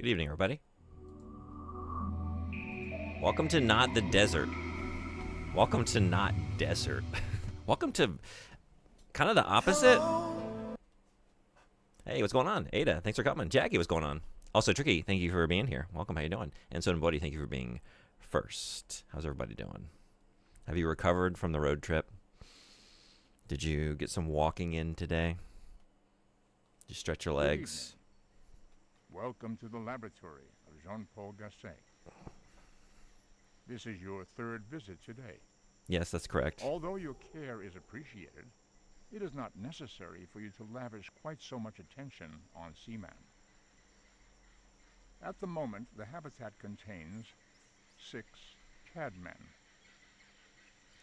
Good evening, everybody. Welcome to Not the Desert. Welcome to Not Desert. Welcome to kind of the opposite. Hey, what's going on? Ada, thanks for coming. Jackie, what's going on? Also, Tricky, thank you for being here. Welcome, how you doing? And so, Bodhi, thank you for being first. How's everybody doing? Have you recovered from the road trip? Did you get some walking in today? Did you stretch your legs? Welcome to the laboratory of Jean-Paul Gasset. This is your third visit today. Yes, that's correct. Although your care is appreciated, it is not necessary for you to lavish quite so much attention on Seaman. At the moment, the habitat contains 6 cadmen.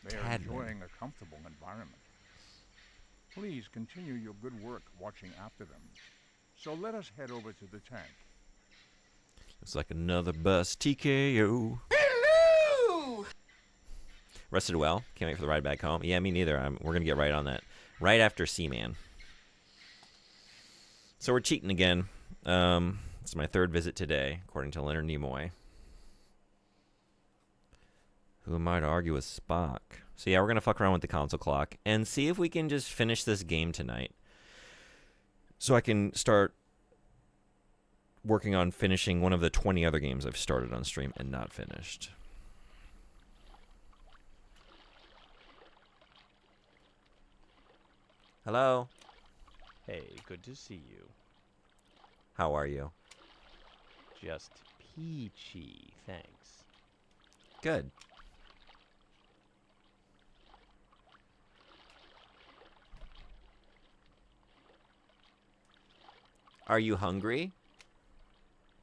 They are enjoying a comfortable environment. Please continue your good work watching after them. So let us head over to the tank. It's like another bus TKO. Hello! Rested well. Can't wait for the ride back home. Yeah, me neither. We're going to get right on that. Right after Seaman. So we're cheating again. It's my third visit today, according to Leonard Nimoy. Who am I to argue with Spock? So yeah, we're going to fuck around with the console clock and see if we can just finish this game tonight. So I can start working on finishing one of the 20 other games I've started on stream and not finished. Hello? Hey, good to see you. How are you? Just peachy, thanks. Good. Are you hungry?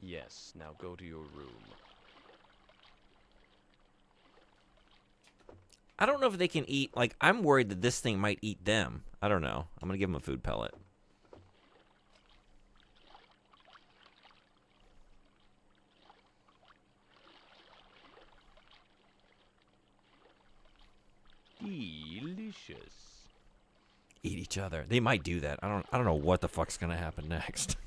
Yes, now go to your room. I don't know if they can eat. Like, I'm worried that this thing might eat them. I don't know. I'm going to give them a food pellet. Delicious. Eat each other. They might do that. I don't know what the fuck's going to happen next.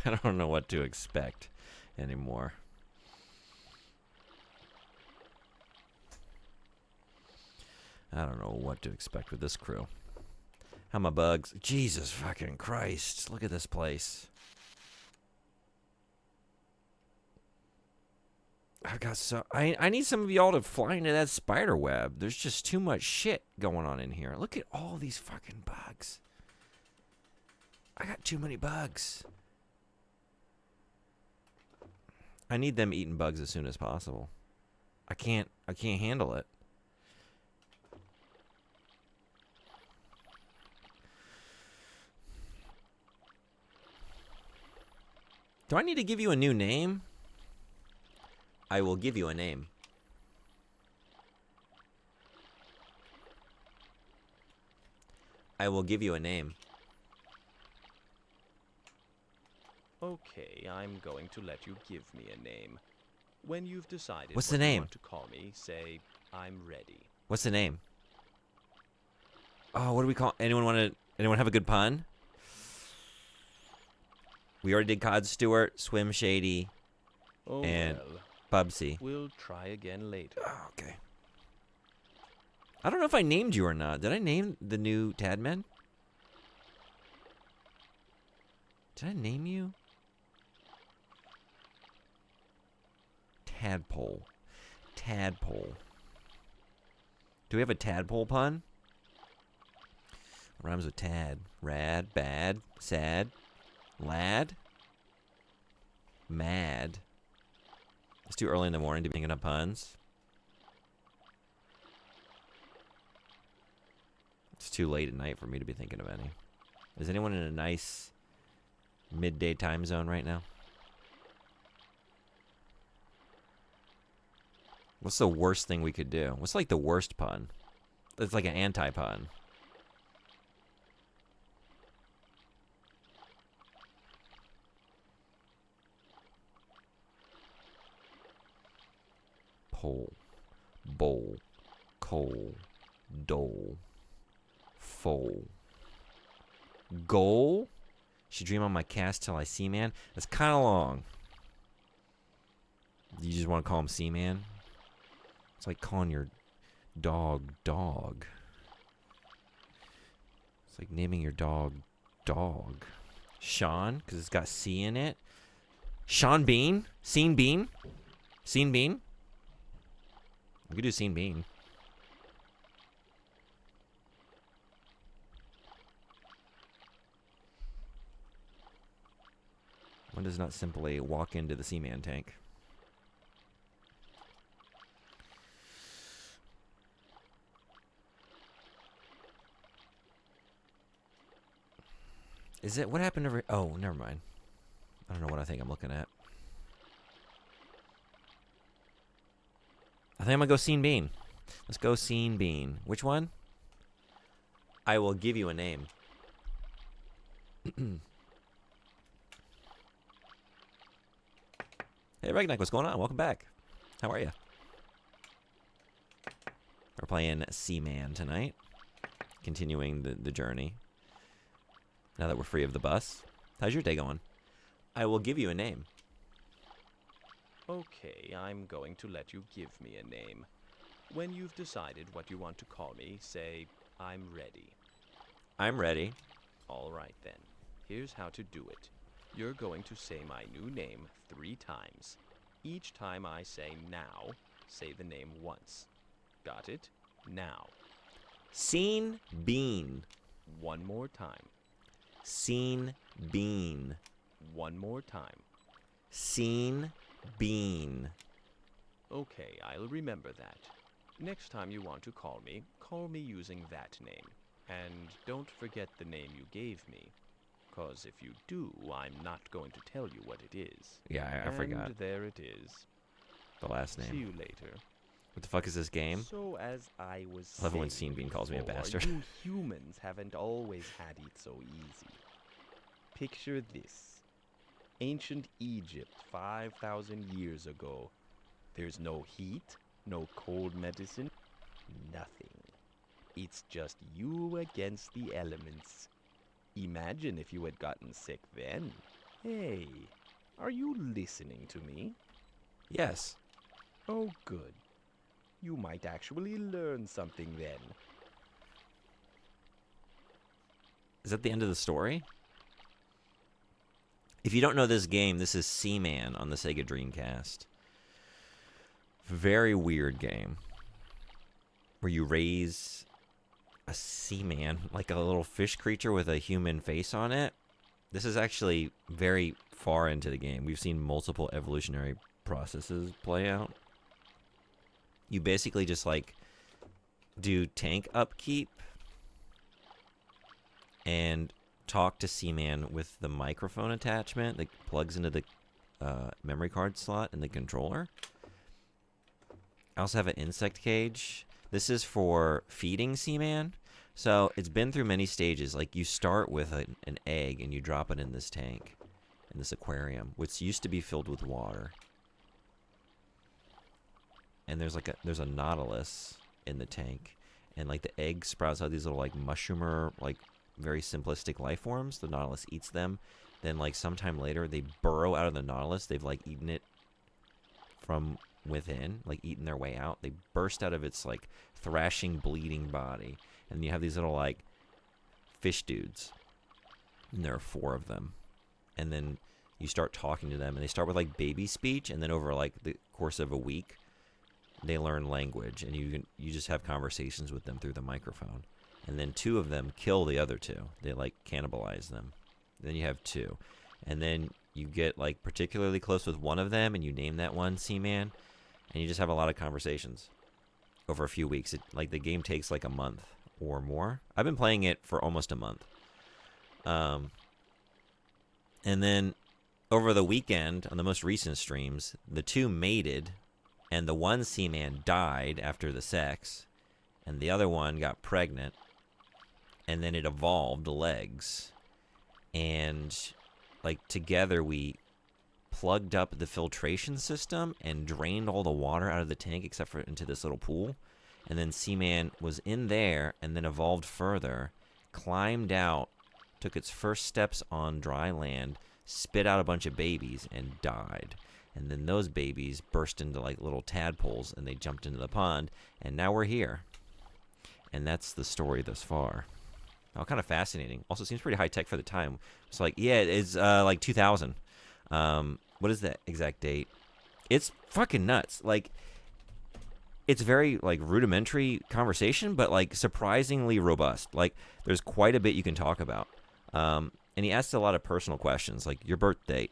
I don't know what to expect anymore. I don't know what to expect with this crew. How my bugs? Jesus fucking Christ. Look at this place. I need some of y'all to fly into that spider web. There's just too much shit going on in here. Look at all these fucking bugs. I got too many bugs. I need them eating bugs as soon as possible. I can't handle it. Do I need to give you a new name? I will give you a name. I will give you a name. Okay, I'm going to let you give me a name. When you've decided What's what the you name? want to call me, say, I'm ready. What's the name? Oh, what do we call? Anyone have a good pun? We already did Cod Stewart, Swim Shady, Oh, and well, Bubsy. we'll try again later. Oh, okay. I don't know if I named you or not. Did I name the new Tadmen? Did I name you? Tadpole. Tadpole. Do we have a tadpole pun? Rhymes with tad. Rad, bad, sad, lad, mad. It's too early in the morning to be thinking of puns. It's too late at night for me to be thinking of any. Is anyone in a nice midday time zone right now? What's the worst thing we could do? What's like the worst pun? It's like an anti-pun. Pole, bowl, coal, dole, foal. Goal? She dream on my cast till I Seaman. That's kind of long. You just want to call him Seaman? It's like calling your dog dog. It's like naming your dog dog. Sean, because it's got C in it. Sean Bean? Scene Bean? Scene Bean? We could do Scene Bean. One does not simply walk into the Seaman tank. Is it what happened over? Oh, never mind. I don't know what I think I'm looking at. I think I'm gonna go Scene Bean. Let's go Scene Bean. Which one? I will give you a name. Hey, Regneck, what's going on? Welcome back. How are you? We're playing Seaman tonight. Continuing the journey. Now that we're free of the bus. How's your day going? I will give you a name. Okay, I'm going to let you give me a name. When you've decided what you want to call me, say, I'm ready. I'm ready. All right, then. Here's how to do it. You're going to say my new name 3 times. Each time I say now, say the name once. Got it? Now. Scene Bean. One more time. Scene Bean. One more time. Scene Bean. Okay, I'll remember that. Next time you want to call me using that name. And don't forget the name you gave me. 'Cause if you do, I'm not going to tell you what it is. Yeah, I forgot. And there it is. The last name. See you later. What the fuck is this game? So as I was I love it when saying Scene Bean calls me a before, bastard. You humans haven't always had it so easy. Picture this. Ancient Egypt 5,000 years ago. There's no heat, no cold medicine, nothing. It's just you against the elements. Imagine if you had gotten sick then. Hey, are you listening to me? Yes. Oh, good. You might actually learn something then. Is that the end of the story? If you don't know this game, this is Seaman on the Sega Dreamcast. Very weird game. Where you raise a seaman, like a little fish creature with a human face on it. This is actually very far into the game. We've seen multiple evolutionary processes play out. You basically just like do tank upkeep and talk to Seaman with the microphone attachment that plugs into the memory card slot in the controller. I also have an insect cage. This is for feeding Seaman. So it's been through many stages. Like you start with an egg and you drop it in this tank, in this aquarium, which used to be filled with water. And there's a nautilus in the tank, and like the egg sprouts out these little like mushroomer, like very simplistic life forms. The nautilus eats them. Then like sometime later they burrow out of the nautilus. They've like eaten it from within, like eaten their way out. They burst out of its like thrashing, bleeding body, and you have these little like fish dudes, and there are 4 of them. And then you start talking to them, and they start with like baby speech, and then over like the course of a week they learn language, and you just have conversations with them through the microphone. And then 2 of them kill the other 2. They like cannibalize them. Then you have 2, and then you get like particularly close with one of them, and you name that one Seaman, and you just have a lot of conversations over a few weeks. Like the game takes like a month or more. I've been playing it for almost a month. And then over the weekend on the most recent streams, the 2 mated, and the one Seaman died after the sex, and the other one got pregnant, and then it evolved legs. And like together we plugged up the filtration system and drained all the water out of the tank except for into this little pool. And then Seaman was in there and then evolved further, climbed out took its first steps on dry land, spit out a bunch of babies, and died. And then those babies burst into like little tadpoles, and they jumped into the pond, and now we're here. And that's the story thus far. Oh, kind of fascinating. Also seems pretty high tech for the time. It's like, yeah, it's like 2000. What is the exact date? It's fucking nuts. Like, it's very like rudimentary conversation, but like surprisingly robust. Like, there's quite a bit you can talk about. And he asks a lot of personal questions, like your birth date,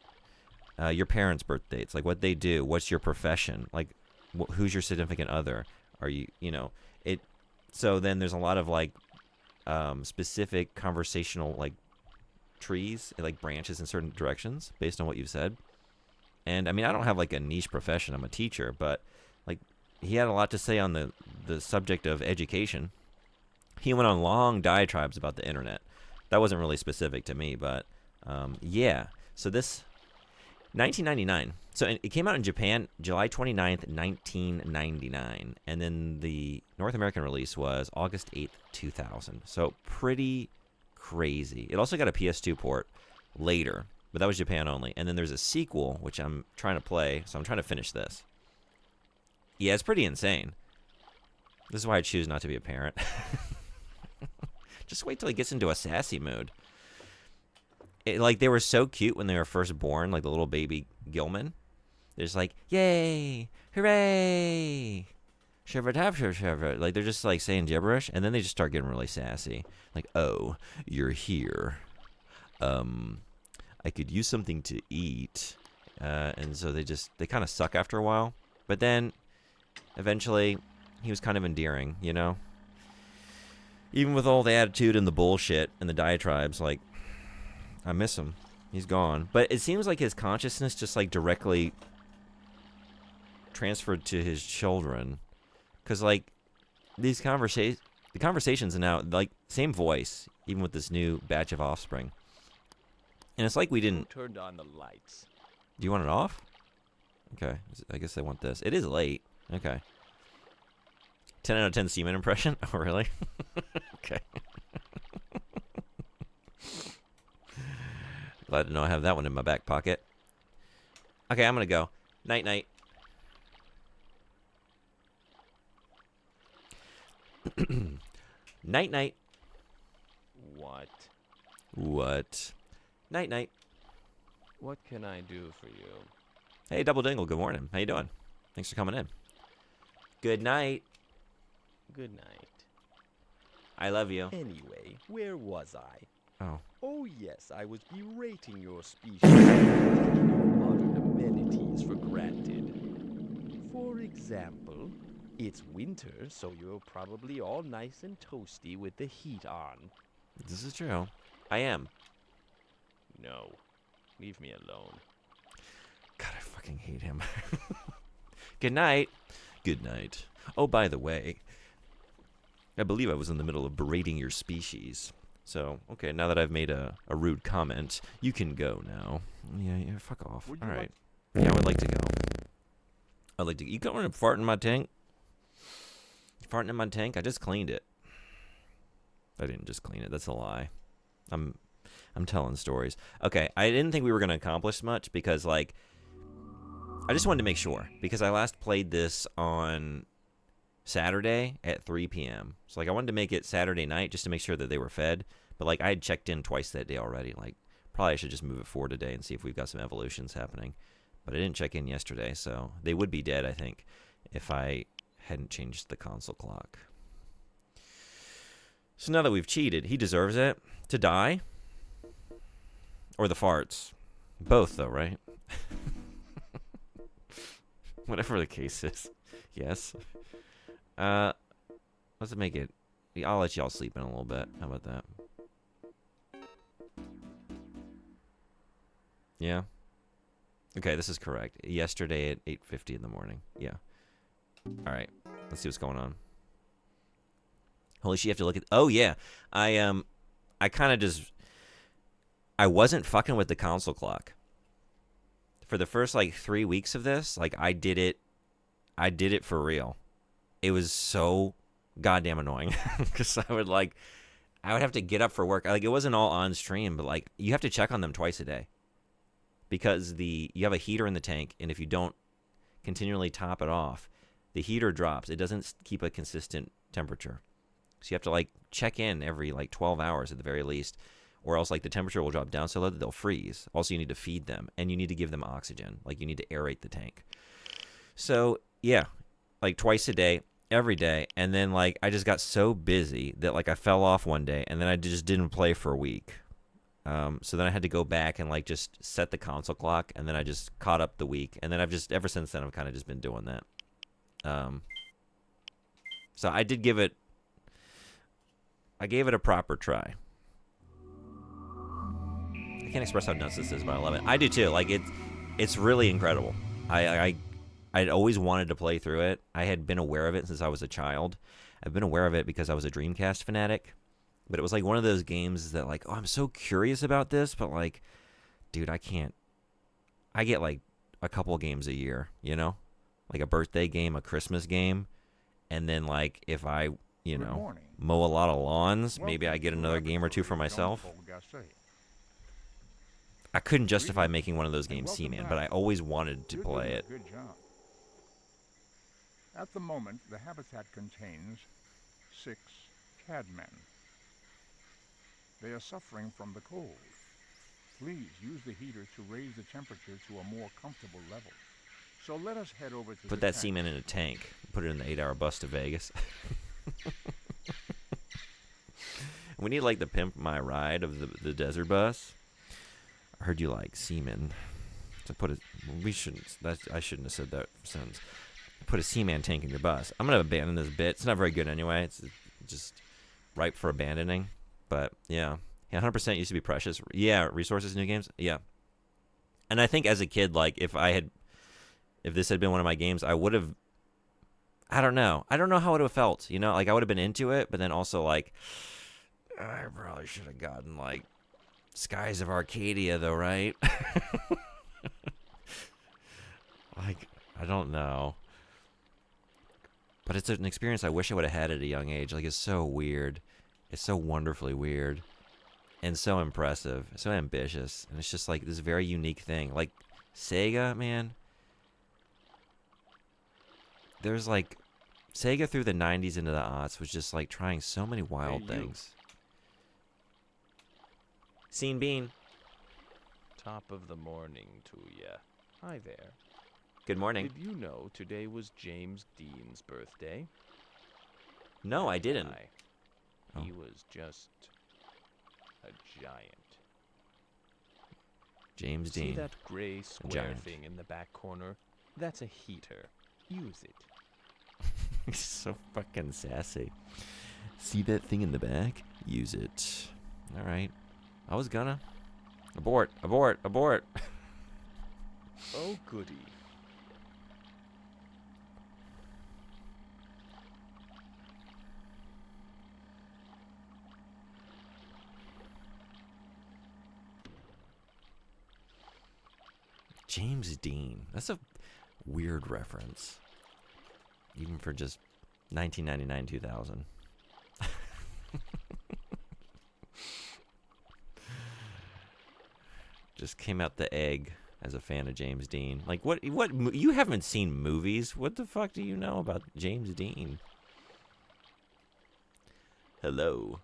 your parents' birth dates, like what they do, what's your profession, like who's your significant other, are you, it. So then there's a lot of like specific conversational like trees, like branches in certain directions based on what you've said. And I mean, I don't have like a niche profession. I'm a teacher, but like he had a lot to say on the subject of education. He went on long diatribes about the internet. That wasn't really specific to me, but yeah. So this 1999. So it came out in Japan July 29th, 1999. And then the North American release was August 8th, 2000. So pretty crazy. It also got a PS2 port later, but that was Japan only. And then there's a sequel, which I'm trying to play, so I'm trying to finish this. Yeah, it's pretty insane. This is why I choose not to be a parent. Just wait till he gets into a sassy mood. Like, they were so cute when they were first born, like the little baby Gilman. They're just like, yay, hooray, shiver. Like, they're just like saying gibberish, and then they just start getting really sassy. Like, oh, you're here. I could use something to eat. And so they kind of suck after a while. But then, eventually, he was kind of endearing, Even with all the attitude and the bullshit and the diatribes, like, I miss him. He's gone. But it seems like his consciousness just, like, directly transferred to his children. Because, like, the conversations are now, like, same voice, even with this new batch of offspring. And it's like we didn't... Who turned on the lights? Do you want it off? Okay. I guess they want this. It is late. Okay. 10 out of 10 Seaman impression? Oh, really? Okay. Glad to know I have that one in my back pocket. Okay, I'm going to go. Night-night. Night-night. What? Night-night. What can I do for you? Hey, Double Dingle, good morning. How you doing? Thanks for coming in. Good night. Good night. I love you. Anyway, where was I? Oh. Oh yes, I was berating your species for taking your modern amenities for granted. For example, it's winter, so you're probably all nice and toasty with the heat on. This is true. I am. No. Leave me alone. God, I fucking hate him. Good night. Good night. Oh, by the way, I believe I was in the middle of berating your species. So, okay, now that I've made a rude comment, you can go now. Yeah, fuck off. All right. Yeah, I would like to go. I'd like to... You going to fart in my tank? You farting in my tank? I just cleaned it. I didn't just clean it. That's a lie. I'm telling stories. Okay, I didn't think we were going to accomplish much because, like, I just wanted to make sure. Because I last played this on Saturday at 3 p.m. So, like, I wanted to make it Saturday night just to make sure that they were fed. But, like, I had checked in twice that day already. Like, probably I should just move it forward today and see if we've got some evolutions happening. But I didn't check in yesterday, so they would be dead, I think, if I hadn't changed the console clock. So now that we've cheated, he deserves it. To die? Or the farts? Both, though, right? Whatever the case is. Yes. Let's make it... I'll let y'all sleep in a little bit. How about that? Yeah? Okay, this is correct. Yesterday at 8:50 in the morning. Yeah. Alright. Let's see what's going on. Holy shit, you have to look at... Oh, yeah. I kind of just... I wasn't fucking with the console clock. For the first, like, 3 weeks of this, like, I did it for real. It was so goddamn annoying. Because I would, like... I would have to get up for work. Like, it wasn't all on stream, but like you have to check on them twice a day because you have a heater in the tank, and if you don't continually top it off, the heater drops. It doesn't keep a consistent temperature. So you have to like check in every like 12 hours at the very least, or else like the temperature will drop down so low that they'll freeze. Also, you need to feed them, and you need to give them oxygen. Like, you need to aerate the tank. So yeah, like twice a day, every day. And then like I just got so busy that like I fell off one day, and then I just didn't play for a week. So then I had to go back and like just set the console clock, and then I just caught up the week, and then I've just ever since then I've kind of just been doing that. So I gave it a proper try. I can't express how nuts this is, but I love it. I do too. Like, it's really incredible. I'd always wanted to play through it. I had been aware of it since I was a child. I've been aware of it because I was a Dreamcast fanatic. But it was like one of those games that like, oh, I'm so curious about this, but like, dude, I can't. I get like a couple games a year, you know? Like a birthday game, a Christmas game. And then like if I, mow a lot of lawns, maybe I get another game or two for myself. I couldn't justify making one of those games Seaman, but I always wanted to play it. Good job. At the moment, the habitat contains 6 cadmen. They are suffering from the cold. Please use the heater to raise the temperature to a more comfortable level. So let us head over to Put that Seaman in a tank. Put it in the 8-hour bus to Vegas. We need like the Pimp My Ride of the desert bus. I heard you like Seaman. To put it, I shouldn't have said that sentence. Put a Seaman tank in your bus. I'm gonna abandon this bit. It's not very good anyway. It's just ripe for abandoning. But yeah, 100% used to be precious. Yeah, resources, new games. Yeah, and I think as a kid, like if this had been one of my games, I would have. I don't know how it would have felt. You know, like I would have been into it, but then also like, I probably should have gotten like Skies of Arcadia, though, right? Like, I don't know. But it's an experience I wish I would have had at a young age. Like, it's so weird. It's so wonderfully weird. And so impressive. So ambitious. And it's just like this very unique thing. Like, Sega, man. There's like, Sega through the 90s into the aughts was just like trying so many wild things. Scene Bean. Top of the morning to ya. Hi there. Good morning. Did you know today was James Dean's birthday? No, I didn't. He was just a giant. James Dean. See that gray square thing in the back corner? That's a heater. Use it. He's so fucking sassy. See that thing in the back? Use it. All right. I was gonna. Abort. Abort. Abort. Oh, goody. James Dean. That's a weird reference. Even for just 1999, 2000. Just came out the egg as a fan of James Dean. Like, what, you haven't seen movies. What the fuck do you know about James Dean? Hello.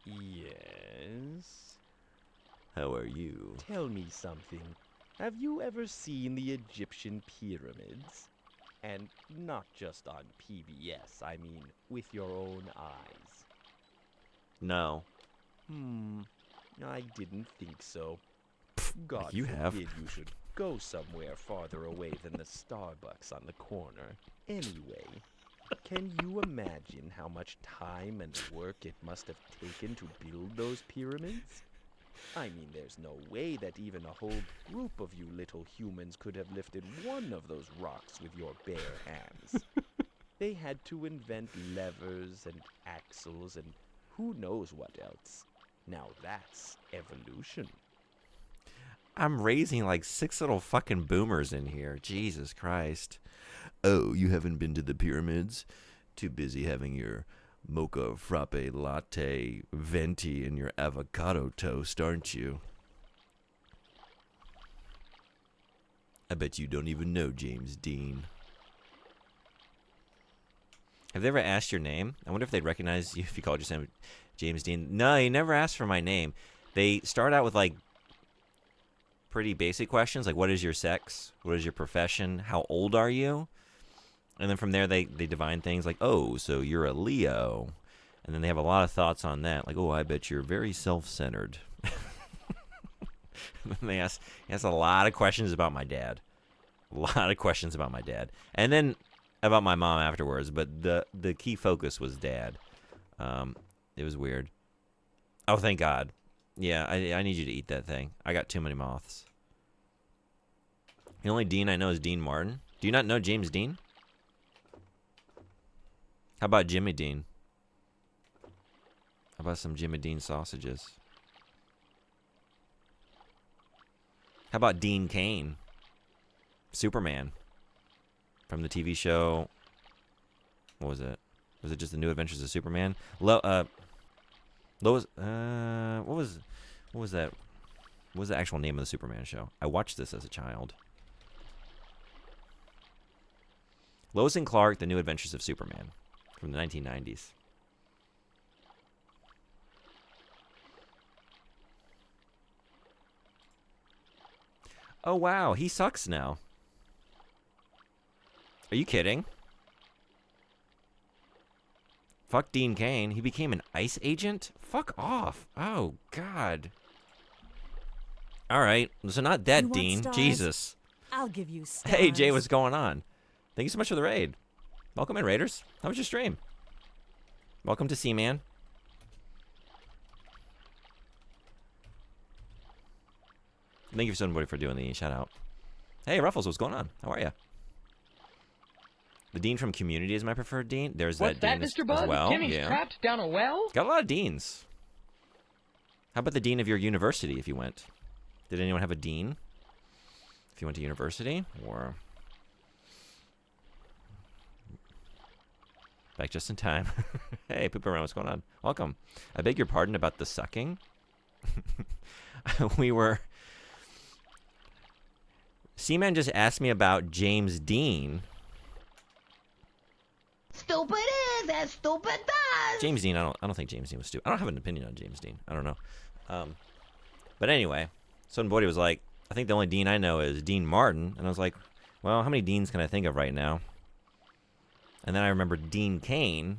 Yes? How are you? Tell me something. Have you ever seen the Egyptian pyramids? And not just on PBS, I mean with your own eyes. No. I didn't think so. God you have. forbid you should go somewhere farther away than the Starbucks on the corner. Anyway, can you imagine how much time and work it must have taken to build those pyramids? I mean, there's no way that even a whole group of you little humans could have lifted one of those rocks with your bare hands. They had to invent levers and axles and who knows what else. Now that's evolution. I'm raising like 6 little fucking boomers in here. Jesus Christ. Oh, you haven't been to the pyramids? Too busy having your mocha frappe latte venti in your avocado toast, aren't you? I bet you don't even know James Dean. Have they ever asked your name? I wonder if they'd recognize you if you called yourself James Dean. No, he never asked for my name. They start out with like pretty basic questions, like what is your sex? What is your profession? How old are you? And then from there, they divine things like, oh, so you're a Leo. And then they have a lot of thoughts on that. Like, oh, I bet you're very self-centered. And then they ask a lot of questions about my dad. A lot of questions about my dad. And then about my mom afterwards. But the key focus was dad. It was weird. Oh, thank God. Yeah, I need you to eat that thing. I got too many moths. The only Dean I know is Dean Martin. Do you not know James Dean? How about Jimmy Dean? How about some Jimmy Dean sausages? How about Dean Cain? Superman. From the TV show. What was it? Was it just the New Adventures of Superman? What was that? What was the actual name of the Superman show? I watched this as a child. Lois and Clark, The New Adventures of Superman. From the 1990s. Oh, wow. He sucks now. Are you kidding? Fuck Dean Cain. He became an ICE agent? Fuck off. Oh, God. All right. So not that Dean. Stars? Jesus. I'll give you stars. Hey, Jay, what's going on? Thank you so much for the raid. Welcome in, Raiders. How was your stream? Welcome to Seaman. Thank you so much for doing the shout out. Hey, Ruffles, what's going on? How are you? The Dean from Community is my preferred Dean. There's What's that Dean Mr. Bug? as well. Timmy's trapped down a well? Got a lot of Deans. How about the Dean of your university if you went? Did anyone have a Dean? If you went to university? Or... Back just in time. Hey, Poop Around, what's going on? Welcome. I beg your pardon about the sucking. Seaman just asked me about James Dean. Stupid is as stupid does. James Dean, I don't think James Dean was stupid. I don't have an opinion on James Dean. I don't know. But anyway, Son Bodie was like, I think the only Dean I know is Dean Martin. And I was like, well, how many Deans can I think of right now? And then I remember Dean Cain,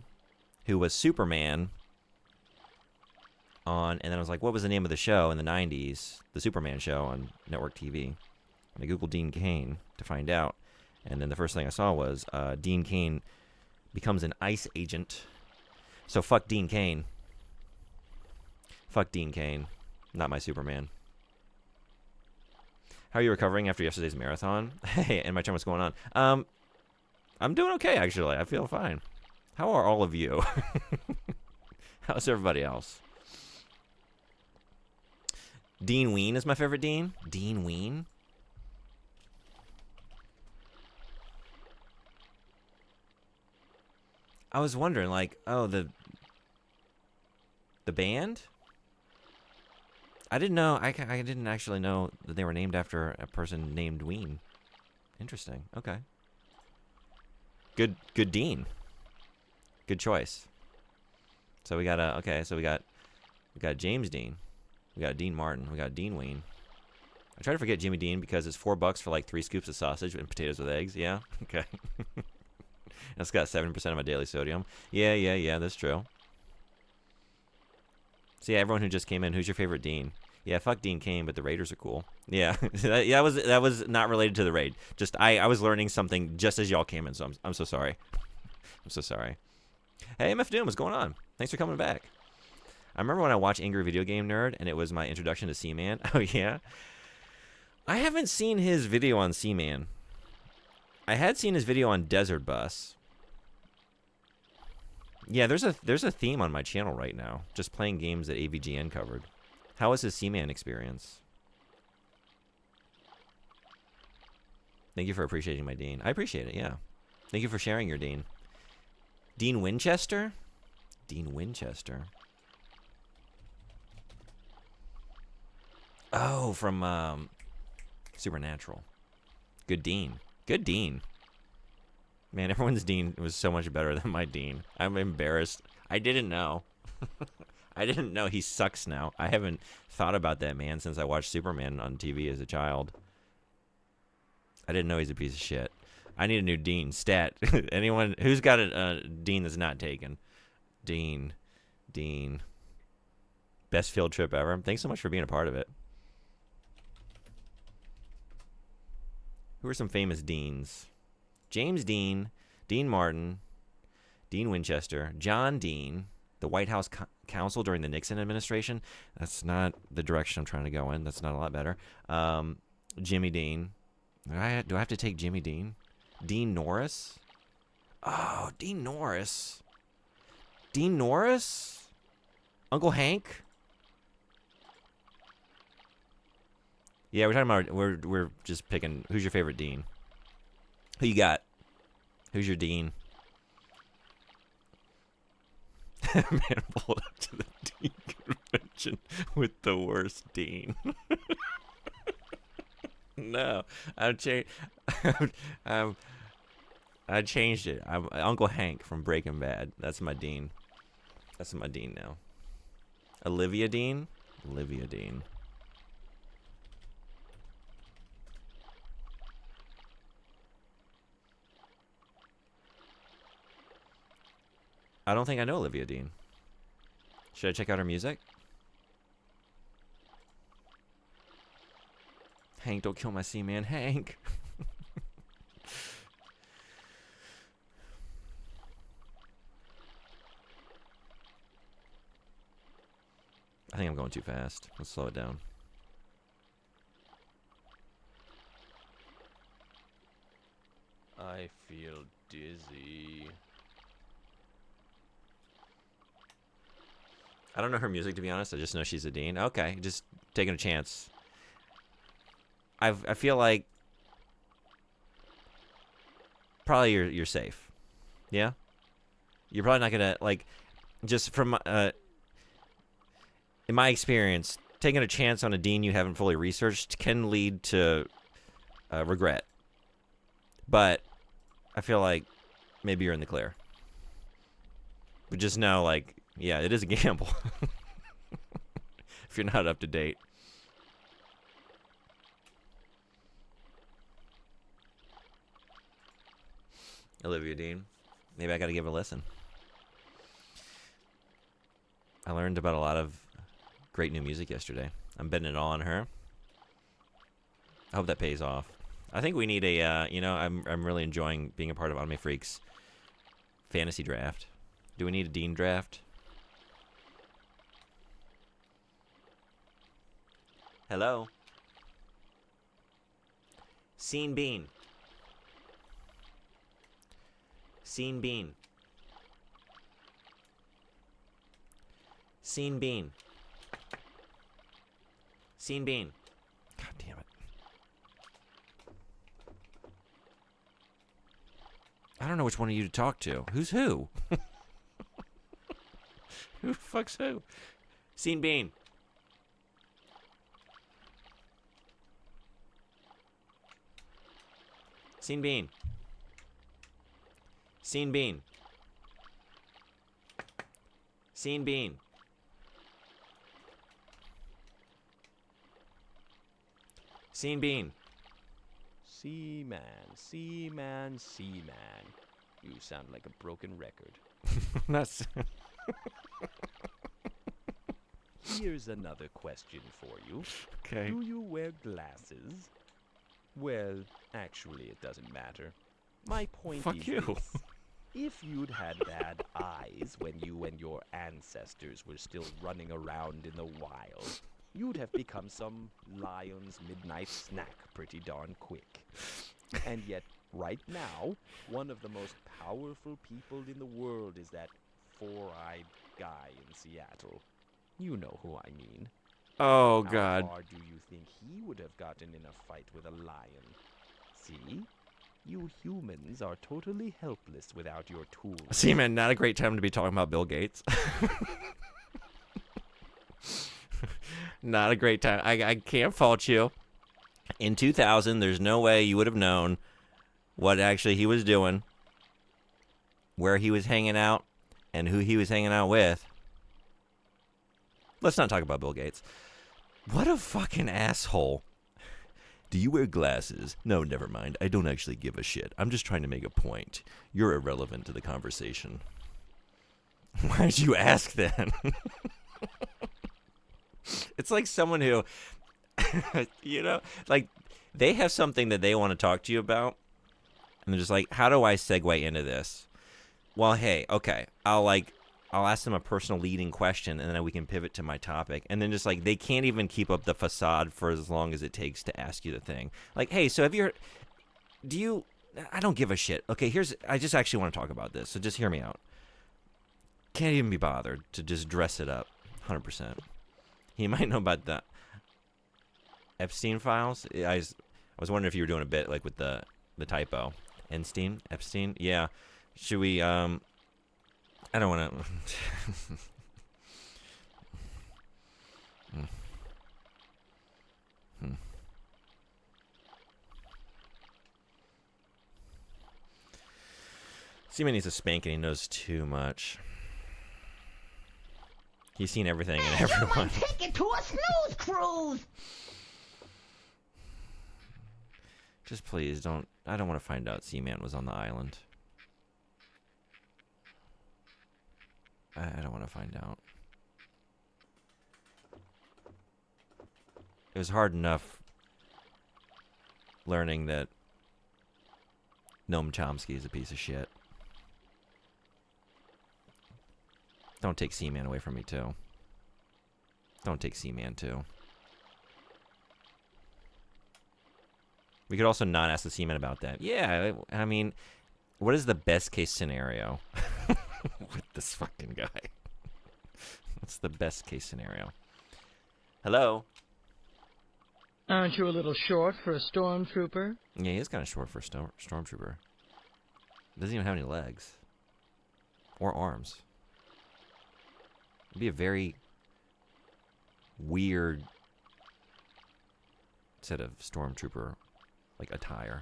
who was Superman and then I was like, what was the name of the show in the 90s? The Superman show on network TV. And I Googled Dean Cain to find out. And then the first thing I saw was Dean Cain becomes an ICE agent. So fuck Dean Cain. Fuck Dean Cain. Not my Superman. How are you recovering after yesterday's marathon? Hey, and my chum, what's going on? I'm doing okay, actually. I feel fine. How are all of you? How's everybody else? Dean Ween is my favorite Dean. Dean Ween? I was wondering, like, oh, the band? I didn't know. I didn't actually know that they were named after a person named Ween. Interesting. Okay. Good Dean. Good choice. So we got we got James Dean. We got Dean Martin. We got Dean Ween. I try to forget Jimmy Dean because it's $4 for like 3 scoops of sausage and potatoes with eggs. Yeah. Okay. That's got 7% of my daily sodium. Yeah, that's true. So yeah, everyone who just came in, who's your favorite Dean? Yeah, fuck Dean Cain, but the Raiders are cool. Yeah, that was not related to the raid. Just I was learning something just as y'all came in, so I'm so sorry. I'm so sorry. Hey, MF Doom, what's going on? Thanks for coming back. I remember when I watched Angry Video Game Nerd, and it was my introduction to Seaman. Oh yeah, I haven't seen his video on Seaman. I had seen his video on Desert Bus. Yeah, there's a theme on my channel right now, just playing games that AVGN covered. How was his Seaman experience? Thank you for appreciating my Dean. I appreciate it, yeah. Thank you for sharing your Dean. Dean Winchester? Dean Winchester. Oh, from Supernatural. Good Dean. Good Dean. Man, everyone's Dean was so much better than my Dean. I'm embarrassed. I didn't know. I didn't know he sucks now. I haven't thought about that man since I watched Superman on TV as a child. I didn't know he's a piece of shit. I need a new Dean. Stat. Anyone who's got a Dean that's not taken? Dean. Best field trip ever. Thanks so much for being a part of it. Who are some famous Deans? James Dean, Dean Martin, Dean Winchester, John Dean, the White House counsel during the Nixon administration. That's not the direction I'm trying to go in. That's not a lot better. Jimmy Dean. Do I have to take Jimmy Dean? Dean Norris? Oh, Dean Norris. Dean Norris? Uncle Hank? Yeah, we're talking about we're just picking who's your favorite Dean. Who you got? Who's your Dean? Man pulled up to the Dean convention with the worst Dean. No, I changed it. I'm Uncle Hank from Breaking Bad. That's my Dean. That's my Dean now. Olivia Dean. I don't think I know Olivia Dean. Should I check out her music? Hank, don't kill my Seaman, Hank. I think I'm going too fast. Let's slow it down. I feel dizzy. I don't know her music, to be honest. I just know she's a Dean. Okay, just taking a chance. I feel like probably you're safe. Yeah? You're probably not going to, like, just from, in my experience, taking a chance on a Dean you haven't fully researched can lead to regret. But I feel like maybe you're in the clear. But just know, like, yeah, it is a gamble. If you're not up to date. Olivia Dean. Maybe I got to give it a listen. I learned about a lot of great new music yesterday. I'm betting it all on her. I hope that pays off. I think we need a, I'm really enjoying being a part of Anime Freaks fantasy draft. Do we need a Dean draft? Hello? Scene Bean. Scene Bean. Scene Bean. Scene Bean. God damn it. I don't know which one of you to talk to. Who's who? Who the fuck's who? Scene Bean. Scene Bean. Scene Bean. Scene Bean. Scene Bean. Seaman, Seaman, Seaman. You sound like a broken record. That's Here's another question for you. okay. Do you wear glasses? Well, actually, it doesn't matter. My point Fuck is you. this. If you'd had bad eyes when you and your ancestors were still running around in the wild, you'd have become some lion's midnight snack pretty darn quick. And yet, right now, one of the most powerful people in the world is that four-eyed guy in Seattle. You know who I mean. Oh, How God. far do you think he would have gotten in a fight with a lion? See? You humans are totally helpless without your tools. Seaman, not a great time to be talking about Bill Gates. Not a great time. I can't fault you. In 2000, there's no way you would have known what actually he was doing, where he was hanging out, and who he was hanging out with. Let's not talk about Bill Gates. What a fucking asshole. Do you wear glasses? No, never mind. I don't actually give a shit. I'm just trying to make a point. You're irrelevant to the conversation. Why did you ask then? It's like someone who, like they have something that they want to talk to you about. And they're just like, how do I segue into this? Well, hey, okay. I'll ask them a personal leading question, and then we can pivot to my topic. And then just like they can't even keep up the facade for as long as it takes to ask you the thing. Like, hey, so I don't give a shit. Okay, I just actually want to talk about this, so just hear me out. Can't even be bothered to just dress it up, 100%. He might know about the Epstein files. I was wondering if you were doing a bit like with the typo. Epstein? Yeah. Should we, I don't want to... Seaman needs a spanking. He knows too much. He's seen everything and everyone. Take it to a snooze cruise. Just please don't. I don't want to find out Seaman was on the island. I don't want to find out. It was hard enough learning that Noam Chomsky is a piece of shit. Don't take Seaman away from me, too. Don't take Seaman, too. We could also not ask the Seaman about that. Yeah, I mean, what is the best case scenario with this fucking guy? What's the best case scenario? Hello? Aren't you a little short for a stormtrooper? Yeah, he is kind of short for a stormtrooper. Doesn't even have any legs. Or arms. It'd be a very weird set of stormtrooper, like, attire.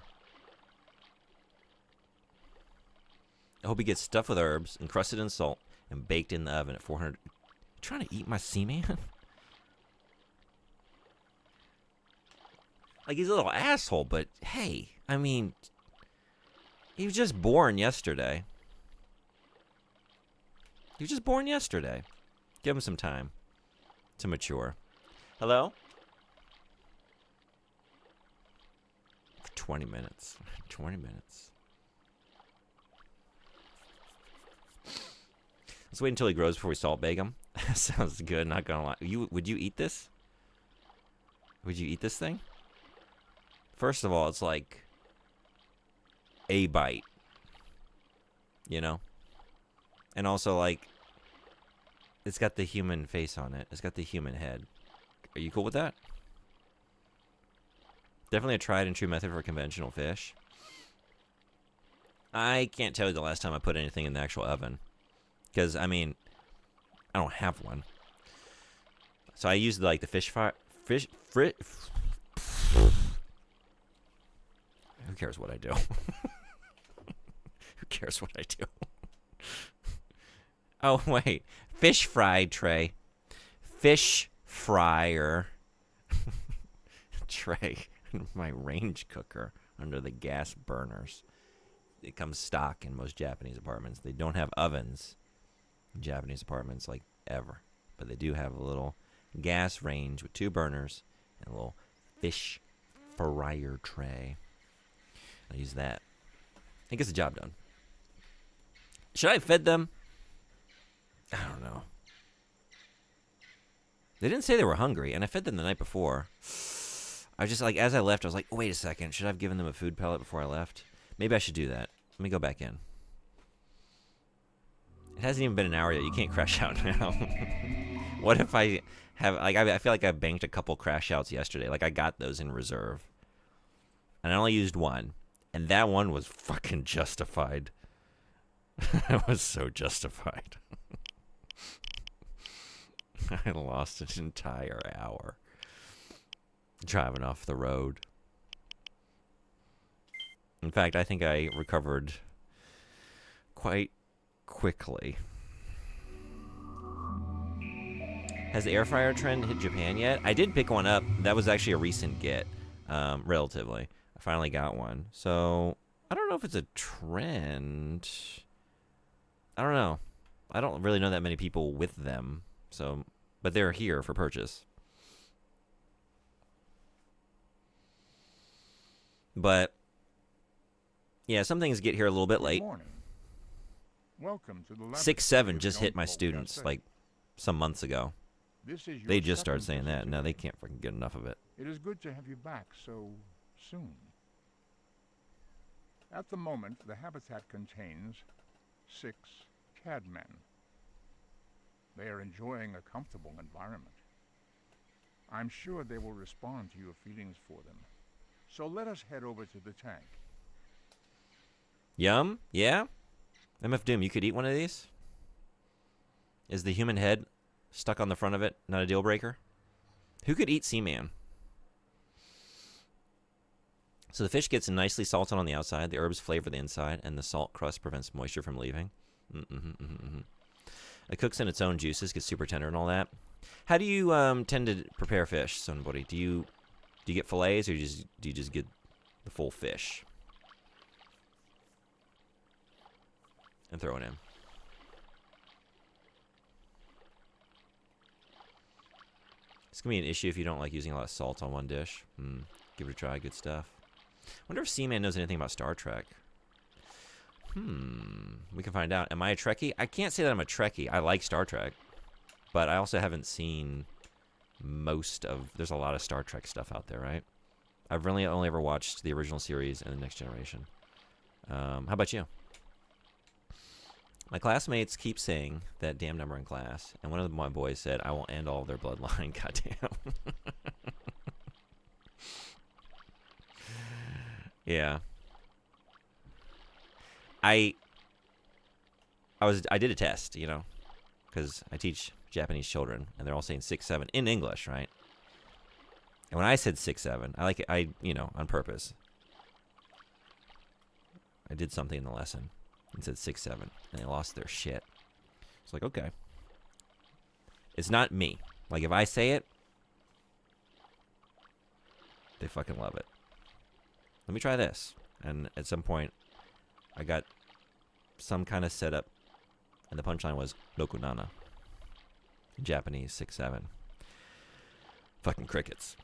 I hope he gets stuffed with herbs, encrusted in salt, and baked in the oven at 400. You trying to eat my Seaman? Like, he's a little asshole, but hey, I mean, he was just born yesterday. He was just born yesterday. Give him some time to mature. Hello? For 20 minutes. 20 minutes. Let's wait until he grows before we salt bake him. Sounds good, not gonna lie. Would you eat this? Would you eat this thing? First of all, it's like a bite. You know? And also, like, it's got the human face on it. It's got the human head. Are you cool with that? Definitely a tried and true method for conventional fish. I can't tell you the last time I put anything in the actual oven. Because, I mean, I don't have one. So I use, like, the fish fry... Who cares what I do? Who cares what I do? Oh, wait. Fish fry tray. Fish fryer tray. My range cooker under the gas burners. It comes stock in most Japanese apartments. They don't have ovens in Japanese apartments, like, ever. But they do have a little gas range with 2 burners and a little fish fryer tray. I use that. It gets the job done. Should I have fed them? I don't know. They didn't say they were hungry, and I fed them the night before. I was just like, as I left, I was like, oh, wait a second. Should I have given them a food pellet before I left? Maybe I should do that. Let me go back in. It hasn't even been an hour yet. You can't crash out now. What if I have, like, I feel like I banked a couple crash outs yesterday. Like, I got those in reserve. And I only used one. And that one was fucking justified. It was so justified. I lost an entire hour driving off the road. In fact, I think I recovered quite quickly. Has the air fryer trend hit Japan yet? I did pick one up. That was actually a recent get, relatively. I finally got one. So, I don't know if it's a trend. I don't know. I don't really know that many people with them. So, but they're here for purchase. But, yeah, some things get here a little bit late. Good morning. Welcome to the 6-7 just hit my students, like, some months ago. This is your They just started second saying that, visit and now they today. can't fucking get enough of it. It is good to have you back so soon. At the moment, the habitat contains 6 cadmen. They are enjoying a comfortable environment. I'm sure they will respond to your feelings for them. So let us head over to the tank. Yum? Yeah? MF Doom, you could eat one of these? Is the human head stuck on the front of it not a deal breaker? Who could eat Seaman? So the fish gets nicely salted on the outside, the herbs flavor the inside, and the salt crust prevents moisture from leaving. It cooks in its own juices, gets super tender and all that. How do you tend to prepare fish, somebody? Do you get fillets, or do you just get the full fish and throw it in? It's gonna be an issue if you don't like using a lot of salt on one dish. Give it a try. Good stuff. Wonder if Seaman knows anything about Star Trek. We can find out. Am I a Trekkie? I can't say that I'm a Trekkie. I like Star Trek, but I also haven't seen most of. There's a lot of Star Trek stuff out there, right? I've really only ever watched the original series and the Next Generation. How about you? My classmates keep saying that damn number in class, and one of my boys said, I will end all of their bloodline, goddamn. Yeah. I did a test, you know, because I teach Japanese children, and they're all saying 6-7 in English, right? And when I said 6-7, I like it, you know, on purpose. I did something in the lesson and said 6-7, and they lost their shit. It's like, okay. It's not me. Like, if I say it, they fucking love it. Let me try this. And at some point, I got some kind of setup, and the punchline was Rokunana. In Japanese, 6-7. Fucking crickets.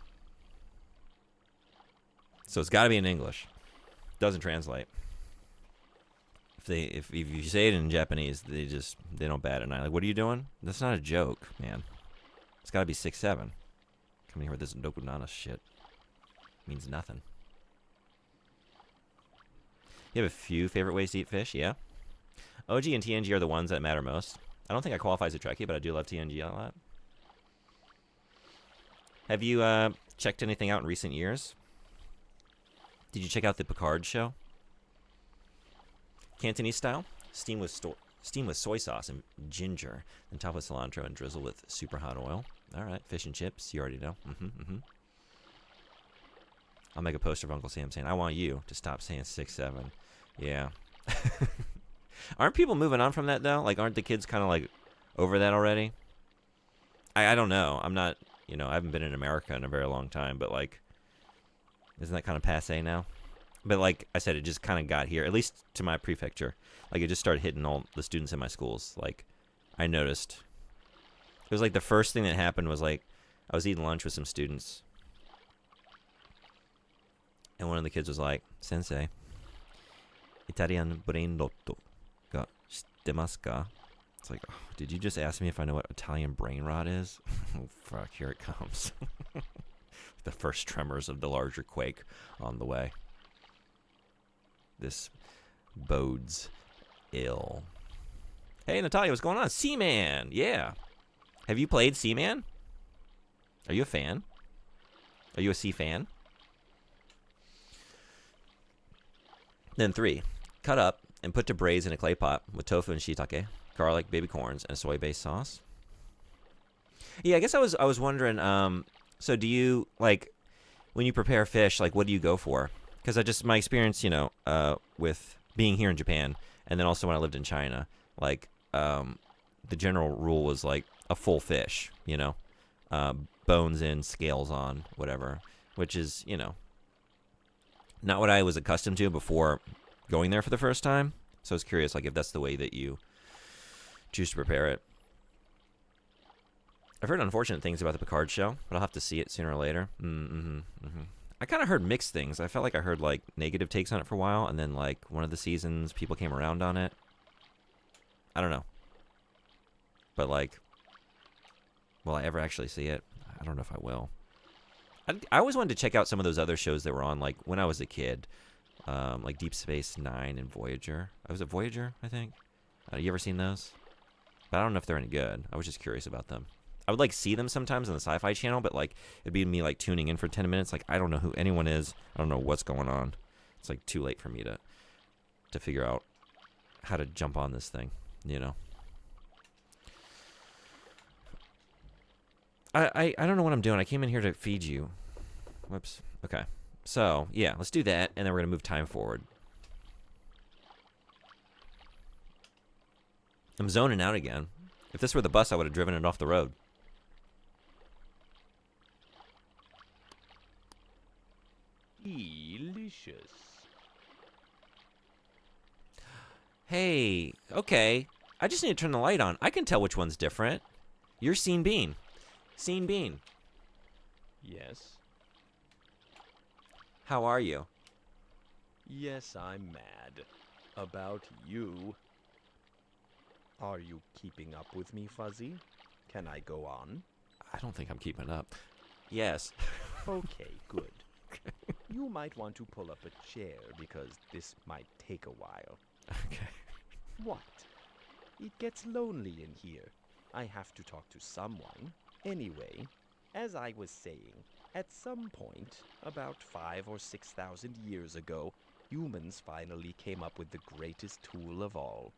So it's got to be in English. Doesn't translate. If you say it in Japanese, they don't bat an eye. Like, what are you doing? That's not a joke, man. It's got to be 6-7. Coming here with this Rokunana shit means nothing. You have a few favorite ways to eat fish, yeah? OG and TNG are the ones that matter most. I don't think I qualify as a Trekkie, but I do love TNG a lot. Have you checked anything out in recent years? Did you check out the Picard show? Cantonese style? Steam with soy sauce and ginger, then top with cilantro and drizzle with super hot oil. All right, fish and chips, you already know. I'll make a poster of Uncle Sam saying, I want you to stop saying 6-7. Yeah. Aren't people moving on from that, though? Like, aren't the kids kind of, like, over that already? I don't know. I'm not, you know, I haven't been in America in a very long time, but, like, isn't that kind of passe now? But, like I said, it just kind of got here, at least to my prefecture. Like, it just started hitting all the students in my schools. Like, I noticed. It was, like, the first thing that happened was, like, I was eating lunch with some students. And one of the kids was like, Sensei, Italian brain rotto ga shitemasu ka? It's like, oh, did you just ask me if I know what Italian brain rot is? Oh, fuck, here it comes. The first tremors of the larger quake on the way. This bodes ill. Hey, Natalia, what's going on? Seaman, yeah. Have you played Seaman? Are you a fan? Are you a Sea fan? Then 3, cut up and put to braise in a clay pot with tofu and shiitake, garlic, baby corns, and soy-based sauce. Yeah, I guess I was wondering. So do you like when you prepare fish? Like, what do you go for? Because my experience, with being here in Japan, and then also when I lived in China, like, the general rule was like a full fish, bones in, scales on, whatever, which is, not what I was accustomed to before going there for the first time. So I was curious, like, if that's the way that you choose to prepare it. I've heard unfortunate things about the Picard show, but I'll have to see it sooner or later. I kind of heard mixed things. I felt like I heard, like, negative takes on it for a while, and then, like, one of the seasons, people came around on it. I don't know. But, like, will I ever actually see it? I don't know if I will. I always wanted to check out some of those other shows that were on, like, when I was a kid. Like Deep Space Nine and Voyager. Was it Voyager, I think? You ever seen those? But I don't know if they're any good. I was just curious about them. I would, like, see them sometimes on the Sci-Fi Channel, but, like, it'd be me, like, tuning in for 10 minutes. Like, I don't know who anyone is. I don't know what's going on. It's, like, too late for me to figure out how to jump on this thing, I don't know what I'm doing. I came in here to feed you. Whoops. Okay. So, yeah, let's do that, and then we're going to move time forward. I'm zoning out again. If this were the bus, I would have driven it off the road. Delicious. Hey, okay. I just need to turn the light on. I can tell which one's different. You're Scene Bean. Scene Bean. Yes. How are you? Yes, I'm mad. About you. Are you keeping up with me, Fuzzy? Can I go on? I don't think I'm keeping up. Yes. Okay, good. You might want to pull up a chair because this might take a while. Okay. What? It gets lonely in here. I have to talk to someone. Anyway, as I was saying, at some point, about 5,000 or 6,000 years ago, humans finally came up with the greatest tool of all.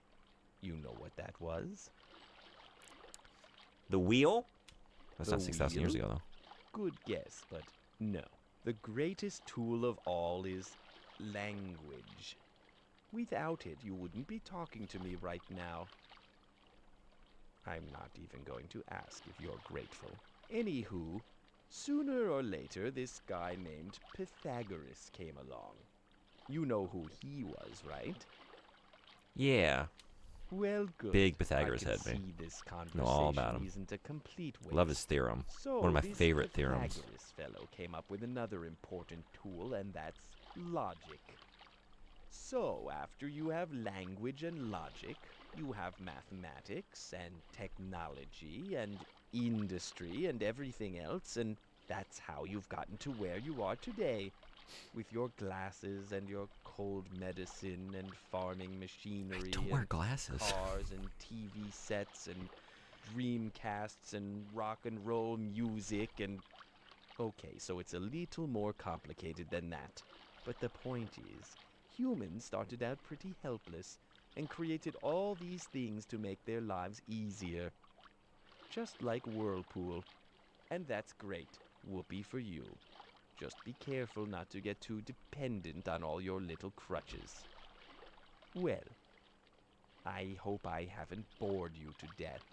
You know what that was? The wheel? That's The not 6,000 years wheel? ago, though. Good guess, but no. The greatest tool of all is language. Without it, you wouldn't be talking to me right now. I'm not even going to ask if you're grateful. Anywho, sooner or later, this guy named Pythagoras came along. You know who he was, right? Yeah. Well, good. Big Pythagoras I head, can man. see this Know all conversation about him. isn't a complete waste. Love his theorem. So One of my this favorite theorems. Pythagoras fellow came up with another important tool, and that's logic. So, after you have language and logic, you have mathematics and technology and industry and everything else, and that's how you've gotten to where you are today. With your glasses and your cold medicine and farming machinery Don't wear and glasses. cars and TV sets and dreamcasts and rock and roll music and... Okay, so it's a little more complicated than that. But the point is, humans started out pretty helpless and created all these things to make their lives easier. Just like Whirlpool. And that's great. Whoopee for you. Just be careful not to get too dependent on all your little crutches. Well, I hope I haven't bored you to death.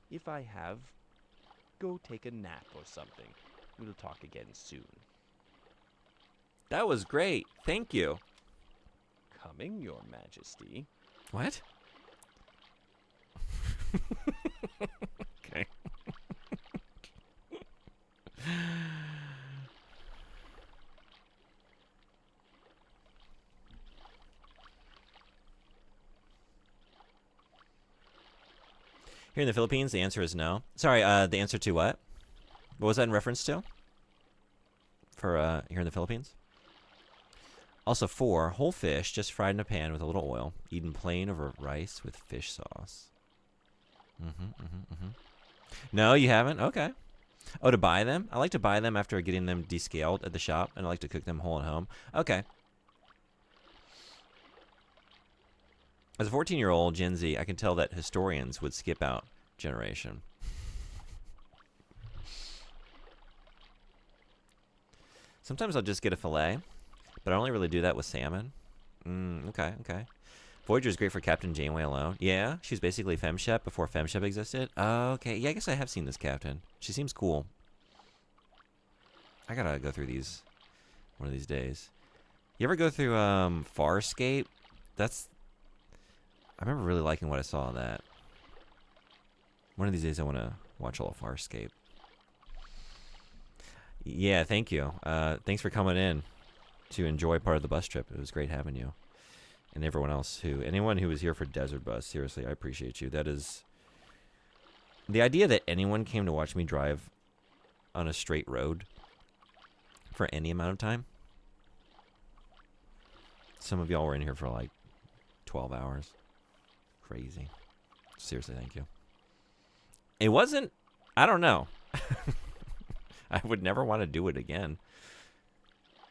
If I have, go take a nap or something. We'll talk again soon. That was great. Thank you. Coming, Your Majesty. What? Okay. Here in the Philippines, the answer is no. Sorry, the answer to what? What was that in reference to? For here in the Philippines? Also 4, whole fish just fried in a pan with a little oil, eaten plain over rice with fish sauce. No, you haven't? Okay. Oh, to buy them? I like to buy them after getting them descaled at the shop, and I like to cook them whole at home. Okay. As a 14-year-old Gen Z, I can tell that historians would skip out generation. Sometimes I'll just get a fillet, but I only really do that with salmon. Okay. Voyager is great for Captain Janeway alone. Yeah, she's basically FemShep before FemShep existed. Okay, yeah, I guess I have seen this Captain. She seems cool. I gotta go through these one of these days. You ever go through Farscape? I remember really liking what I saw on that. One of these days I want to watch all of Farscape. Yeah, thank you. Thanks for coming in to enjoy part of the bus trip. It was great having you. And anyone who was here for Desert Bus, seriously, I appreciate you. That is, the idea that anyone came to watch me drive on a straight road for any amount of time. Some of y'all were in here for like 12 hours. Crazy. Seriously, thank you. It wasn't, I don't know. I would never want to do it again.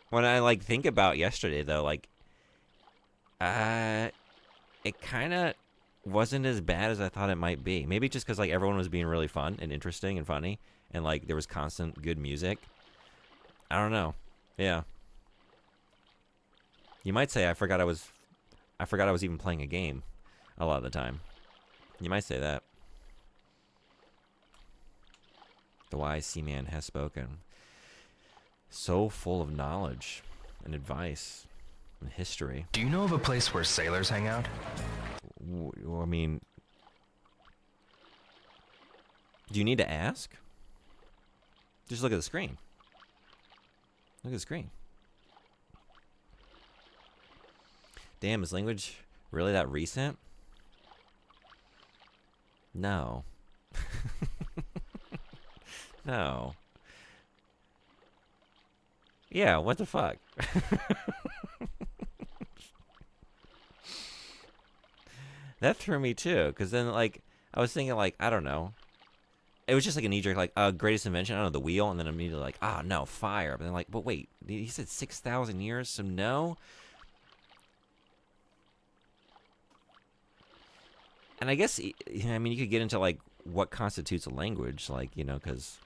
When I think about yesterday though, it kind of wasn't as bad as I thought it might be. Maybe just because everyone was being really fun and interesting and funny, and there was constant good music. I don't know. Yeah. You might say I forgot I was even playing a game a lot of the time. You might say that. The wise Seaman has spoken. So full of knowledge and advice and history. Do you know of a place where sailors hang out? I mean, do you need to ask? Just look at the screen. Look at the screen. Damn, is language really that recent? No. No. Yeah, what the fuck? That threw me too, because then I was thinking I don't know. It was just a knee jerk greatest invention, I don't know, the wheel, and then immediately no, fire. But then but wait, he said 6,000 years, so no? And I guess, I mean, you could get into what constitutes a language, because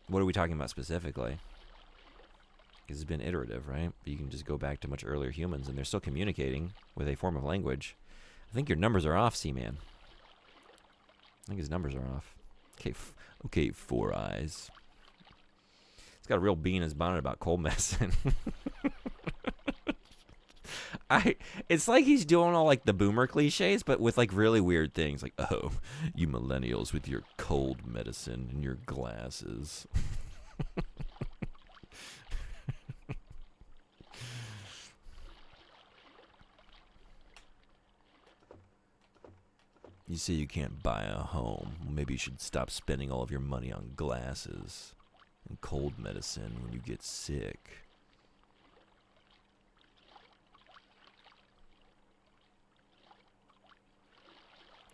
what are we talking about specifically? Because it's been iterative, right? But you can just go back to much earlier humans, and they're still communicating with a form of language. I think your numbers are off, Seaman. I think his numbers are off. Okay, Four Eyes. He's got a real bee in his bonnet about cold medicine. It's like he's doing all the boomer cliches, but with really weird things. Oh, you millennials with your cold medicine and your glasses. You say you can't buy a home. Well, maybe you should stop spending all of your money on glasses and cold medicine when you get sick.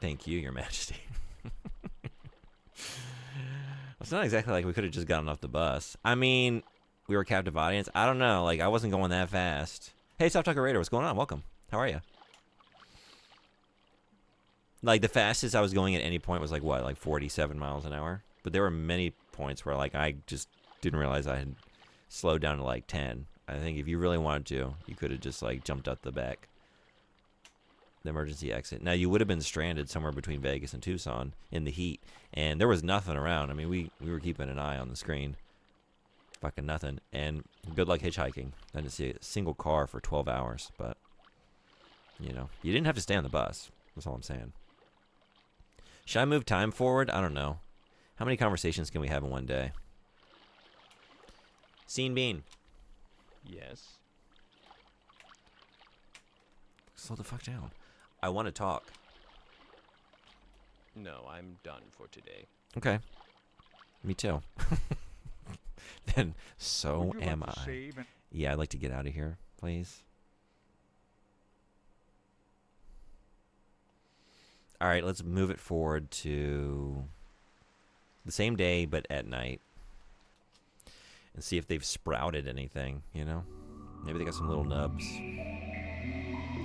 Thank you, Your Majesty. It's not exactly like we could have just gotten off the bus. I mean, we were a captive audience. I don't know. I wasn't going that fast. Hey, Soft Talker Raider, what's going on? Welcome. How are you? The fastest I was going at any point was 47 miles an hour. But there were many points where I just didn't realize I had slowed down to 10. I think if you really wanted to, you could have just jumped out the back. The emergency exit. Now, you would have been stranded somewhere between Vegas and Tucson in the heat, and there was nothing around. I mean, we were keeping an eye on the screen. Fucking nothing. And good luck hitchhiking. I didn't see a single car for 12 hours, but, you didn't have to stay on the bus. That's all I'm saying. Should I move time forward? I don't know. How many conversations can we have in one day? Scene Bean. Yes. Slow the fuck down. I want to talk. No, I'm done for today. Okay. Me too. Then so Would you am like to I. save and Yeah, I'd like to get out of here, please. All right, let's move it forward to the same day, but at night. And see if they've sprouted anything, Maybe they got some little nubs.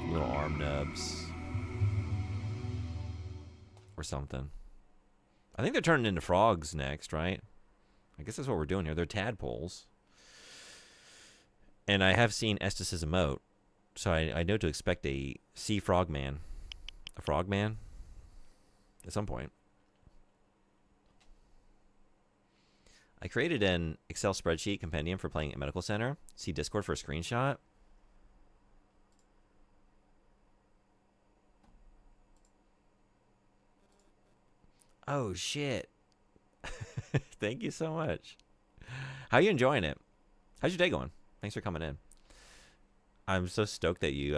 Little arm nubs. Or something. I think they're turning into frogs next, right? I guess that's what we're doing here. They're tadpoles. And I have seen Estes' emote, so I know to expect a sea frogman. A frogman? At some point. I created an Excel spreadsheet compendium for playing at Medical Center. See Discord for a screenshot. Oh, shit. Thank you so much. How are you enjoying it? How's your day going? Thanks for coming in. I'm so stoked that you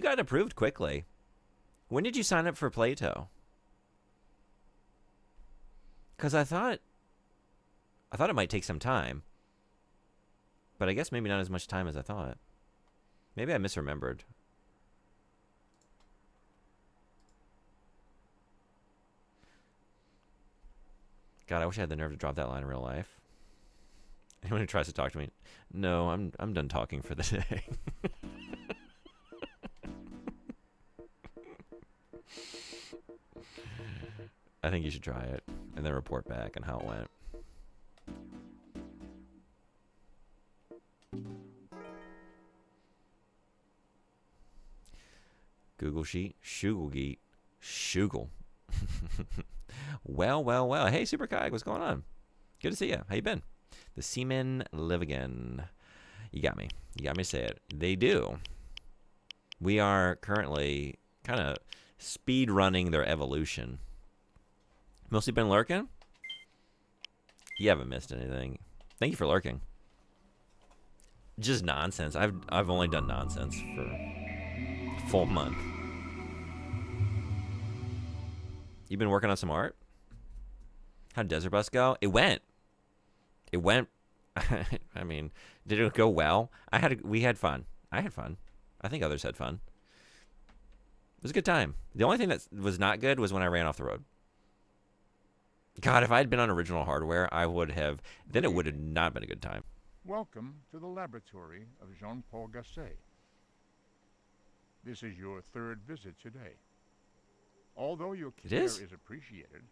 got approved quickly. When did you sign up for Plato? Because I thought it might take some time. But I guess maybe not as much time as I thought. Maybe I misremembered. God, I wish I had the nerve to drop that line in real life. Anyone who tries to talk to me, no, I'm done talking for the day. I think you should try it and then report back on how it went. Google Sheet, Shoogle Geet, Shoogle. Well. Hey, Super Kag, what's going on? Good to see you. How you been? The Seaman live again. You got me. You got me to say it. They do. We are currently kind of speed running their evolution. Mostly been lurking? You haven't missed anything. Thank you for lurking. Just nonsense. I've only done nonsense for a full month. You been working on some art? How'd Desert Bus go? It went. I mean, did it go well? We had fun. I had fun. I think others had fun. It was a good time. The only thing that was not good was when I ran off the road. God, if I had been on original hardware, I would have. Then it would have not been a good time. Welcome to the laboratory of Jean-Paul Gasset. This is your third visit today. Although your care is appreciated,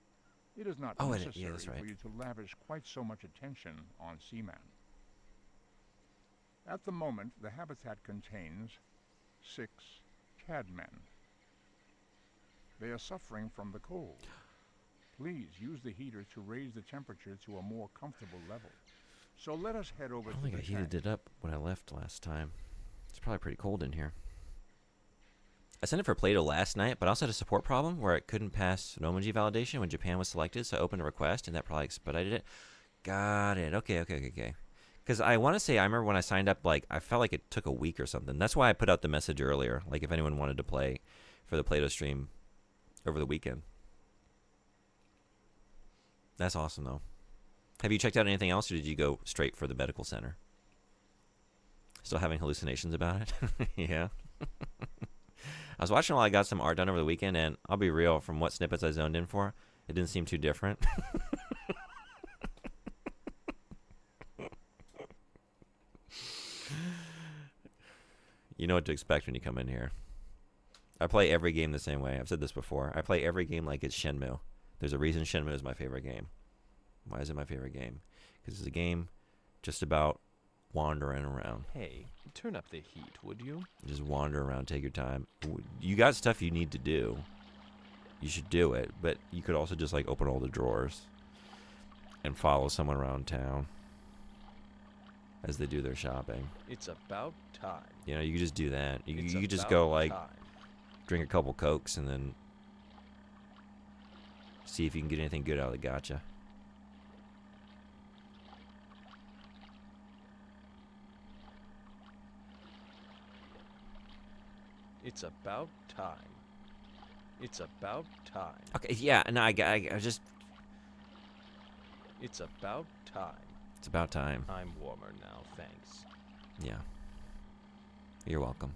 it is not necessary for you to lavish quite so much attention on Seaman. At the moment, the habitat contains 6 cadmen. They are suffering from the cold. Please use the heater to raise the temperature to a more comfortable level. So let us head over to the tank. I don't think I heated it up when I left last time. It's probably pretty cold in here. I sent it for Plato last night, but I also had a support problem where it couldn't pass Nomonji validation when Japan was selected, so I opened a request, and that probably expedited it. Got it. Okay. Because I want to say, I remember when I signed up, like, I felt like it took a week or something. That's why I put out the message earlier, like, if anyone wanted to play for the Plato stream over the weekend. That's awesome, though. Have you checked out anything else, or did you go straight for the medical center? Still having hallucinations about it? Yeah. I was watching while I got some art done over the weekend, and I'll be real, from what snippets I zoned in for, it didn't seem too different. You know what to expect when you come in here. I play every game the same way. I've said this before. I play every game like it's Shenmue. There's a reason Shenmue is my favorite game. Why is it my favorite game? Because it's a game just about wandering around. Hey, turn up the heat, would you? Just wander around, take your time. You got stuff you need to do. You should do it, but you could also just like open all the drawers and follow someone around town as they do their shopping. It's about time. You know, you could just do that. You could just go like drink a couple Cokes and then see if you can get anything good out of the gacha. It's about time. It's about time. Okay, yeah, no, I just... It's about time. It's about time. I'm warmer now, thanks. Yeah. You're welcome.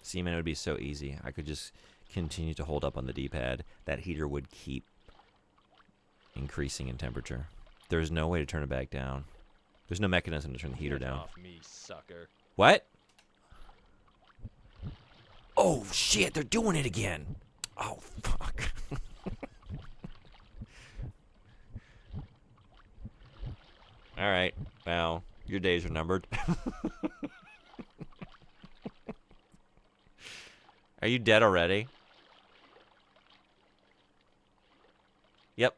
Seaman, it would be so easy. I could just continue to hold up on the D-pad. That heater would keep increasing in temperature. There's no way to turn it back down. There's no mechanism to turn the heater Get down. off me, sucker. What? Oh, shit, they're doing it again. Oh, fuck. All right. Well, your days are numbered. Are you dead already? Yep.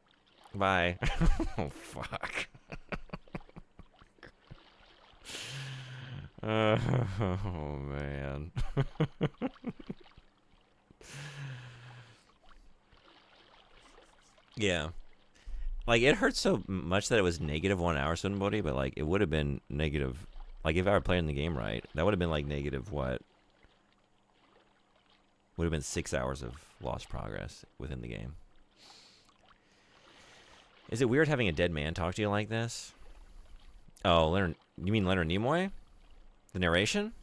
Bye. Oh, fuck. Oh, man. Yeah. Like, it hurts so much that it was -1 hour, somebody, but, like, it would have been negative. Like, if I were playing the game right, that would have been, like, negative what? Would have been 6 hours of lost progress within the game. Is it weird having a dead man talk to you like this? Oh, Leonard, you mean Leonard Nimoy? The narration?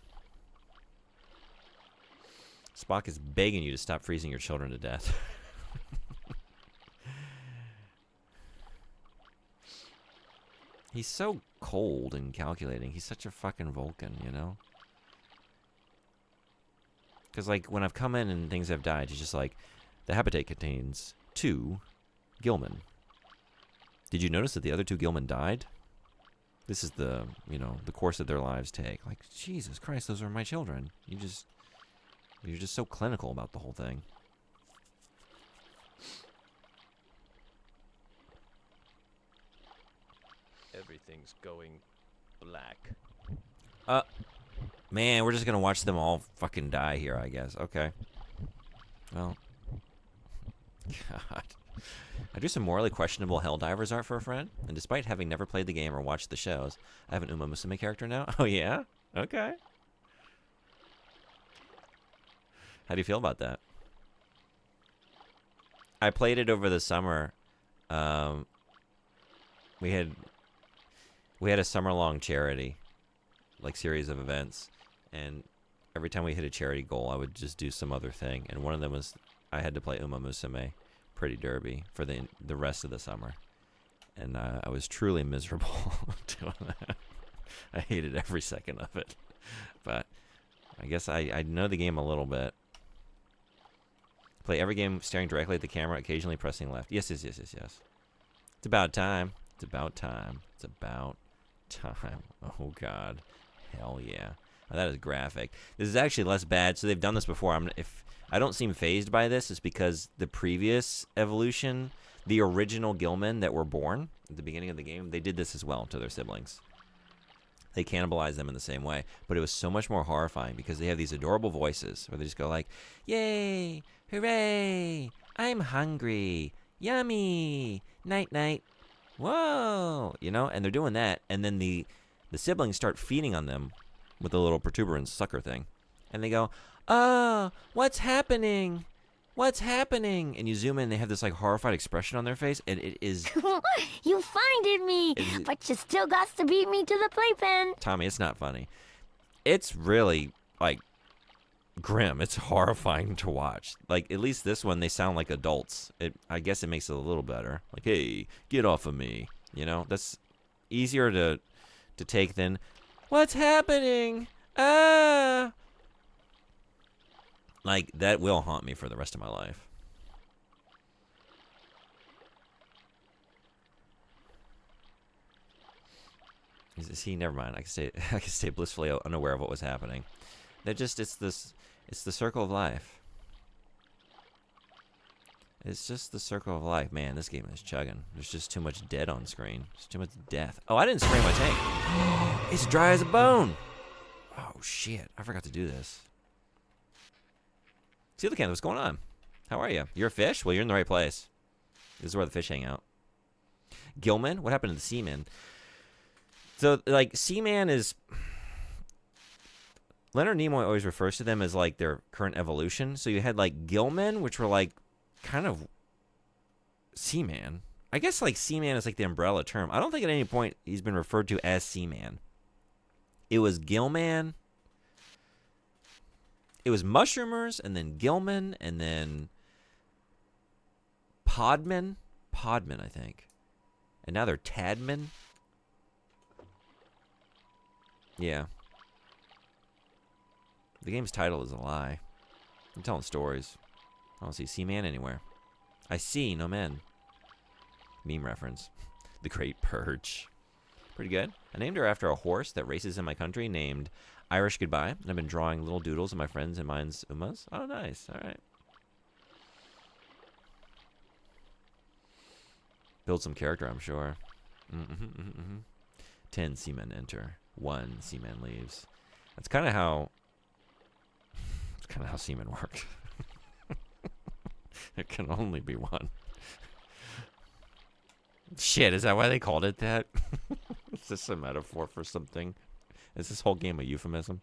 Spock is begging you to stop freezing your children to death. He's so cold and calculating. He's such a fucking Vulcan, you know? Because, like, when I've come in and things have died, he's just like, the habitat contains 2 Gilman. Did you notice that the other 2 Gilman died? This is the, you know, the course that their lives take. Like, Jesus Christ, those are my children. You're just so clinical about the whole thing. Everything's going black. Man, we're just gonna watch them all fucking die here, I guess. Okay. Well. God. I do some morally questionable Helldivers art for a friend, and despite having never played the game or watched the shows, I have an Uma Musume character now. Oh, yeah? Okay. How do you feel about that? I played it over the summer. We had a summer-long charity, like, series of events, and every time we hit a charity goal, I would just do some other thing, and one of them was I had to play Uma Musume Pretty Derby for the rest of the summer, and I was truly miserable doing that. I hated every second of it, but I guess I know the game a little bit. Play every game staring directly at the camera, occasionally pressing left. Yes. It's about time. It's about time. It's about time. Oh, God. Hell yeah. Oh, that is graphic. This is actually less bad. So they've done this before. If I don't seem phased by this, it's because the previous evolution, the original Gilman that were born at the beginning of the game, they did this as well to their siblings. They cannibalized them in the same way. But it was so much more horrifying because they have these adorable voices where they just go like, yay, hooray, I'm hungry, yummy, night-night, whoa, you know, and they're doing that. And then the siblings start feeding on them with the little protuberance sucker thing. And they go, oh, what's happening? What's happening? And you zoom in, they have this like horrified expression on their face, and it is... You finded me, but you still got to beat me to the playpen. Tommy, it's not funny. It's really, like, grim. It's horrifying to watch. Like, at least this one, they sound like adults. I guess it makes it a little better. Like, hey, get off of me. You know, that's easier to take than, what's happening? Ah! Like, that will haunt me for the rest of my life. See, never mind. I can stay blissfully unaware of what was happening. It's the circle of life. It's just the circle of life. Man, this game is chugging. There's just too much dead on screen. There's too much death. Oh, I didn't spray my tank. It's dry as a bone. Oh, shit. I forgot to do this. Coelacanth, what's going on? How are you? You're a fish? Well, you're in the right place. This is where the fish hang out. Gilman? What happened to the Seaman? So, like, Seaman is... Leonard Nimoy always refers to them as, like, their current evolution. So you had, like, Gilman, which were, like, kind of Seaman. I guess, like, Seaman is, like, the umbrella term. I don't think at any point he's been referred to as Seaman. It was Gilman. It was Mushroomers, and then Gilman, and then Podman. Podman, I think. And now they're Tadmen? Yeah. The game's title is a lie. I'm telling stories. I don't see Seaman anywhere. I see no men. Meme reference. The Great Purge. Pretty good. I named her after a horse that races in my country named Irish Goodbye. And I've been drawing little doodles of my friends and mine's Umas. Oh, nice. All right. Build some character, I'm sure. 10 seamen enter. 1 seaman leaves. That's kind of how... It's kind of how seamen work. It can only be 1. Shit, is that why they called it that? Is this a metaphor for something? Is this whole game a euphemism?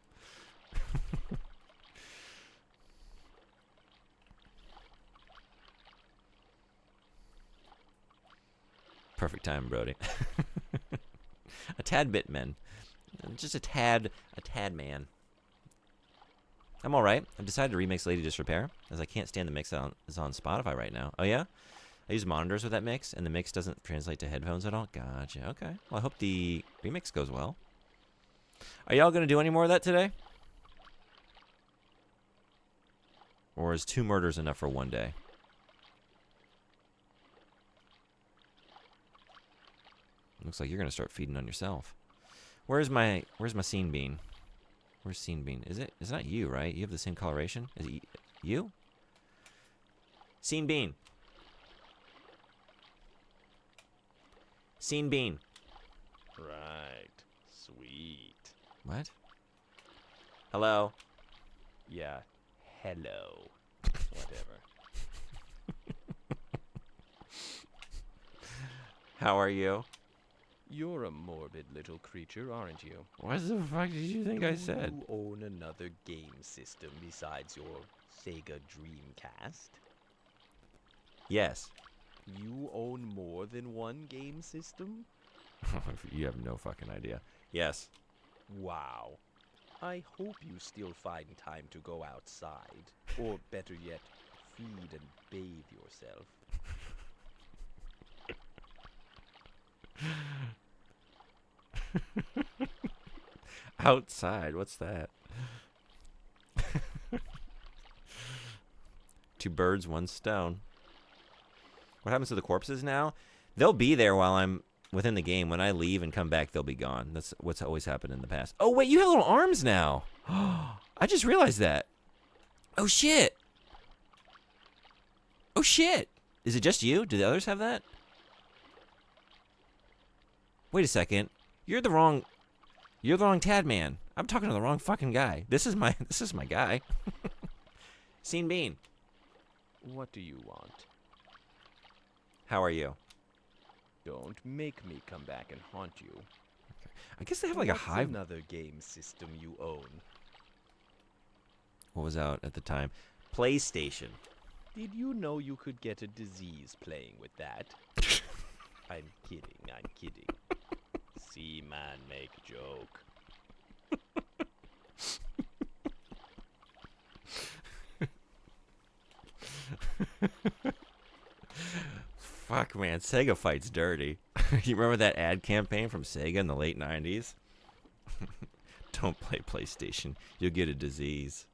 Perfect time, Brody. A tad bit man. Just a tad man. I'm alright. I've decided to remix Lady Disrepair, as I can't stand the mix that is on Spotify right now. Oh yeah? I use monitors with that mix, and the mix doesn't translate to headphones at all? Gotcha. Okay. Well, I hope the remix goes well. Are y'all going to do any more of that today? Or is 2 murders enough for 1 day? Looks like you're going to start feeding on yourself. Where's my scene bean? Where's scene bean? It's not you, right? You have the same coloration? Is it you? Scene bean. Scene bean. Right. Sweet. What? Hello? Yeah. Hello. Whatever. How are you? You're a morbid little creature, aren't you? What the fuck did you think I said? You own another game system besides your Sega Dreamcast? Yes. You own more than one game system? You have no fucking idea. Yes. Wow. I hope you still find time to go outside. Or better yet, feed and bathe yourself. Outside, what's that? 2 birds, 1 stone. What happens to the corpses now? They'll be there while I'm within the game. When I leave and come back, they'll be gone. That's what's always happened in the past. Oh, wait, you have little arms now. I just realized that. Oh, shit. Oh, shit. Is it just you? Do the others have that? Wait a second. You're the wrong Tad man. I'm talking to the wrong fucking guy. This is my guy. Scene Bean. What do you want? How are you? Don't make me come back and haunt you. I guess they have like What's a hive. another game system you own? What was out at the time? PlayStation. Did you know you could get a disease playing with that? I'm kidding. Seaman make joke. Fuck, man. Sega fights dirty. You remember that ad campaign from Sega in the late 90s? Don't play PlayStation. You'll get a disease.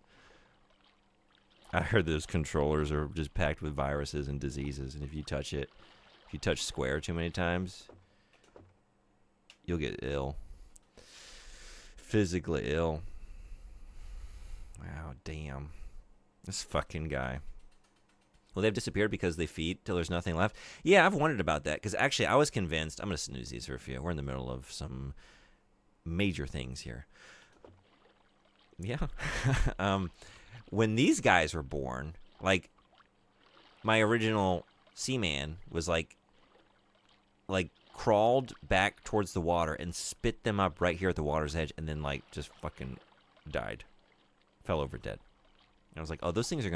I heard those controllers are just packed with viruses and diseases, and if you touch Square too many times, you'll get ill. Physically ill. Wow, damn. This fucking guy. Well, they've disappeared because they feed till there's nothing left. Yeah, I've wondered about that, because actually I was convinced. I'm going to snooze these for a few. We're in the middle of some major things here. Yeah. When these guys were born, like, my original Seaman was like crawled back towards the water and spit them up right here at the water's edge, and then like just fucking died, fell over dead. And I was like, oh, those things they're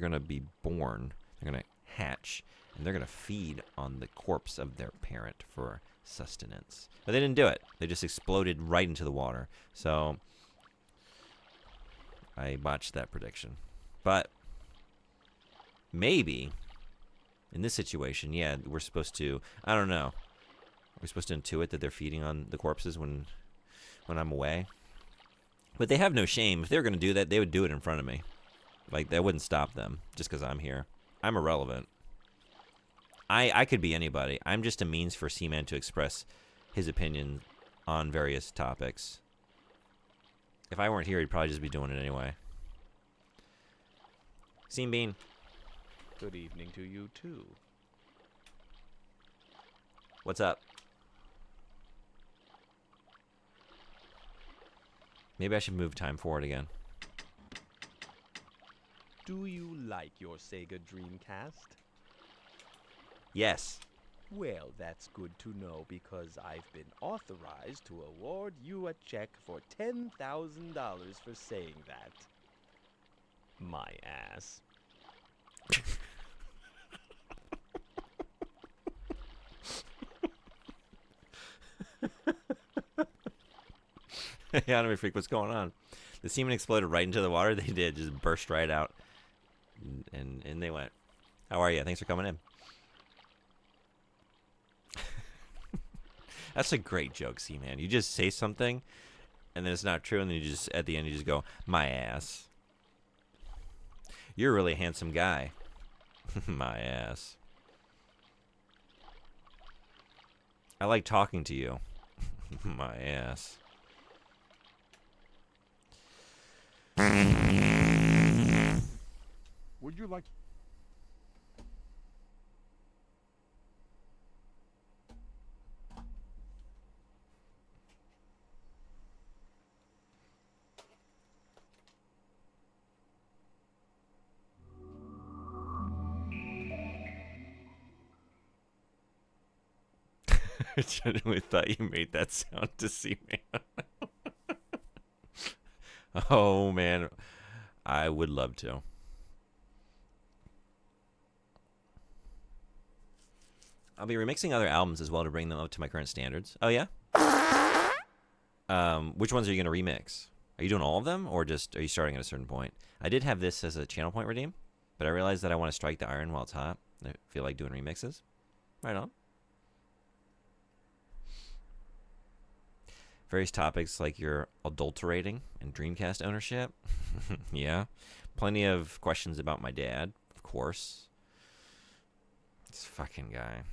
gonna be born, they're gonna hatch, and they're gonna feed on the corpse of their parent for sustenance. But they didn't do it. They just exploded right into the water. So I botched that prediction. But maybe In this situation, yeah, we're supposed to. I don't know. We're supposed to intuit that they're feeding on the corpses when I'm away. But they have no shame. If they were going to do that, they would do it in front of me. Like, that wouldn't stop them just because I'm here. I'm irrelevant. I could be anybody. I'm just a means for Seaman to express his opinion on various topics. If I weren't here, he'd probably just be doing it anyway. Seam Bean. Good evening to you, too. What's up? Maybe I should move time forward again. Do you like your Sega Dreamcast? Yes. Well, that's good to know because I've been authorized to award you a check for $10,000 for saying that. My ass. Anime Freak, what's going on? The semen exploded right into the water. They did, just burst right out. And they went. How are you? Thanks for coming in. That's a great joke, Seaman. You just say something, and then it's not true, and then you just, at the end, you just go, my ass. You're a really handsome guy. My ass. I like talking to you. My ass. Would you like... I genuinely thought you made that sound to Seaman. Oh, man. I would love to. I'll be remixing other albums as well to bring them up to my current standards. Oh, yeah? Which ones are you going to remix? Are you doing all of them, or just are you starting at a certain point? I did have this as a channel point redeem, but I realized that I want to strike the iron while it's hot. I feel like doing remixes. Right on. Various topics like your adulterating and Dreamcast ownership. Yeah. Plenty of questions about my dad, of course. This fucking guy.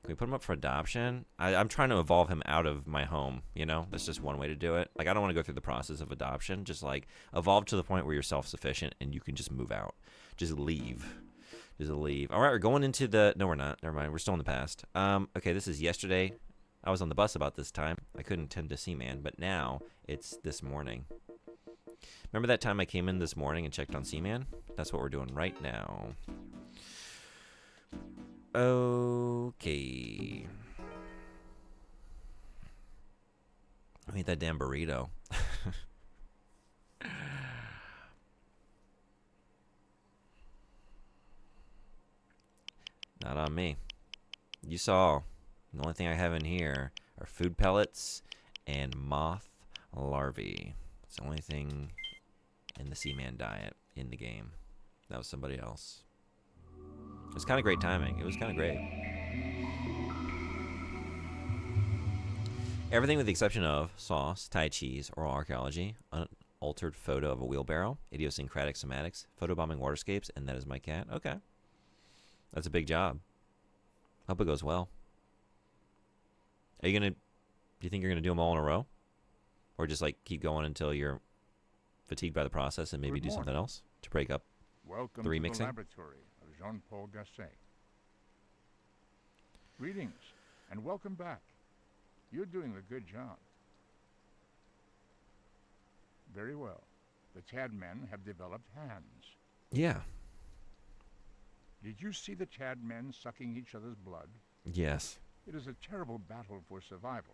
Can we put him up for adoption? I'm trying to evolve him out of my home, you know? That's just one way to do it. Like, I don't want to go through the process of adoption. Just, like, evolve to the point where you're self-sufficient and you can just move out. Just leave. Just leave. All right, we're going into the... No, we're not. Never mind. We're still in the past. Okay, this is yesterday. I was on the bus about this time. I couldn't tend to Seaman, but now it's this morning. Remember that time I came in this morning and checked on Seaman? That's what we're doing right now. Okay. I need that damn burrito. Not on me. You saw. The only thing I have in here are food pellets and moth larvae. It's the only thing in the Seaman diet in the game. That was somebody else. It was kind of great timing. It was kind of great. Everything with the exception of sauce, Thai cheese, oral archaeology, unaltered photo of a wheelbarrow, idiosyncratic somatics, photobombing waterscapes, and that is my cat. Okay. That's a big job. Hope it goes well. Are you gonna? Do you think you're gonna do them all in a row, or just like keep going until you're fatigued by the process and maybe do something else to break up Welcome the to remixing? the laboratory of Jean-Paul Gasset. Greetings, and welcome back. You're doing a good job. Very well. The Chad men have developed hands. Yeah. Did you see the Chad men sucking each other's blood? Yes. It is a terrible battle for survival,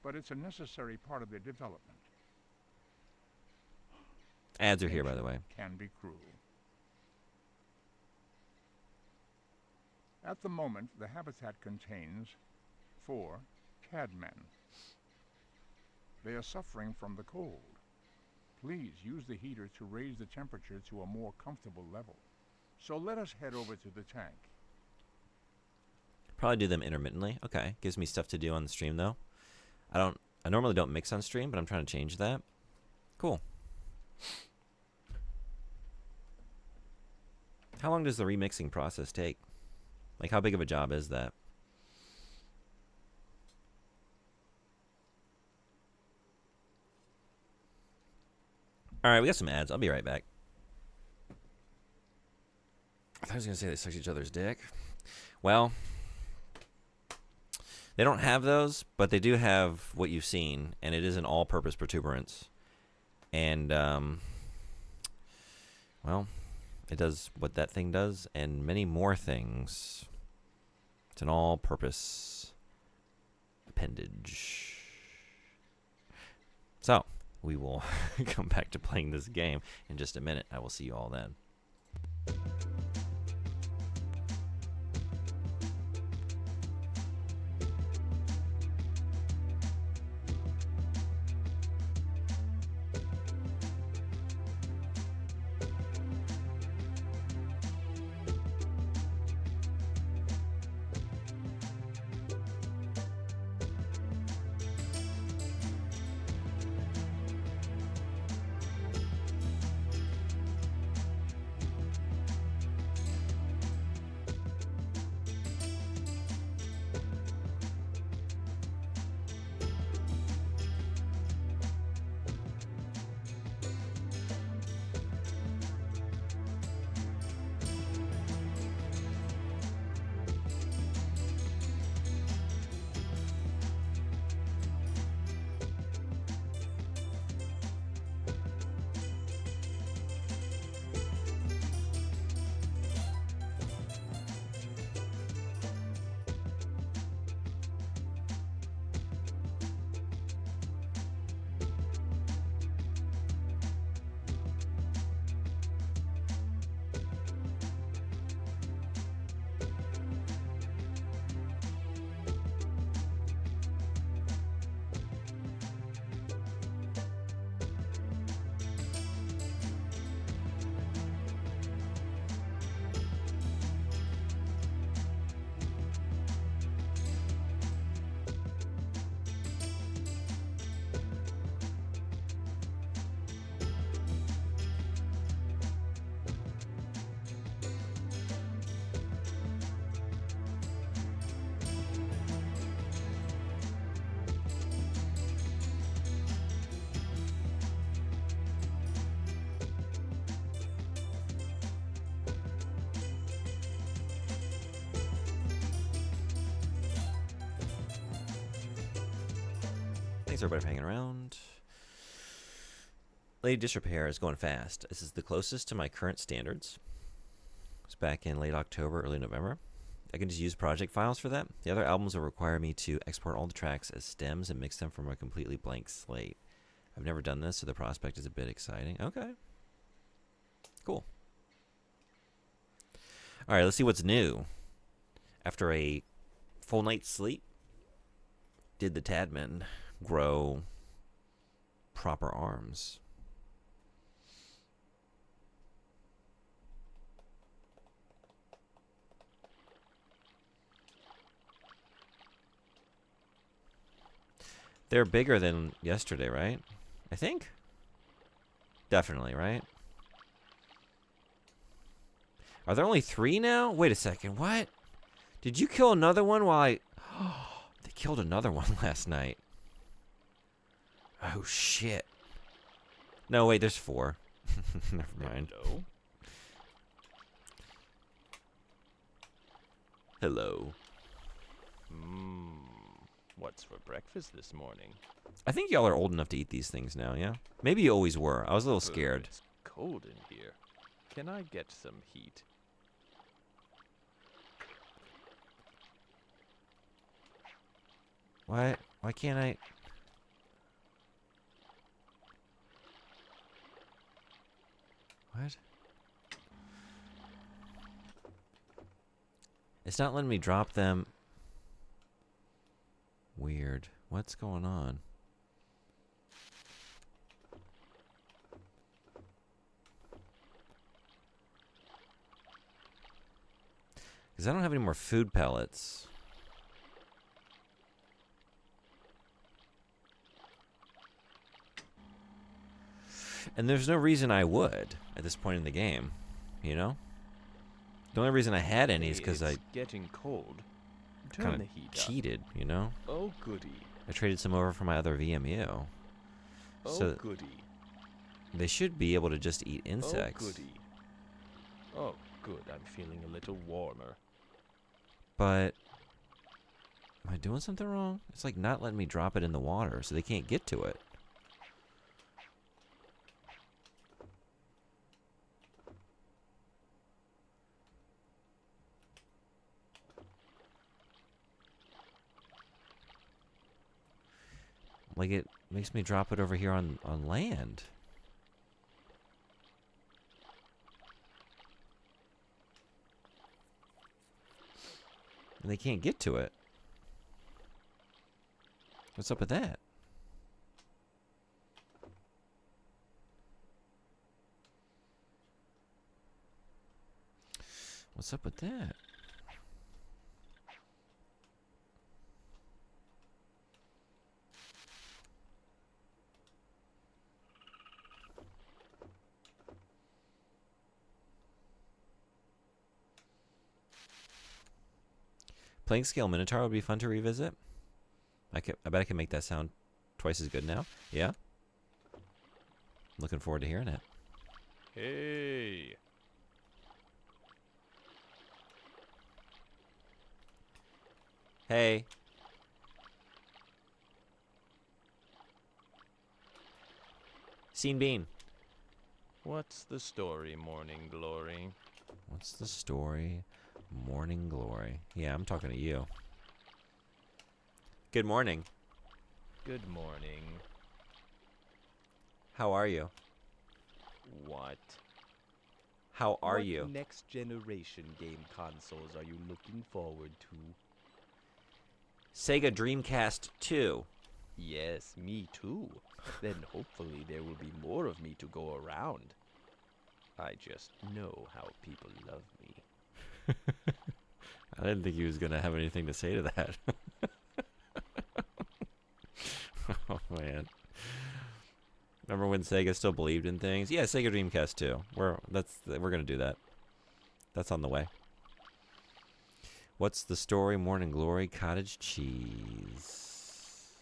but it's a necessary part of their development. Ads are here, by the way. Can be cruel. At the moment, the habitat contains 4 cadmen. They are suffering from the cold. Please use the heater to raise the temperature to a more comfortable level. So let us head over to the tank. Probably do them intermittently. Okay. Gives me stuff to do on the stream, though. I normally don't mix on stream, but I'm trying to change that. Cool. How long does the remixing process take? Like, how big of a job is that? All right, we got some ads. I'll be right back. I thought I was going to say they sucked each other's dick. Well, they don't have those, but they do have what you've seen, and it is an all-purpose protuberance. And, well, it does what that thing does and many more things. It's an all-purpose appendage. So, we will come back to playing this game in just a minute. I will see you all then. Thanks everybody for hanging around. Lady Dish Repair is going fast. This is the closest to my current standards. It's back in late October, early November. I can just use project files for that. The other albums will require me to export all the tracks as stems and mix them from a completely blank slate. I've never done this, so the prospect is a bit exciting. Okay. Cool. All right, let's see what's new. After a full night's sleep, did the Tadman grow proper arms? They're bigger than yesterday, right? I think. Definitely, right? Are there only 3 now? Wait a second. What? Did you kill another one while I... They killed another one last night. Oh, shit. No, wait, there's 4. Never mind. Hello? Hello. What's for breakfast this morning? I think y'all are old enough to eat these things now, yeah? Maybe you always were. I was a little scared. It's cold in here. Can I get some heat? What? Why can't I... What? It's not letting me drop them. Weird. What's going on? Because I don't have any more food pellets. And there's no reason I would at this point in the game, you know? The only reason I had any is because I getting cold. Turn kind the of heat cheated, you know? up. Oh goody. I traded some over for my other VMU. Oh So goody. they should be able to just eat insects. Oh goody. Oh good, I'm feeling a little warmer. But am I doing something wrong? It's like not letting me drop it in the water, so they can't get to it. Like it makes me drop it over here on land. And they can't get to it. What's up with that? What's up with that? Playing Scale Minotaur would be fun to revisit. I bet I can make that sound twice as good now. Yeah? Looking forward to hearing it. Hey. Hey. Scene Bean. What's the story, Morning Glory? What's the story? Morning Glory. Yeah, I'm talking to you. Good morning. Good morning. How are you? What? How are What you? next generation game consoles are you looking forward to? Sega Dreamcast 2. Yes, me too. Then hopefully there will be more of me to go around. I just know how people love me. I didn't think he was going to have anything to say to that. Oh, man. Remember when Sega still believed in things? Yeah, Sega Dreamcast 2. We're going to do that. That's on the way. What's the story? Morning Glory, cottage cheese.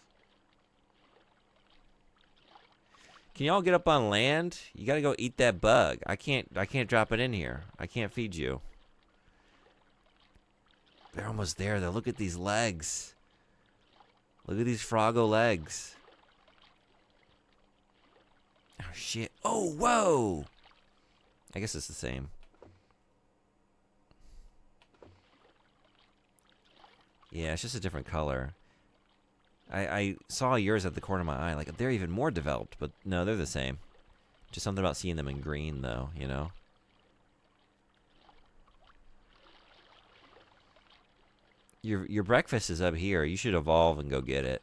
Can y'all get up on land? You gotta go eat that bug. I can't drop it in here. I can't feed you. They're almost there though. Look at these legs. Look at these Froggo legs. Oh shit. Oh, whoa! I guess it's the same. Yeah, it's just a different color. I saw yours at the corner of my eye. Like, they're even more developed, but no, they're the same. Just something about seeing them in green, though, you know? Your breakfast is up here. You should evolve and go get it.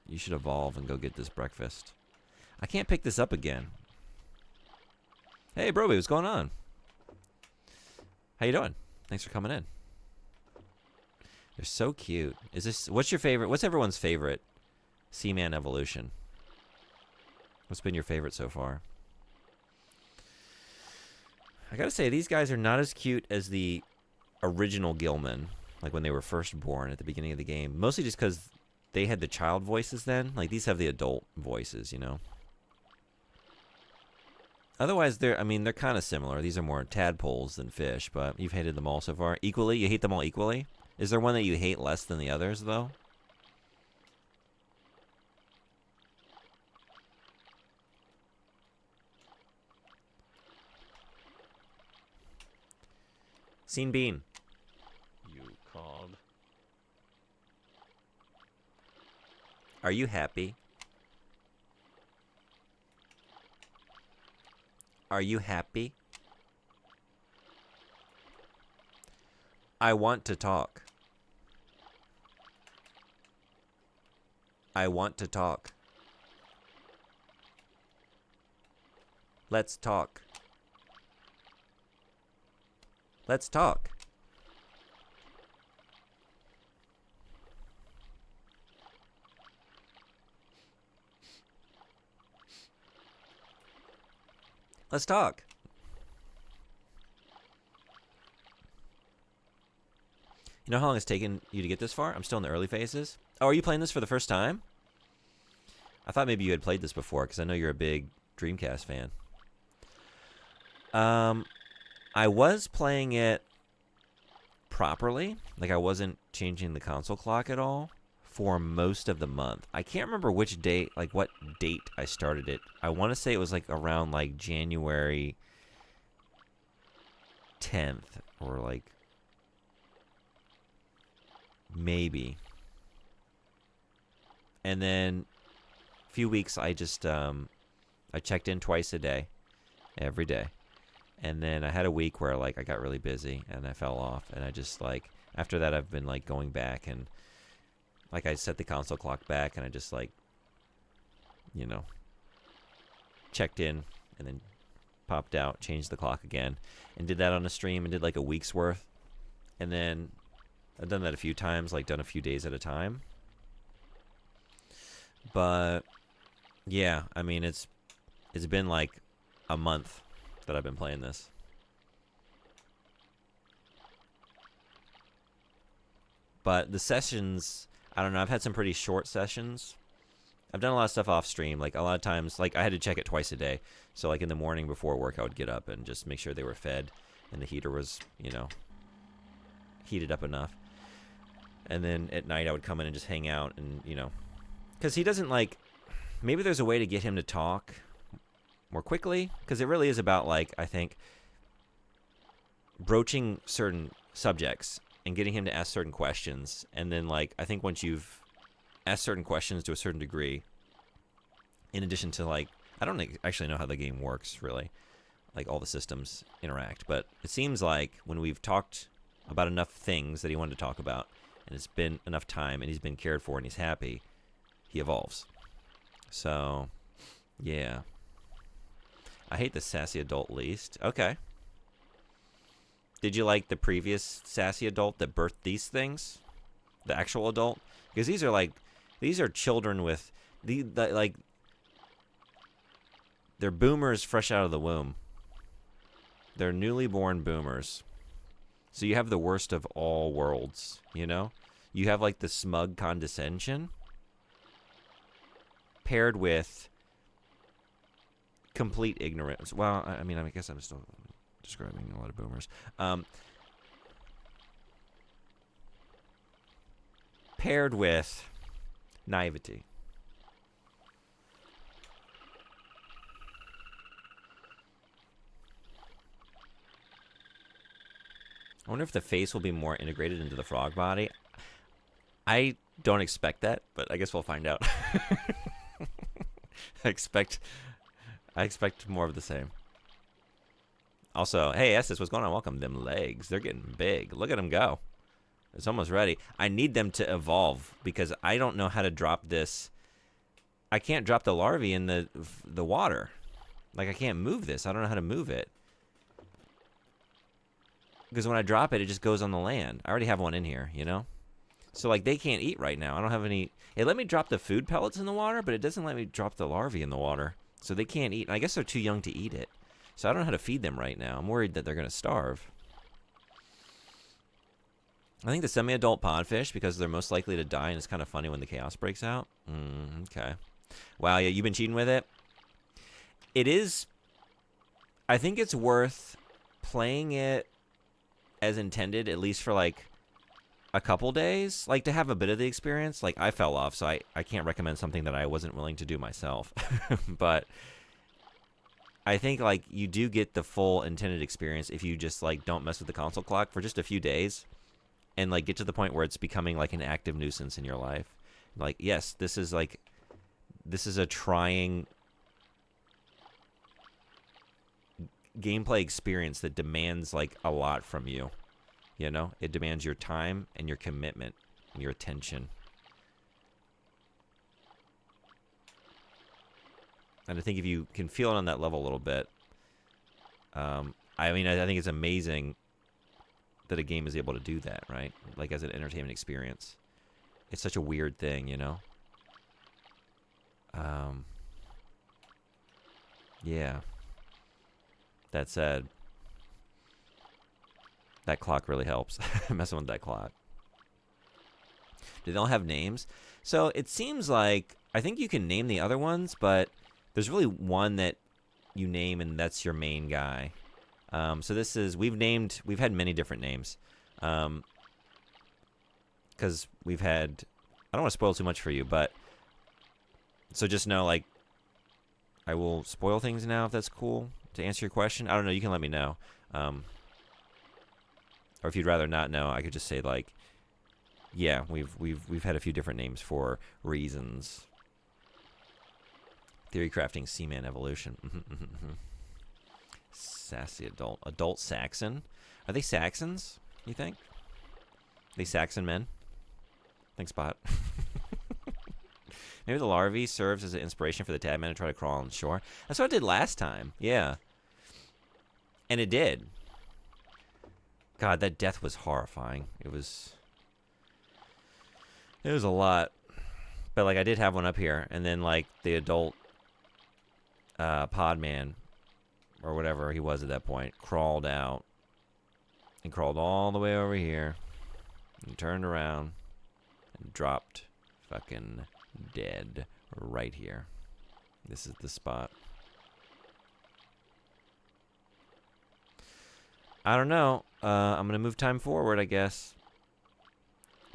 You should evolve and go get this breakfast. I can't pick this up again. Hey, Broby, what's going on? How you doing? Thanks for coming in. They're so cute. What's your favorite? What's everyone's favorite Seaman evolution? What's been your favorite so far? I gotta say, these guys are not as cute as the original Gilman, like when they were first born at the beginning of the game. Mostly just because they had the child voices then. Like, these have the adult voices, you know? Otherwise, they're kind of similar. These are more tadpoles than fish, but you've hated them all so far. Equally? You hate them all equally? Is there one that you hate less than the others, though? Scene Bean. You called. Are you happy? Are you happy? I want to talk. I want to talk. Let's talk. Let's talk. Let's talk. You know how long it's taken you to get this far? I'm still in the early phases. Oh, are you playing this for the first time? I thought maybe you had played this before because I know you're a big Dreamcast fan. I was playing it properly. Like, I wasn't changing the console clock at all for most of the month. I can't remember which date, like what date I started it. I want to say it was like around like January 10th or like maybe. And then a few weeks I just I checked in twice a day, every day. And then I had a week where like I got really busy and I fell off, and I just like after that I've been like going back and like I set the console clock back and I just like, you know, checked in and then popped out, changed the clock again, and did that on a stream and did like a week's worth. And then I've done that a few times, like done a few days at a time. But yeah, I mean it's been like a month that I've been playing this. But the sessions, I don't know, I've had some pretty short sessions. I've done a lot of stuff off stream. Like a lot of times, like I had to check it twice a day. So like in the morning before work, I would get up and just make sure they were fed and the heater was, you know, heated up enough. And then at night I would come in and just hang out and, you know, because he doesn't like, maybe there's a way to get him to talk more quickly, because it really is about like, I think, broaching certain subjects and getting him to ask certain questions. And then like, I think once you've asked certain questions to a certain degree, in addition to like, I don't actually know how the game works really, like all the systems interact, but it seems like when we've talked about enough things that he wanted to talk about, and it's been enough time and he's been cared for and he's happy, he evolves. So yeah, I hate the sassy adult least. Okay. Did you like the previous sassy adult that birthed these things? The actual adult? Because these are children with like they're boomers fresh out of the womb. They're newly born boomers. So you have the worst of all worlds, you know? You have like the smug condescension paired with complete ignorance. Well, I mean, I guess I'm still describing a lot of boomers. Paired with naivety. I wonder if the face will be more integrated into the frog body. I don't expect that, but I guess we'll find out. I expect more of the same. Also, hey, Estes, what's going on? Welcome. Them legs, they're getting big. Look at them go. It's almost ready. I need them to evolve because I don't know how to drop this. I can't drop the larvae in the water. Like, I can't move this. I don't know how to move it. Because when I drop it, it just goes on the land. I already have one in here, you know? So, like, they can't eat right now. I don't have any... It let me drop the food pellets in the water, but it doesn't let me drop the larvae in the water. So they can't eat. And I guess they're too young to eat it. So I don't know how to feed them right now. I'm worried that they're going to starve. I think the semi-adult podfish, because they're most likely to die, and it's kind of funny when the chaos breaks out. Okay. Wow, yeah, you've been cheating with it? It is... I think it's worth playing it as intended, at least for, like, a couple days. Like, to have a bit of the experience. Like, I fell off, so I can't recommend something that I wasn't willing to do myself. But... I think, like, you do get the full intended experience if you just, like, don't mess with the console clock for just a few days and, like, get to the point where it's becoming, like, an active nuisance in your life. Like, yes, this is a trying gameplay experience that demands, like, a lot from you. You know? It demands your time and your commitment and your attention. And I think if you can feel it on that level a little bit, I mean, I think it's amazing that a game is able to do that, right? Like as an entertainment experience. It's such a weird thing, you know? Yeah. That said, that clock really helps. Messing with that clock. Do they all have names? So it seems like, I think you can name the other ones, but there's really one that you name and that's your main guy. So this is, we've had many different names. Because we've had, I don't want to spoil too much for you, but, so just know, like, I will spoil things now if that's cool to answer your question. I don't know, you can let me know. Or if you'd rather not know, I could just say, like, yeah, we've had a few different names for reasons. Theory crafting, Seaman evolution. Sassy adult Saxon. Are they Saxons? You think? Are they Saxon men? Thanks, Spot. Maybe the larvae serves as an inspiration for the Tadman to try to crawl on shore. That's what I did last time. Yeah, and it did. God, that death was horrifying. It was a lot. But, like, I did have one up here. And then, like, the adult Podman, or whatever he was at that point, crawled out. And crawled all the way over here. And turned around. And dropped fucking dead right here. This is the spot. I don't know. I'm going to move time forward, I guess.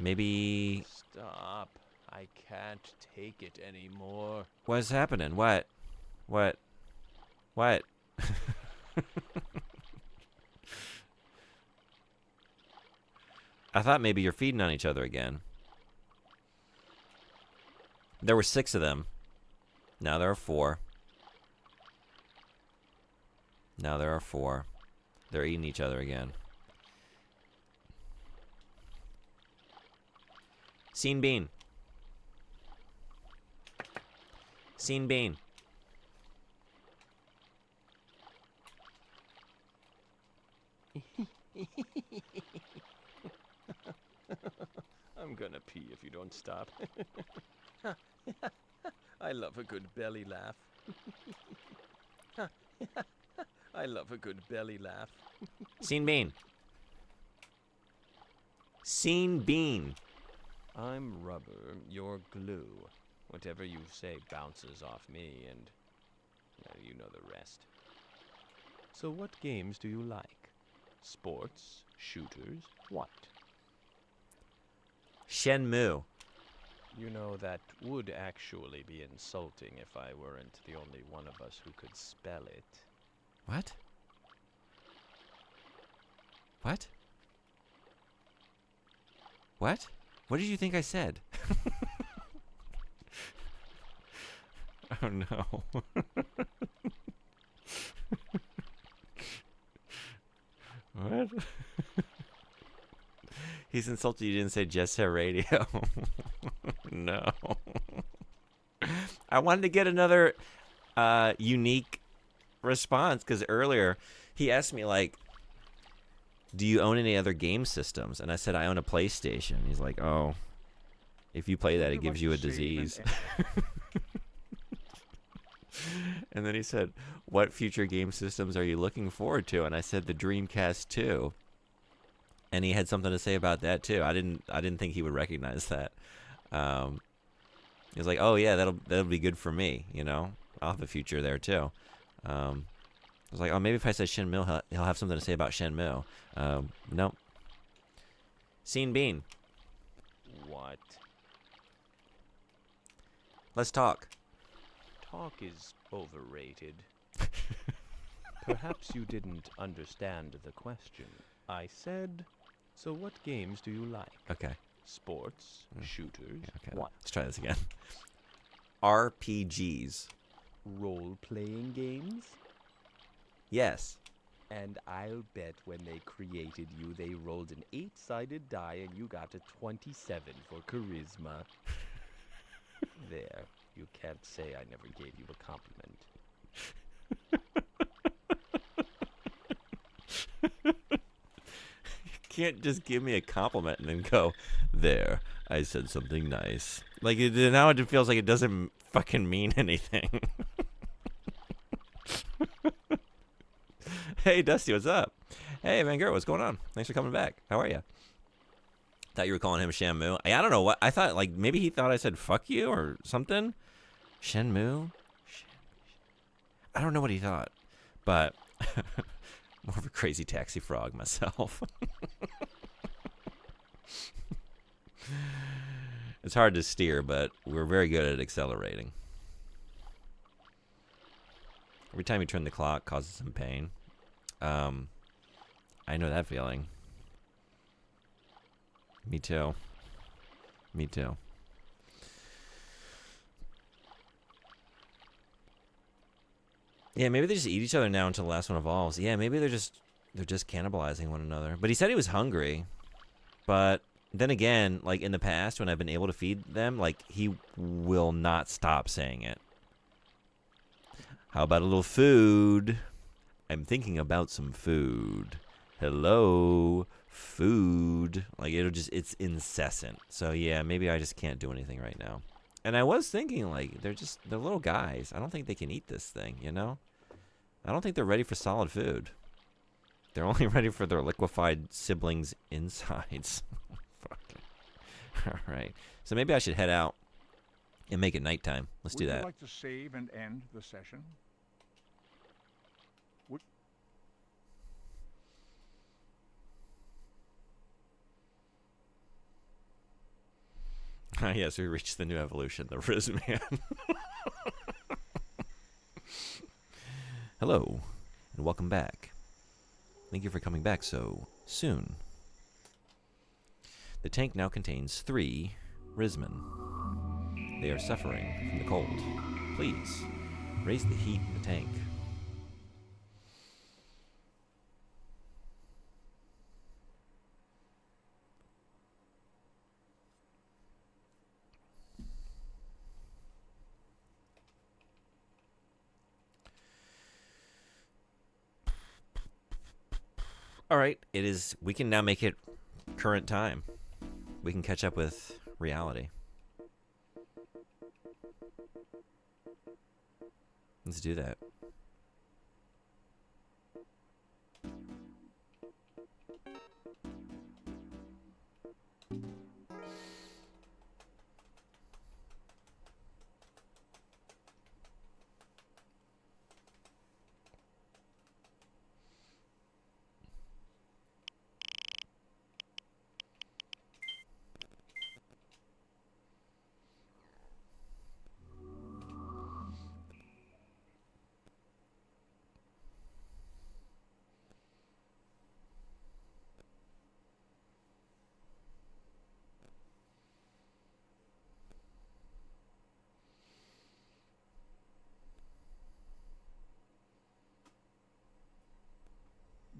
Maybe... Stop. I can't take it anymore. What's happening? What? What? What? I thought maybe you're feeding on each other again. There were 6 of them. Now there are 4. Now there are 4. They're eating each other again. Scene Bean. Scene Bean. I'm gonna pee if you don't stop. I love a good belly laugh. I love a good belly laugh. Scene Bean. Scene Bean. I'm rubber, you're glue. Whatever you say bounces off me, and well, you know the rest. So what games do you like? Sports? Shooters? What? Shenmue. You know, that would actually be insulting if I weren't the only one of us who could spell it. What? What? What? What did you think I said? Oh no. What? He's insulted you didn't say Just Hair Radio. No. I wanted to get another unique response because earlier he asked me, like, do you own any other game systems? And I said, I own a PlayStation. He's like, oh, if you play that, it gives you a disease. And then he said, what future game systems are you looking forward to? And I said, the Dreamcast 2. And he had something to say about that too. I didn't think he would recognize that. He was like, "Oh yeah, that'll be good for me. You know, I'll have a future there too." I was like, "Oh, maybe if I said Shenmue, he'll have something to say about Shenmue." Nope. Scene Bean. What? Let's talk. Talk is overrated. Perhaps you didn't understand the question. I said, so what games do you like? Okay. Sports, shooters, Yeah, okay. what? Let's try this again. RPGs. Role-playing games? Yes. And I'll bet when they created you, they rolled an 8-sided die and you got a 27 for charisma. There. You can't say I never gave you a compliment. You can't just give me a compliment and then go, there, I said something nice. Like, now it feels like it doesn't fucking mean anything. Hey, Dusty, what's up? Hey, Van Gert, what's going on? Thanks for coming back. How are you? Thought you were calling him Shamu. I don't know what. I thought, like, maybe he thought I said fuck you or something. Shenmue? I don't know what he thought. But more of a crazy taxi frog myself. It's hard to steer, but we're very good at accelerating. Every time you turn the clock causes some pain. I know that feeling. Me too. Me too. Yeah, maybe they just eat each other now until the last one evolves. Yeah, maybe they're just cannibalizing one another. But he said he was hungry. But then again, like in the past when I've been able to feed them, like he will not stop saying it. How about a little food? I'm thinking about some food. Hello, food. Like it's incessant. So yeah, maybe I just can't do anything right now. And I was thinking, like, they're little guys. I don't think they can eat this thing, you know? I don't think they're ready for solid food. They're only ready for their liquefied siblings' insides. All right. So maybe I should head out and make it nighttime. Let's do that. Would you like to save and end the session? Yes, we reached the new evolution, the Rizman. Hello, and welcome back. Thank you for coming back so soon. The tank now contains 3 Rizmen. They are suffering from the cold. Please, raise the heat in the tank. All right, it is. We can now make it current time. We can catch up with reality. Let's do that.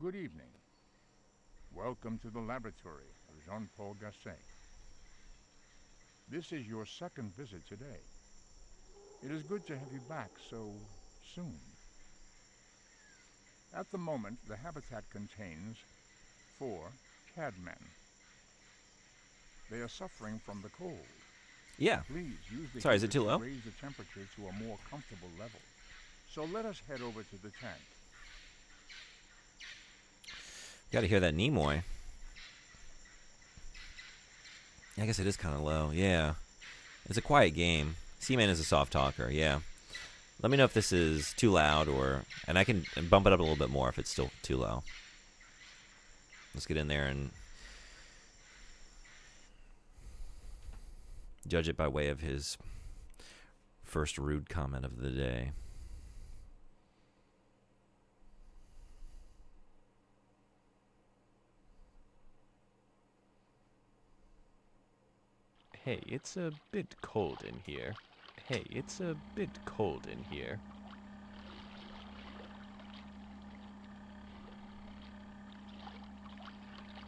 Good evening. Welcome to the laboratory of Jean-Paul Gasset. This is your second visit today. It is good to have you back so soon. At the moment, the habitat contains 4 cadmen. They are suffering from the cold. Yeah. Please use the Sorry, is it heater too low? to raise the temperature to a more comfortable level. So let us head over to the tank. Got to hear that Nimoy. I guess it is kind of low. Yeah. It's a quiet game. Seaman is a soft talker. Yeah. Let me know if this is too loud and I can bump it up a little bit more if it's still too low. Let's get in there and judge it by way of his first rude comment of the day. Hey, it's a bit cold in here. Hey, it's a bit cold in here.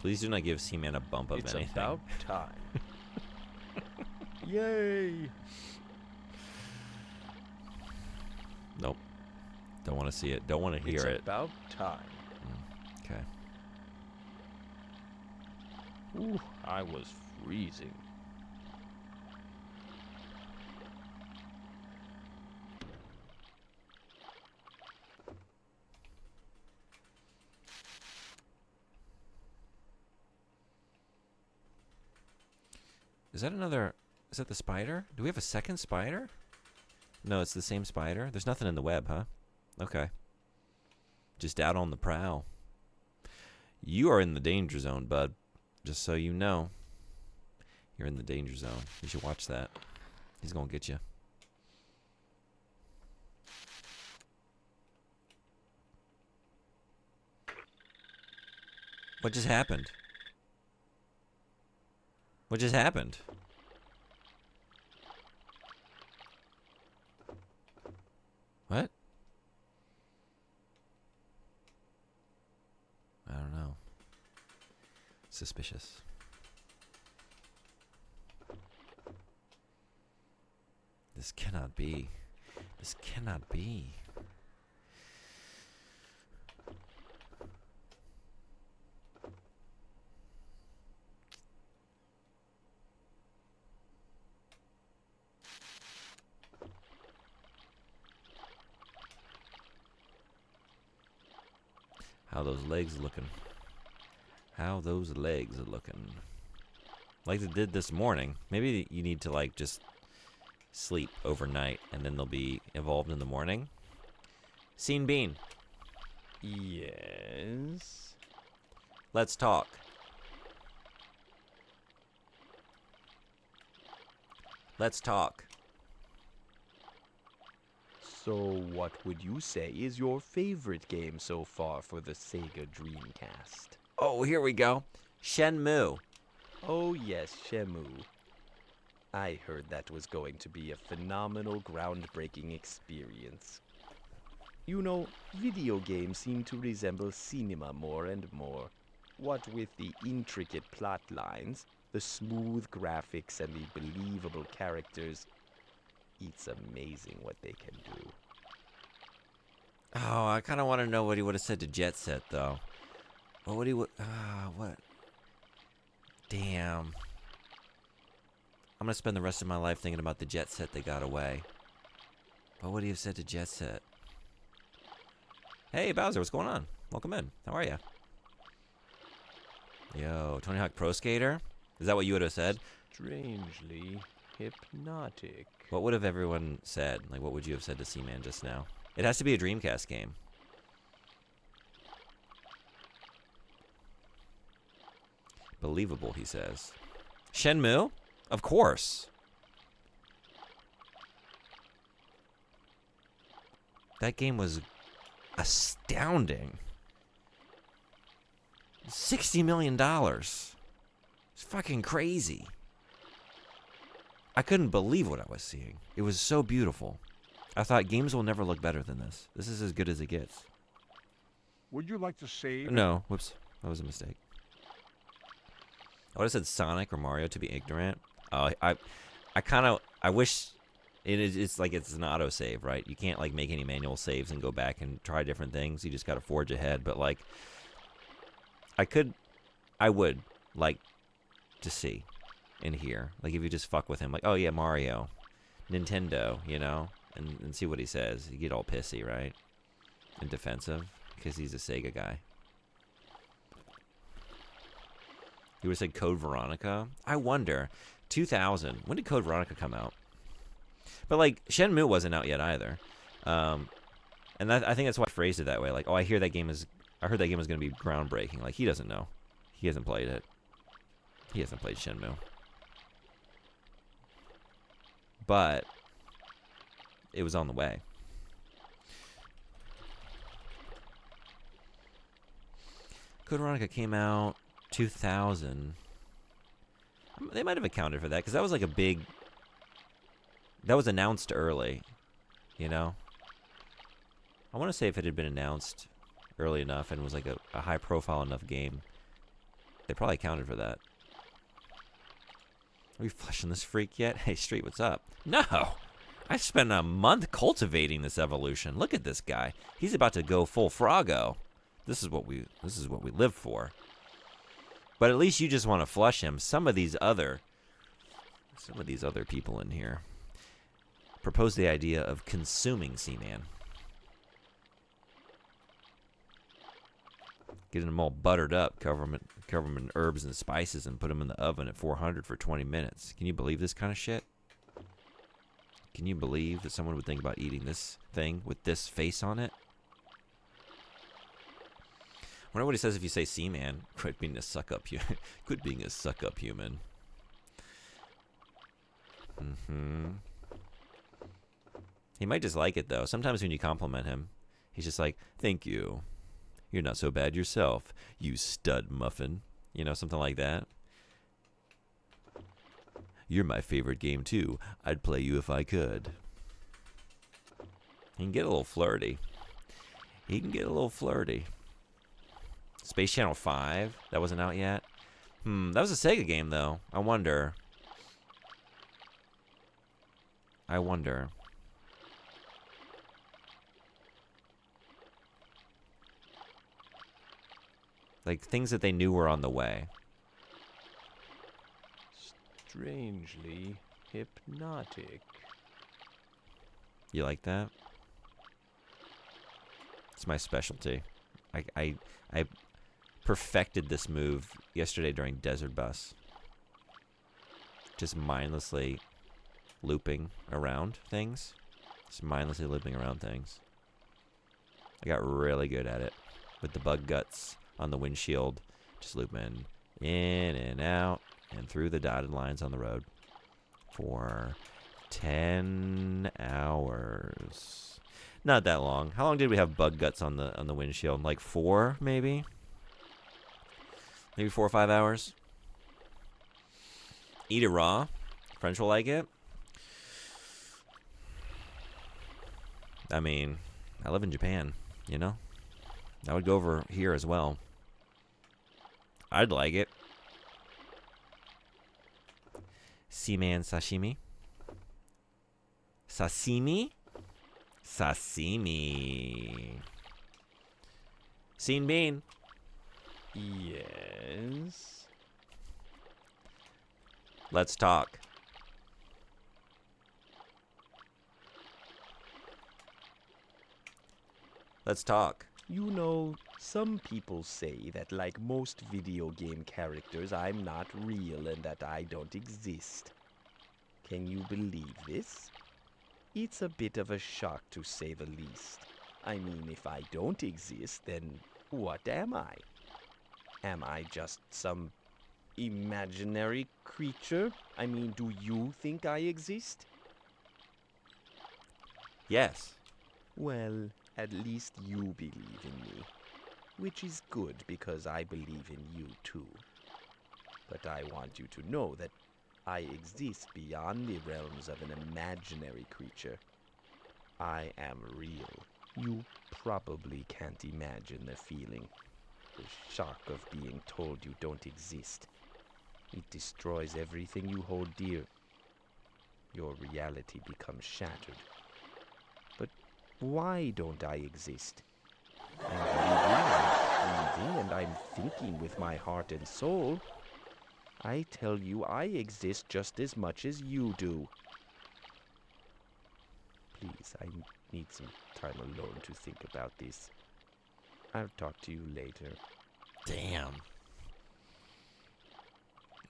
Please do not give Seaman a bump of It's anything. about time. Yay! Nope. Don't want to see it. Don't want to hear It's it. about time. Okay. Ooh, I was freezing. Is that another... Is that the spider? Do we have a second spider? No, it's the same spider. There's nothing in the web, huh? Okay. Just out on the prowl. You are in the danger zone, bud. Just so you know. You're in the danger zone. You should watch that. He's gonna get you. What just happened? What just happened? What? I don't know. Suspicious. This cannot be. This cannot be. How those legs looking? How those legs are looking? Like they did this morning. Maybe you need to like just sleep overnight and then they'll be evolved in the morning. Scene Bean. Yes. Let's talk. Let's talk. So, what would you say is your favorite game so far for the Sega Dreamcast? Oh, here we go. Shenmue. Oh yes, Shenmue. I heard that was going to be a phenomenal, groundbreaking experience. You know, video games seem to resemble cinema more and more. What with the intricate plot lines, the smooth graphics, and the believable characters, it's amazing what they can do. Oh, I kind of want to know what he would have said to Jet Set, though. What would he what? Damn. I'm gonna spend the rest of my life thinking about the Jet Set that got away. What would he have said to Jet Set? Hey, Bowser, what's going on? Welcome in. How are you? Yo, Tony Hawk Pro Skater? Is that what you would have said? Strangely hypnotic. What would have everyone said? Like, what would you have said to Seaman just now? It has to be a Dreamcast game. Believable, he says. Shenmue? Of course. That game was astounding. $60 million. It's fucking crazy. I couldn't believe what I was seeing. It was so beautiful. I thought games will never look better than this. This is as good as it gets. Would you like to save? No, whoops. That was a mistake. I would have said Sonic or Mario to be ignorant. I wish it's like it's an autosave, right? You can't like make any manual saves and go back and try different things. You just got to forge ahead. But like, I would like to see and hear, like if you just fuck with him, like, oh yeah, Mario, Nintendo, you know, and see what he says. You get all pissy, right? And defensive because he's a Sega guy. He would have said Code Veronica. I wonder, 2000, when did Code Veronica come out? But, like, Shenmue wasn't out yet either. And I think that's why I phrased it that way. Like, oh, I heard that game was going to be groundbreaking. Like, he doesn't know. He hasn't played it. He hasn't played Shenmue. But it was on the way. Code Veronica came out 2000. They might have accounted for that because that was like a big. That was announced early, you know. I want to say if it had been announced early enough and was like a high-profile enough game, they probably accounted for that. Are we flushing this freak yet? Hey, Street, what's up? No, I spent a month cultivating this evolution. Look at this guy. He's about to go full Froggo. This is what we live for. But at least you just want to flush him. Some of these other people in here propose the idea of consuming Seaman. Getting them all buttered up, cover them in herbs and spices, and put them in the oven at 400 for 20 minutes. Can you believe this kind of shit? Can you believe that someone would think about eating this thing with this face on it? I wonder what he says if you say Seaman. Quit being a suck-up human. Quit being a suck-up human. He might just like it, though. Sometimes when you compliment him, he's just like, thank you. You're not so bad yourself, you stud muffin. You know, something like that. You're my favorite game, too. I'd play you if I could. He can get a little flirty. Space Channel 5? That wasn't out yet? That was a Sega game, though. I wonder. Like, things that they knew were on the way. Strangely hypnotic. You like that? It's my specialty. I perfected this move yesterday during Desert Bus. Just mindlessly looping around things. I got really good at it. With the bug guts on the windshield. Just looping in and out and through the dotted lines on the road. For 10 hours. Not that long. How long did we have bug guts on the windshield? Like 4, maybe? Maybe 4 or 5 hours? Eat it raw. French will like it. I mean, I live in Japan, you know? I would go over here as well. I'd like it. Seaman sashimi. Sashimi? Sashimi. Scene Bean. Yes. Let's talk. Let's talk. You know, some people say that like most video game characters, I'm not real and that I don't exist. Can you believe this? It's a bit of a shock to say the least. I mean, if I don't exist, then what am I? Am I just some imaginary creature? I mean, do you think I exist? Yes. Well, at least you believe in me, which is good because I believe in you too. But I want you to know that I exist beyond the realms of an imaginary creature. I am real. You probably can't imagine the feeling, the shock of being told you don't exist. It destroys everything you hold dear. Your reality becomes shattered. But why don't I exist? I'm breathing and I'm thinking with my heart and soul. I tell you, I exist just as much as you do. Please, I need some time alone to think about this. I'll talk to you later. Damn.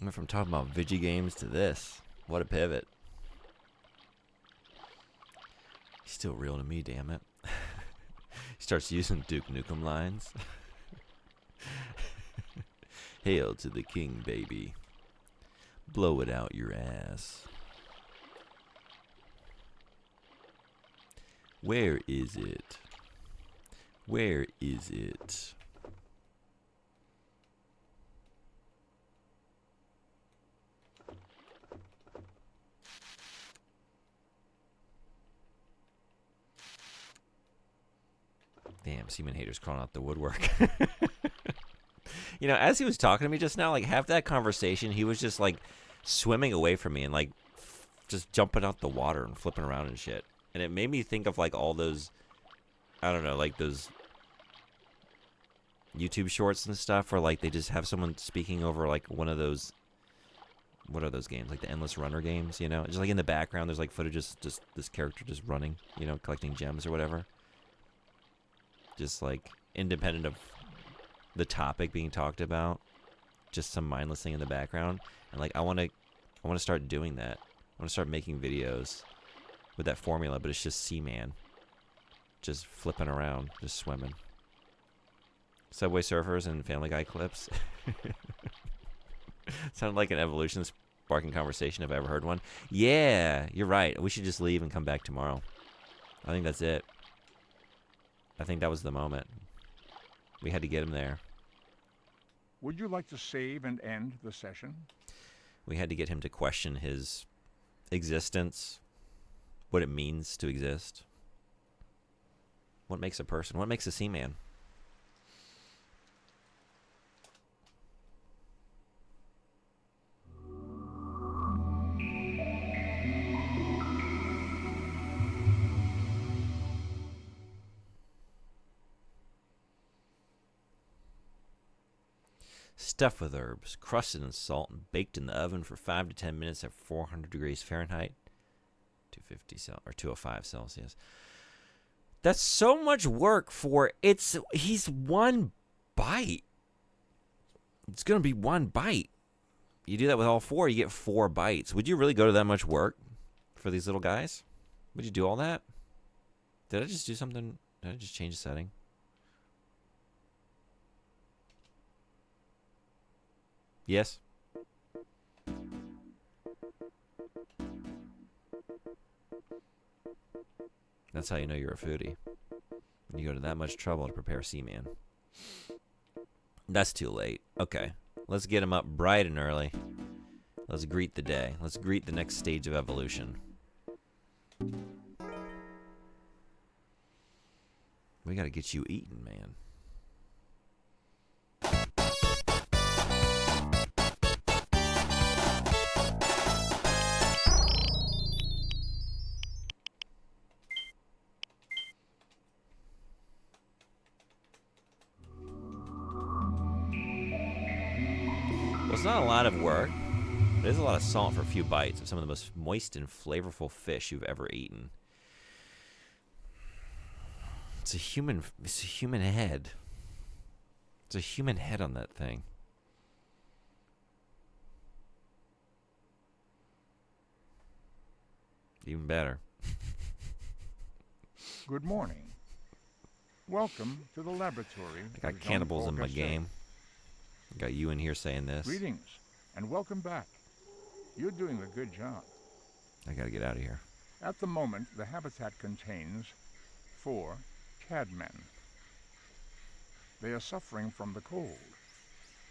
I went from talking about video games to this. What a pivot. He's still real to me, damn it. He starts using Duke Nukem lines. Hail to the king, baby. Blow it out your ass. Where is it? Where is it? Damn, Seaman haters crawling out the woodwork. You know, as he was talking to me just now, like half that conversation, he was just like swimming away from me and like just jumping out the water and flipping around and shit. And it made me think of like all those, I don't know, like those YouTube shorts and stuff, where like they just have someone speaking over like one of those. What are those games? Like the Endless Runner games, you know? Just like in the background, there's like footage of just this character just running, you know, collecting gems or whatever. Just like independent of the topic being talked about, just some mindless thing in the background. And like I want to start doing that. I want to start making videos with that formula, but it's just Seaman just flipping around, just swimming. Subway Surfers and Family Guy clips. Sounded like an evolution sparking conversation if I ever heard one. Yeah, you're right. We should just leave and come back tomorrow. I think that's it. I think that was the moment. We had to get him there. Would you like to save and end the session? We had to get him to question his existence, what it means to exist. What makes a person? What makes a Seaman? Stuffed with herbs, crusted in salt, and baked in the oven for 5 to 10 minutes at 400 degrees Fahrenheit, 205 Celsius. That's so much work for he's one bite. It's going to be one bite. You do that with all four, you get 4 bites. Would you really go to that much work for these little guys? Would you do all that? Did I just do something? Did I just change the setting? Yes? That's how you know you're a foodie. When you go to that much trouble to prepare Seaman. That's too late. Okay. Let's get him up bright and early. Let's greet the day. Let's greet the next stage of evolution. We gotta get you eating, man. Well, it's not a lot of work. There's a lot of salt for a few bites of some of the most moist and flavorful fish you've ever eaten. It's a human head. It's a human head on that thing. Even better. Good morning. Welcome to the laboratory. I got cannibals in my game. I got you in here saying this. Greetings, and welcome back. You're doing a good job. I gotta get out of here. At the moment, the habitat contains 4 cadmen. They are suffering from the cold.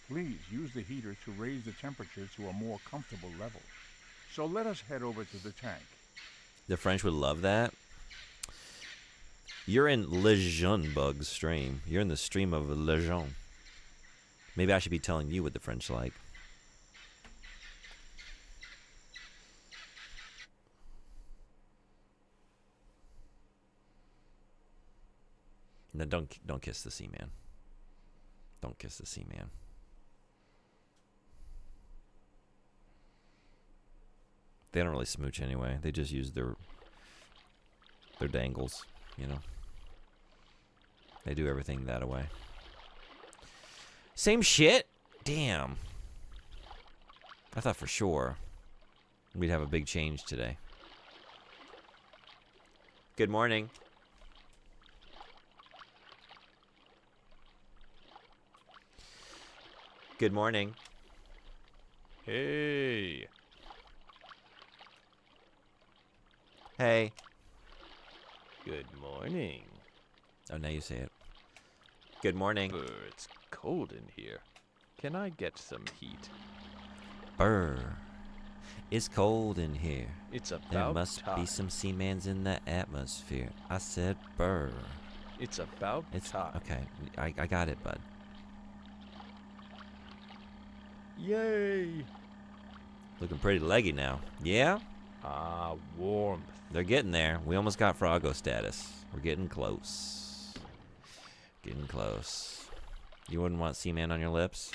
Please use the heater to raise the temperature to a more comfortable level. So let us head over to the tank. The French would love that. You're in Le Jeune Bug's stream. You're in the stream of Le Jeune. Maybe I should be telling you what the French like. No, don't kiss the Seaman. Don't kiss the Seaman. They don't really smooch anyway. They just use their dangles, you know. They do everything that way. Same shit? Damn. I thought for sure we'd have a big change today. Good morning. Good morning. Hey. Hey. Good morning. Oh, now you say it. Good morning. It's cold in here. Can I get some heat? Brr. It's cold in here. It's about There must time. be some Seamans in the atmosphere. I said brr. It's about It's time. okay. I got it, bud. Yay! Looking pretty leggy now. Yeah? Ah, warmth. They're getting there. We almost got Froggo status. We're getting close. Getting close. You wouldn't want Seaman on your lips?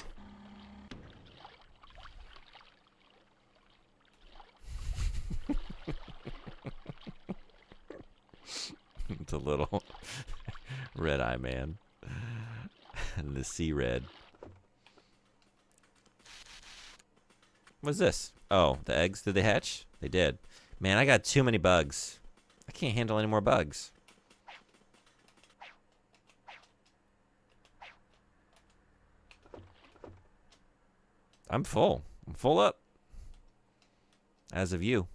It's a little red eye man. And the sea red. What's this? Oh, the eggs. Did they hatch? They did. Man, I got too many bugs. I can't handle any more bugs. I'm full. I'm full up. As of you.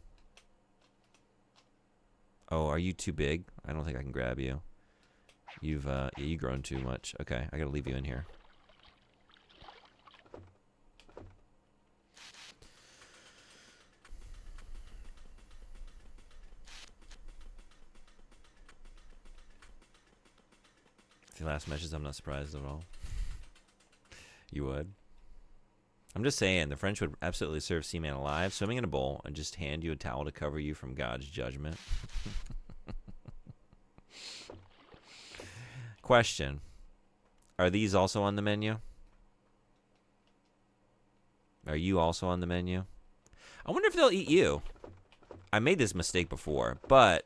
Oh, are you too big? I don't think I can grab you. You've grown too much. Okay, I gotta leave you in here. If your last message, I'm not surprised at all. You would? I'm just saying, the French would absolutely serve Seaman alive, swimming in a bowl, and just hand you a towel to cover you from God's judgment. Question. Are these also on the menu? Are you also on the menu? I wonder if they'll eat you. I made this mistake before, but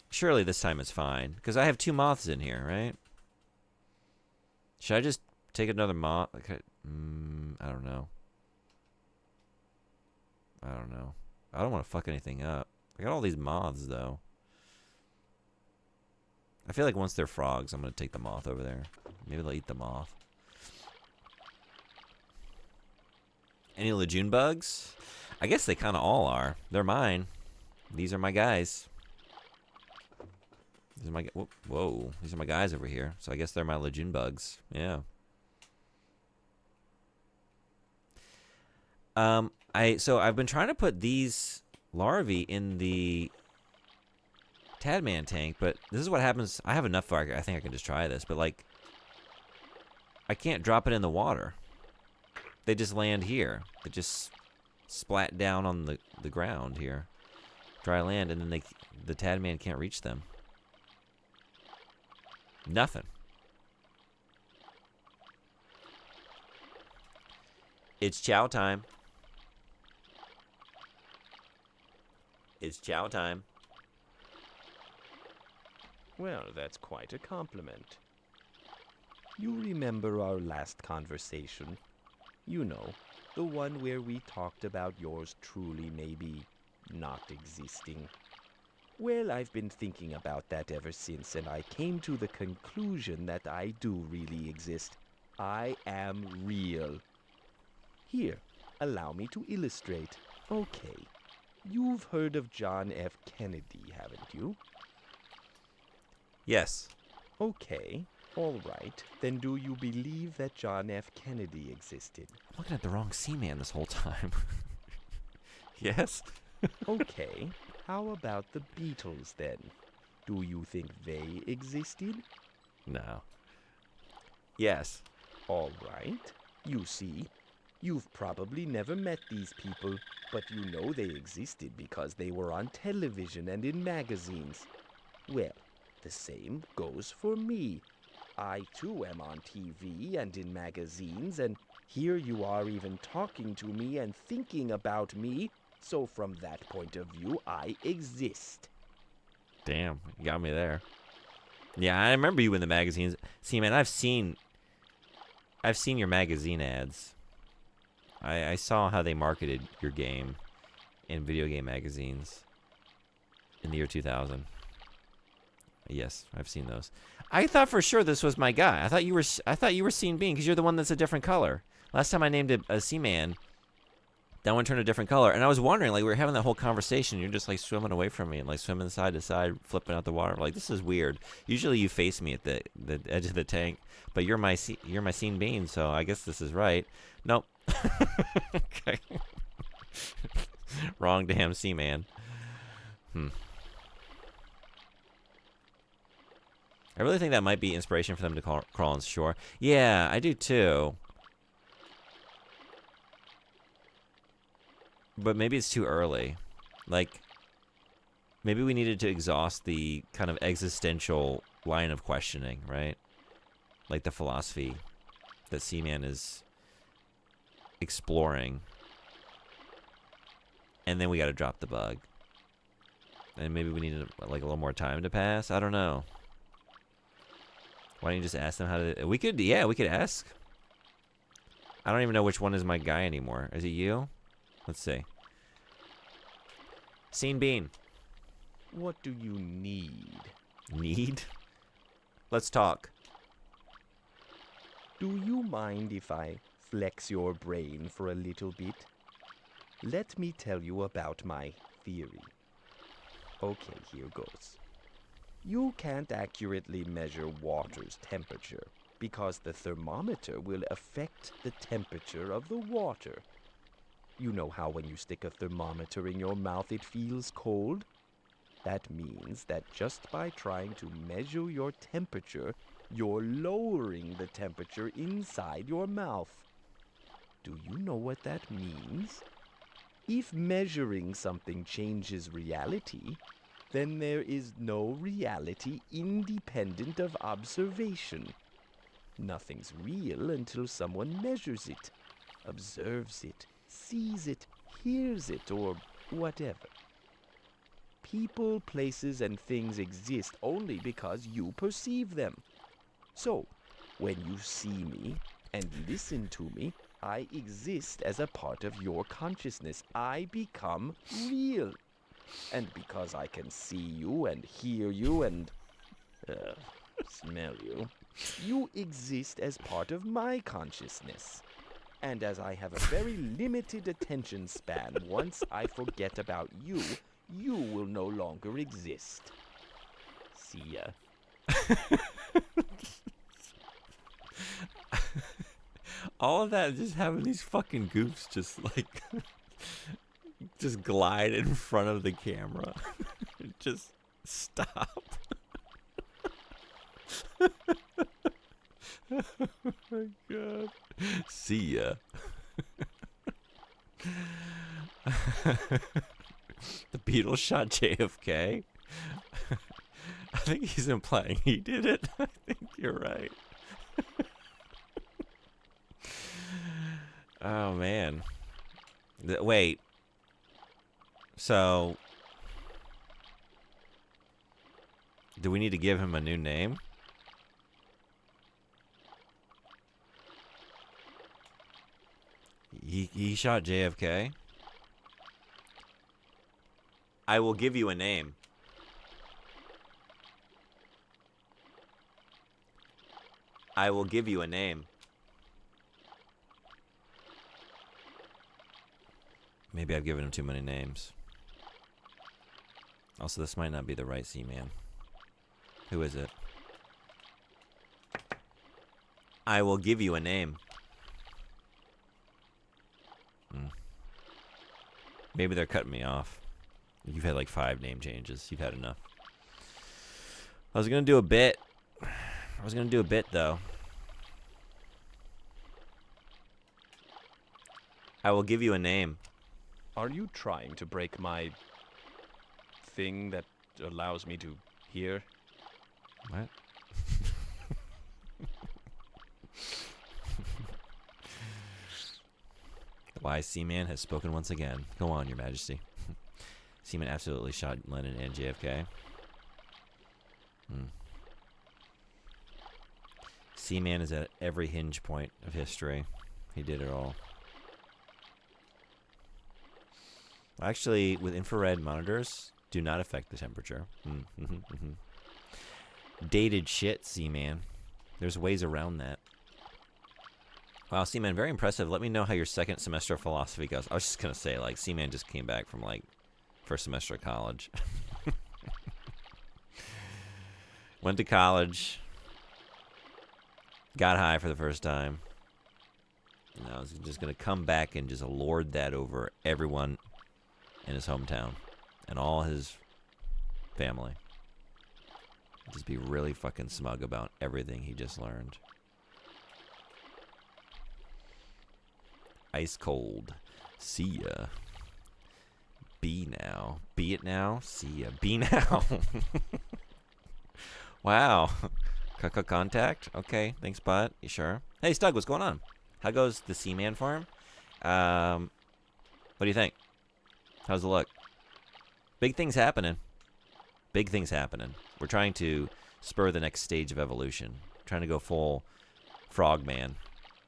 surely this time it's fine. Because I have 2 moths in here, right? Should I just take another moth? Okay. I don't know. I don't know. I don't want to fuck anything up. I got all these moths, though. I feel like once they're frogs, I'm going to take the moth over there. Maybe they'll eat the moth. Any Lejeune bugs? I guess they kind of all are. They're mine. These are my guys. These are my... Whoa. These are my guys over here. So I guess they're my Lejeune bugs. Yeah. So I've been trying to put these larvae in the Tadman tank, but this is what happens. I have enough for I think I can just try this, but like I can't drop it in the water. They just land here. They just splat down on the ground here. Dry land, and then the Tadman can't reach them. Nothing. It's chow time. It's chow time. Well, that's quite a compliment. You remember our last conversation? You know, the one where we talked about yours truly maybe not existing. Well, I've been thinking about that ever since, and I came to the conclusion that I do really exist. I am real. Here, allow me to illustrate. Okay, you've heard of John F. Kennedy, haven't you? Yes. Okay, all right. Then do you believe that John F. Kennedy existed? I'm looking at the wrong Seaman this whole time. Yes. Okay, how about the Beatles then? Do you think they existed? No. Yes. All right. You see, you've probably never met these people, but you know they existed because they were on television and in magazines. Well, the same goes for me. I too am on TV and in magazines, and here you are even talking to me and thinking about me, so from that point of view, I exist. Damn, you got me there. Yeah, I remember you in the magazines. See, man, I've seen your magazine ads. I saw how they marketed your game in video game magazines in the year 2000. Yes, I've seen those. I thought for sure this was my guy. I thought you were Sean Bean because you're the one that's a different color. Last time I named a Seaman, that one turned a different color, and I was wondering, like, we were having that whole conversation. You're just like swimming away from me and like swimming side to side, flipping out the water. I'm like, this is weird. Usually you face me at the edge of the tank, but you're my Sean Bean, so I guess this is right. Nope. Okay. Wrong damn Seaman. I really think that might be inspiration for them to crawl on shore. Yeah, I do too. But maybe it's too early. Like, maybe we needed to exhaust the kind of existential line of questioning, right? like the philosophy that Seaman is exploring. And then we got to drop the bug. And maybe we need like a little more time to pass. I don't know. Why don't you just ask them how to... we could ask. I don't even know which one is my guy anymore. Is it you? Let's see. Scene Bean. What do you need? Need? Let's talk. Do you mind if I flex your brain for a little bit? Let me tell you about my theory. Okay, here goes. You can't accurately measure water's temperature because the thermometer will affect the temperature of the water. You know how when you stick a thermometer in your mouth it feels cold? That means that just by trying to measure your temperature, you're lowering the temperature inside your mouth. Do you know what that means? If measuring something changes reality, then there is no reality independent of observation. Nothing's real until someone measures it, observes it, sees it, hears it, or whatever. People, places, and things exist only because you perceive them. So, when you see me and listen to me, I exist as a part of your consciousness. I become real. And because I can see you and hear you and smell you, you exist as part of my consciousness. And as I have a very limited attention span, once I forget about you, you will no longer exist. See ya. All of that, just having these fucking goofs just like just glide in front of the camera. Just stop. Oh my god. See ya. The Beatles shot JFK. I think he's implying he did it. I think you're right. Oh man. Wait. So, do we need to give him a new name? He shot JFK. I will give you a name. I will give you a name. Maybe I've given him too many names. Also, this might not be the right Seaman. Who is it? I will give you a name. Maybe they're cutting me off. You've had like 5 name changes. You've had enough. I was going to do a bit. Though. I will give you a name. Are you trying to break my thing that allows me to hear? What? The wise Seaman has spoken once again. Go on, Your Majesty. Seaman absolutely shot Lennon and JFK. Seaman is at every hinge point of history. He did it all. Actually, with infrared monitors, do not affect the temperature. Dated shit, Seaman. There's ways around that. Wow, Seaman, very impressive. Let me know how your second semester of philosophy goes. I was just going to say, like, Seaman just came back from, like, first semester of college. Went to college. Got high for the first time. Now he's just going to come back and just lord that over everyone in his hometown and all his family. Just be really fucking smug about everything he just learned. Ice cold. See ya. Be now. Be it now. See ya. Be now. Wow. Contact. Okay, thanks, bud. You sure? Hey, Stug, what's going on? How goes the Seaman farm? What do you think? How's it look? Big things happening. Big things happening. We're trying to spur the next stage of evolution. Trying to go full frogman,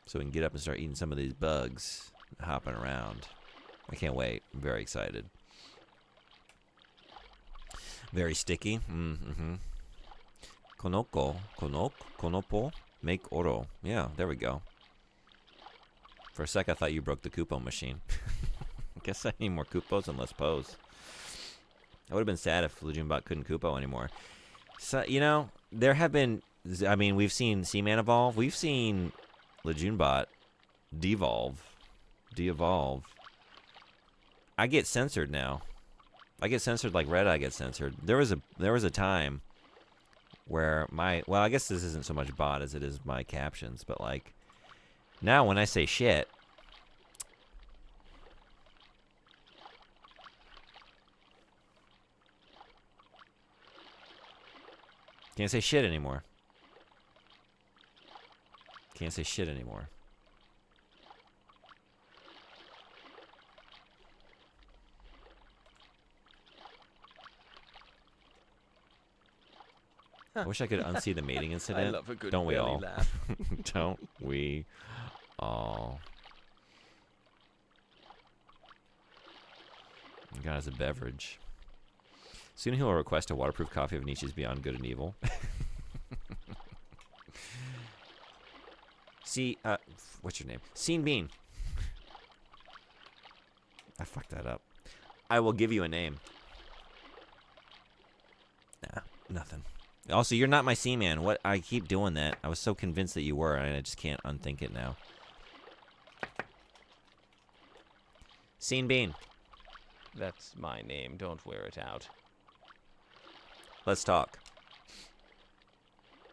so we can get up and start eating some of these bugs, hopping around. I can't wait. I'm very excited. Very sticky. Mm-hmm. Konopo, make oro. Yeah, there we go. For a sec, I thought you broke the Kupo machine. Guess I need more Kupos and less Pos. I would have been sad if Lejunbot couldn't Kupo anymore. So, you know, there have been... I mean, we've seen Seaman evolve. We've seen Lejunbot de-evolve. I get censored now. I get censored like Red Eye gets censored. There was a time where well, I guess this isn't so much bot as it is my captions, but like now when I say shit, can't say shit anymore. Can't say shit anymore. I wish I could unsee the mating incident. I love a good Don't we belly all? laugh. Don't we all? God has a beverage. Soon he will request a waterproof copy of Nietzsche's Beyond Good and Evil. See, what's your name? Scene Bean. I fucked that up. I will give you a name. Nah, nothing. Also, you're not my Seaman. What? I keep doing that. I was so convinced that you were, and I just can't unthink it now. Scene Bean. That's my name. Don't wear it out. Let's talk.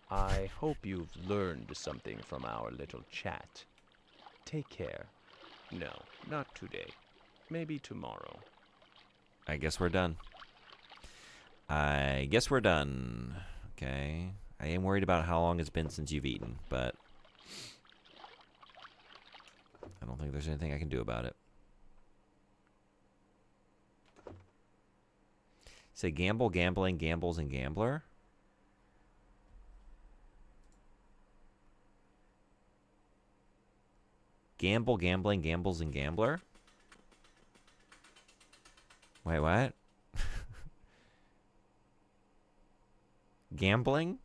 I hope you've learned something from our little chat. Take care. No, not today. Maybe tomorrow. I guess we're done. I guess we're done. Okay. I am worried about how long it's been since you've eaten, but I don't think there's anything I can do about it. Say gamble, gambling, gambles, and gambler. Gamble, gambling, gambles, and gambler. Wait, what? Gambling?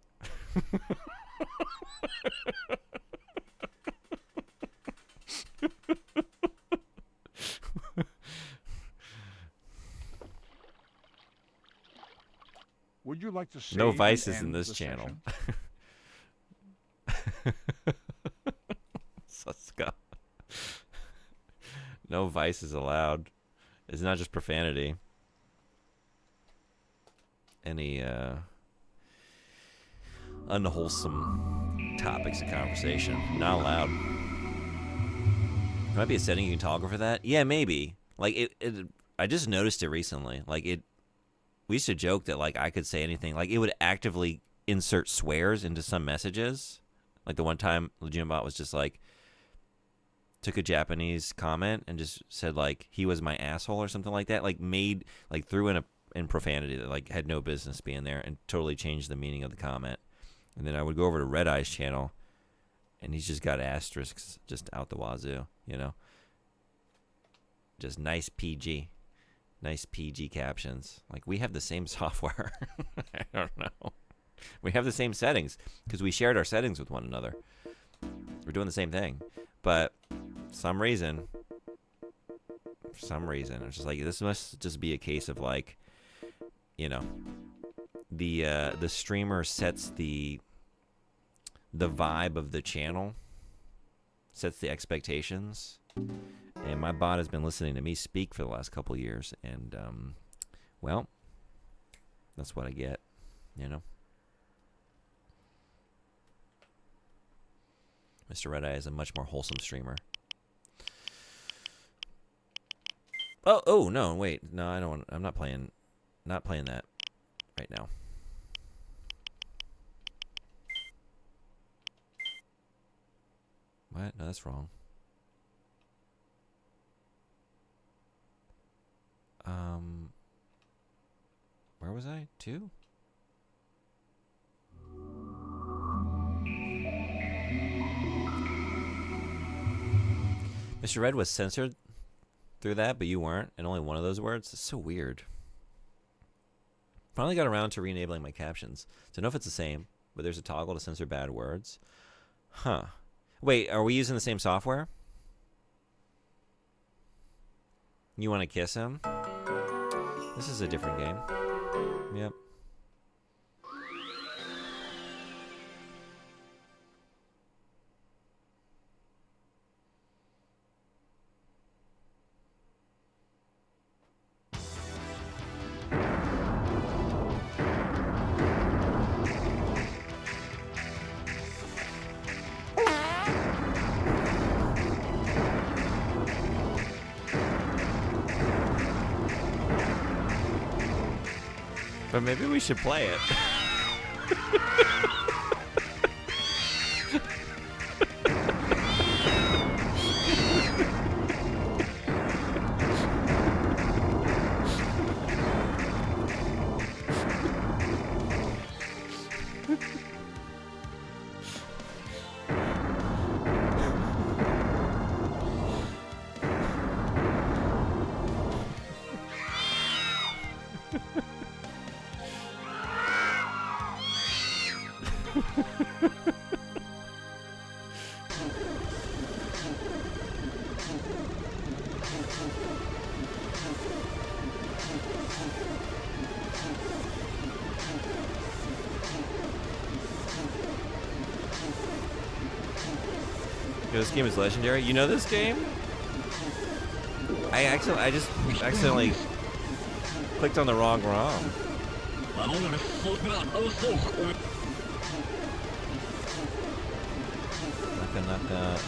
Would you like to save No and vices in end this the channel. session? Suska. No vices allowed. It's not just profanity. Any unwholesome topics of conversation. Not allowed. Might be a setting you can toggle for that. Yeah, maybe. Like it I just noticed it recently. Like we used to joke that like I could say anything. Like it would actively insert swears into some messages. Like the one time Legion-Bot was just like took a Japanese comment and just said like he was my asshole or something like that. Like made like threw in profanity that like had no business being there and totally changed the meaning of the comment. And then I would go over to Red Eye's channel and he's just got asterisks just out the wazoo, you know. Just nice PG captions. Like we have the same software. I don't know. We have the same settings because we shared our settings with one another. We're doing the same thing, but for some reason, it's just like this must just be a case of like, you know, the streamer sets the vibe of the channel, sets the expectations. And my bot has been listening to me speak for the last couple of years, and well, that's what I get, you know. Mr. Red Eye is a much more wholesome streamer. Oh no, wait, no, I don't want. I'm not playing that right now. What? No, that's wrong. Where was I? 2? Mr. Red was censored through that, but you weren't, and only one of those words? It's so weird. Finally got around to re-enabling my captions. Don't know if it's the same, but there's a toggle to censor bad words. Huh. Wait, are we using the same software? You want to kiss him? This is a different game. Yep. But maybe we should play it. This game is legendary. You know this game? I just accidentally clicked on the wrong ROM. Naka.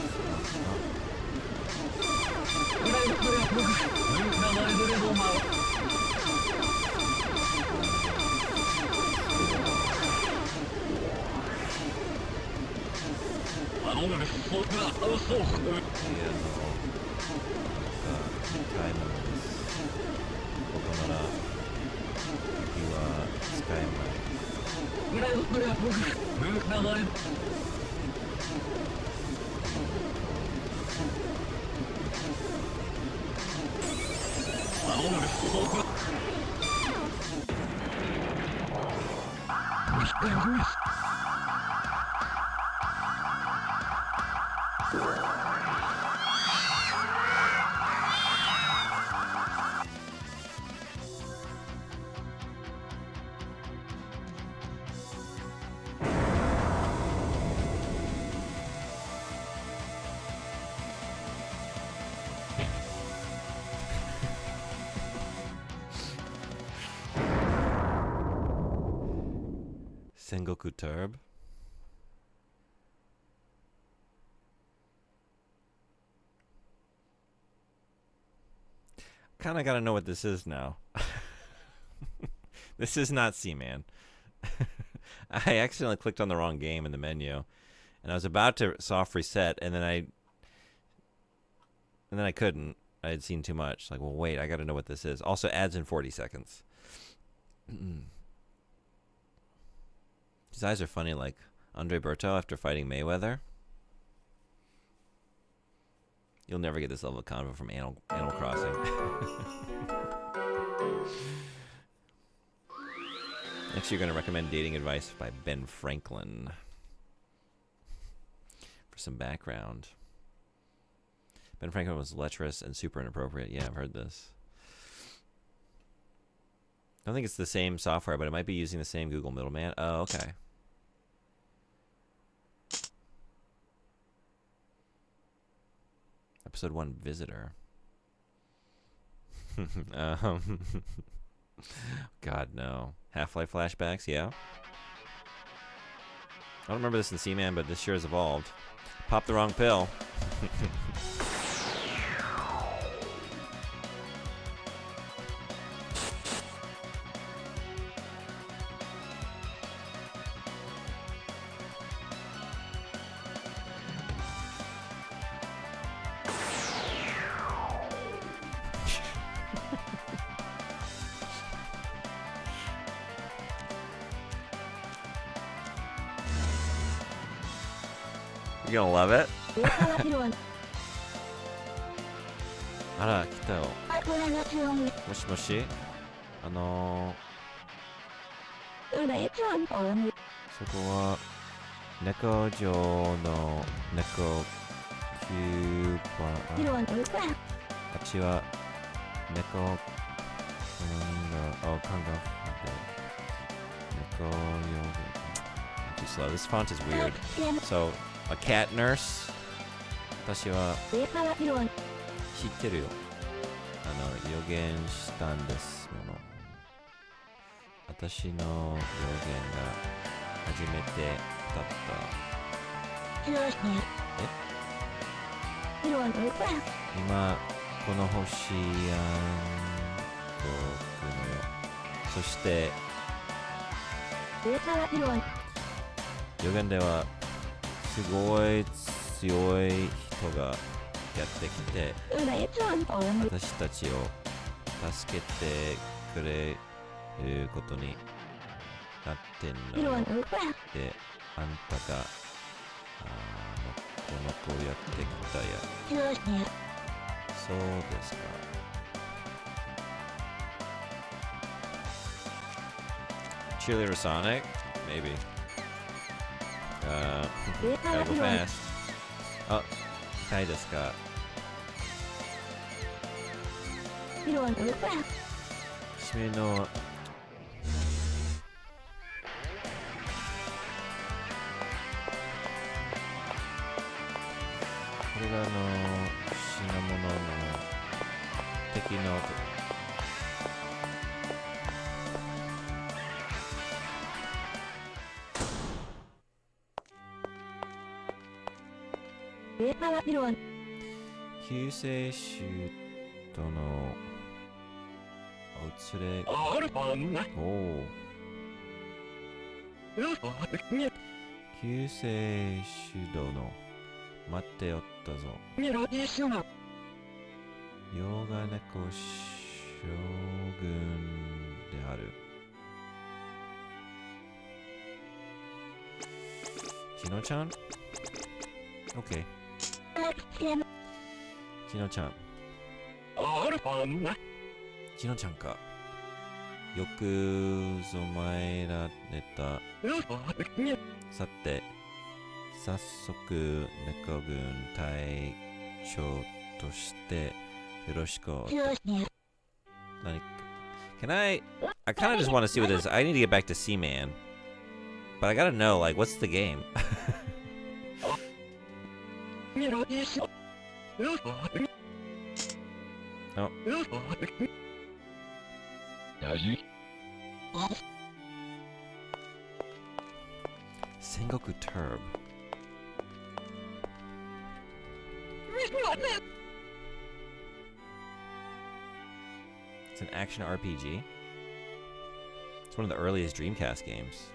Sengoku Turb. Kind of got to know what this is now. This is not Seaman. I accidentally clicked on the wrong game in the menu, and I was about to soft reset, and then I couldn't. I had seen too much. Like, well, wait, I got to know what this is. Also, adds in 40 seconds. His eyes are funny, like Andre Berto after fighting Mayweather. You'll never get this level of convo from Animal Crossing. Next, you're going to recommend Dating Advice by Ben Franklin. For some background. Ben Franklin was lecherous and super inappropriate. Yeah, I've heard this. I don't think it's the same software, but it might be using the same Google middleman. Oh, okay. Episode 1 Visitor. God, no. Half-Life flashbacks, yeah. I don't remember this in Seaman, but this sure has evolved. Pop the wrong pill. You're gonna love it. あら、来たよ。もしもし。そこは猫城の猫キューバー。あっちは猫が看護で猫用。Too slow. This font is weird. So, a cat nurse. 私は知ってるよ。予言したんですもの。私の予言が初めてだった。今、この星や僕のよ。そして、予言ではすごい強い人がやってきて私たちを助けてくれることになってんので、あんたがこの子やってきたや。そうですか。Cheerleader Sonic? Maybe. Gotta go fast. あ、痛いですか。締めのこれが品物の敵の救世主とのお連れ。おお。救世主殿、待っておったぞ。ヨガネコ将軍である。ちのちゃん ?OK。ちのちゃん。ちのちゃんか。よくぞ参られた。さて、早速猫軍隊長としてよろしく。何 Can I kind of just want to see what this is. I need to get back to Seaman. But I gotta know, like, what's the game? Oh. Sengoku Turb. It's an action RPG. It's one of the earliest Dreamcast games.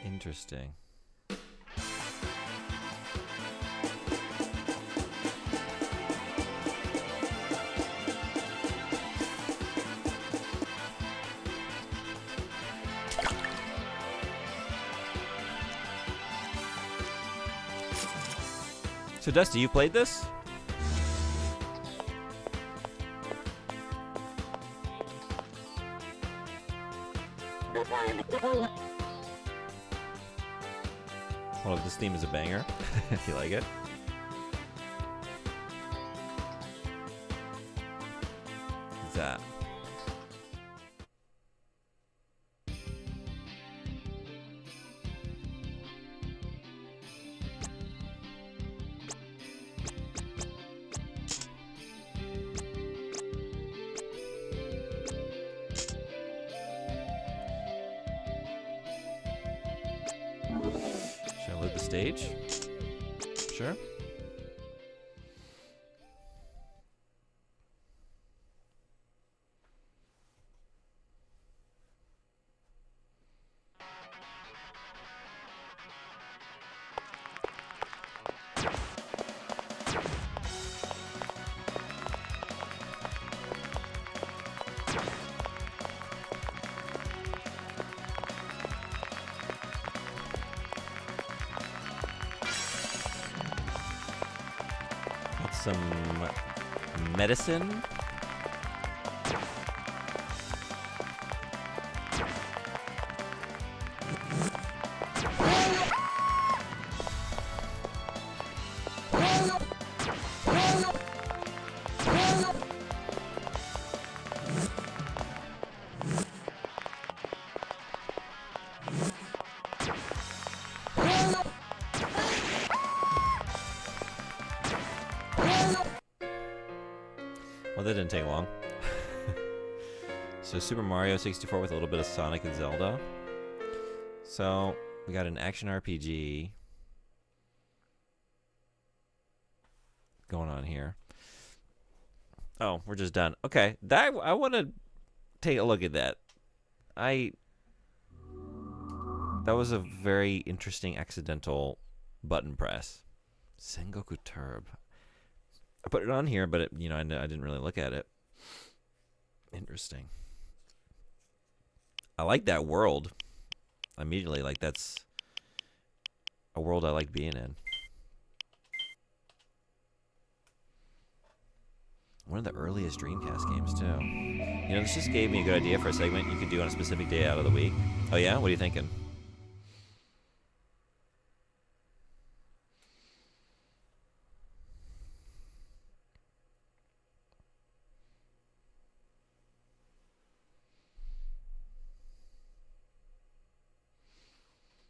Interesting. So Dusty, you played this? Well, this theme is a banger. If you like it. What's that? Should I load the stage? Sure. some medicine. Well, that didn't take long. So Super Mario 64 with a little bit of Sonic and Zelda. So we got an action RPG going on here. Oh, we're just done. Okay, I want to take a look at that. That was a very interesting accidental button press. Sengoku Turb. I put it on here, but I didn't really look at it. Interesting. I like that world. Immediately, like that's a world I like being in. One of the earliest Dreamcast games, too. This just gave me a good idea for a segment you could do on a specific day out of the week. Oh, yeah? What are you thinking?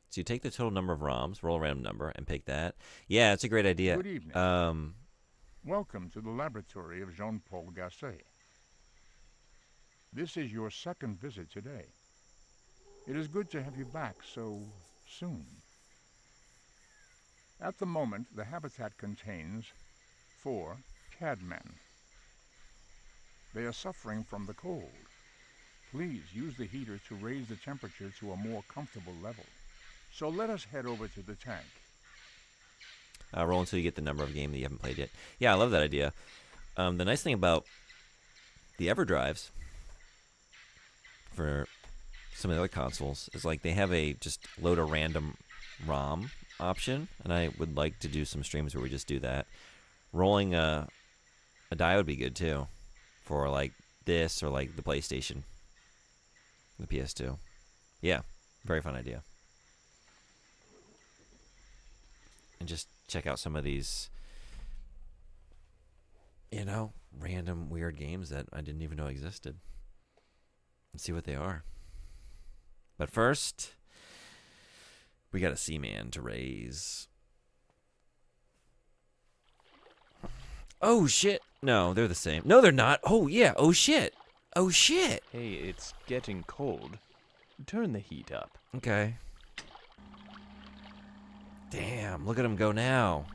So you take the total number of ROMs, roll a random number, and pick that. Yeah, it's a great idea. Good evening. Welcome to the laboratory of Jean-Paul Gasset. This is your second visit today. It is good to have you back so soon. At the moment, the habitat contains 4 cadmen. They are suffering from the cold. Please use the heater to raise the temperature to a more comfortable level. So let us head over to the tank. Roll until you get the number of game that you haven't played yet. Yeah, I love that idea. The nice thing about the EverDrives for some of the other consoles is like they have a just load a random ROM option, and I would like to do some streams where we just do that. Rolling a die would be good too, for like this or like the PlayStation, the PS2. Yeah, very fun idea. And just check out some of these, random weird games that I didn't even know existed. And see what they are. But first, we got a Seaman to raise. Oh, shit. No, they're the same. No, they're not. Oh, yeah. Oh, shit. Oh, shit. Hey, it's getting cold. Turn the heat up. Okay. Damn, look at him go now.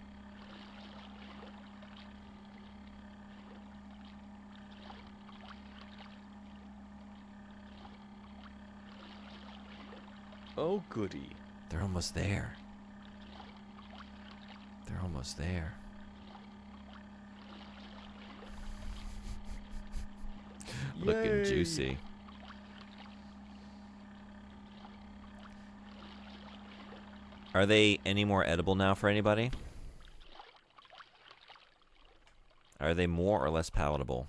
Oh, goody. They're almost there. They're almost there. Looking Yay. juicy. Are they any more edible now for anybody? Are they more or less palatable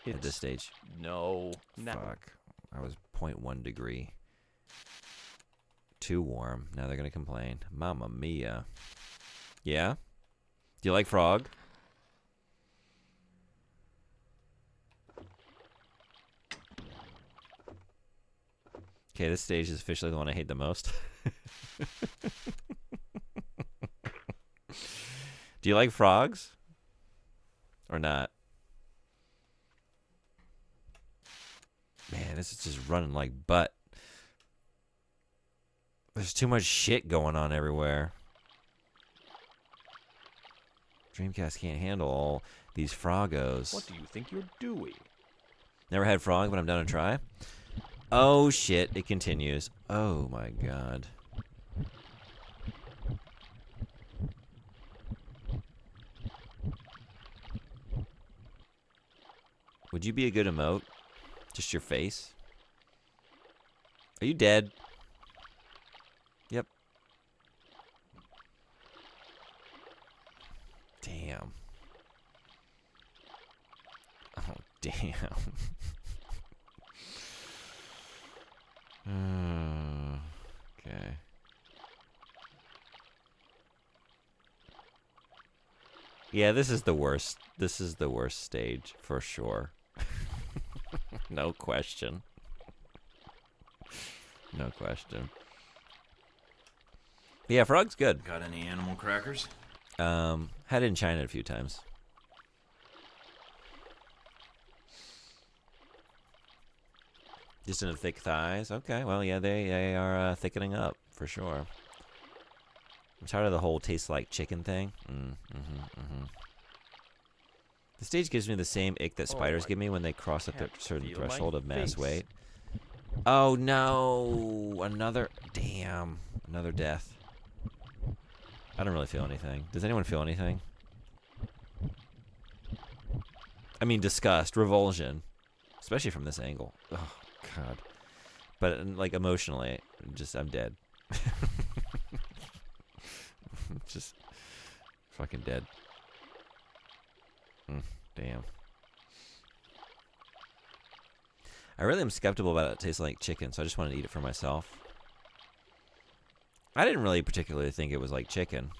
at this stage? No. Fuck. I was 0.1 degree. Too warm. Now they're going to complain. Mamma mia. Yeah? Do you like frog? Okay, this stage is officially the one I hate the most. Do you like frogs? Or not? Man, this is just running like butt. There's too much shit going on everywhere. Dreamcast can't handle all these froggos. What do you think you're doing? Never had frog, but I'm down to try. Oh shit, it continues. Oh my god. Would you be a good emote? Just your face? Are you dead? Yep. Damn. Damn. Okay. Yeah, this is the worst. This is the worst stage for sure. No question. No question. Yeah, frog's good. Got any animal crackers? Had it in China a few times. Just in the thick thighs. Okay, well, yeah, they are thickening up for sure. I'm tired of the whole tastes like chicken thing. The stage gives me the same ick that spiders give me when they cross up a certain threshold of mass weight. Oh no! Another death. I don't really feel anything. Does anyone feel anything? I mean, disgust, revulsion, especially from this angle. Oh God! But like emotionally, I'm dead. Just fucking dead. Damn. I really am skeptical about it tasting like chicken, so I just wanted to eat it for myself. I didn't really particularly think it was like chicken.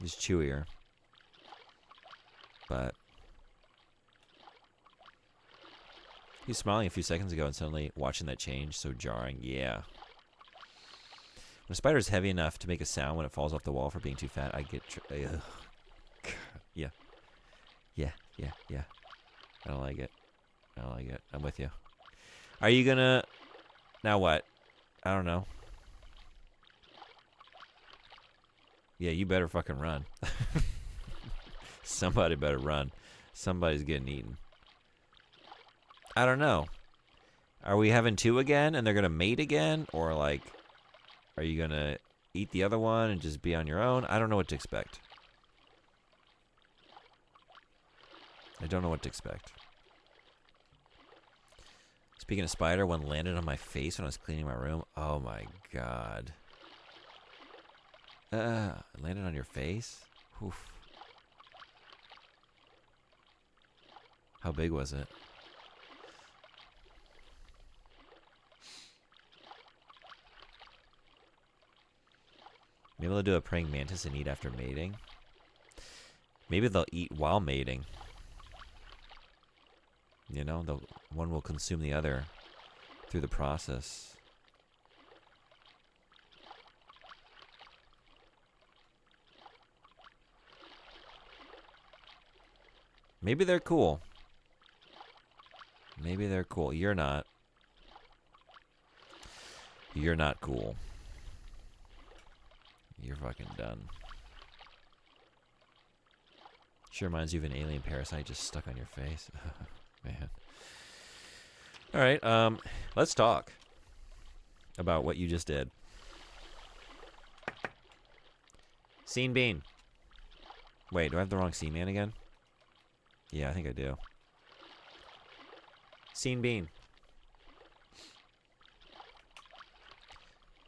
It's chewier. But he was smiling a few seconds ago and suddenly watching that change, so jarring. Yeah. When a spider is heavy enough to make a sound when it falls off the wall for being too fat, I get... Yeah. I don't like it. I'm with you. Are you gonna... Now what? I don't know. Yeah, you better fucking run. Somebody better run. Somebody's getting eaten. I don't know. Are we having two again and they're gonna mate again? Or like... Are you going to eat the other one and just be on your own? I don't know what to expect. I don't know what to expect. Speaking of spider, one landed on my face when I was cleaning my room. Oh my God. It landed on your face? Oof. How big was it? Maybe they'll do a praying mantis and eat after mating. Maybe they'll eat while mating. You know, one will consume the other through the process. Maybe they're cool. Maybe they're cool. You're not. You're not cool. You're fucking done. Sure reminds you of an alien parasite just stuck on your face. Man. Alright, let's talk about what you just did. Scene Bean. Wait, do I have the wrong Seaman again? Yeah, I think I do. Scene Bean.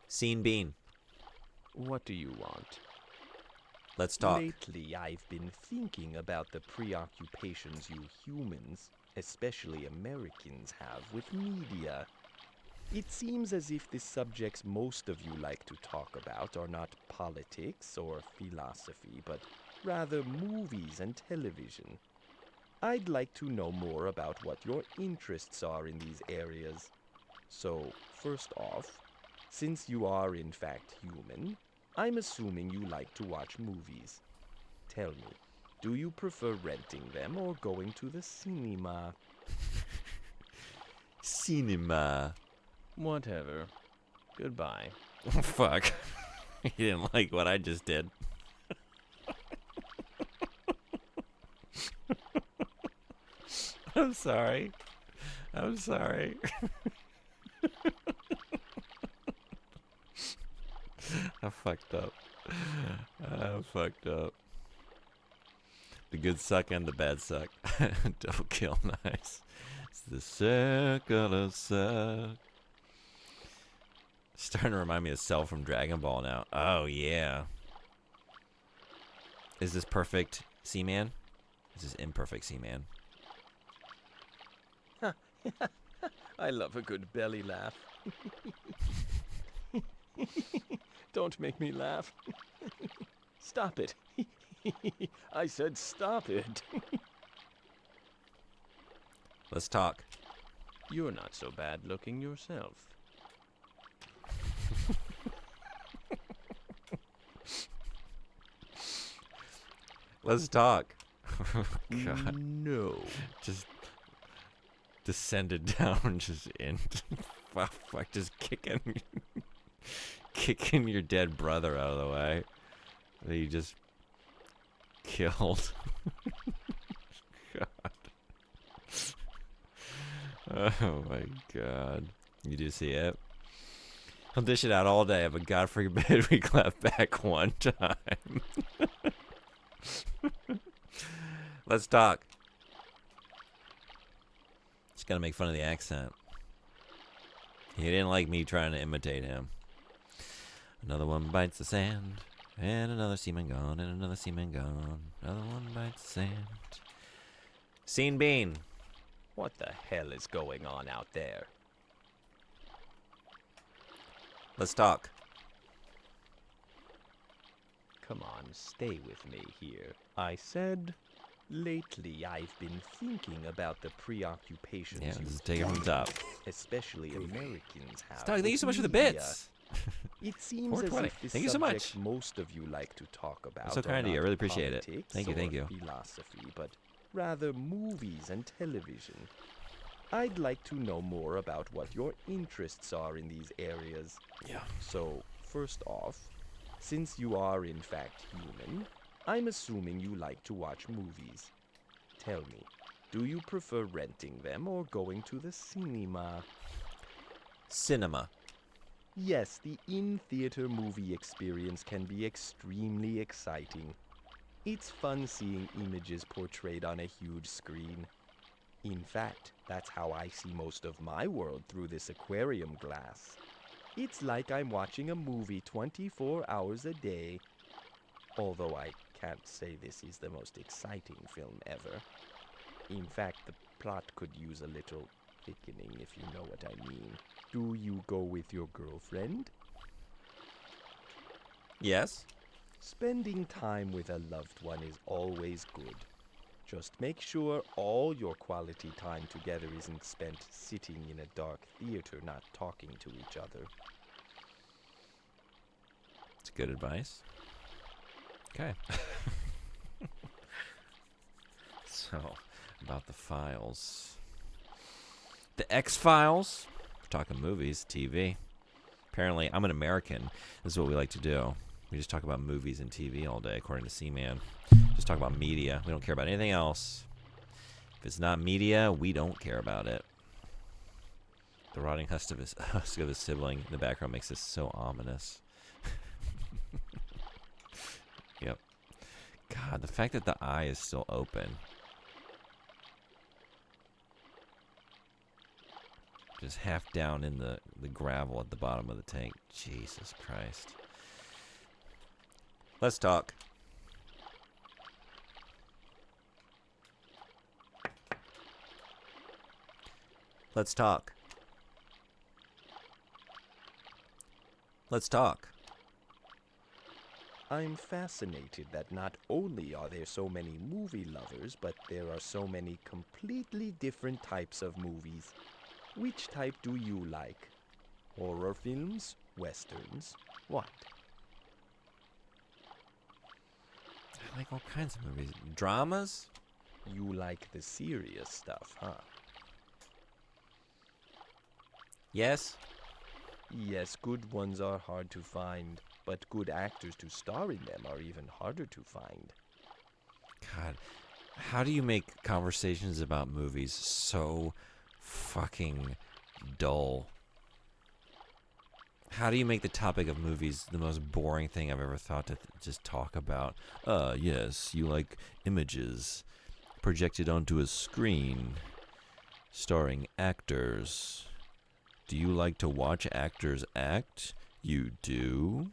Scene Bean. What do you want? Let's talk. Lately, I've been thinking about the preoccupations you humans, especially Americans, have with media. It seems as if the subjects most of you like to talk about are not politics or philosophy, but rather movies and television. I'd like to know more about what your interests are in these areas. So, first off, since you are in fact human, I'm assuming you like to watch movies. Tell me, do you prefer renting them or going to the cinema? Cinema. Whatever. Goodbye. Oh, fuck. You didn't like what I just did. I'm sorry. I'm sorry. I fucked up. I fucked up. The good suck and the bad suck. Double kill, nice. It's the circle of suck. Starting to remind me of Cell from Dragon Ball now. Oh, yeah. Is this perfect, Seaman? This is imperfect, Seaman. I love a good belly laugh. Don't make me laugh. Stop it. I said stop it. Let's talk. You're not so bad looking yourself. Let's talk. God. No. Just descended down, just in. fuck, just kicking your dead brother out of the way. That you just killed. God. Oh my God. You do see it? I'll dish it out all day, but God forbid we clap back one time. Let's talk. Just gotta make fun of the accent. He didn't like me trying to imitate him. Another one bites the sand, and another seaman gone, and another seaman gone. Another one bites the sand. Scene Bean. What the hell is going on out there? Let's talk. Come on, stay with me here. I said, lately I've been thinking about the preoccupations Yeah, you just take it from the top. especially Americans have. Thank you with so much for the media. bits. It seems as 420. if this Thank you so subject much. most of you like to talk about so are kind of you. I not really appreciate it. politics Thank you, or thank you. philosophy, but rather movies and television. I'd like to know more about what your interests are in these areas. Yeah. So, first off, since you are in fact human, I'm assuming you like to watch movies. Tell me, do you prefer renting them or going to the cinema? Cinema. Yes, the in-theater movie experience can be extremely exciting. It's fun seeing images portrayed on a huge screen. In fact, that's how I see most of my world through this aquarium glass. It's like I'm watching a movie 24 hours a day. Although I can't say this is the most exciting film ever. In fact, the plot could use a little thickening, if you know what I mean. Do you go with your girlfriend? Yes. Spending time with a loved one is always good. Just make sure all your quality time together isn't spent sitting in a dark theater not talking to each other. It's good advice. Okay. So, about the files. The X-Files. We're talking movies, TV. Apparently, I'm an American. This is what we like to do. We just talk about movies and TV all day, according to Seaman. Just talk about media. We don't care about anything else. If it's not media, we don't care about it. The rotting husk of his sibling in the background makes this so ominous. Yep. God, the fact that the eye is still open. Just half down in the gravel at the bottom of the tank. Jesus Christ. Let's talk. Let's talk. Let's talk. I'm fascinated that not only are there so many movie lovers, but there are so many completely different types of movies. Which type do you like? Horror films? Westerns? What? I like all kinds of movies. Dramas? You like the serious stuff, huh? Yes. Yes, good ones are hard to find, but good actors to star in them are even harder to find. God, how do you make conversations about movies so fucking dull? How do you make the topic of movies the most boring thing I've ever thought to just talk about? Yes, you like images projected onto a screen starring actors. Do you like to watch actors act? You do?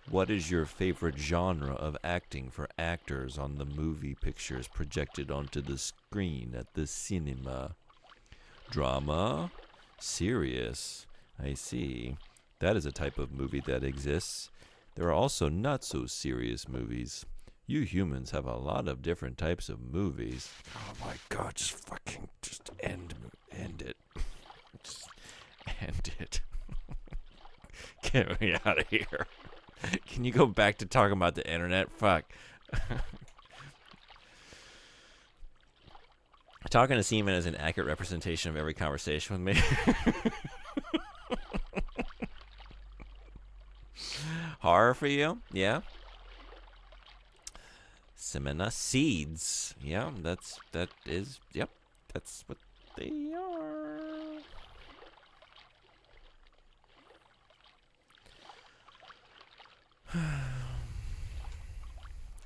What is your favorite genre of acting for actors on the movie pictures projected onto the screen at the cinema? Drama? Serious? I see. That is a type of movie that exists. There are also not so serious movies. You humans have a lot of different types of movies. Oh my god, just end it. Just end it. Get me out of here. Can you go back to talking about the internet? Fuck. Talking to Seaman is an accurate representation of every conversation with me. Horror for you? Yeah. Semina seeds. Yeah, that's what they are.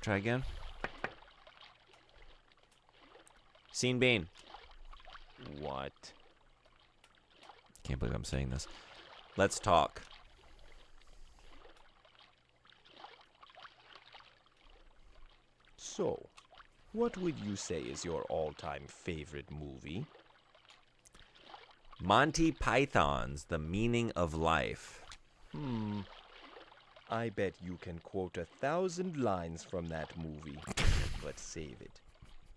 Try again. Scene Bean. What? Can't believe I'm saying this. Let's talk. So, what would you say is your all-time favorite movie? Monty Python's The Meaning of Life. I bet you can quote 1,000 lines from that movie, but save it.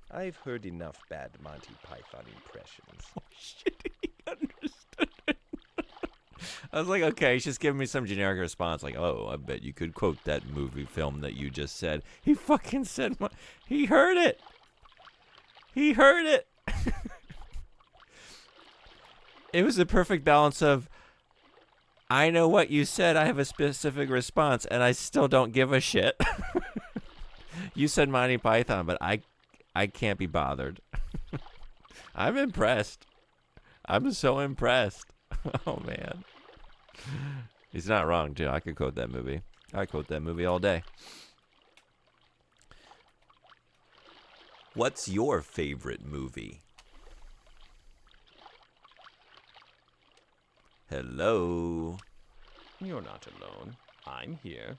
I've heard enough bad Monty Python impressions. Oh shit, he understood it. I was like, okay, he's just giving me some generic response, like, oh, I bet you could quote that movie film that you just said. He fucking said, he heard it. He heard it. It was the perfect balance of, I know what you said, I have a specific response, and I still don't give a shit. You said Monty Python, but I can't be bothered. I'm impressed. I'm so impressed. Oh, man. He's not wrong, too. I could quote that movie. I quote that movie all day. What's your favorite movie? Hello. You're not alone. I'm here.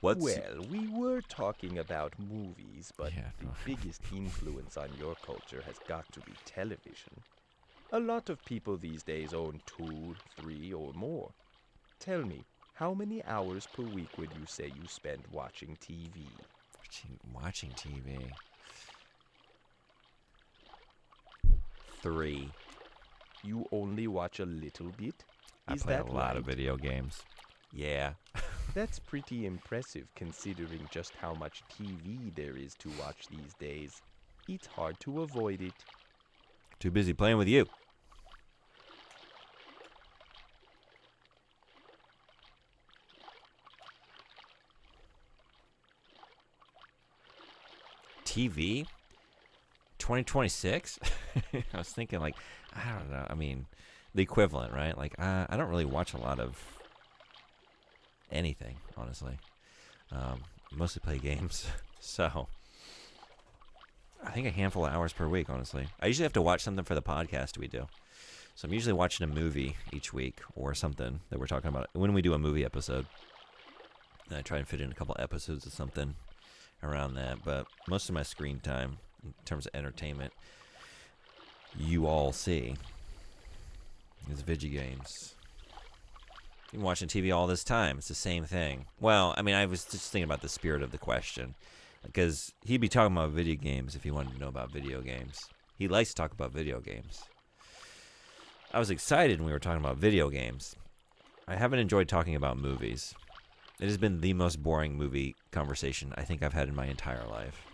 What's Well, we were talking about movies, but Yeah, the no. biggest influence on your culture has got to be television. A lot of people these days own 2, 3, or more. Tell me, how many hours per week would you say you spend watching TV? watching TV? 3. You only watch a little bit? I Is play a that lot of right? video games. Yeah. That's pretty impressive considering just how much TV there is to watch these days. It's hard to avoid it. Too busy playing with you. TV? 2026? I was thinking, like, I don't know. I mean, the equivalent, right? Like, I don't really watch a lot of anything, honestly. Mostly play games. So, I think a handful of hours per week, honestly. I usually have to watch something for the podcast we do. So I'm usually watching a movie each week or something that we're talking about when we do a movie episode. And I try and fit in a couple episodes of something around that. But most of my screen time, in terms of entertainment, you all see, is video games. You've been watching TV all this time. It's the same thing. Well, I mean, I was just thinking about the spirit of the question. Because he'd be talking about video games if he wanted to know about video games. He likes to talk about video games. I was excited when we were talking about video games. I haven't enjoyed talking about movies. It has been the most boring movie conversation I think I've had in my entire life.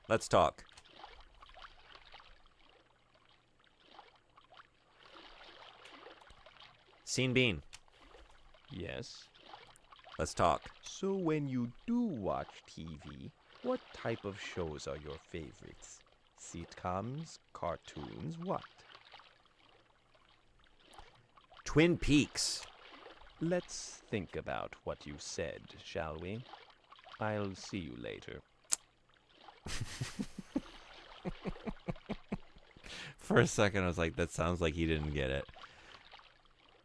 Let's talk. Scene Bean. Yes. Let's talk. So when you do watch TV, what type of shows are your favorites? Sitcoms, cartoons, what? Twin Peaks. Let's think about what you said, shall we? I'll see you later. For a second, I was like, that sounds like he didn't get it.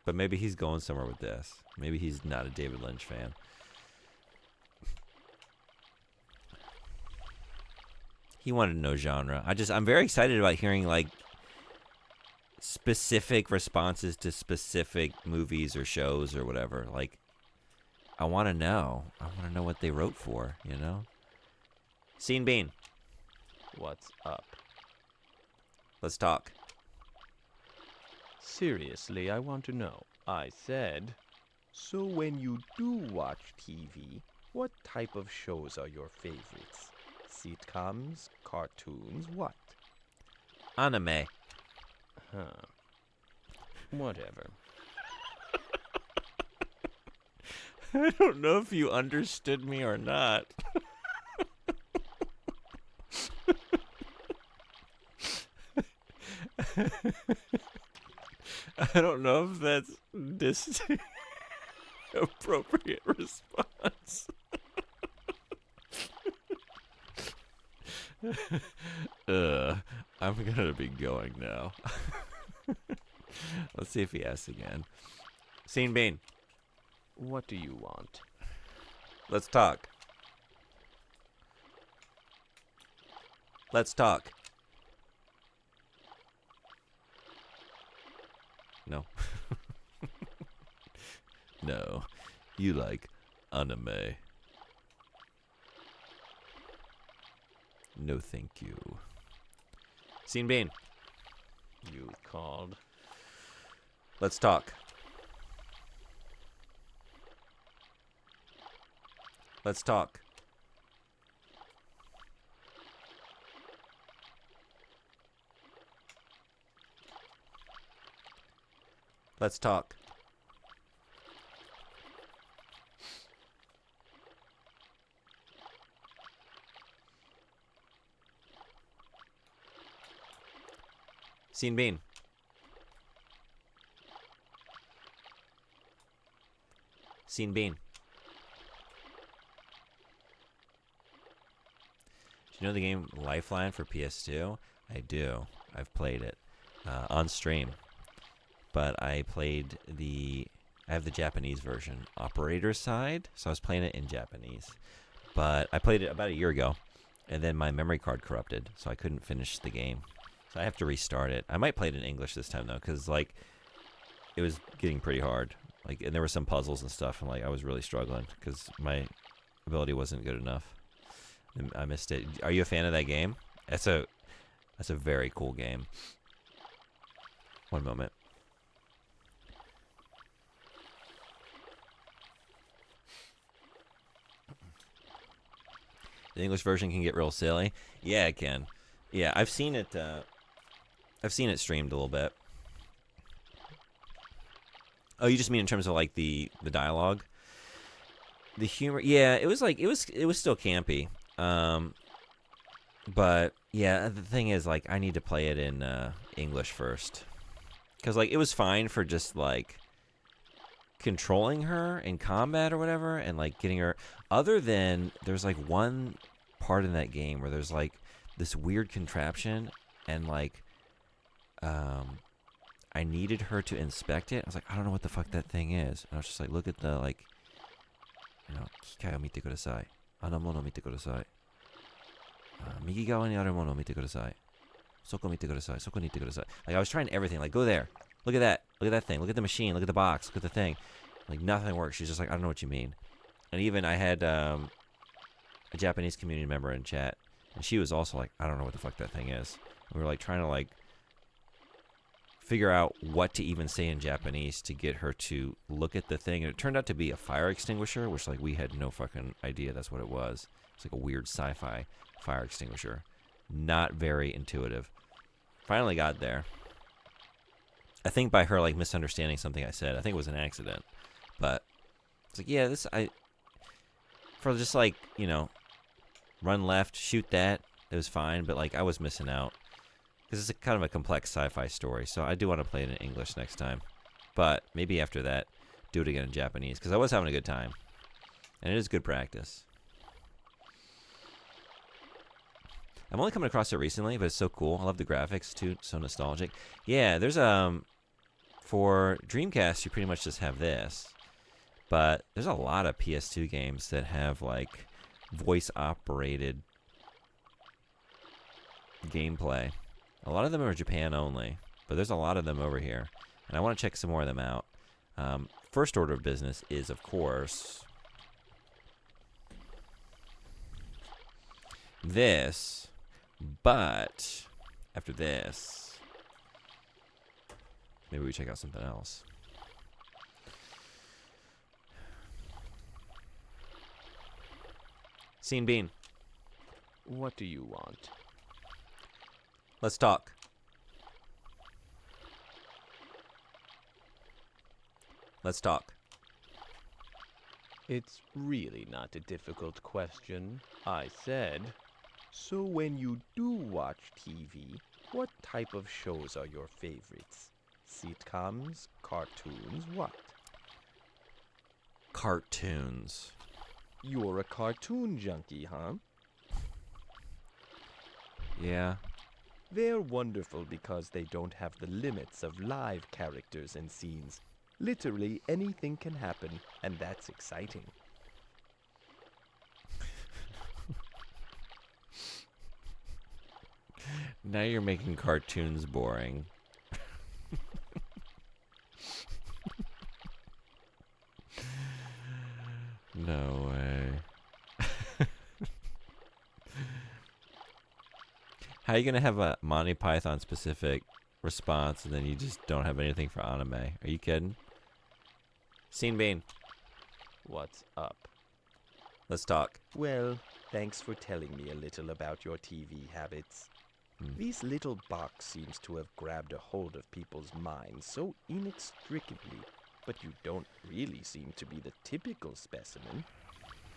But maybe he's going somewhere with this. Maybe he's not a David Lynch fan. He wanted to know genre. I'm very excited about hearing like specific responses to specific movies or shows or whatever. Like, I want to know. I want to know what they wrote for, you know? Scene Bean. What's up? Let's talk. Seriously, I want to know. I said, so when you do watch TV, what type of shows are your favorites? Sitcoms, cartoons, what? Anime. Huh. Whatever. I don't know if you understood me or not. I don't know if that's appropriate response. I'm gonna be going now. Let's see if he asks again. Scene Bean. What do you want? Let's talk. Let's talk. No. No. You like anime. No, thank you. Scene Bean. You called. Let's talk. Let's talk. Let's talk. Scene Bean. Scene Bean. Do you know the game Lifeline for PS2? I do. I've played it on stream. But I have the Japanese version, operator side, so I was playing it in Japanese. But I played it about a year ago, and then my memory card corrupted, so I couldn't finish the game. So I have to restart it. I might play it in English this time, though, because, like, it was getting pretty hard. Like, and there were some puzzles and stuff, and, like, I was really struggling because my ability wasn't good enough. And I missed it. Are you a fan of that game? That's a very cool game. One moment. The English version can get real silly. Yeah, it can. Yeah, I've seen it. I've seen it streamed a little bit. Oh, you just mean in terms of like the dialogue, the humor? Yeah, it was still campy. But yeah, the thing is, like, I need to play it in English first, because like it was fine for just like controlling her in combat or whatever, and like getting her. Other than there's like one part in that game where there's like this weird contraption, and like I needed her to inspect it. I was like, I don't know what the fuck that thing is. And I was just like, look at the like, you know, Kikai o mite kudasai. Ana mono mite kudasai. Migi gawa ni aru mono mite kudasai. Soko mite kudasai. Soko mite kudasai. Like, I was trying everything. Like, go there. Look at that. Look at that thing. Look at the machine. Look at the box. Look at the thing. Like, nothing works. She's just like, I don't know what you mean. And even I had a Japanese community member in chat, and she was also like, I don't know what the fuck that thing is. And we were like trying to like figure out what to even say in Japanese to get her to look at the thing. And it turned out to be a fire extinguisher, which like we had no fucking idea that's what it was. It's like a weird sci-fi fire extinguisher. Not very intuitive. Finally got there. I think by her like misunderstanding something I said. I think it was an accident. But it's like, yeah, for just like, you know, run left, shoot that, it was fine. But like I was missing out. Because it's kind of a complex sci-fi story, so I do want to play it in English next time. But maybe after that, do it again in Japanese, because I was having a good time. And it is good practice. I'm only coming across it recently, but it's so cool. I love the graphics, too. So nostalgic. Yeah, there's For Dreamcast, you pretty much just have this. But there's a lot of PS2 games that have, like, voice-operated gameplay. A lot of them are Japan only, but there's a lot of them over here. And I want to check some more of them out. First order of business is, of course, this. But after this, maybe we check out something else. Scene Bean. What do you want? Let's talk. Let's talk. It's really not a difficult question. I said, so when you do watch TV, what type of shows are your favorites? Sitcoms, cartoons, what? Cartoons. You're a cartoon junkie, huh? Yeah. They're wonderful because they don't have the limits of live characters and scenes. Literally anything can happen, and that's exciting. Now you're making cartoons boring. No way. How are you going to have a Monty Python specific response and then you just don't have anything for anime? Are you kidding? Scene Bean. What's up? Let's talk. Well, thanks for telling me a little about your TV habits. This little box seems to have grabbed a hold of people's minds so inextricably, but you don't really seem to be the typical specimen.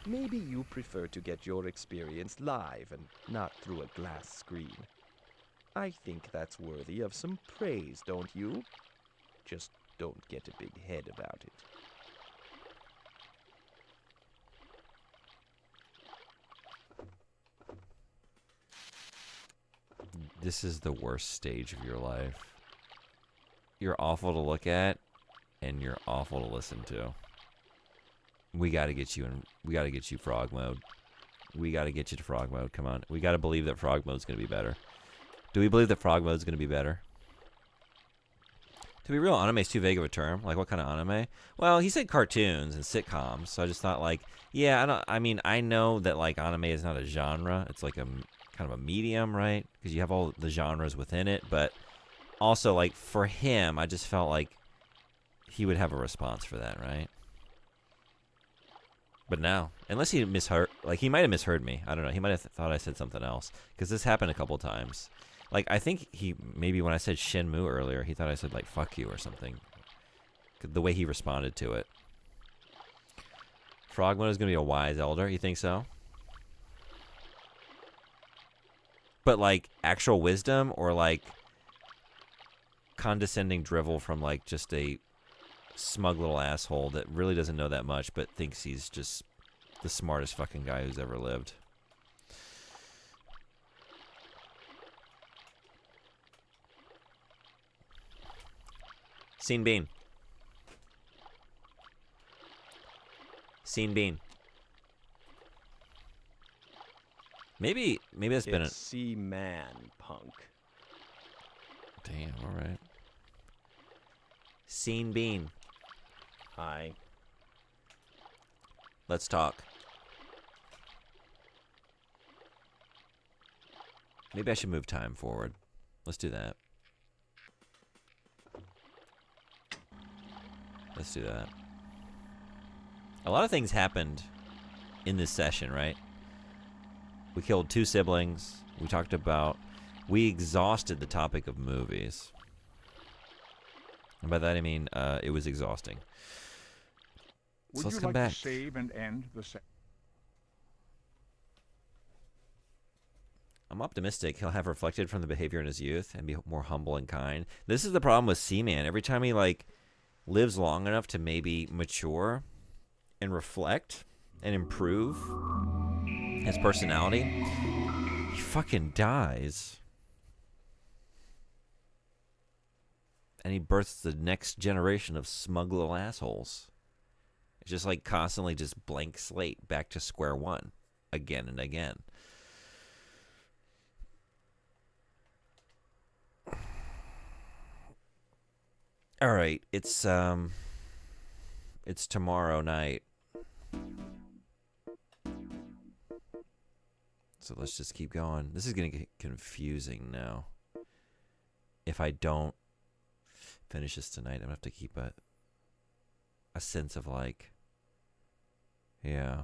Maybe you prefer to get your experience live and not through a glass screen. I think that's worthy of some praise, don't you? Just don't get a big head about it. This is the worst stage of your life. You're awful to look at, and you're awful to listen to. We gotta get you in. We gotta get you frog mode. We gotta get you to frog mode. Come on. We gotta believe that frog mode's gonna be better. Do we believe that frog mode's gonna be better? To be real, anime's too vague of a term. Like, what kind of anime? Well, he said cartoons and sitcoms, so I just thought, like, yeah, I know that, like, anime is not a genre. It's like a kind of a medium, right? Because you have all the genres within it, but also, like, for him, I just felt like he would have a response for that, right? But no, unless he misheard, like, he might have misheard me. I don't know. He might have thought I said something else, because this happened a couple times. Like, I think maybe when I said Shenmue earlier, he thought I said, like, fuck you or something. The way he responded to it. Frogmode is going to be a wise elder. You think so? But, like, actual wisdom or, like, condescending drivel from, like, just a smug little asshole that really doesn't know that much but thinks he's just the smartest fucking guy who's ever lived. Scene Bean. Scene Bean. Maybe that's been a Seaman, punk. Damn, all right. Scene Bean. Hi. Let's talk. Maybe I should move time forward. Let's do that. Let's do that. A lot of things happened in this session, right? We killed 2 siblings. We exhausted the topic of movies. And by that I mean, it was exhausting. So let's come back. To save and end the I'm optimistic he'll have reflected from the behavior in his youth and be more humble and kind. This is the problem with Seaman. Every time he, like, lives long enough to maybe mature and reflect and improve his personality, he fucking dies. And he births the next generation of smug little assholes. It's just like constantly just blank slate, back to square one, again and again. All right, it's tomorrow night. So let's just keep going. This is going to get confusing now. If I don't finish this tonight, I'm going to have to keep a sense of like, yeah,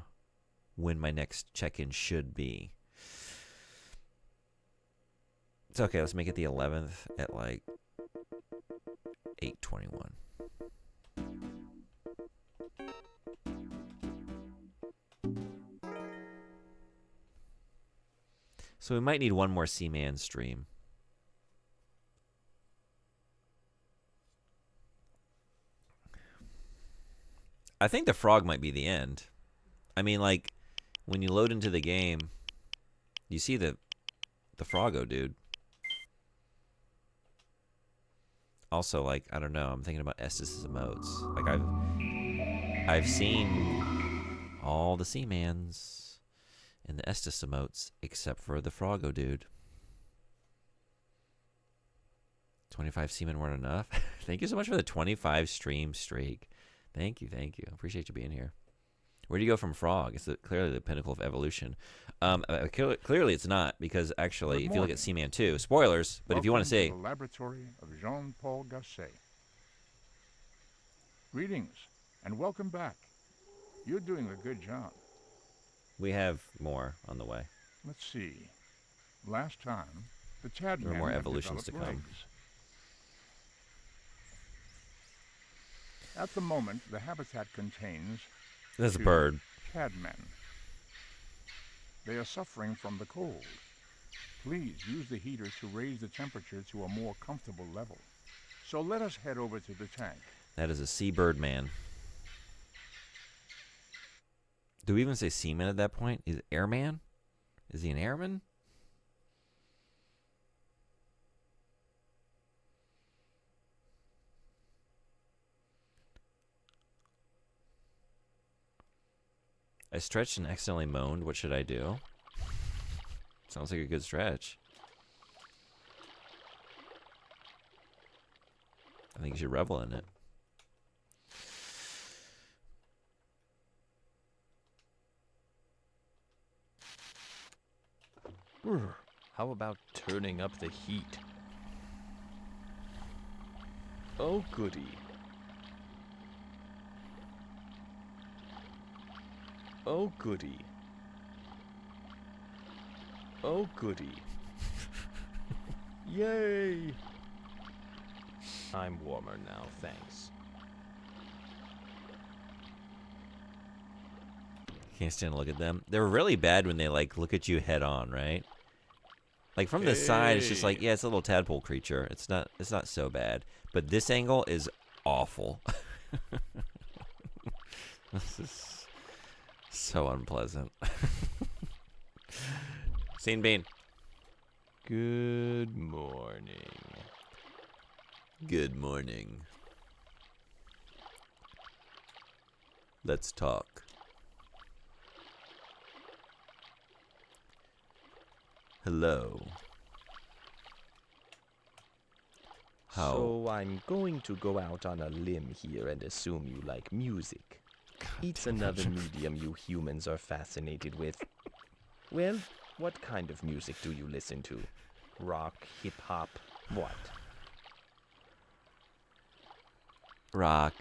when my next check-in should be. It's okay. Let's make it the 11th at like 8:21. So we might need one more Seaman stream. I think the frog might be the end. I mean, like, when you load into the game, you see the froggo dude. Also, like, I don't know, I'm thinking about Estes' emotes. Like, I've seen all the Seamans and the Estes emotes except for the froggo dude. 25 Seaman weren't enough. Thank you so much for the 25 stream streak. Thank you. Appreciate you being here. Where do you go from frog? It's clearly the pinnacle of evolution. Clearly it's not, because actually, if you look at Seaman 2, spoilers, but if you want to say... the laboratory of Jean-Paul Gasset. Greetings, and welcome back. You're doing a good job. We have more on the way. Let's see. Last time, the Chadman There are more had evolutions to developed come. legs. At the moment, the habitat contains This two bird. Chadmen. They are suffering from the cold. Please use the heater to raise the temperature to a more comfortable level. So let us head over to the tank. That is a seabird man. Do we even say seaman at that point? Is it airman? Is he an airman? I stretched and accidentally moaned. What should I do? Sounds like a good stretch. I think you should revel in it. How about turning up the heat? Oh, goody. Oh, goody. Oh, goody. Yay! I'm warmer now, thanks. Can't stand to look at them. They're really bad when they like look at you head on, right? Like from the side, it's just like, yeah, it's a little tadpole creature. It's not so bad. But this angle is awful. This is so unpleasant. Scene Bean. Good morning. Good morning. Let's talk. Hello. How? So I'm going to go out on a limb here and assume you like music. It's another medium you humans are fascinated with. Well, what kind of music do you listen to? Rock, hip-hop, what? Rock.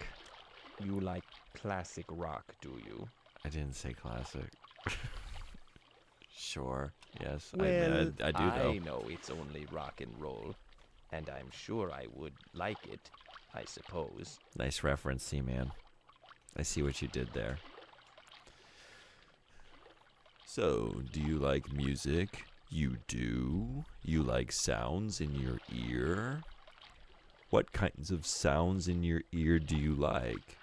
You like classic rock, do you? I didn't say classic. Sure. Yes. Well, I do though. I know it's only rock and roll, and I'm sure I would like it, I suppose. Nice reference, Seaman. I see what you did there. So, do you like music? You do? You like sounds in your ear? What kinds of sounds in your ear do you like?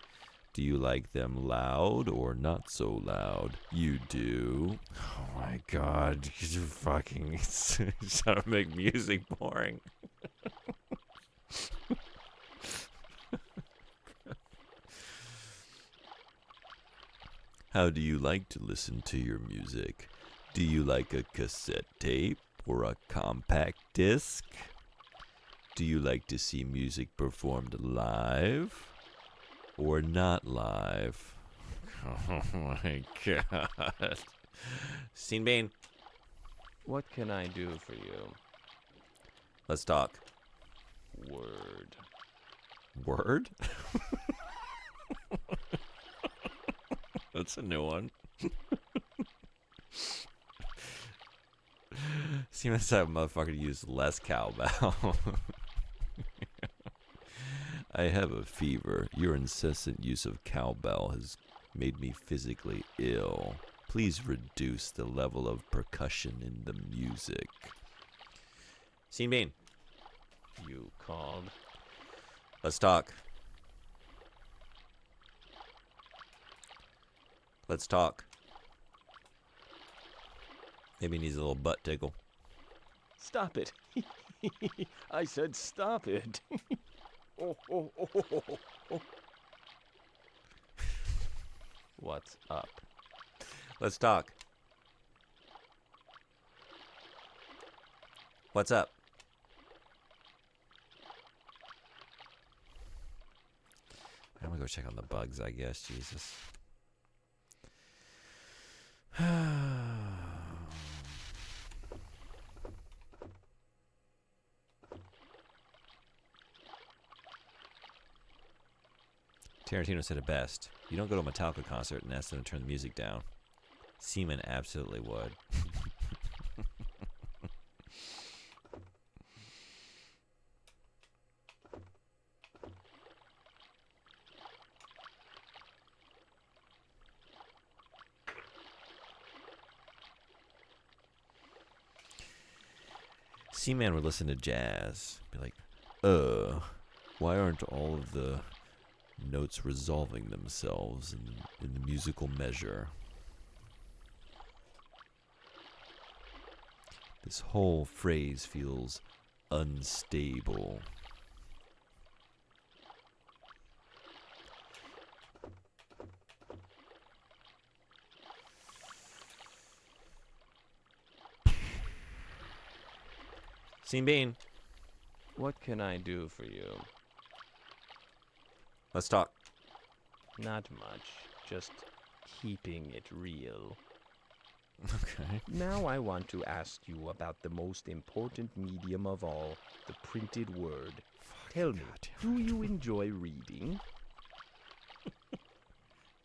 Do you like them loud or not so loud? You do? Oh my god, you're fucking trying to make music boring. How do you like to listen to your music? Do you like a cassette tape or a compact disc? Do you like to see music performed live or not live? Oh my god. Scene Bean, What can I do for you? let's talk. Word. Word? That's a new one. Seaman's type of motherfucker to use less cowbell. I have a fever. Your incessant use of cowbell has made me physically ill. Please reduce the level of percussion in the music. Scene Bean, You called? let's talk. Let's talk. Maybe he needs a little butt tickle. Stop it. I said stop it. Oh. What's up? Let's talk. What's up? I'm gonna go check on the bugs, I guess. Jesus. Tarantino said it best. You don't go to a Metallica concert and ask them to turn the music down. Seaman absolutely would. Seaman would listen to jazz. Be like, why aren't all of the notes resolving themselves in the musical measure? This whole phrase feels unstable. Scene Bean, What can I do for you? let's talk. Not much. Just keeping it real. Okay. Now I want to ask you about the most important medium of all, the printed word. Tell me, do you enjoy reading?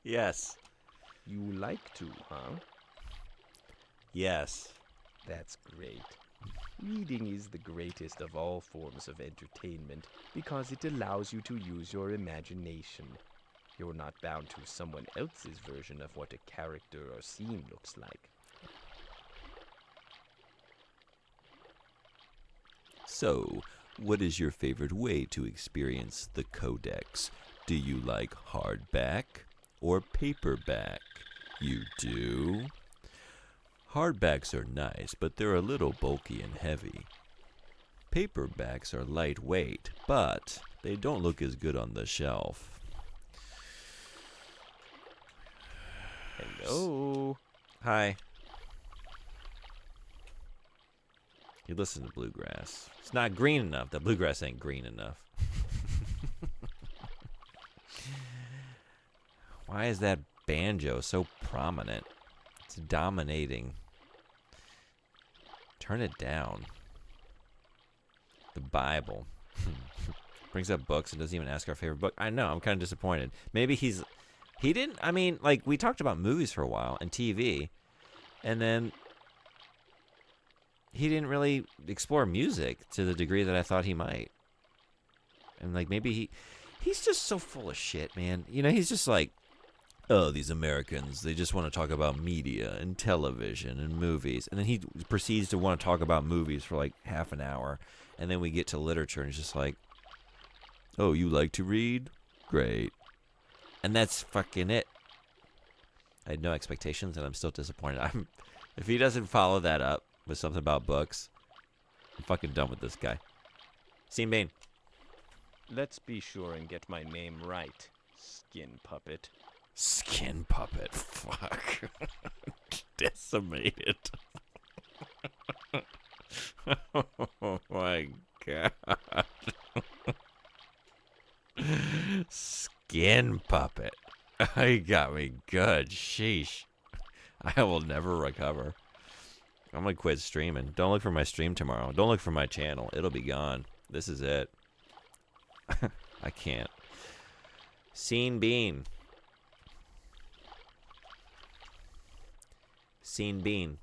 Yes. You like to, huh? Yes. That's great. Reading is the greatest of all forms of entertainment because it allows you to use your imagination. You're not bound to someone else's version of what a character or scene looks like. So, what is your favorite way to experience the Codex? Do you like hardback or paperback? You do? Hardbacks are nice, but they're a little bulky and heavy. Paperbacks are lightweight, but they don't look as good on the shelf. Hello? Hi. You listen to bluegrass. It's not green enough. The bluegrass ain't green enough. Why is that banjo so prominent? It's dominating. Turn it down. The Bible. Brings up books and doesn't even ask our favorite book. I know, I'm kind of disappointed. Maybe he didn't, I mean, like, we talked about movies for a while and TV, and then he didn't really explore music to the degree that I thought he might. And, like, maybe he's just so full of shit, man. You know, he's just like, oh, these Americans, they just want to talk about media and television and movies. And then he proceeds to want to talk about movies for like half an hour. And then we get to literature and it's just like, oh, you like to read? Great. And that's fucking it. I had no expectations and I'm still disappointed. If he doesn't follow that up with something about books, I'm fucking done with this guy. Scene Bane. Let's be sure and get my name right, skin puppet. Skin puppet. Fuck. Decimated. Oh my god. Skin puppet. You got me good. Sheesh. I will never recover. I'm gonna quit streaming. Don't look for my stream tomorrow. Don't look for my channel. It'll be gone. This is it. I can't. Scene Bean. Scene Bean.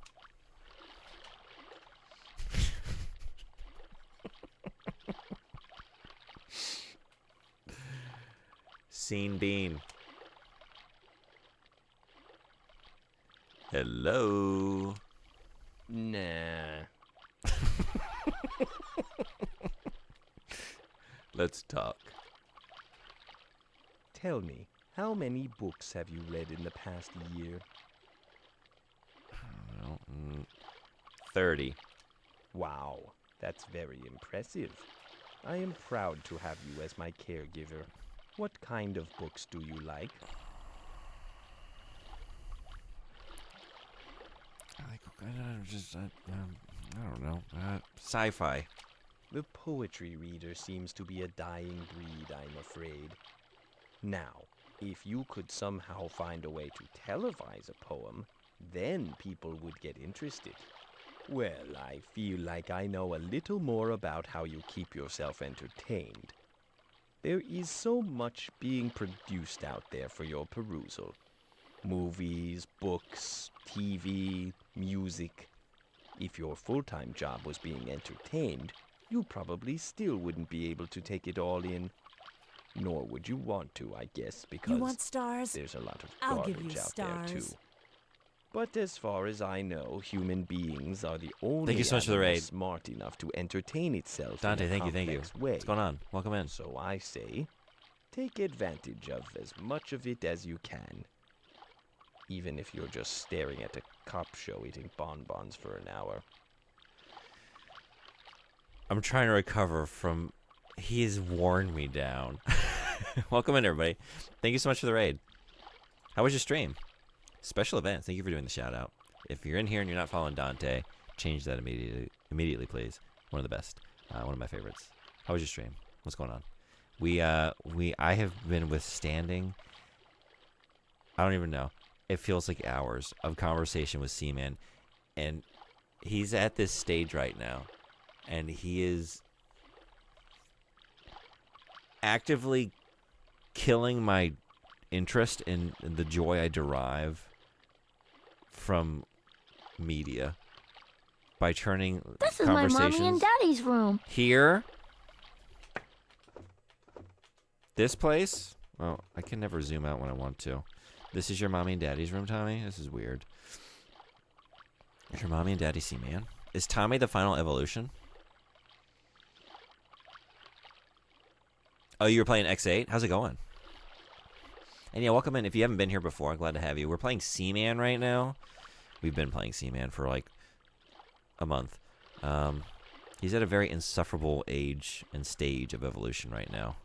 Scene Bean. Hello. Nah. Let's talk. Tell me, how many books have you read in the past year? Well, 30. Wow, that's very impressive. I am proud to have you as my caregiver. What kind of books do you like? I don't know. Sci-fi. The poetry reader seems to be a dying breed, I'm afraid. Now, if you could somehow find a way to televise a poem, then people would get interested. Well, I feel like I know a little more about how you keep yourself entertained. There is so much being produced out there for your perusal. Movies, books, TV, music. If your full-time job was being entertained, you probably still wouldn't be able to take it all in. Nor would you want to, I guess, because You want stars? there's a lot of I'll give garbage you out there, too. stars. But as far as I know, human beings are the only Thank you so much for the animal raid. smart enough to entertain itself Dante, in a thank you, thank you. complex way. What's going on? Welcome in. So I say, take advantage of as much of it as you can. Even if you're just staring at a cop show eating bonbons for an hour. I'm trying to recover from... He has worn me down. Welcome in, everybody. Thank you so much for the raid. How was your stream? Special events. Thank you for doing the shout-out. If you're in here and you're not following Dante, change that immediately, please. One of the best. One of my favorites. How was your stream? What's going on? I have been withstanding... I don't even know. It feels like hours of conversation with Seaman. And he's at this stage right now. And he is actively killing my interest in the joy I derive from media by turning This is my conversations mommy and daddy's room. here. This place? Oh, I can never zoom out when I want to. This is your mommy and daddy's room, Tommy? This is weird. Is your mommy and daddy Seaman? Is Tommy the final evolution? Oh, you were playing X8? How's it going? And yeah, welcome in. If you haven't been here before, I'm glad to have you. We're playing Seaman right now. We've been playing Seaman for like a month. He's at a very insufferable age and stage of evolution right now.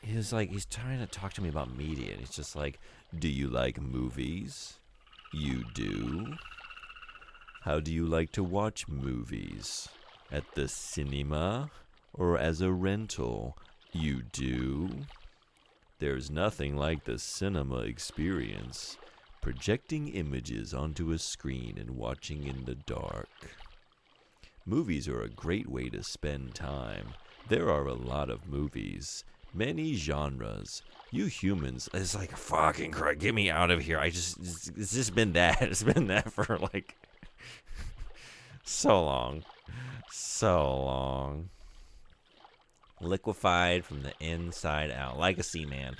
He's trying to talk to me about media, and he's just like, do you like movies? You do? How do you like to watch movies? At the cinema or as a rental? You do? There's nothing like the cinema experience. Projecting images onto a screen and watching in the dark. Movies are a great way to spend time. There are a lot of movies. Many genres. You humans, it's like, fucking Christ, get me out of here. It's just been that. It's been that for like so long. So long. Liquefied from the inside out, like a Seaman.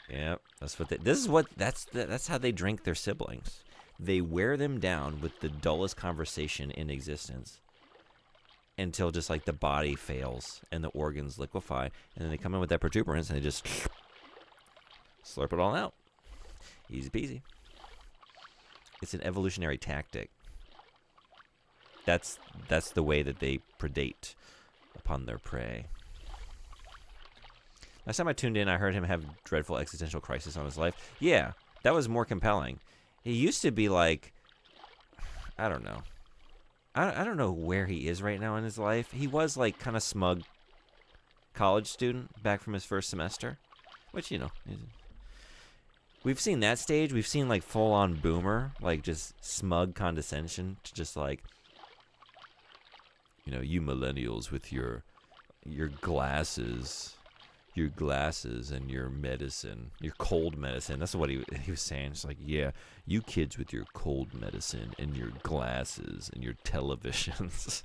Yep, that's what that's how they drink their siblings. They wear them down with the dullest conversation in existence until just like the body fails and the organs liquefy, and then they come in with that protuberance and they just slurp it all out. Easy peasy. It's an evolutionary tactic. That's the way that they predate upon their prey. Last time I tuned in, I heard him have dreadful existential crisis on his life. Yeah, that was more compelling. He used to be like, I don't know. I don't know where he is right now in his life. He was like kind of smug college student back from his first semester, which, you know, we've seen that stage. We've seen like full on boomer, like just smug condescension to just like, you know, you millennials with your glasses and your medicine, your cold medicine. That's what he was saying. It's like, yeah, you kids with your cold medicine and your glasses and your televisions.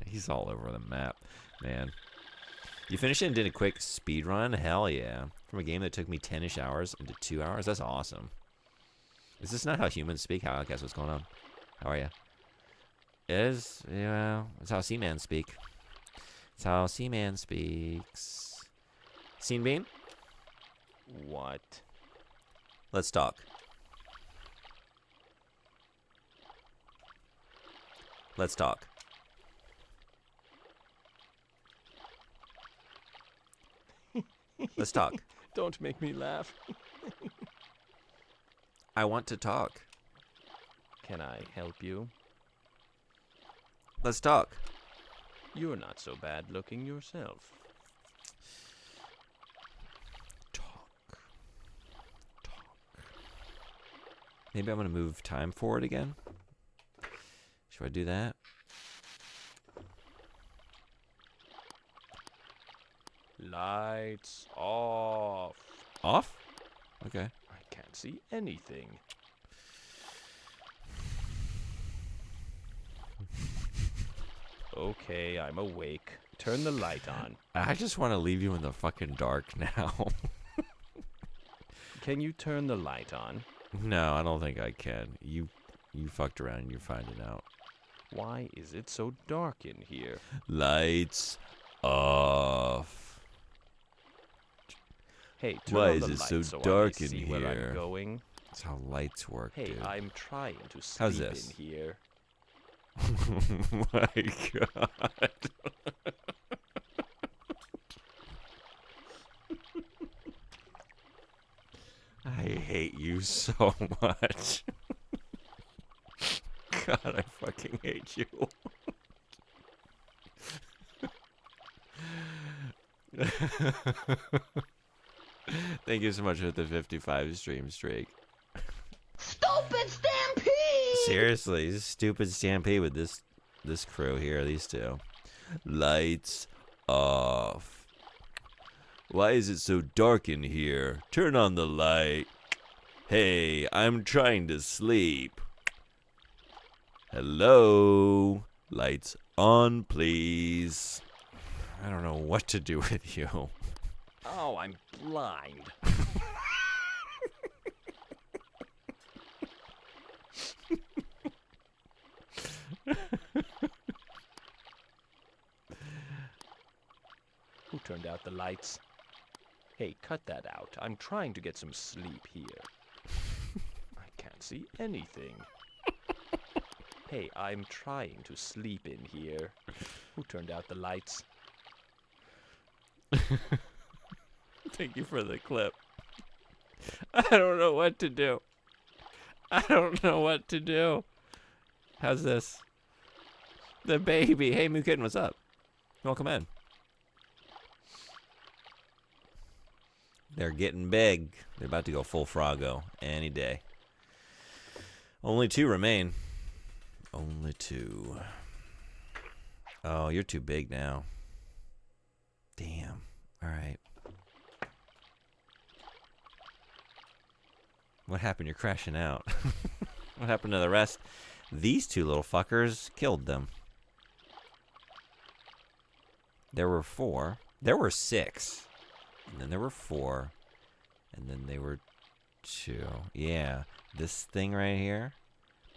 He's all over the map, man. You finished it and did a quick speed run? Hell yeah. From a game that took me 10-ish hours into 2 hours? That's awesome. Is this not how humans speak? How, guess what's going on? How are you? It is, yeah, it's how Seaman speak. It's how Seaman speaks. Scene Bean? What? Let's talk. Let's talk. Let's talk. Don't make me laugh. I want to talk. Can I help you? Let's talk. You're not so bad looking yourself. Talk. Maybe I'm going to move time forward again. Should I do that? Lights off. Off? Okay. I can't see anything. Okay, I'm awake. Turn the light on. I just want to leave you in the fucking dark now. Can you turn the light on? No, I don't think I can. You fucked around and you're finding out. Why is it so dark in here? Lights off. Hey, turn Why on is the it light so so dark I may in see where here? I'm going. That's how lights work, Hey, dude. I'm trying to sleep How's this? in here. Oh my god. I hate you so much. God, I fucking hate you. Thank you so much for the 55 stream streak. Stupid Stampede! Seriously, stupid Stampede with this crew here, these two. Lights off. Why is it so dark in here? Turn on the light. Hey, I'm trying to sleep. Hello? Lights on, please. I don't know what to do with you. Oh, I'm blind. Who turned out the lights? Hey, cut that out. I'm trying to get some sleep here. I can't see anything. Hey, I'm trying to sleep in here. Who turned out the lights? Thank you for the clip. I don't know what to do. I don't know what to do. How's this? The baby. Hey, Moo Kitten, what's up? Welcome in. They're getting big. They're about to go full Froggo any day. Only 2 remain. Only 2. Oh, you're too big now. Damn. All right. What happened? You're crashing out. What happened to the rest? These 2 little fuckers killed them. There were 4. There were 6. And then there were 4. And then they were 2. Yeah. This thing right here.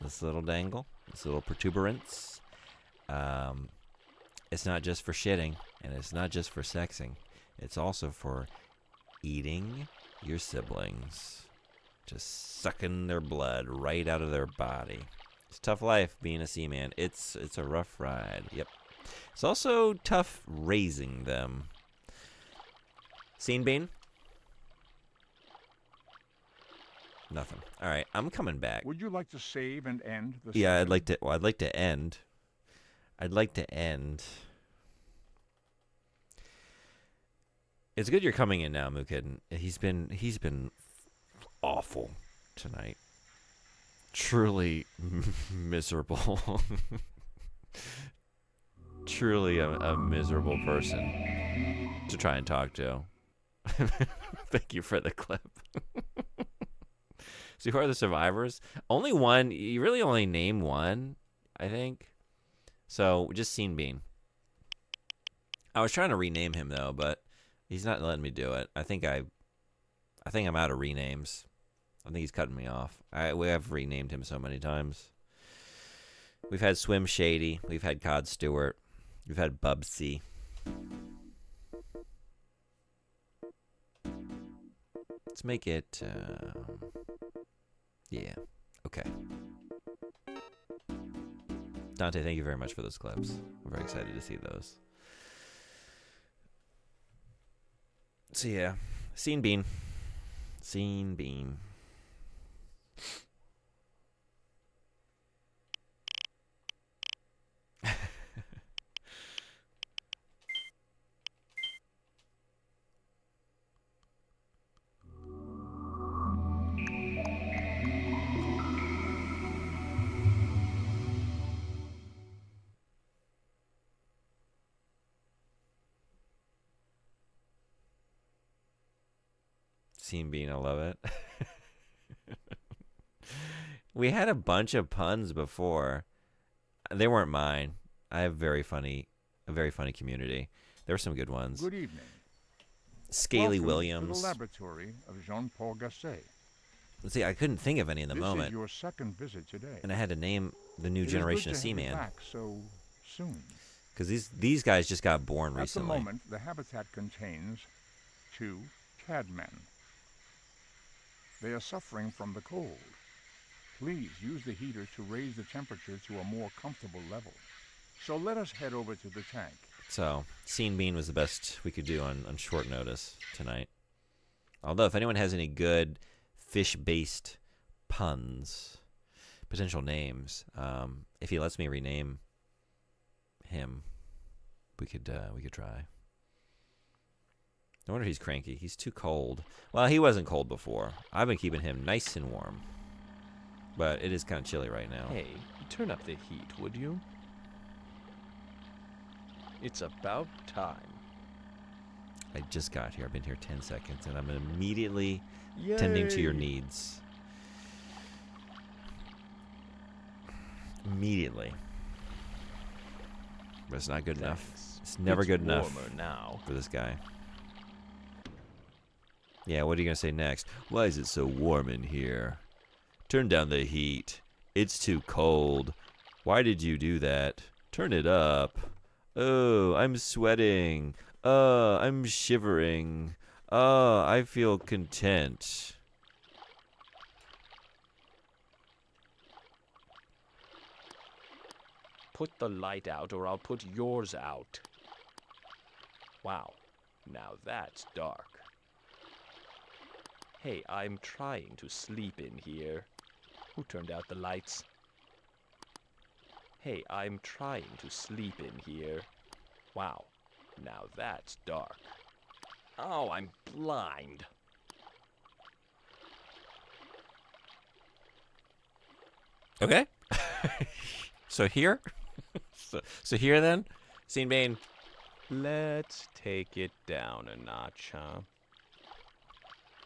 This little dangle. This little protuberance. It's not just for shitting. And it's not just for sexing. It's also for eating your siblings. Just sucking their blood right out of their body. It's a tough life being a Seaman. It's a rough ride. Yep. It's also tough raising them. Scene Bean? Nothing. All right, I'm coming back. Would you like to save and end the Yeah, session? I'd like to. Well, I'd like to end. I'd like to end. It's good you're coming in now, Mukid. He's been awful tonight. Truly miserable. Truly a miserable person to try and talk to. Thank you for the clip. So who are the survivors? Only one. You really only name one, I think. So just Scene Bean. I was trying to rename him though, but he's not letting me do it. I think I'm out of renames. I think he's cutting me off. We have renamed him so many times. We've had Swim Shady. We've had Cod Stewart. We've had Bubsy. Let's make it. Yeah. Okay. Dante, thank you very much for those clips. I'm very excited to see those. So yeah, Scene Bean. Scene Bean. Scene Bean, I love it. We had a bunch of puns before. They weren't mine. I have a very funny community. There were some good ones. Good evening. Scaly Welcome Williams. to the laboratory of Jean-Paul Gasset. Let's see, I couldn't think of any in the This moment. is your second visit today. And I had to name the new It is generation good of to have you Seaman. back so soon. Because these guys just got born recently. At the moment, the habitat contains 2 cadmen. They are suffering from the cold. Please use the heater to raise the temperature to a more comfortable level. So let us head over to the tank. So, Scene Bean was the best we could do on short notice tonight. Although, if anyone has any good fish-based puns, potential names, if he lets me rename him, we could try. No wonder he's cranky. He's too cold. Well, he wasn't cold before. I've been keeping him nice and warm. But it is kind of chilly right now. Hey, turn up the heat, would you? It's about time. I just got here. I've been here 10 seconds, and I'm immediately tending to your needs. Immediately. But it's not good enough. It's never good enough warmer now. for this guy. Yeah, what are you going to say next? Why is it so warm in here? Turn down the heat. It's too cold. Why did you do that? Turn it up. Oh, I'm sweating. I'm shivering. I feel content. Put the light out or I'll put yours out. Wow, now that's dark. Hey, I'm trying to sleep in here. Who turned out the lights? Hey, I'm trying to sleep in here. Wow, now that's dark. Oh, I'm blind. Okay. So here? so here then? Scene Bean. Let's take it down a notch, huh?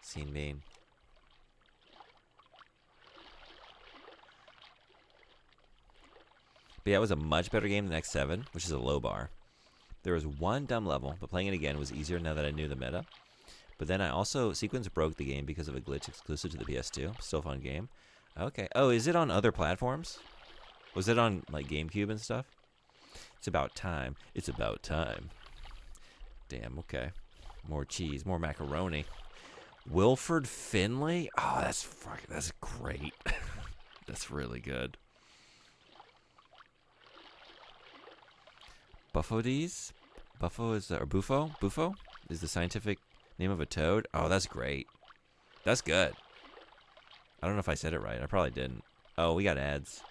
Scene Bean. But yeah, it was a much better game than X7, which is a low bar. There was one dumb level, but playing it again was easier now that I knew the meta. But then I also, Sequence broke the game because of a glitch exclusive to the PS2. Still a fun game. Okay. Oh, is it on other platforms? Was it on, like, GameCube and stuff? It's about time. It's about time. Damn, okay. More cheese, more macaroni. Wilford Finley? Oh, that's great. That's really good. Buffodes? Buffo is or Bufo? Bufo is the scientific name of a toad. Oh, that's great. That's good. I don't know if I said it right. I probably didn't. Oh, we got ads.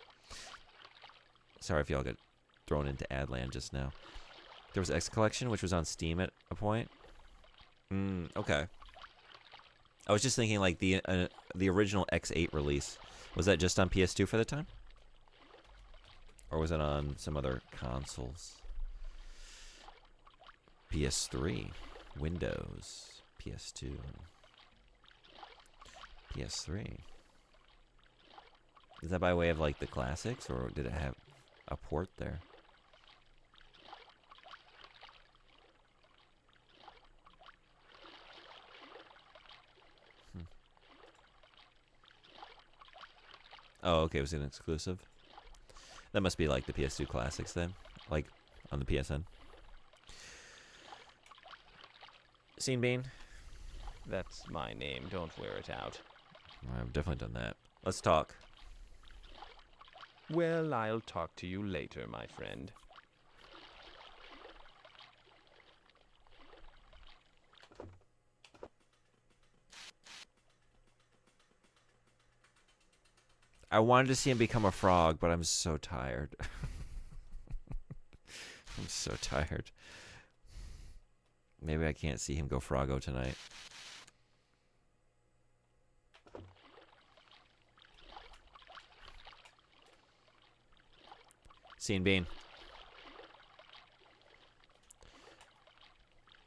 Sorry if y'all got thrown into ad land just now. There was X Collection, which was on Steam at a point. Okay. I was just thinking like the original X8 release. Was that just on PS2 for the time? Or was it on some other consoles? PS3, Windows, PS2, PS3. Is that by way of like the classics, or did it have a port there? Oh, okay, it was an exclusive. That must be like the PS2 classics then, like on the PSN. Scene Bean? That's my name. Don't wear it out. I've definitely done that. Let's talk. Well, I'll talk to you later, my friend. I wanted to see him become a frog, but I'm so tired. I'm so tired. Maybe I can't see him go Froggo tonight. Scene Bean.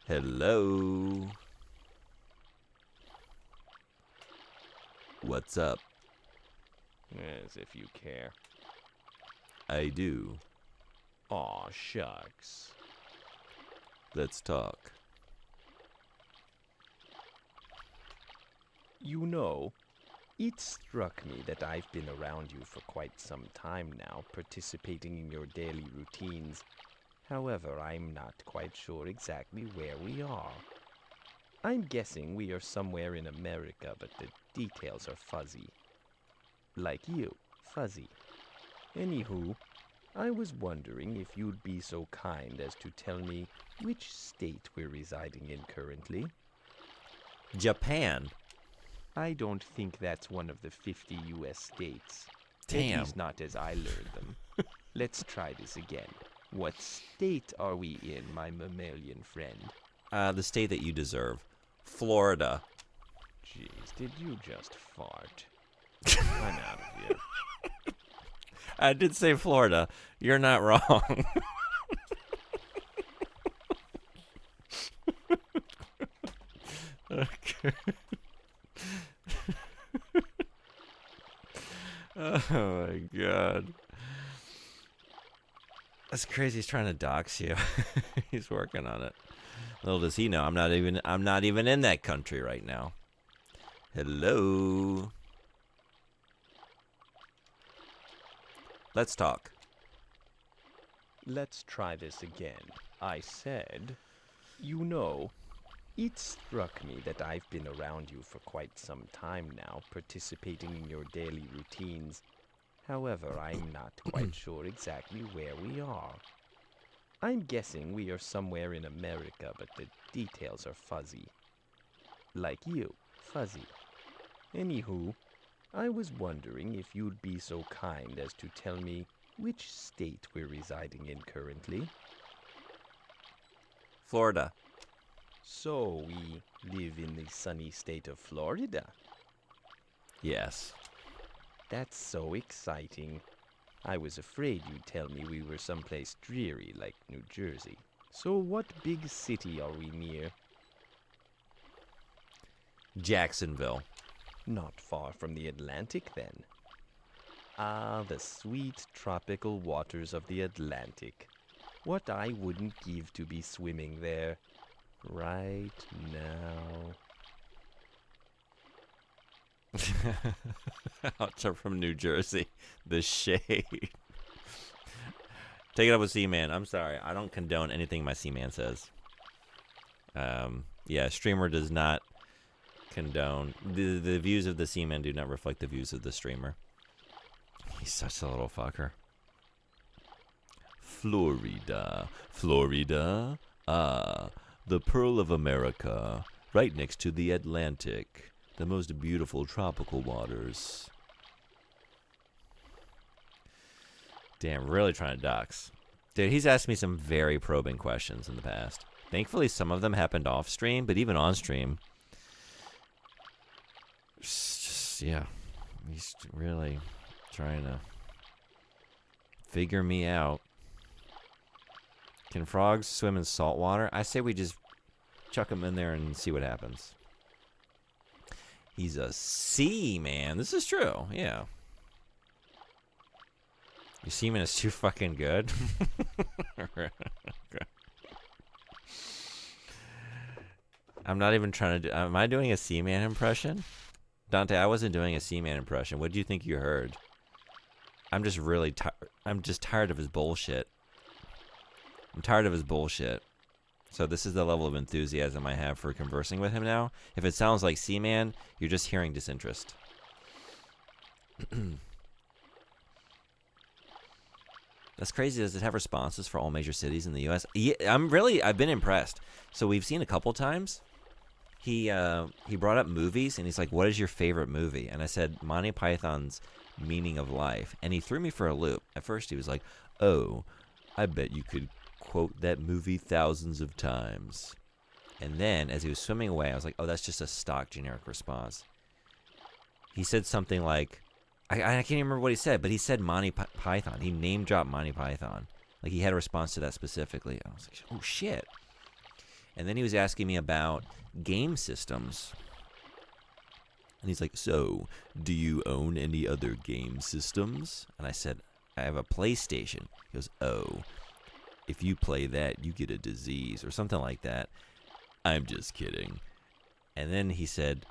Hello. What's up? As if you care. I do. Aw, shucks. Let's talk. You know, it struck me that I've been around you for quite some time now, participating in your daily routines. However, I'm not quite sure exactly where we are. I'm guessing we are somewhere in America, but the details are fuzzy. Like you, fuzzy. Anywho, I was wondering if you'd be so kind as to tell me which state we're residing in currently. Japan. I don't think that's one of the 50 U.S. states. Damn. At least not as I learned them. Let's try this again. What state are we in, my mammalian friend? The state that you deserve. Florida. Jeez, did you just fart? I'm out of here. I did say Florida. You're not wrong. Okay. Oh my god. That's crazy. He's trying to dox you. He's working on it. Little does he know, I'm not even in that country right now. Hello. Let's talk. Let's try this again. I said, you know, it struck me that I've been around you for quite some time now, participating in your daily routines. However, I'm not quite sure exactly where we are. I'm guessing we are somewhere in America, but the details are fuzzy. Like you, fuzzy. Anywho, I was wondering if you'd be so kind as to tell me which state we're residing in currently. Florida. So we live in the sunny state of Florida. Yes. That's so exciting. I was afraid you'd tell me we were someplace dreary like New Jersey. So what big city are we near? Jacksonville. Not far from the Atlantic, then. Ah, the sweet tropical waters of the Atlantic. What I wouldn't give to be swimming there right now. Outside from New Jersey. The shade. Take it up with Seaman. I'm sorry. I don't condone anything my Seaman says. Yeah, streamer does not condone. The views of the Seaman do not reflect the views of the streamer. He's such a little fucker. Florida. Florida? Ah, the Pearl of America, right next to the Atlantic. The most beautiful tropical waters. Damn, really trying to dox. Dude, he's asked me some very probing questions in the past. Thankfully, some of them happened off stream, but even on stream, just, yeah, he's really trying to figure me out. Can frogs swim in salt water? I say we just chuck them in there and see what happens. He's a seaman. This is true, yeah. Your seaman is too fucking good. I'm not even trying to do... Am I doing a Seaman impression? Dante, I wasn't doing a Seaman impression. What do you think you heard? I'm just really tired. I'm just tired of his bullshit. I'm tired of his bullshit. So this is the level of enthusiasm I have for conversing with him now. If it sounds like Seaman, you're just hearing disinterest. That's crazy. Does it have responses for all major cities in the U.S.? Yeah, I've been impressed. So we've seen a couple times. He brought up movies, and he's like, what is your favorite movie? And I said, Monty Python's Meaning of Life. And he threw me for a loop. At first, he was like, oh, I bet you could quote that movie thousands of times. And then, as he was swimming away, I was like, oh, that's just a stock generic response. He said something like, I can't even remember what he said, but he said Monty Python. He name-dropped Monty Python. Like, he had a response to that specifically. I was like, oh, shit. And then he was asking me about game systems. And he's like, so, do you own any other game systems? And I said, I have a PlayStation. He goes, oh, if you play that, you get a disease or something like that. I'm just kidding. And then he said,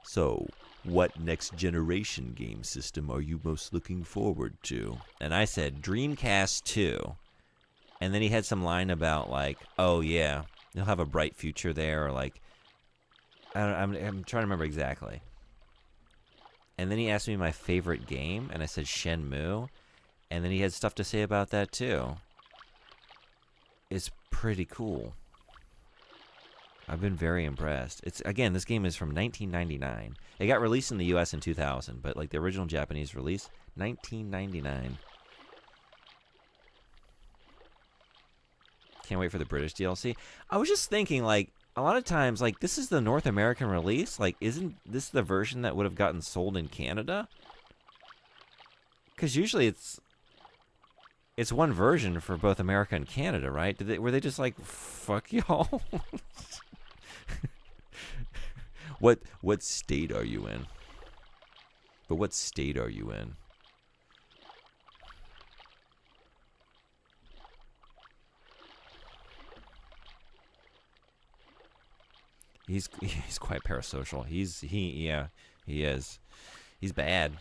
so, what next generation game system are you most looking forward to? And I said, Dreamcast 2. And then he had some line about like, oh yeah, they'll have a bright future there, or like, I'm trying to remember exactly. And then he asked me my favorite game, and I said Shenmue. And then he had stuff to say about that too. It's pretty cool. I've been very impressed. Again, this game is from 1999. It got released in the US in 2000, but like the original Japanese release, 1999. Can't wait for the British DLC. I was just thinking, like, a lot of times, like, this is the North American release. Like, isn't this the version that would have gotten sold in Canada? Because usually it's one version for both America and Canada, right? Were they just like, fuck y'all? What state are you in? But what state are you in? He's quite parasocial. He is. He's bad.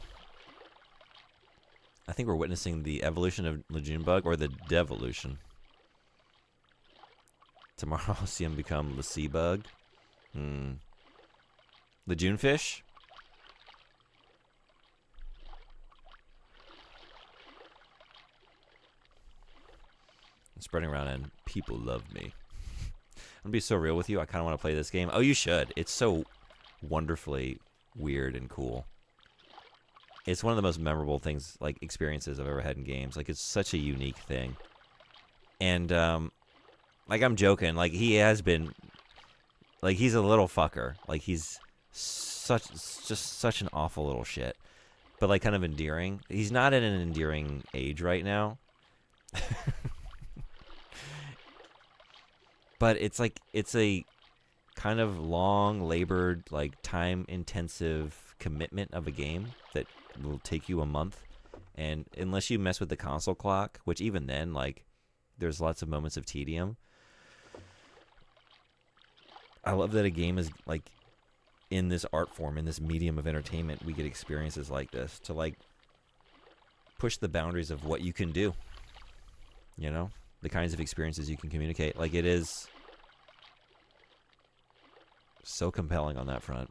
I think we're witnessing the evolution of Lejunebug, or the devolution. Tomorrow I'll see him become Laseabug. Lejunefish? I'm spreading around and people love me. I'm gonna be so real with you, I kind of want to play this game. Oh, you should. It's so wonderfully weird and cool. It's one of the most memorable things, like, experiences I've ever had in games. Like, it's such a unique thing. And, like, I'm joking. Like, he has been, like, he's a little fucker. Like, he's just such an awful little shit. But, like, kind of endearing. He's not at an endearing age right now. But it's like, it's a kind of long, labored, like, time-intensive commitment of a game that will take you a month. And unless you mess with the console clock, which even then, like, there's lots of moments of tedium. I love that a game is, like, in this art form, in this medium of entertainment, we get experiences like this to, like, push the boundaries of what you can do. You know? The kinds of experiences you can communicate. Like, it is so compelling on that front.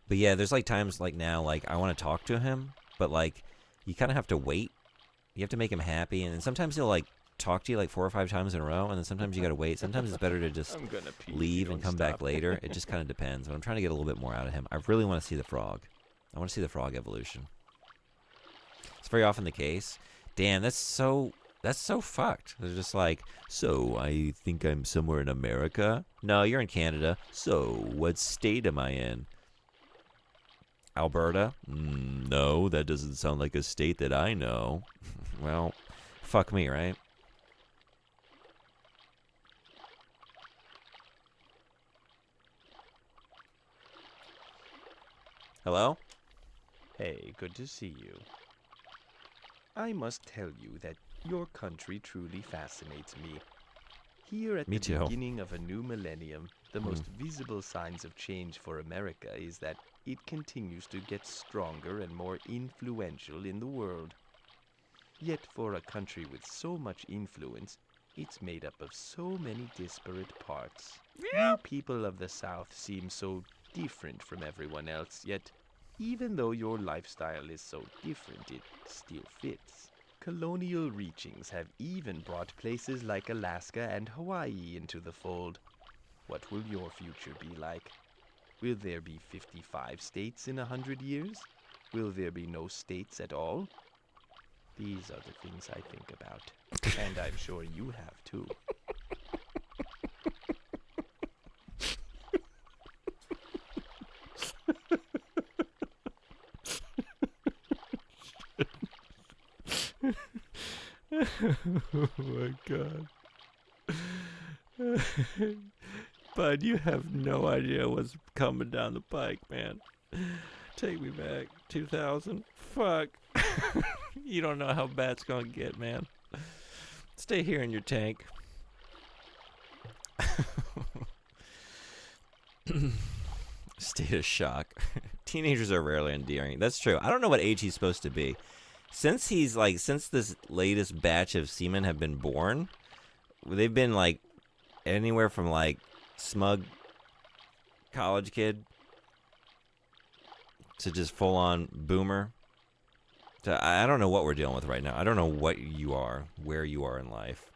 But yeah, there's like times like now, like I want to talk to him, but like you kind of have to wait You have to make him happy, and then sometimes he'll like talk to you like 4 or 5 times in a row, and then sometimes you gotta wait. Sometimes it's better to just I'm gonna pee if leave you and don't come back stop. later. It just kind of depends. But I'm trying to get a little bit more out of him. I really want to see the frog. I want to see the frog evolution. It's very often the case. Damn, that's so fucked. They're just like, so I think I'm somewhere in America. No, you're in Canada. So what state am I in? Alberta? No, that doesn't sound like a state that I know. Well, fuck me, right? Hello? Hey, good to see you. I must tell you that your country truly fascinates me. Here at Me the too. beginning of a new millennium, the most visible signs of change for America is that it continues to get stronger and more influential in the world. Yet for a country with so much influence, it's made up of so many disparate parts. You people of the South seem so different from everyone else, yet even though your lifestyle is so different, it still fits. Colonial reachings have even brought places like Alaska and Hawaii into the fold. What will your future be like? Will there be 55 states in 100 years? Will there be no states at all? These are the things I think about, and I'm sure you have too. Oh my god. Bud, you have no idea what's coming down the pike, man. Take me back. 2000? Fuck. You don't know how bad it's gonna get, man. Stay here in your tank. State of shock. Teenagers are rarely endearing. That's true. I don't know what age he's supposed to be. Since this latest batch of Seaman have been born, they've been like anywhere from like smug college kid to just full on boomer. So I don't know what we're dealing with right now. I don't know what you are, where you are in life.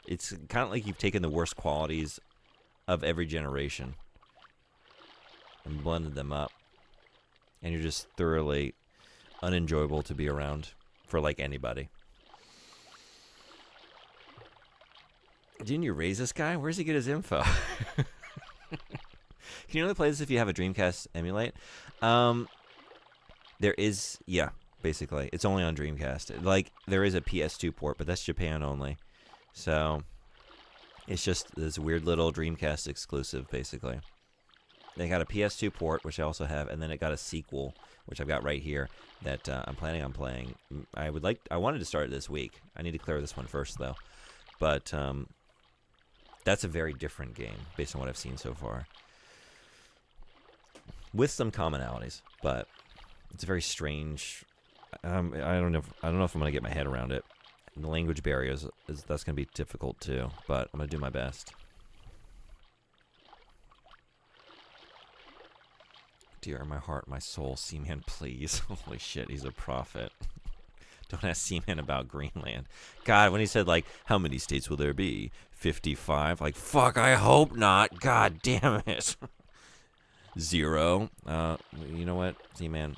It's kind of like you've taken the worst qualities of every generation and blended them up, and you're just thoroughly unenjoyable to be around for like anybody. Didn't you raise this guy? Where does he get his info? Can you only play this if you have a Dreamcast emulate? There is, yeah, basically. It's only on Dreamcast. Like, there is a PS2 port, but that's Japan only. So, it's just this weird little Dreamcast exclusive, basically. They got a PS2 port, which I also have, and then it got a sequel, which I've got right here, that I'm planning on playing. I wanted to start it this week. I need to clear this one first, though. But, that's a very different game, based on what I've seen so far. With some commonalities, but it's a very strange. I don't know if I'm gonna get my head around it. And the language barriers that's gonna be difficult too, but I'm gonna do my best. Dear my heart, my soul, Seaman, please. Holy shit, he's a prophet. Don't ask Seaman about Greenland. God, when he said, like, how many states will there be? 55? Like, fuck, I hope not. God damn it. 0. You know what, Seaman?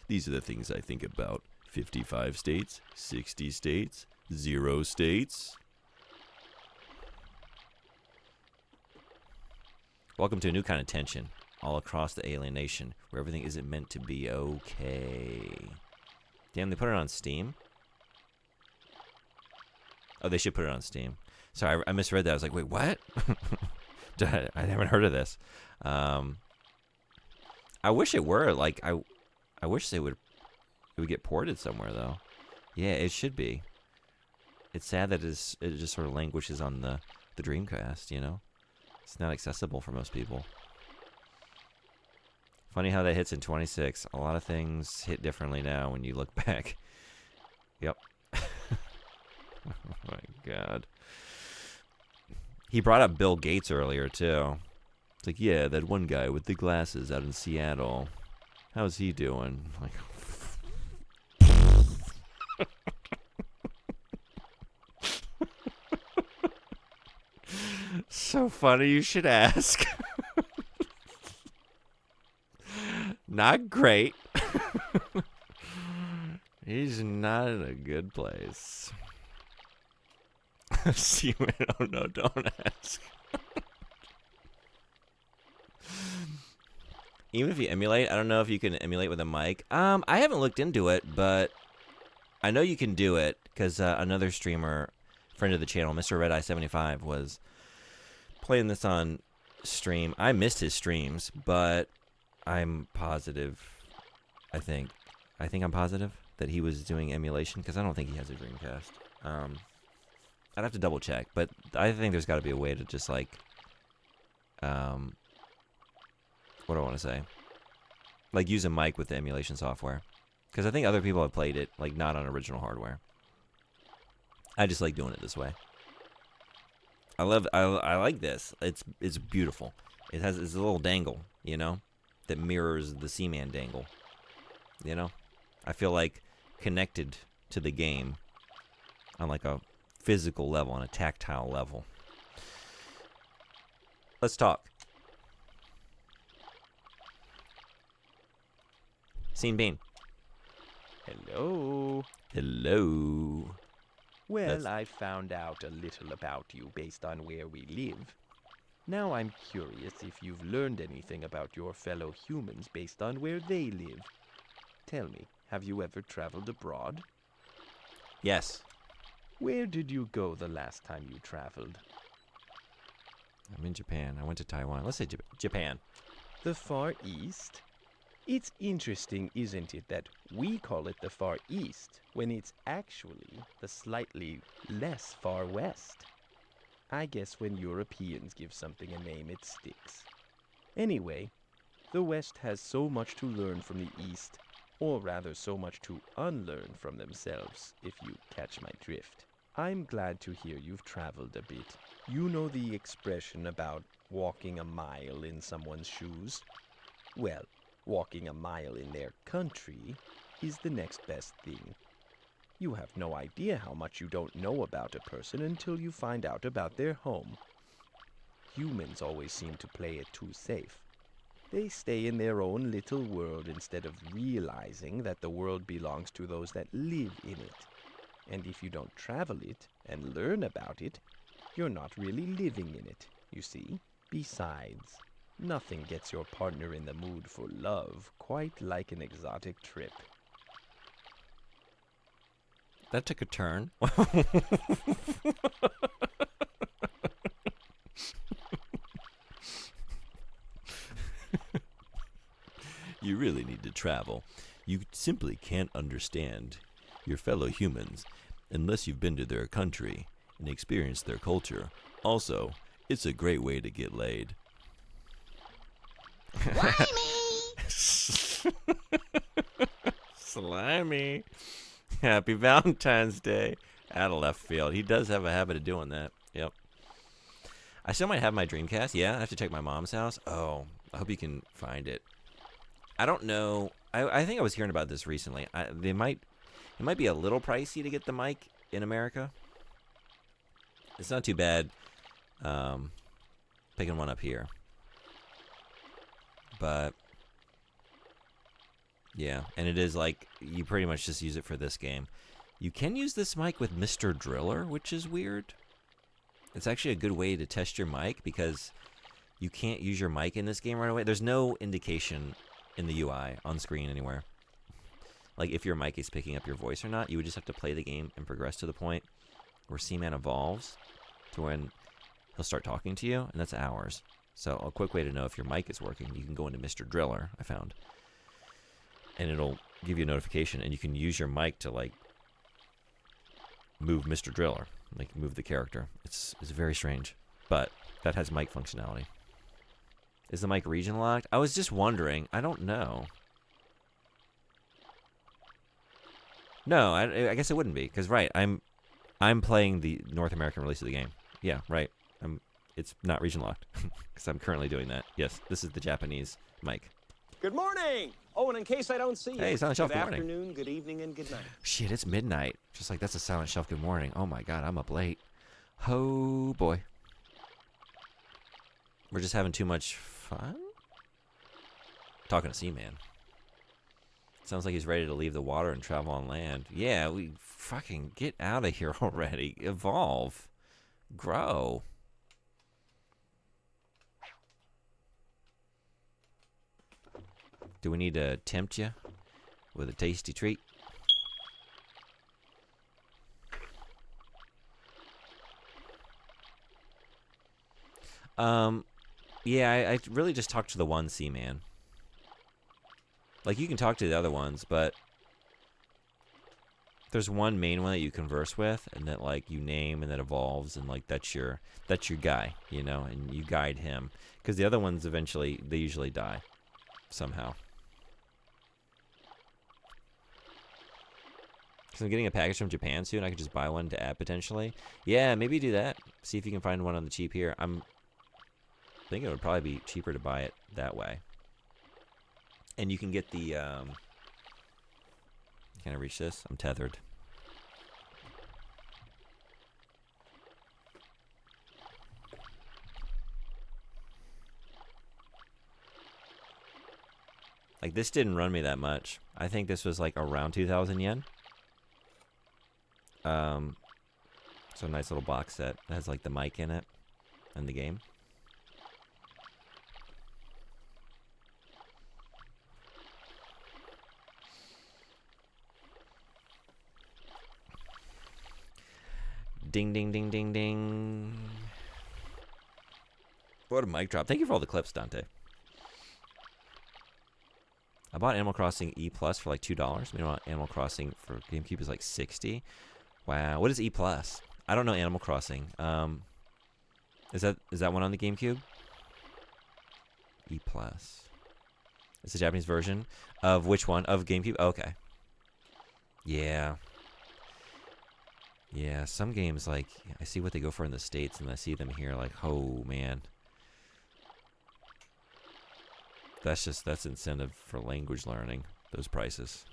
These are the things I think about. 55 states, 60 states, 0 states. Welcome to a new kind of tension all across the alien nation where everything isn't meant to be okay. Damn, they put it on Steam? Oh, they should put it on Steam. Sorry, I misread that. I was like, wait, what? I haven't heard of this. I wish it were. Like, I wish it would get ported somewhere, though. Yeah, it should be. It's sad that it just sort of languishes on the Dreamcast, you know? It's not accessible for most people. Funny how that hits in 26. A lot of things hit differently now when you look back. Yep. Oh my god. He brought up Bill Gates earlier, too. It's like, yeah, that one guy with the glasses out in Seattle. How's he doing? Like, so funny you should ask. Not great. He's not in a good place. Seaman, oh no, don't ask. Even if you emulate, I don't know if you can emulate with a mic. I haven't looked into it, but I know you can do it because another streamer, friend of the channel, Mr. Red Eye 75, was playing this on stream. I missed his streams, but I'm positive. I think I'm positive that he was doing emulation because I don't think he has a Dreamcast. I'd have to double check, but I think there's got to be a way to just like, what do I want to say? Like use a mic with the emulation software, because I think other people have played it like not on original hardware. I just like doing it this way. I like this. It's beautiful. It's a little dangle, you know, that mirrors the Seaman dangle. You know, I feel like connected to the game on like a physical level, on a tactile level. Let's talk. Scene Bean. Hello. Hello. Well, I found out a little about you based on where we live. Now I'm curious if you've learned anything about your fellow humans based on where they live. Tell me, have you ever traveled abroad? Yes. Where did you go the last time you traveled? I'm in Japan. I went to Taiwan. Let's say Japan. The Far East? It's interesting, isn't it, that we call it the Far East when it's actually the slightly less Far West. I guess when Europeans give something a name, it sticks. Anyway, the West has so much to learn from the East, or rather so much to unlearn from themselves, if you catch my drift. I'm glad to hear you've traveled a bit. You know the expression about walking a mile in someone's shoes? Well, walking a mile in their country is the next best thing. You have no idea how much you don't know about a person until you find out about their home. Humans always seem to play it too safe. They stay in their own little world instead of realizing that the world belongs to those that live in it. And if you don't travel it and learn about it, you're not really living in it, you see? Besides, nothing gets your partner in the mood for love quite like an exotic trip. That took a turn. You really need to travel. You simply can't understand your fellow humans unless you've been to their country and experienced their culture. Also, it's a great way to get laid. Slimy. Happy Valentine's Day. Out of left field. He does have a habit of doing that. Yep. I still might have my Dreamcast. Yeah, I have to check my mom's house. Oh, I hope you can find it. I don't know. I think I was hearing about this recently. It might be a little pricey to get the mic in America. It's not too bad picking one up here. But yeah, and it is like you pretty much just use it for this game. You can use this mic with Mr. Driller, which is weird. It's actually a good way to test your mic because you can't use your mic in this game right away. There's no indication in the UI on screen anywhere. Like if your mic is picking up your voice or not, you would just have to play the game and progress to the point where Seaman evolves to when he'll start talking to you, and that's hours. So a quick way to know if your mic is working, you can go into Mr. Driller, I found. And it'll give you a notification, and you can use your mic to, like, move Mr. Driller. Like, move the character. It's very strange. But that has mic functionality. Is the mic region locked? I was just wondering. I don't know. No, I guess it wouldn't be. Because, right, I'm playing the North American release of the game. Yeah, right. It's not region locked. Because I'm currently doing that. Yes, this is the Japanese mic. Good morning! Oh, and in case I don't see you, hey, Silent Shelf, good morning. Afternoon, good evening, and good night. Shit, it's midnight. Just like that's a Silent Shelf good morning. Oh my god, I'm up late. Oh boy. We're just having too much fun? Talking to Seaman. Sounds like he's ready to leave the water and travel on land. Yeah, we fucking get out of here already. Evolve. Grow. Do we need to tempt you with a tasty treat? Yeah, I really just talked to the one Seaman. Like, you can talk to the other ones, but there's one main one that you converse with, and that, like, you name, and that evolves, and, like, that's your guy, you know, and you guide him. Because the other ones, eventually, they usually die. Somehow. Because I'm getting a package from Japan soon, I could just buy one to add, potentially. Yeah, maybe do that. See if you can find one on the cheap here. I think it would probably be cheaper to buy it that way. And you can get the, can I reach this? I'm tethered. Like, this didn't run me that much. I think this was like around 2,000 yen. So a nice little box set that has like the mic in it and the game. Ding, ding, ding, ding, ding. What a mic drop. Thank you for all the clips, Dante. I bought Animal Crossing E Plus for like $2. Meanwhile, Animal Crossing for GameCube is like $60. Wow. What is E Plus? I don't know Animal Crossing. Is that one on the GameCube? E Plus. It's the Japanese version of which one? Of GameCube? Oh, okay. Yeah. Yeah, some games, like, I see what they go for in the States, and I see them here, like, oh, man. That's incentive for language learning, those prices.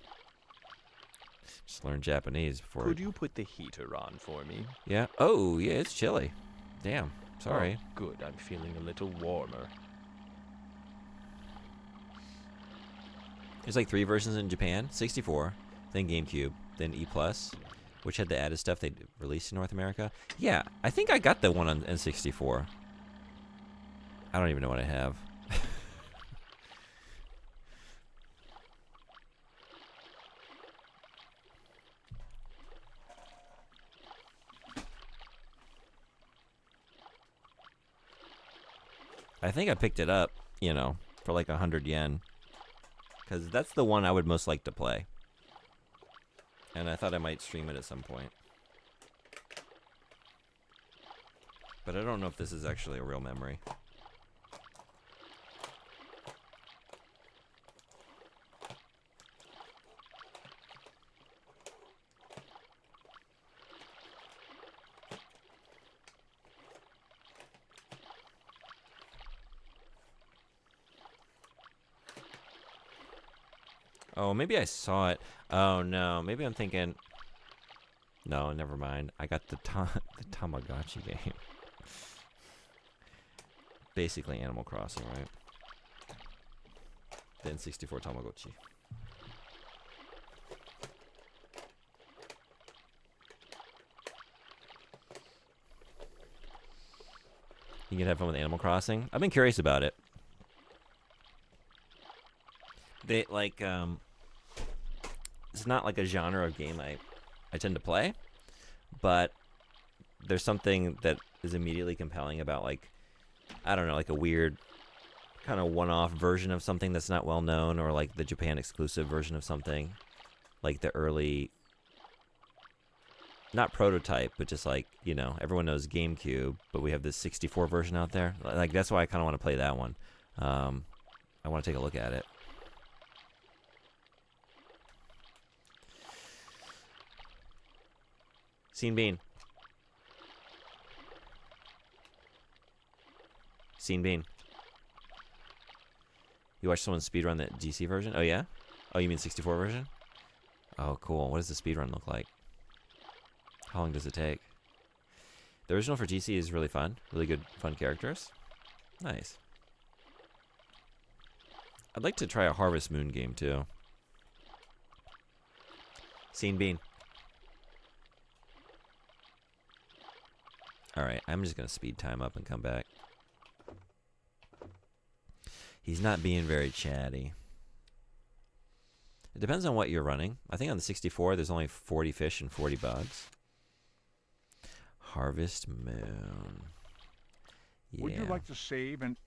Just learn Japanese before... Could you put the heater on for me? Yeah. Oh, yeah, it's chilly. Damn, sorry. Oh, good, I'm feeling a little warmer. There's like 3 versions in Japan, 64, then GameCube, then E+, which had the added stuff they released in North America. Yeah, I think I got the one on N64. I don't even know what I have. I think I picked it up, you know, for like 100 yen. Because that's the one I would most like to play. And I thought I might stream it at some point. But I don't know if this is actually a real memory. Oh, maybe I saw it. Oh, no. Maybe I'm thinking... No, never mind. I got the Tamagotchi game. Basically Animal Crossing, right? The N64 Tamagotchi. You can have fun with Animal Crossing. I've been curious about it. They, like, it's not like a genre of game I tend to play, but there's something that is immediately compelling about, like, I don't know, like a weird kind of one-off version of something that's not well known, or like the Japan exclusive version of something, like the early, not prototype, but just like, you know, everyone knows GameCube, but we have this 64 version out there. Like, that's why I kind of want to play that one. I want to take a look at it. Scene Bean. Scene Bean. You watched someone speedrun the GC version? Oh, yeah? Oh, you mean 64 version? Oh, cool. What does the speedrun look like? How long does it take? The original for GC is really fun. Really good, fun characters. Nice. I'd like to try a Harvest Moon game, too. Scene Bean. Alright, I'm just going to speed time up and come back. He's not being very chatty. It depends on what you're running. I think on the 64, there's only 40 fish and 40 bugs. Harvest Moon. Yeah. Would you like to save and...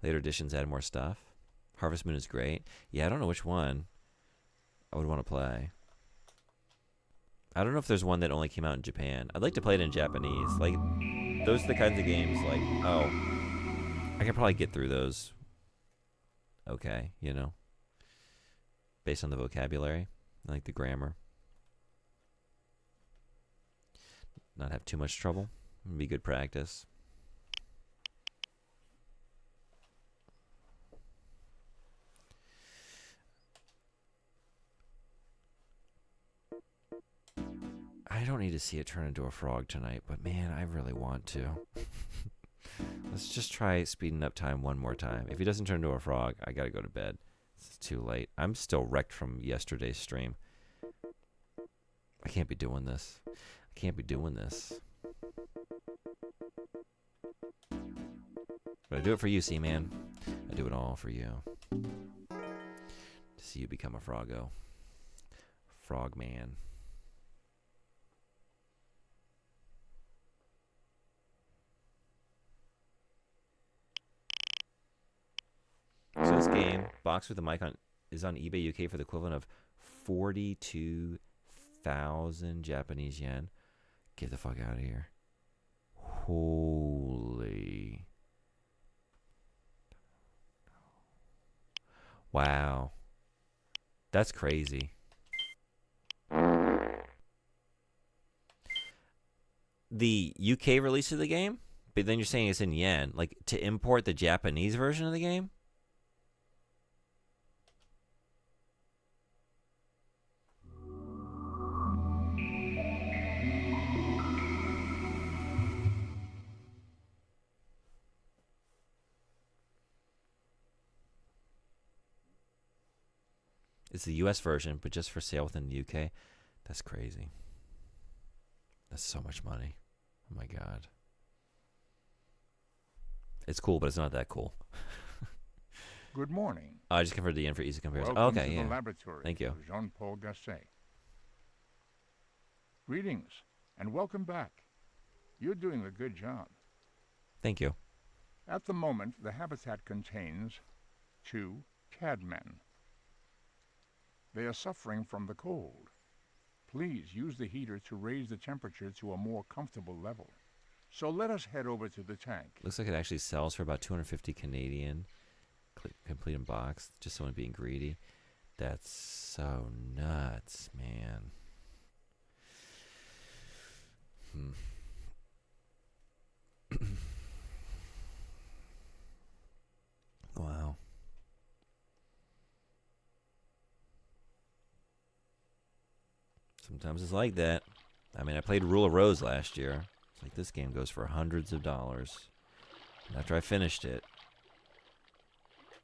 Later editions add more stuff. Harvest Moon is great. Yeah, I don't know which one I would want to play. I don't know if there's one that only came out in Japan. I'd like to play it in Japanese. Like, those are the kinds of games, like, oh, I could probably get through those okay, you know, based on the vocabulary, like the grammar. Not have too much trouble. It'd be good practice. I don't need to see it turn into a frog tonight, but man, I really want to. Let's just try speeding up time one more time. If he doesn't turn into a frog, I gotta go to bed. It's too late. I'm still wrecked from yesterday's stream. I can't be doing this. I can't be doing this. But I do it for you, Seaman. I do it all for you. To see you become a froggo. Frogman. So this game, box with the mic on, is on eBay UK for the equivalent of 42,000 Japanese yen. Get the fuck out of here. Holy. Wow. That's crazy. The UK release of the game, but then you're saying it's in yen. Like, to import the Japanese version of the game? It's the US version, but just for sale within the UK. That's crazy. That's so much money. Oh my god. It's cool, but it's not that cool. Good morning. I just converted the yen for easy comparison. Welcome Okay, to yeah. the laboratory. Thank you. Jean-Paul Gasset. Greetings, and welcome back. You're doing a good job. Thank you. At the moment, the habitat contains 2 cadmen. They are suffering from the cold. Please use the heater to raise the temperature to a more comfortable level. So let us head over to the tank. Looks like it actually sells for about 250 Canadian. Complete in box. Just someone being greedy. That's so nuts, man. Wow. Sometimes it's like that. I mean, I played Rule of Rose last year. It's like this game goes for hundreds of dollars. And after I finished it,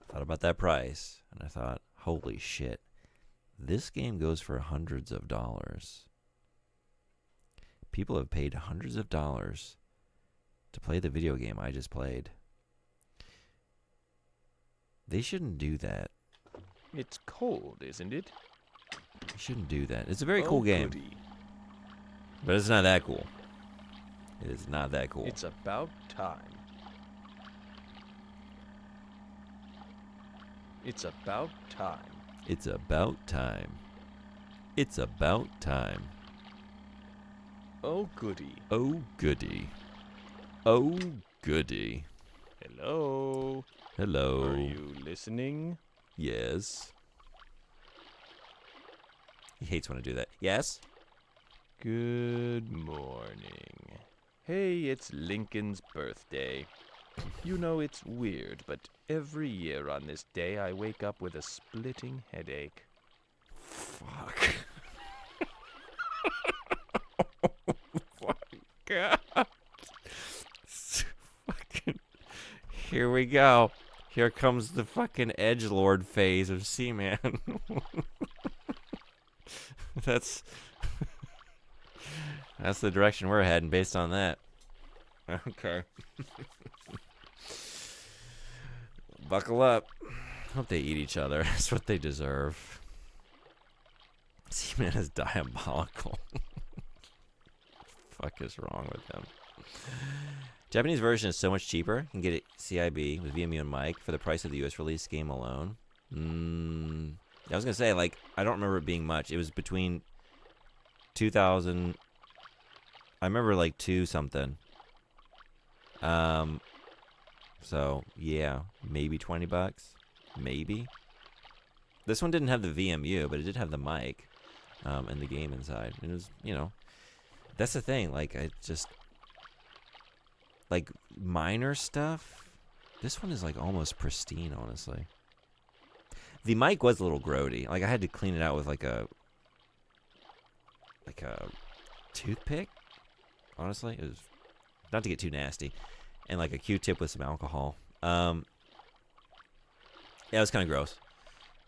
I thought about that price, and I thought, holy shit, this game goes for hundreds of dollars. People have paid hundreds of dollars to play the video game I just played. They shouldn't do that. It's cold, isn't it? They shouldn't do that. It's a very cool game. Goody. But it's not that cool. It is not that cool. It's about time. It's about time. It's about time. It's about time. Oh, goody. Oh, goody. Oh, goody. Hello? Hello. Are you listening? Yes. He hates when I do that. Yes? Good morning. Hey, it's Lincoln's birthday. You know, it's weird, but every year on this day I wake up with a splitting headache. Fuck. Fuck. God. Fucking. Here we go. Here comes the fucking edgelord phase of Seaman. That's the direction we're heading based on that. Okay. Buckle up. Hope they eat each other. That's what they deserve. Seaman is diabolical. Fuck is wrong with him? Japanese version is so much cheaper. You can get it CIB with VMU and mic for the price of the US release game alone. I was gonna say, like, I don't remember it being much. It was between 2,000. I remember like 2 something. So yeah, maybe $20. Maybe. This one didn't have the VMU, but it did have the mic, and the game inside. And it was, you know, that's the thing. Like, I just like minor stuff. This one is like almost pristine, honestly. The mic was a little grody. Like, I had to clean it out with like a toothpick. Honestly, it was not to get too nasty, and like a Q-tip with some alcohol. Yeah, it was kind of gross,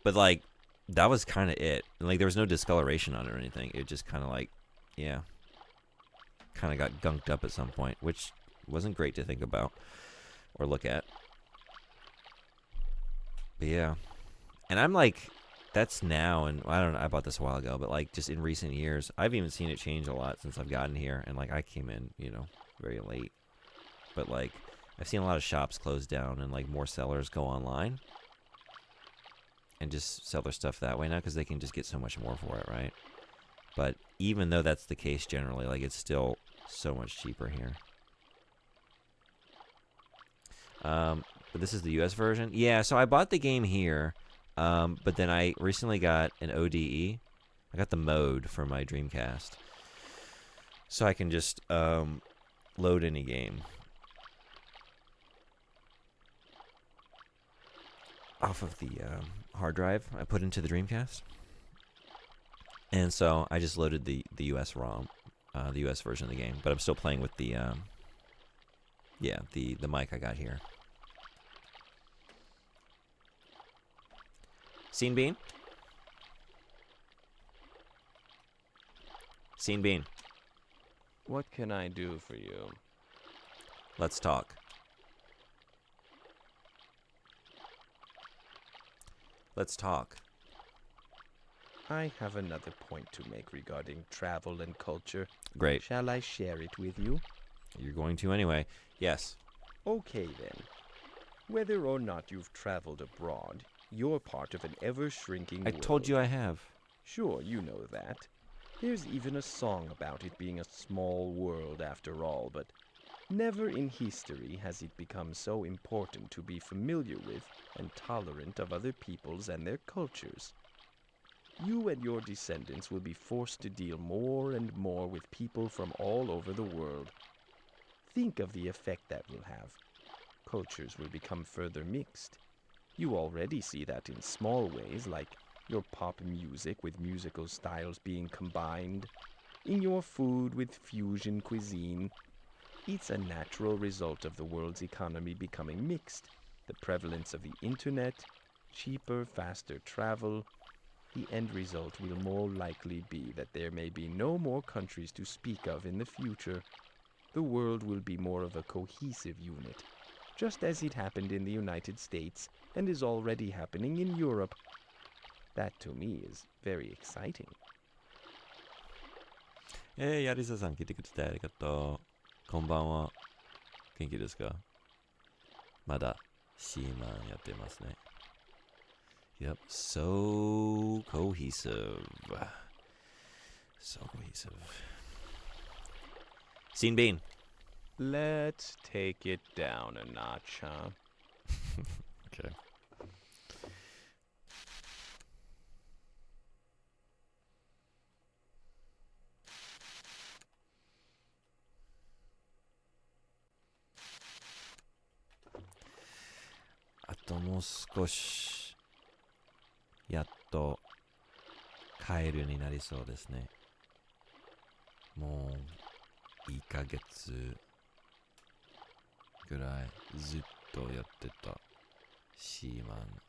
but like that was kind of it. And, like, there was no discoloration on it or anything. It just kind of like, yeah, kind of got gunked up at some point, which wasn't great to think about or look at. But yeah, and I'm like, that's now, and I don't know, I bought this a while ago, but like just in recent years, I've even seen it change a lot since I've gotten here. And like, I came in, you know, very late, but like I've seen a lot of shops close down and like more sellers go online and just sell their stuff that way now because they can just get so much more for it, right? But even though that's the case generally, like, it's still so much cheaper here. But this is the US version. Yeah, so I bought the game here, but then I recently got an ODE. I got the mode for my Dreamcast, so I can just load any game off of the hard drive I put into the Dreamcast. And so I just loaded the US ROM, the US version of the game, but I'm still playing with the the mic I got here. Scene Bean? Scene Bean. What can I do for you? Let's talk. Let's talk. I have another point to make regarding travel and culture. Great. Shall I share it with you? You're going to anyway. Yes. Okay then. Whether or not you've traveled abroad, you're part of an ever-shrinking world. I told you I have. Sure, you know that. There's even a song about it being a small world after all, but never in history has it become so important to be familiar with and tolerant of other peoples and their cultures. You and your descendants will be forced to deal more and more with people from all over the world. Think of the effect that will have. Cultures will become further mixed. You already see that in small ways, like your pop music with musical styles being combined, in your food with fusion cuisine. It's a natural result of the world's economy becoming mixed, the prevalence of the internet, cheaper, faster travel. The end result will more likely be that there may be no more countries to speak of in the future. The world will be more of a cohesive unit, just as it happened in the United States and is already happening in Europe. That to me is very exciting. ヤリサさん聞いてくれてありがとう。こんばんは。元気ですか？まだシーマンやってますね。Yep, so cohesive. So cohesive. Scene Bean. Let's take it down a notch, huh? Okay. Aともう少しやっとカエルになりそうですね。もう2ヶ月ぐらいずっとやってたシーマン。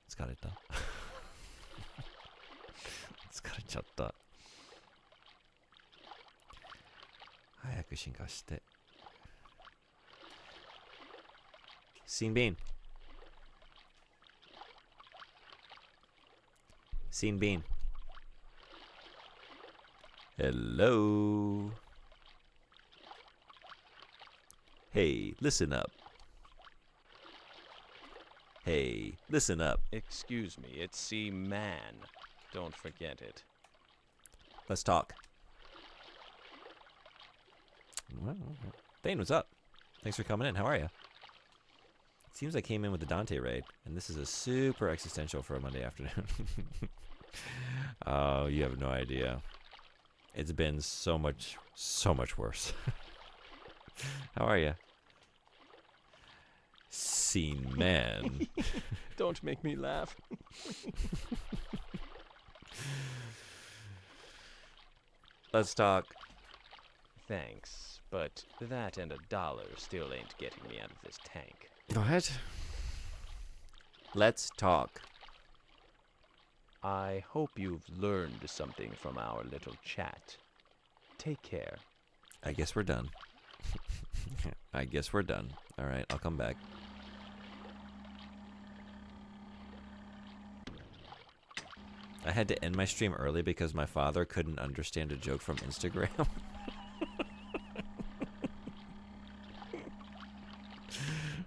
疲れた疲れちゃった。早く進化して。Scene Bean. Scene Bean. Hello. Hey, listen up. Hey, listen up. Excuse me, it's Seaman. Don't forget it. Let's talk. Well, Thane, what's up? Thanks for coming in. How are you? Seems I came in with the Dante raid, and this is a super existential for a Monday afternoon. Oh, you have no idea. It's been so much worse. How are you? Scene man. Don't make me laugh. Let's talk. Thanks, but that and $1 still ain't getting me out of this tank. What? Let's talk. I hope you've learned something from our little chat. Take care. I guess we're done. I guess we're done. All right, I'll come back. I had to end my stream early because my father couldn't understand a joke from Instagram.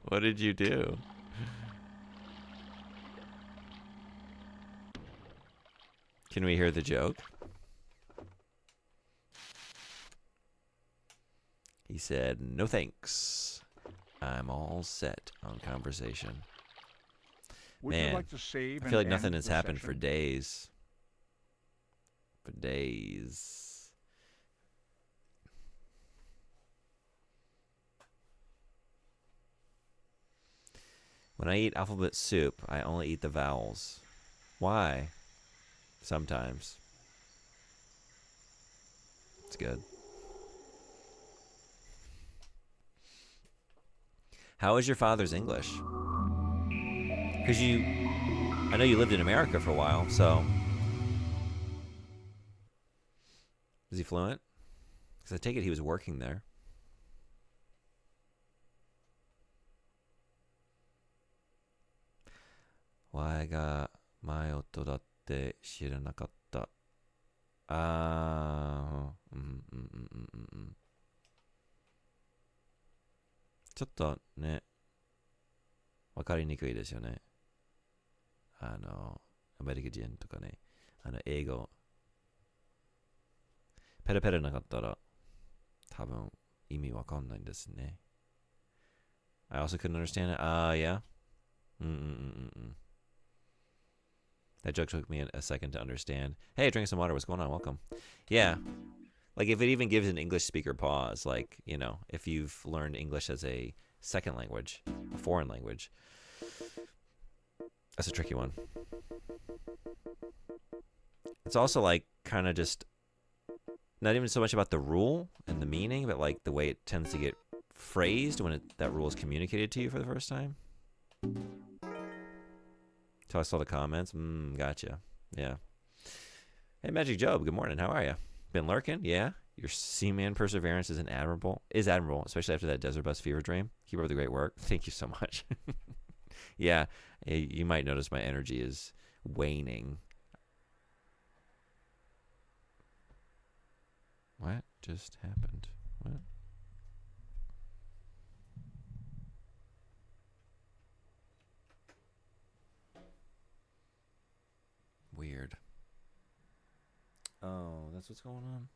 What did you do? Can we hear the joke? He said, "No thanks. I'm all set on conversation." Would Man, you like to save I feel like and nothing end has the happened for session? days. For days. When I eat alphabet soup, I only eat the vowels. Why? Sometimes. It's good. How is your father's English? Because I know you lived in America for a while, so. Is he fluent? Because I take it he was working there. Y が前音だって知らなかった。あー、ちょっとね、わかりにくいですよね。アメリカ人とかね、英語、ペラペラなかったら、多分意味わかんないんですね。I also couldn't understand it. Yeah. That joke took me a second to understand. Hey, drink some water. What's going on? Welcome. Yeah. Like, if it even gives an English speaker pause, like, you know, if you've learned English as a second language, a foreign language, that's a tricky one. It's also, like, kind of just not even so much about the rule and the meaning, but, like, the way it tends to get phrased when that rule is communicated to you for the first time. Until I saw the comments. Gotcha. Yeah. Hey, Magic Job. Good morning. How are you? Been lurking? Yeah. Your Seaman perseverance is admirable, especially after that Desert Bus fever dream. Keep up the great work. Thank you so much. Yeah. You might notice my energy is waning. What just happened? What? Weird. Oh, that's what's going on?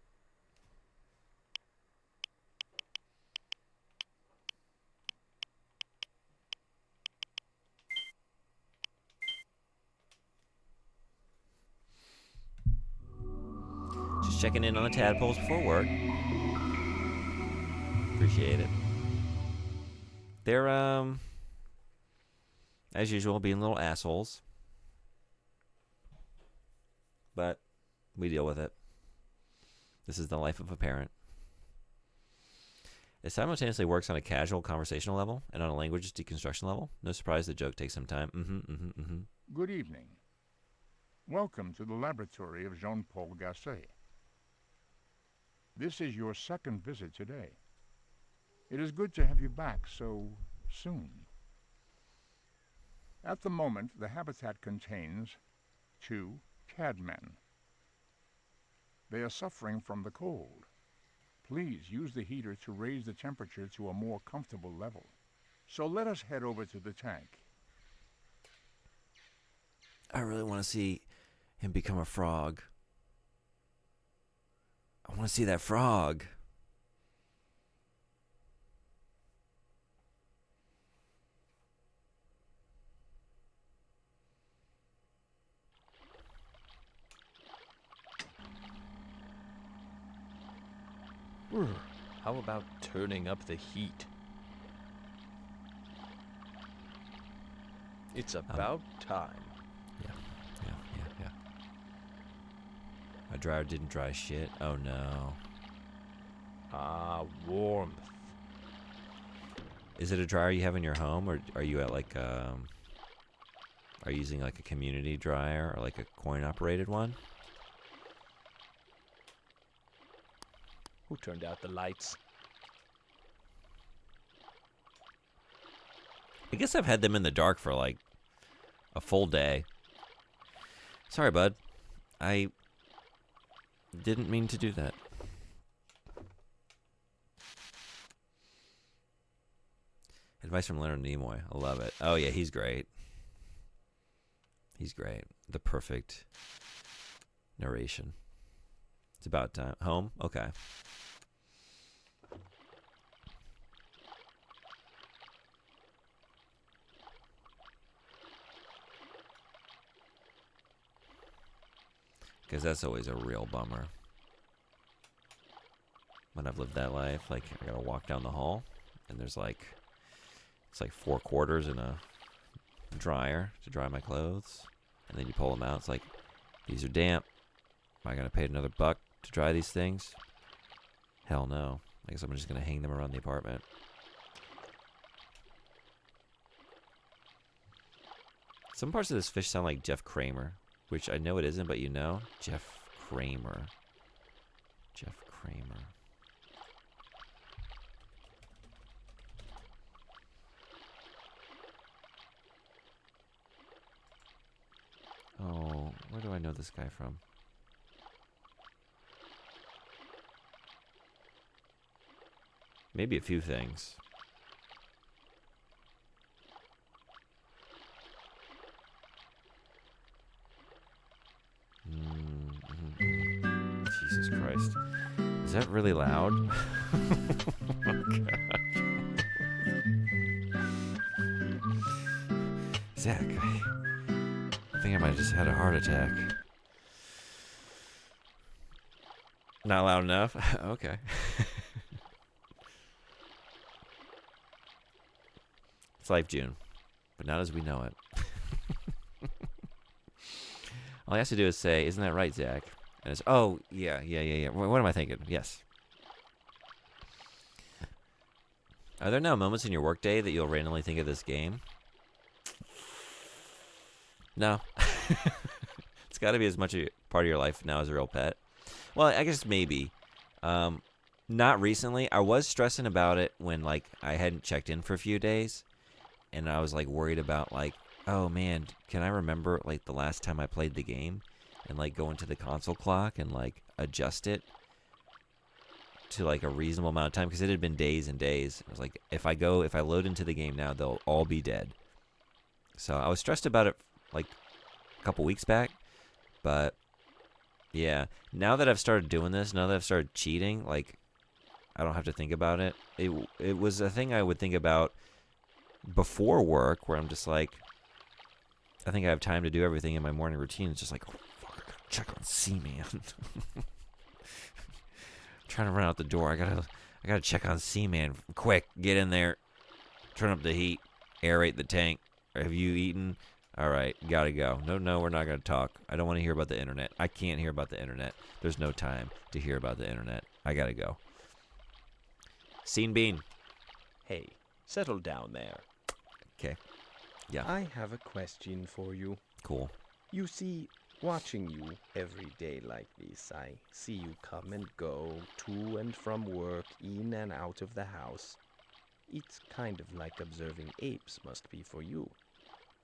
Just checking in on the tadpoles before work. Appreciate it. They're, as usual, being little assholes. But we deal with it. This is the life of a parent. It simultaneously works on a casual conversational level and on a language deconstruction level. No surprise the joke takes some time. Good evening. Welcome to the laboratory of Jean-Paul Gasset. This is your second visit today. It is good to have you back so soon. At the moment, the habitat contains 2 cadmen. They are suffering from the cold. Please use the heater to raise the temperature to a more comfortable level. So let us head over to the tank. I really want to see him become a frog. I want to see that frog. How about turning up the heat? It's about time. Yeah. My dryer didn't dry shit. Oh no. Ah, warmth. Is it a dryer you have in your home, or are you at like are you using like a community dryer or like a coin operated one? Who turned out the lights? I guess I've had them in the dark for like a full day. Sorry, bud. I didn't mean to do that. Advice from Leonard Nimoy. I love it. Oh, yeah, he's great. He's great. The perfect narration. It's about time. Home? Okay. Because that's always a real bummer. When I've lived that life, like, I gotta walk down the hall, and there's like, it's like 4 quarters in a dryer to dry my clothes. And then you pull them out, it's like, these are damp. Am I gonna pay another $1 to dry these things? Hell no. I guess I'm just gonna hang them around the apartment. Some parts of this fish sound like Jeff Kramer, which I know it isn't, but you know, Jeff Kramer. Jeff Kramer. Oh, where do I know this guy from? Maybe a few things. Jesus Christ. Is that really loud? Oh, God. Zach, I think I might have just had a heart attack. Not loud enough? Okay. It's life, June, but not as we know it. All he has to do is say, "Isn't that right, Zach?" And it's, "Oh, yeah. What am I thinking?" Yes. Are there now moments in your workday that you'll randomly think of this game? No. It's got to be as much a part of your life now as a real pet. Well, I guess maybe. Not recently. I was stressing about it when, like, I hadn't checked in for a few days. And I was, like, worried about, like, oh, man, can I remember, like, the last time I played the game? And, like, go into the console clock and, like, adjust it to, like, a reasonable amount of time. Because it had been days and days. I was like, if I load into the game now, they'll all be dead. So I was stressed about it, like, a couple weeks back. But, yeah, now that I've started doing this, now that I've started cheating, like, I don't have to think about it. It was a thing I would think about before work, where I'm just like, I think I have time to do everything in my morning routine. It's just like, oh, fuck, I gotta check on Seaman. Trying to run out the door. I gotta check on Seaman. Quick, get in there. Turn up the heat. Aerate the tank. Have you eaten? All right, gotta go. No, we're not gonna talk. I don't want to hear about the internet. I can't hear about the internet. There's no time to hear about the internet. I gotta go. Scene Bean. Hey, settle down there. Okay. Yeah. I have a question for you. Cool. You see, watching you every day like this, I see you come and go, to and from work, in and out of the house. It's kind of like observing apes must be for you.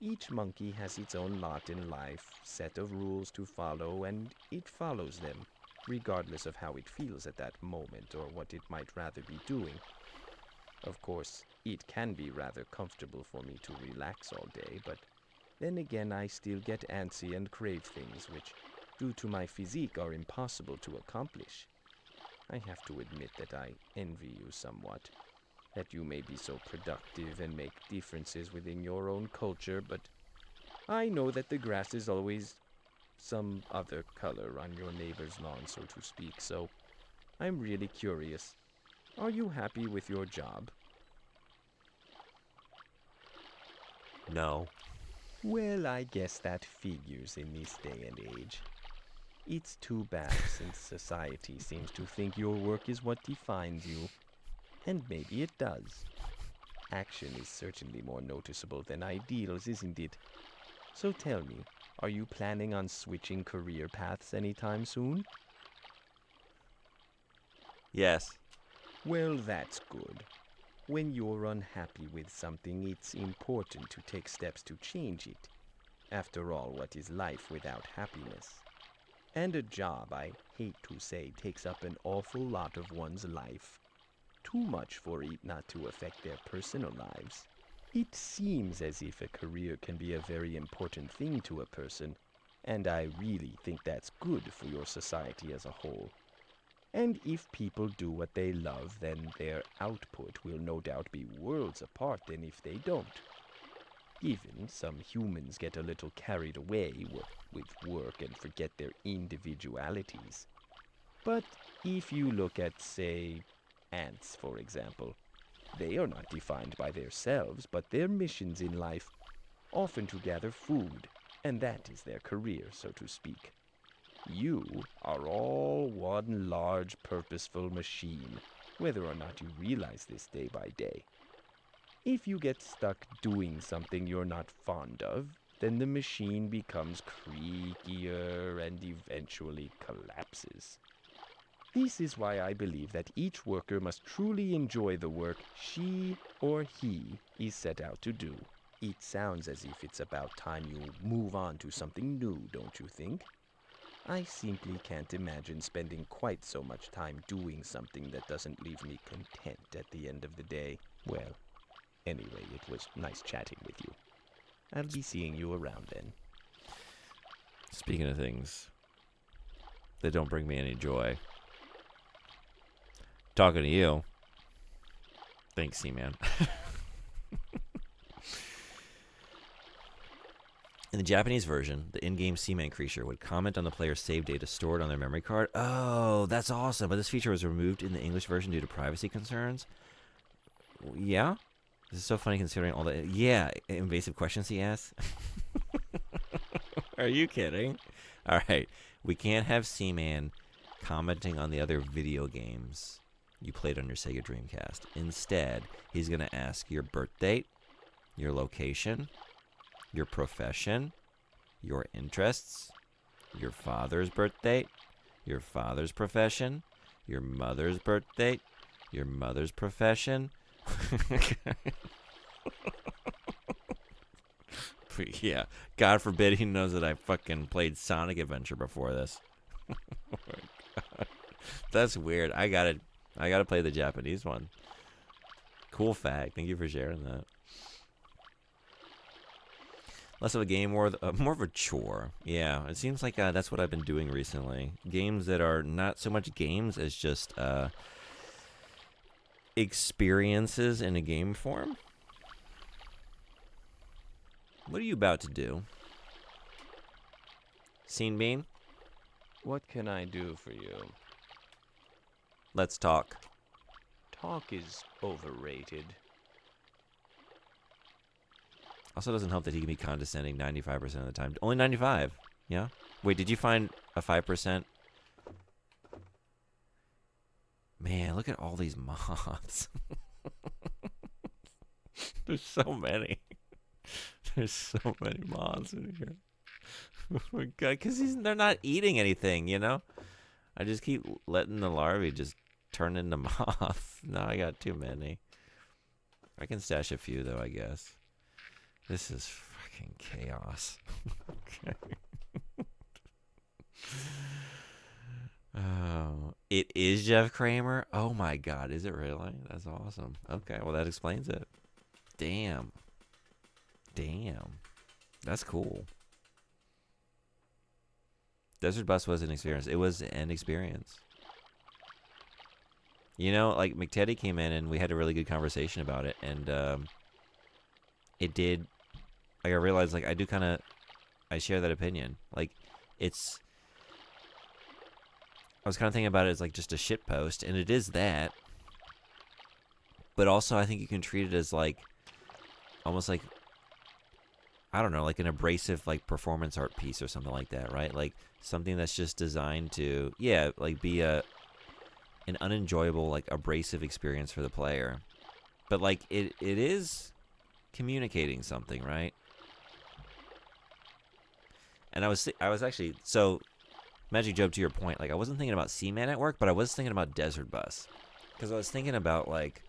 Each monkey has its own lot in life, set of rules to follow, and it follows them, regardless of how it feels at that moment or what it might rather be doing. Of course, it can be rather comfortable for me to relax all day, but then again I still get antsy and crave things which, due to my physique, are impossible to accomplish. I have to admit that I envy you somewhat, that you may be so productive and make differences within your own culture, but I know that the grass is always some other color on your neighbor's lawn, so to speak, so I'm really curious. Are you happy with your job? No. Well, I guess that figures in this day and age. It's too bad since society seems to think your work is what defines you. And maybe it does. Action is certainly more noticeable than ideals, isn't it? So tell me, are you planning on switching career paths anytime soon? Yes. Well, that's good. When you're unhappy with something, it's important to take steps to change it. After all, what is life without happiness? And a job, I hate to say, takes up an awful lot of one's life. Too much for it not to affect their personal lives. It seems as if a career can be a very important thing to a person, and I really think that's good for your society as a whole. And if people do what they love, then their output will no doubt be worlds apart than if they don't. Even some humans get a little carried away with work and forget their individualities. But if you look at, say, ants, for example, they are not defined by themselves, but their missions in life, often to gather food, and that is their career, so to speak. You are all one large purposeful machine, whether or not you realize this day by day. If you get stuck doing something you're not fond of, then the machine becomes creakier and eventually collapses. This is why I believe that each worker must truly enjoy the work she or he is set out to do. It sounds as if it's about time you move on to something new, don't you think? I simply can't imagine spending quite so much time doing something that doesn't leave me content at the end of the day. Well, anyway, it was nice chatting with you. I'll be seeing you around then. Speaking of things that don't bring me any joy, talking to you. Thanks, Seaman. In the Japanese version, the in-game Seaman creature would comment on the player's save data stored on their memory card. Oh, that's awesome. But this feature was removed in the English version due to privacy concerns. Yeah? This is so funny considering all the... Yeah, invasive questions he asks. Are you kidding? All right. We can't have Seaman commenting on the other video games you played on your Sega Dreamcast. Instead, he's going to ask your birth date, your location, your profession, your interests, your father's birth date, your father's profession, your mother's birth date, your mother's profession. Yeah, God forbid he knows that I fucking played Sonic Adventure before this. Oh my God. That's weird. I gotta play the Japanese one. Cool fact. Thank you for sharing that. Less of a game, more of a chore. Yeah, it seems like that's what I've been doing recently. Games that are not so much games as just experiences in a game form. What are you about to do? Scene Bean? What can I do for you? Let's talk. Talk is overrated. Also doesn't help that he can be condescending 95% of the time. Only 95. Yeah. Wait, did you find a 5%? Man, look at all these moths. There's so many. There's so many moths in here. Oh my god, because they're not eating anything, you know? I just keep letting the larvae just turn into moths. No, I got too many. I can stash a few, though, I guess. This is fucking chaos. Okay. Oh, it is Jeff Kramer? Oh my god, is it really? That's awesome. Okay, well, that explains it. Damn. That's cool. Desert Bus was an experience. It was an experience. You know, like, McTeddy came in and we had a really good conversation about it, and it did, like, I realized, like, I share that opinion. Like, I was kind of thinking about it as, like, just a shit post, and it is that, but also I think you can treat it as, like, almost like, I don't know, like an abrasive, like, performance art piece or something like that, right? Like, something that's just designed to, yeah, like, be an unenjoyable, like, abrasive experience for the player. But, like, it is communicating something, right? And I was actually, so, Magic Job, to your point, like, I wasn't thinking about Seaman at work, but I was thinking about Desert Bus. Because I was thinking about, like,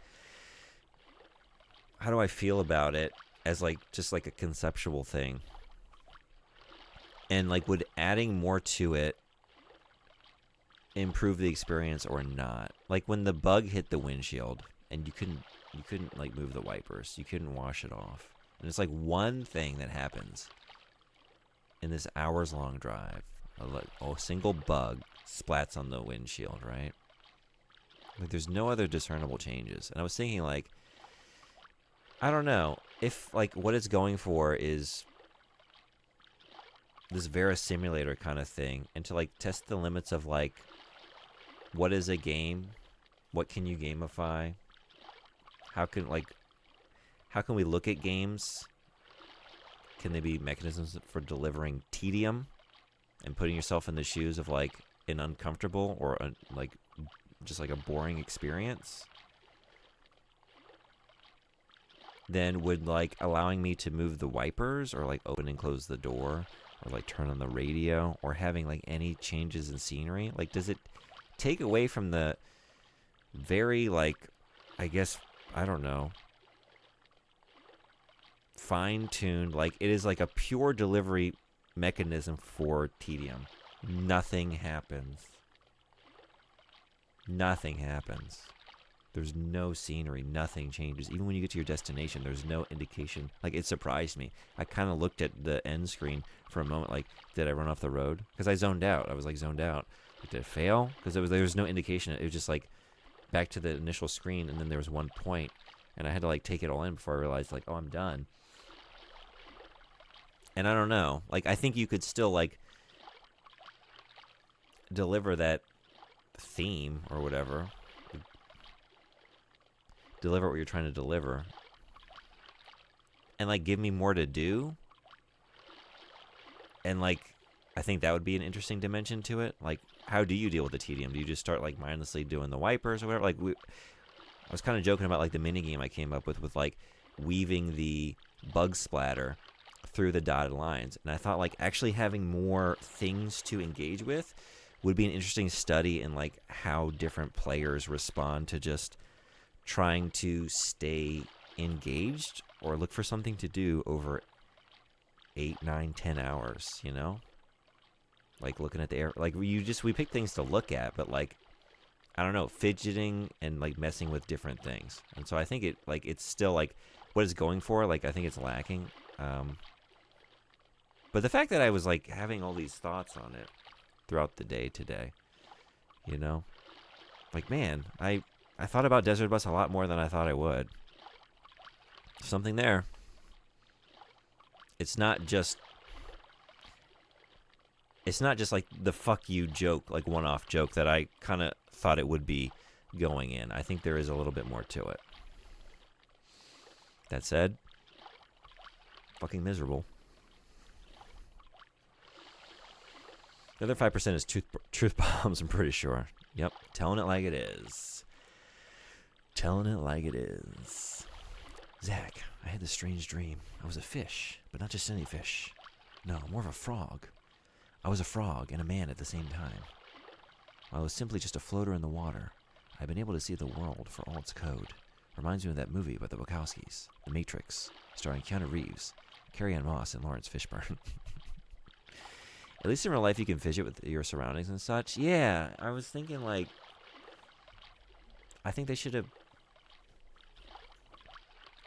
how do I feel about it as, like, just, like, a conceptual thing? And, like, would adding more to it improve the experience or not? Like, when the bug hit the windshield and you couldn't like move the wipers, you couldn't wash it off, and it's like one thing that happens in this hours-long drive, a single bug splats on the windshield, right? Like, there's no other discernible changes. And I was thinking, like, I don't know if, like, what it's going for is this Vera simulator kind of thing, and to, like, test the limits of, like, what is a game? What can you gamify? How can we look at games? Can they be mechanisms for delivering tedium and putting yourself in the shoes of, like, an uncomfortable or like just like a boring experience? Then would, like, allowing me to move the wipers or, like, open and close the door or, like, turn on the radio or having, like, any changes in scenery, like, does it take away from the very, like, I guess, I don't know, fine-tuned, like, it is like a pure delivery mechanism for tedium. Nothing happens. There's no scenery. Nothing changes. Even when you get to your destination, there's no indication. Like, it surprised me. I kind of looked at the end screen for a moment, like, did I run off the road? Because I zoned out. I was, like, zoned out. Like, did it fail? Because there was no indication. It was just, like, back to the initial screen, and then there was one point, and I had to, like, take it all in before I realized, like, oh, I'm done. And I don't know. Like, I think you could still, like, deliver that theme or whatever. Deliver what you're trying to deliver. And, like, give me more to do. And, like, I think that would be an interesting dimension to it. Like, how do you deal with the tedium? Do you just start, like, mindlessly doing the wipers or whatever? Like, I was kind of joking about, like, the minigame I came up with, like, weaving the bug splatter through the dotted lines. And I thought, like, actually having more things to engage with would be an interesting study in, like, how different players respond to just trying to stay engaged or look for something to do over 8, 9, 10 hours, you know? Like, looking at the air, like, we pick things to look at, but, like, I don't know, fidgeting and, like, messing with different things. And so I think it's still, like, what it's going for, like, I think it's lacking. But the fact that I was, like, having all these thoughts on it throughout the day today, you know? Like, man, I thought about Desert Bus a lot more than I thought I would. Something there. It's not just like the fuck you joke, like one-off joke that I kind of thought it would be going in. I think there is a little bit more to it. That said, fucking miserable. The other 5% is truth bombs, I'm pretty sure. Yep, telling it like it is. Telling it like it is. Zach, I had this strange dream. I was a fish, but not just any fish. No, more of a frog. I was a frog and a man at the same time. While I was simply just a floater in the water, I've been able to see the world for all its code. Reminds me of that movie by the Wachowskis, The Matrix, starring Keanu Reeves, Carrie-Anne Moss, and Lawrence Fishburne. At least in real life you can fidget with your surroundings and such. Yeah, I was thinking, like, I think they should have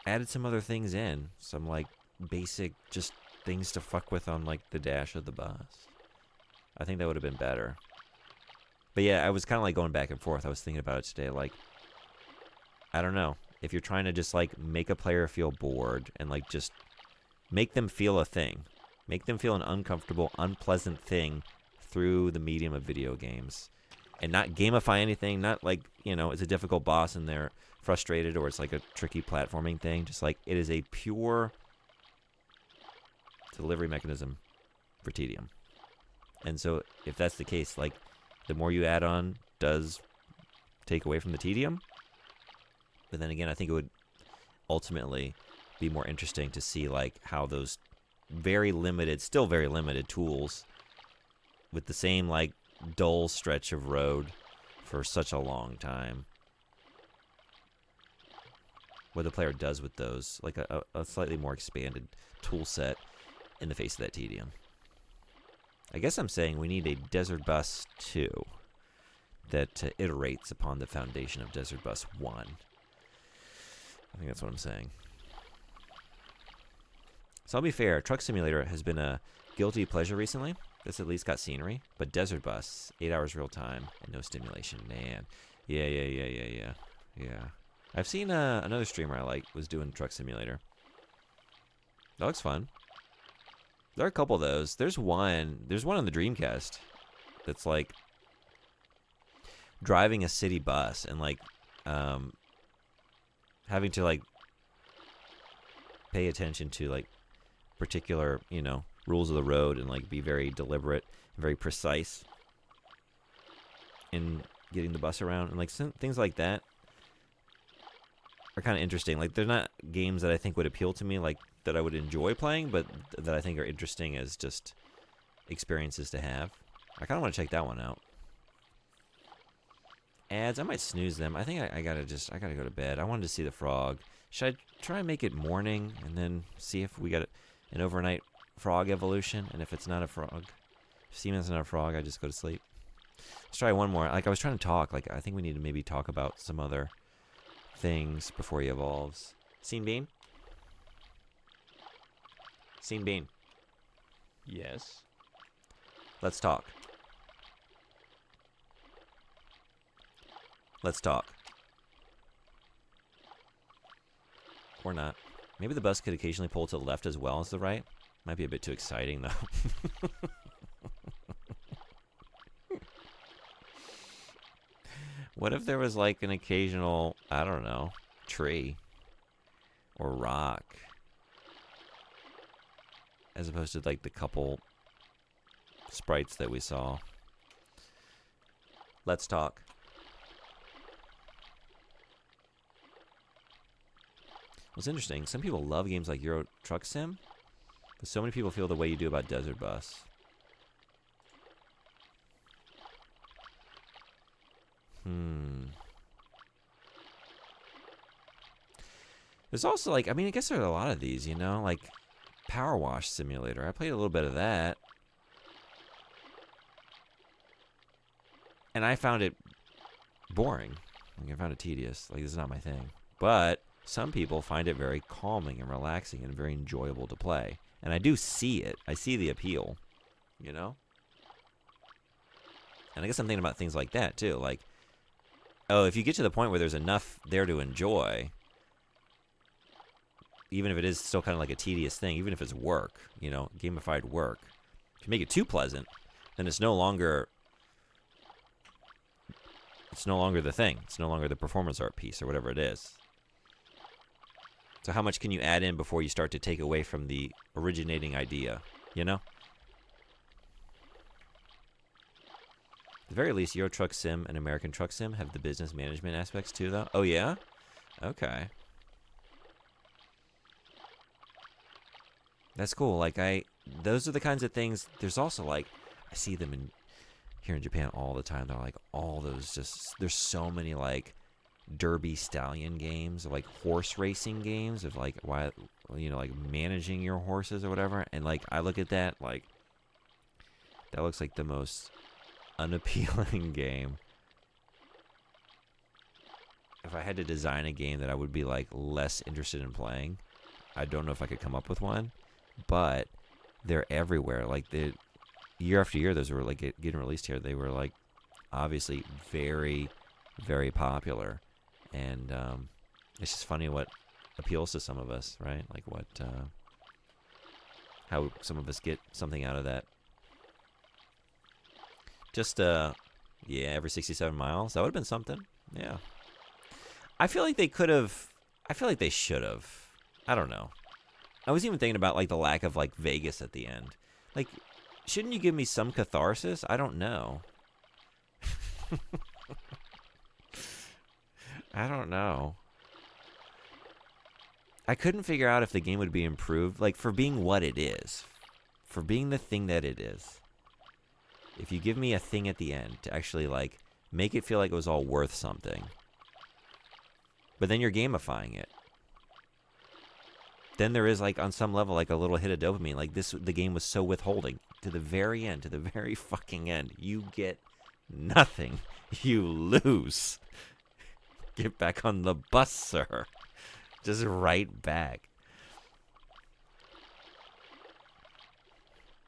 added some other things in. Some, like, basic just things to fuck with on, like, the dash of the bus. I think that would have been better. But yeah, I was kind of like going back and forth. I was thinking about it today. Like, I don't know. If you're trying to just, like, make a player feel bored and, like, just make them feel a thing. Make them feel an uncomfortable, unpleasant thing through the medium of video games. And not gamify anything. Not like, you know, it's a difficult boss and they're frustrated, or it's like a tricky platforming thing. Just like, it is a pure delivery mechanism for tedium. And so if that's the case, like, the more you add on does take away from the tedium. But then again, I think it would ultimately be more interesting to see, like, how those very limited, still very limited tools with the same, like, dull stretch of road for such a long time, what the player does with those, like a slightly more expanded tool set in the face of that tedium. I guess I'm saying we need a Desert Bus 2 that iterates upon the foundation of Desert Bus 1. I think that's what I'm saying. So I'll be fair, Truck Simulator has been a guilty pleasure recently. This at least got scenery. But Desert Bus, 8 hours real time and no stimulation. Man. Yeah. I've seen another streamer I like was doing Truck Simulator. That looks fun. There are a couple of those. There's one on the Dreamcast that's like driving a city bus and like having to like pay attention to like particular, you know, rules of the road and like be very deliberate and very precise in getting the bus around, and like things like that are kind of interesting. Like, they're not games that I think would appeal to me, like that I would enjoy playing, but that I think are interesting as just experiences to have. I kind of want to check that one out. Ads, I might snooze them. I think I gotta go to bed. I wanted to see the frog. Should I try and make it morning and then see if we got an overnight frog evolution? And if it's not a frog, if Seaman's not a frog, I just go to sleep. Let's try one more. Like, I was trying to talk. Like, I think we need to maybe talk about some other things before he evolves. Scene Bean? Scene Bean. Yes. Let's talk. Let's talk. Or not. Maybe the bus could occasionally pull to the left as well as the right. Might be a bit too exciting, though. What if there was, like, an occasional, I don't know, tree or rock, as opposed to, like, the couple sprites that we saw? Let's talk. What's interesting, some people love games like Euro Truck Sim, but so many people feel the way you do about Desert Bus. There's also, like, I mean, I guess there are a lot of these, you know, like Power Wash Simulator. I played a little bit of that, and I found it boring. Like, I found it tedious. Like, this is not my thing. But some people find it very calming and relaxing and very enjoyable to play. And I do see it. I see the appeal, you know? And I guess I'm thinking about things like that, too. Like, oh, if you get to the point where there's enough there to enjoy, even if it is still kind of like a tedious thing, even if it's work, you know, gamified work, if you make it too pleasant, then it's no longer the thing. It's no longer the performance art piece or whatever it is. So how much can you add in before you start to take away from the originating idea, you know? At the very least, Euro Truck Sim and American Truck Sim have the business management aspects too, though. Oh, yeah? Okay. That's cool. Like, those are the kinds of things. There's also, like, I see them here in Japan all the time. They're like, all those just, there's so many, like, Derby Stallion games, or like horse racing games of like, why, you know, like managing your horses or whatever. And like, I look at that, like, that looks like the most unappealing game. If I had to design a game that I would be like less interested in playing, I don't know if I could come up with one, but they're everywhere. Like, year after year, those were like getting released here. They were like obviously very, very popular. And it's just funny what appeals to some of us, right? Like what, how some of us get something out of that. Just, yeah, every 67 miles. That would have been something. Yeah. I feel like they could have, I feel like they should have. I don't know. I was even thinking about like the lack of like Vegas at the end. Like, shouldn't you give me some catharsis? I don't know. I don't know. I couldn't figure out if the game would be improved, like, for being what it is. For being the thing that it is. If you give me a thing at the end to actually, like, make it feel like it was all worth something. But then you're gamifying it. Then there is, like, on some level, like, a little hit of dopamine. Like, the game was so withholding. To the very end, to the very fucking end. You get nothing. You lose. Get back on the bus, sir. Just right back.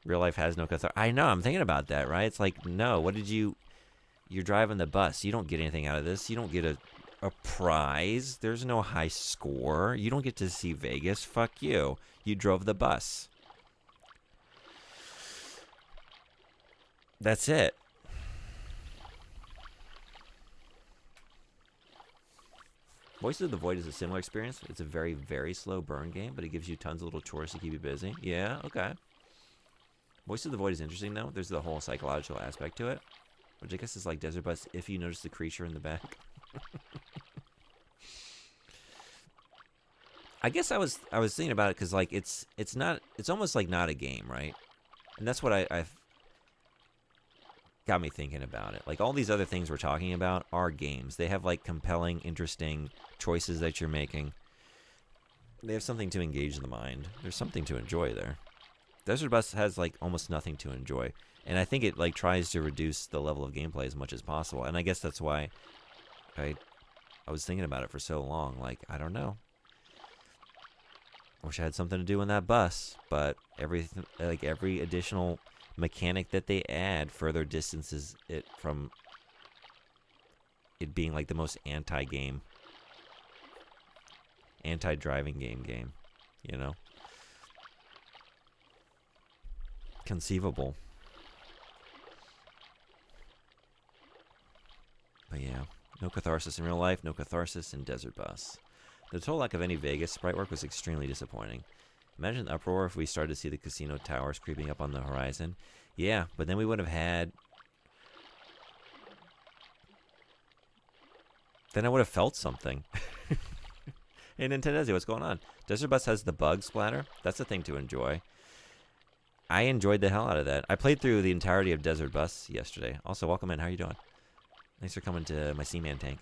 Real life has no catharsis. I know, I'm thinking about that, right? It's like, no, what did you're driving the bus. You don't get anything out of this. You don't get a prize. There's no high score. You don't get to see Vegas. Fuck you. You drove the bus. That's it. Voices of the Void is a similar experience. It's a very, very slow burn game, but it gives you tons of little chores to keep you busy. Yeah, okay. Voices of the Void is interesting, though. There's the whole psychological aspect to it, which I guess is like Desert Bus if you notice the creature in the back. I guess I was thinking about it because like it's almost like not a game, right? And that's what I've got me thinking about it. Like all these other things we're talking about are games. They have like compelling, interesting choices that you're making. They have something to engage the mind. There's something to enjoy there. Desert Bus has like almost nothing to enjoy, and I think it like tries to reduce the level of gameplay as much as possible. And I guess that's why I was thinking about it for so long. Like, I don't know. I wish I had something to do in that bus, but every additional mechanic that they add further distances it from it being like the most anti-game, anti-driving game, you know? Conceivable. But yeah, no catharsis in real life, no catharsis in Desert Bus. The total lack of any Vegas sprite work was extremely disappointing. Imagine the uproar if we started to see the casino towers creeping up on the horizon. Yeah, but then we would have had... Then I would have felt something. Hey, Nintendo, what's going on? Desert Bus has the bug splatter. That's a thing to enjoy. I enjoyed the hell out of that. I played through the entirety of Desert Bus yesterday. Also, welcome in. How are you doing? Thanks for coming to my Seaman tank.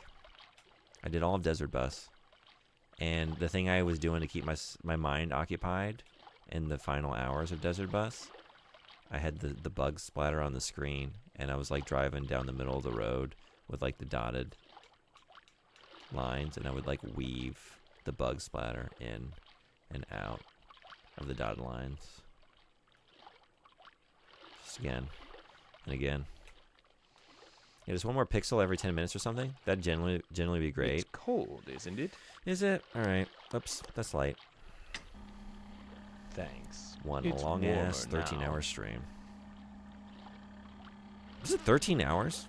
I did all of Desert Bus. And the thing I was doing to keep my mind occupied in the final hours of Desert Bus, I had the bug splatter on the screen, and I was like driving down the middle of the road with like the dotted lines, and I would like weave the bug splatter in and out of the dotted lines. Just again and again. Yeah, just one more pixel every 10 minutes or something. That'd generally be great. It's cold, isn't it? Is it? Alright. Oops, that's light. Thanks. One It's long-ass warmer 13-hour now. stream. Was it 13 hours?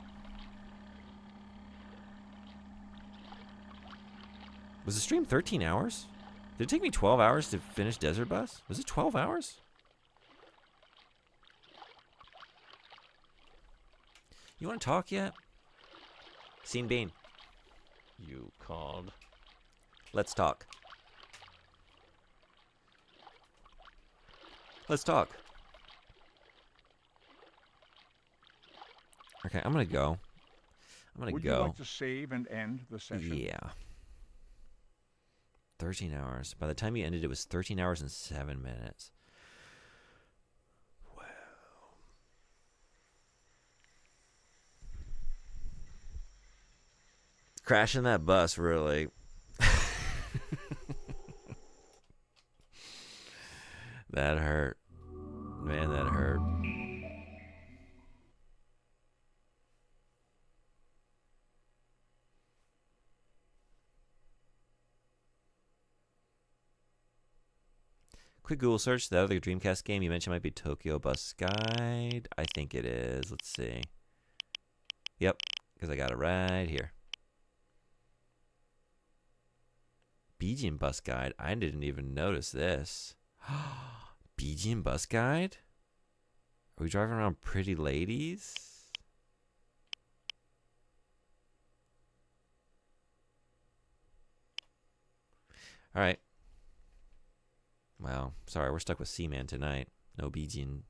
Was the stream 13 hours? Did it take me 12 hours to finish Desert Bus? Was it 12 hours? You want to talk yet? Scene Bean. You called? Let's talk. Let's talk. Okay, I'm gonna go. Would you like to save and end the session? Yeah. 13 hours. By the time you ended, it was 13 hours and 7 minutes. Wow. Crashing that bus, really. That hurt. Man, that hurt. Quick Google search. The other Dreamcast game you mentioned might be Tokyo Bus Guide. I think it is. Let's see. Yep, because I got it right here. Bijin Bus Guide. I didn't even notice this. Bijin Bus Guide? Are we driving around pretty ladies? All right. Wow. Sorry, we're stuck with Seaman tonight. No Bijin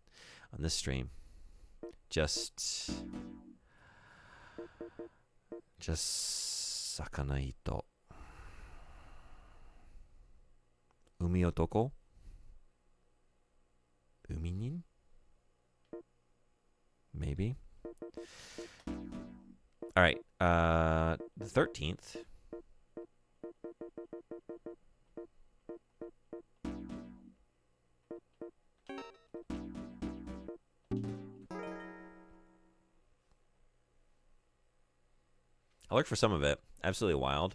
on this stream. Just Sakana Hito. Umi Otoko? Uminin? Maybe. All right. The 13th. I lurked for some of it. Absolutely wild.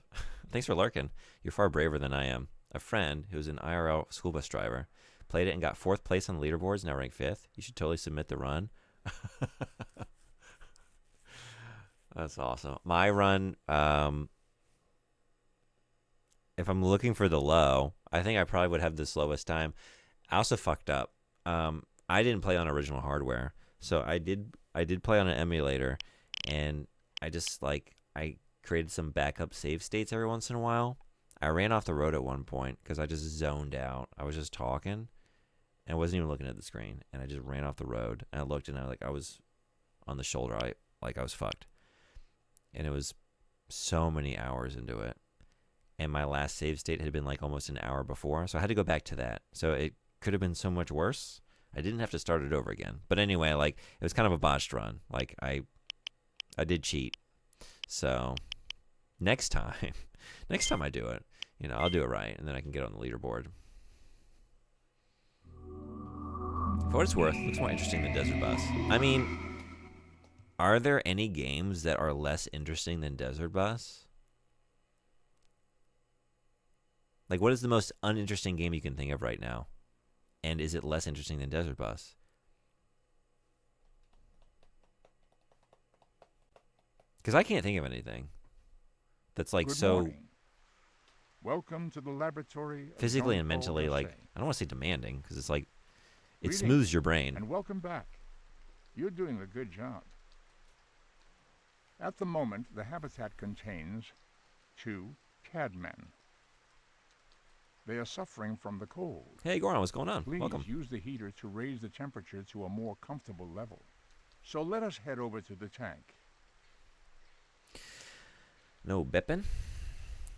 Thanks for lurking. You're far braver than I am. A friend who's an IRL school bus driver played it and got 4th place on the leaderboards, now ranked 5th. You should totally submit the run. That's awesome. My run, if I'm looking for the low, I think I probably would have the slowest time. I also fucked up. I didn't play on original hardware, so I did play on an emulator, and I created some backup save states every once in a while. I ran off the road at one point because I just zoned out. I was just talking, and I wasn't even looking at the screen, and I just ran off the road. And I looked, and I was on the shoulder. I was fucked, and it was so many hours into it. And my last save state had been like almost an hour before, so I had to go back to that. So it could have been so much worse. I didn't have to start it over again. But anyway, it was kind of a botched run. I did cheat. So next time I do it, I'll do it right, and then I can get on the leaderboard. For what it's worth, it looks more interesting than Desert Bus. I mean, are there any games that are less interesting than Desert Bus? What is the most uninteresting game you can think of right now? And is it less interesting than Desert Bus? Because I can't think of anything that's Good so morning. Welcome to the laboratory of physically and Jean-Paul mentally, Gaultier. I don't want to say demanding, because it's it Greetings, smooths your brain. And welcome back. You're doing a good job. At the moment, the habitat contains 2 cadmen. They are suffering from the cold. Hey, Goran, what's going on? Please Welcome. use the heater to raise the temperature to a more comfortable level. So let us head over to the tank. No beppin'?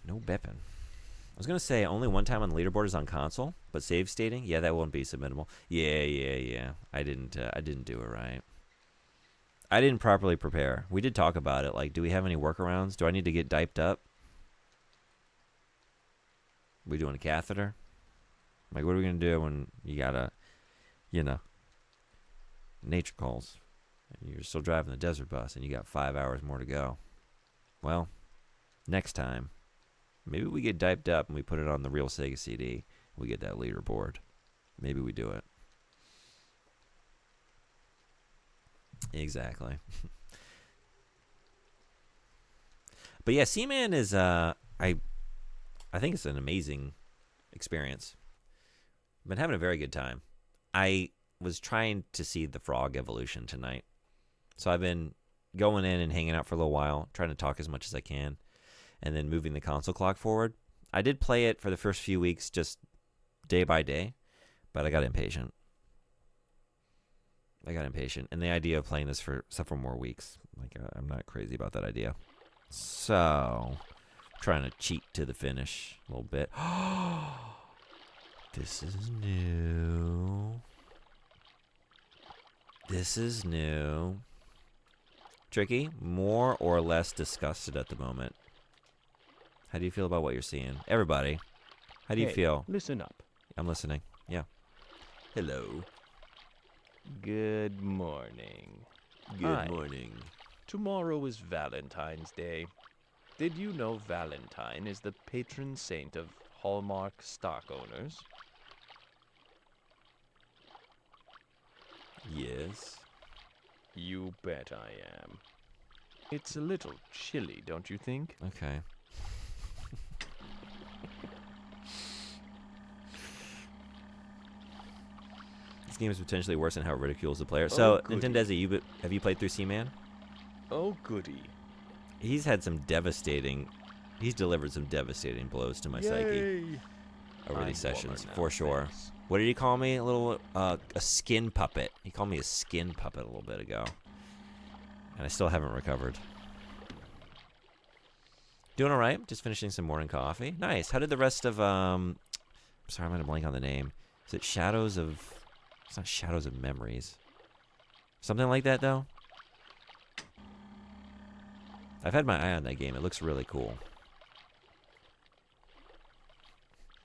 No beppin'. I was going to say only one time on the leaderboard is on console, but save stating, yeah, that won't be submittable. Yeah. I didn't do it right. I didn't properly prepare. We did talk about it. Do we have any workarounds? Do I need to get diped up? We doing a catheter? What are we going to do when you got nature calls, and you're still driving the desert bus, and you got 5 hours more to go? Well, next time, maybe we get diped up and we put it on the real Sega CD. We get that leaderboard. Maybe we do it. Exactly. But yeah, Seaman is I think it's an amazing experience. Been having a very good time. I was trying to see the frog evolution tonight. So I've been going in and hanging out for a little while, trying to talk as much as I can, and then moving the console clock forward. I did play it for the first few weeks just day by day, but I got impatient. And the idea of playing this for several more weeks, like I'm not crazy about that idea. So, trying to cheat to the finish a little bit. This is new. Tricky, more or less disgusted at the moment. How do you feel about what you're seeing? Everybody, how do you feel? Listen up. I'm listening. Yeah. Hello. Good morning. Good morning. Tomorrow is Valentine's Day. Did you know Valentine is the patron saint of Hallmark stock owners? Yes. You bet I am. It's a little chilly, don't you think? Okay. This game is potentially worse than how it ridicules the player. So, Nintendezi, have you played through Seaman? Oh, goody. He's delivered some devastating blows to my psyche over these sessions, for sure. Thanks. What did he call me? A skin puppet. He called me a skin puppet a little bit ago. And I still haven't recovered. Doing all right. Just finishing some morning coffee. Nice. How did the rest of, sorry, I'm going to blank on the name. Is it it's not Shadows of Memories. Something like that, though? I've had my eye on that game. It looks really cool.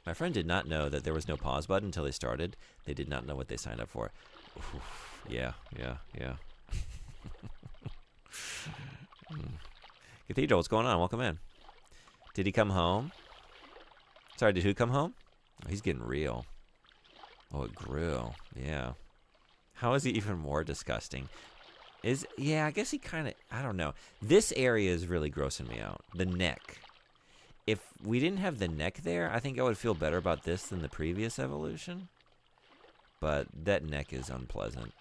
My friend did not know that there was no pause button until they started. They did not know what they signed up for. Oof. Yeah. Cathedral, what's going on? Welcome in. Did he come home? Sorry, did who come home? Oh, he's getting real. Oh, it grew. Yeah. How is he even more disgusting? I guess he kind of, I don't know. This area is really grossing me out. The neck. If we didn't have the neck there, I think I would feel better about this than the previous evolution. But that neck is unpleasant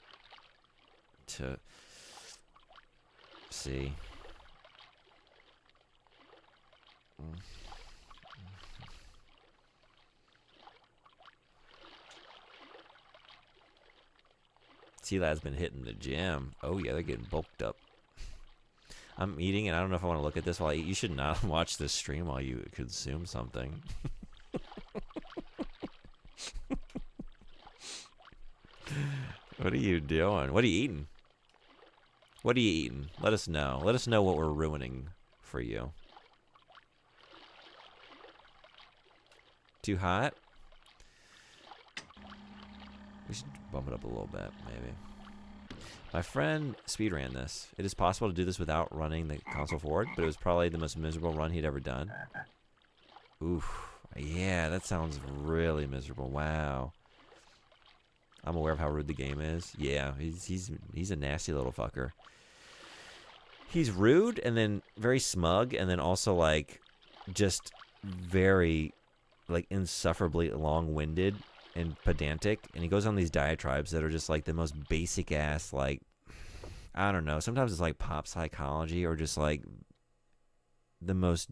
to see. T-Lad's been hitting the gym. Oh, yeah, they're getting bulked up. I'm eating, and I don't know if I want to look at this while I eat. You should not watch this stream while you consume something. What are you doing? What are you eating? What are you eating? Let us know. Let us know what we're ruining for you. Too hot? We should bump it up a little bit, maybe. My friend speedran this. It is possible to do this without running the console forward, but it was probably the most miserable run he'd ever done. Oof. Yeah, that sounds really miserable. Wow. I'm aware of how rude the game is. Yeah, he's a nasty little fucker. He's rude and then very smug and then also like just very like insufferably long-winded and pedantic, and he goes on these diatribes that are just like the most basic ass, like, I don't know, sometimes it's like pop psychology or just like the most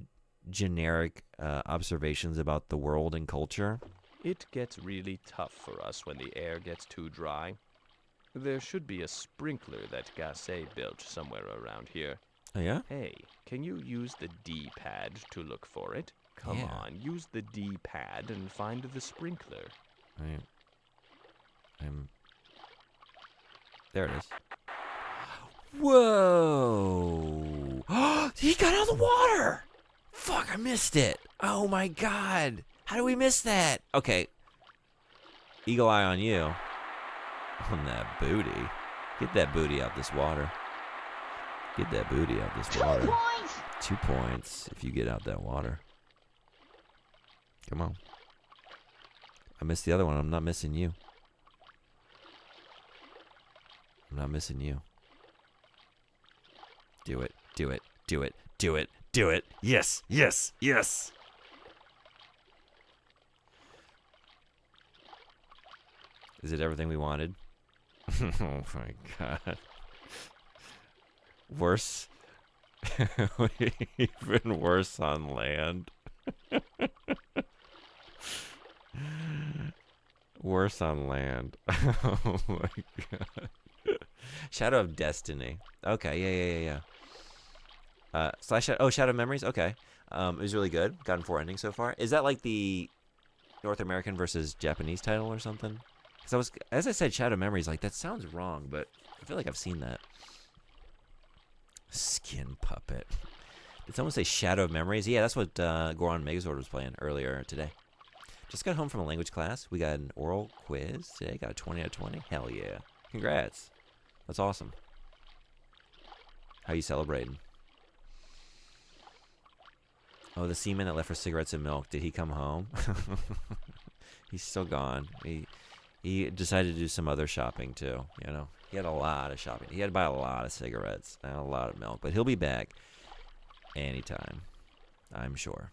generic observations about the world and culture. It gets really tough for us when the air gets too dry. There should be a sprinkler that Gasset built somewhere around here. Oh, yeah? Hey, can you use the D-pad to look for it? Come on, use the D-pad and find the sprinkler. There it is. Whoa! He got out of the water! Fuck, I missed it. Oh my god. How do we miss that? Okay. Eagle eye on you. On that booty. Get that booty out this water. Get that booty out this water. 2 points! 2 points if you get out that water. Come on. I missed the other one. I'm not missing you. I'm not missing you. Do it. Do it. Do it. Do it. Do it. Yes. Yes. Yes. Is it everything we wanted? Oh my god. Worse. Even worse on land. Worse on land. Oh my god. Shadow of Destiny. Okay, yeah. Shadow of Memories. Okay. It was really good. Gotten 4 endings so far. Is that like the North American versus Japanese title or something? Because as I said, Shadow of Memories. Like that sounds wrong, but I feel like I've seen that. Skin Puppet. Did someone say Shadow of Memories? Yeah, that's what Goron Megazord was playing earlier today. Just got home from a language class. We got an oral quiz today. Got a 20 out of 20. Hell yeah. Congrats. That's awesome. How you celebrating? Oh, the Seaman that left for cigarettes and milk. Did he come home? He's still gone. He decided to do some other shopping too. You know, he had a lot of shopping. He had to buy a lot of cigarettes and a lot of milk. But he'll be back anytime, I'm sure.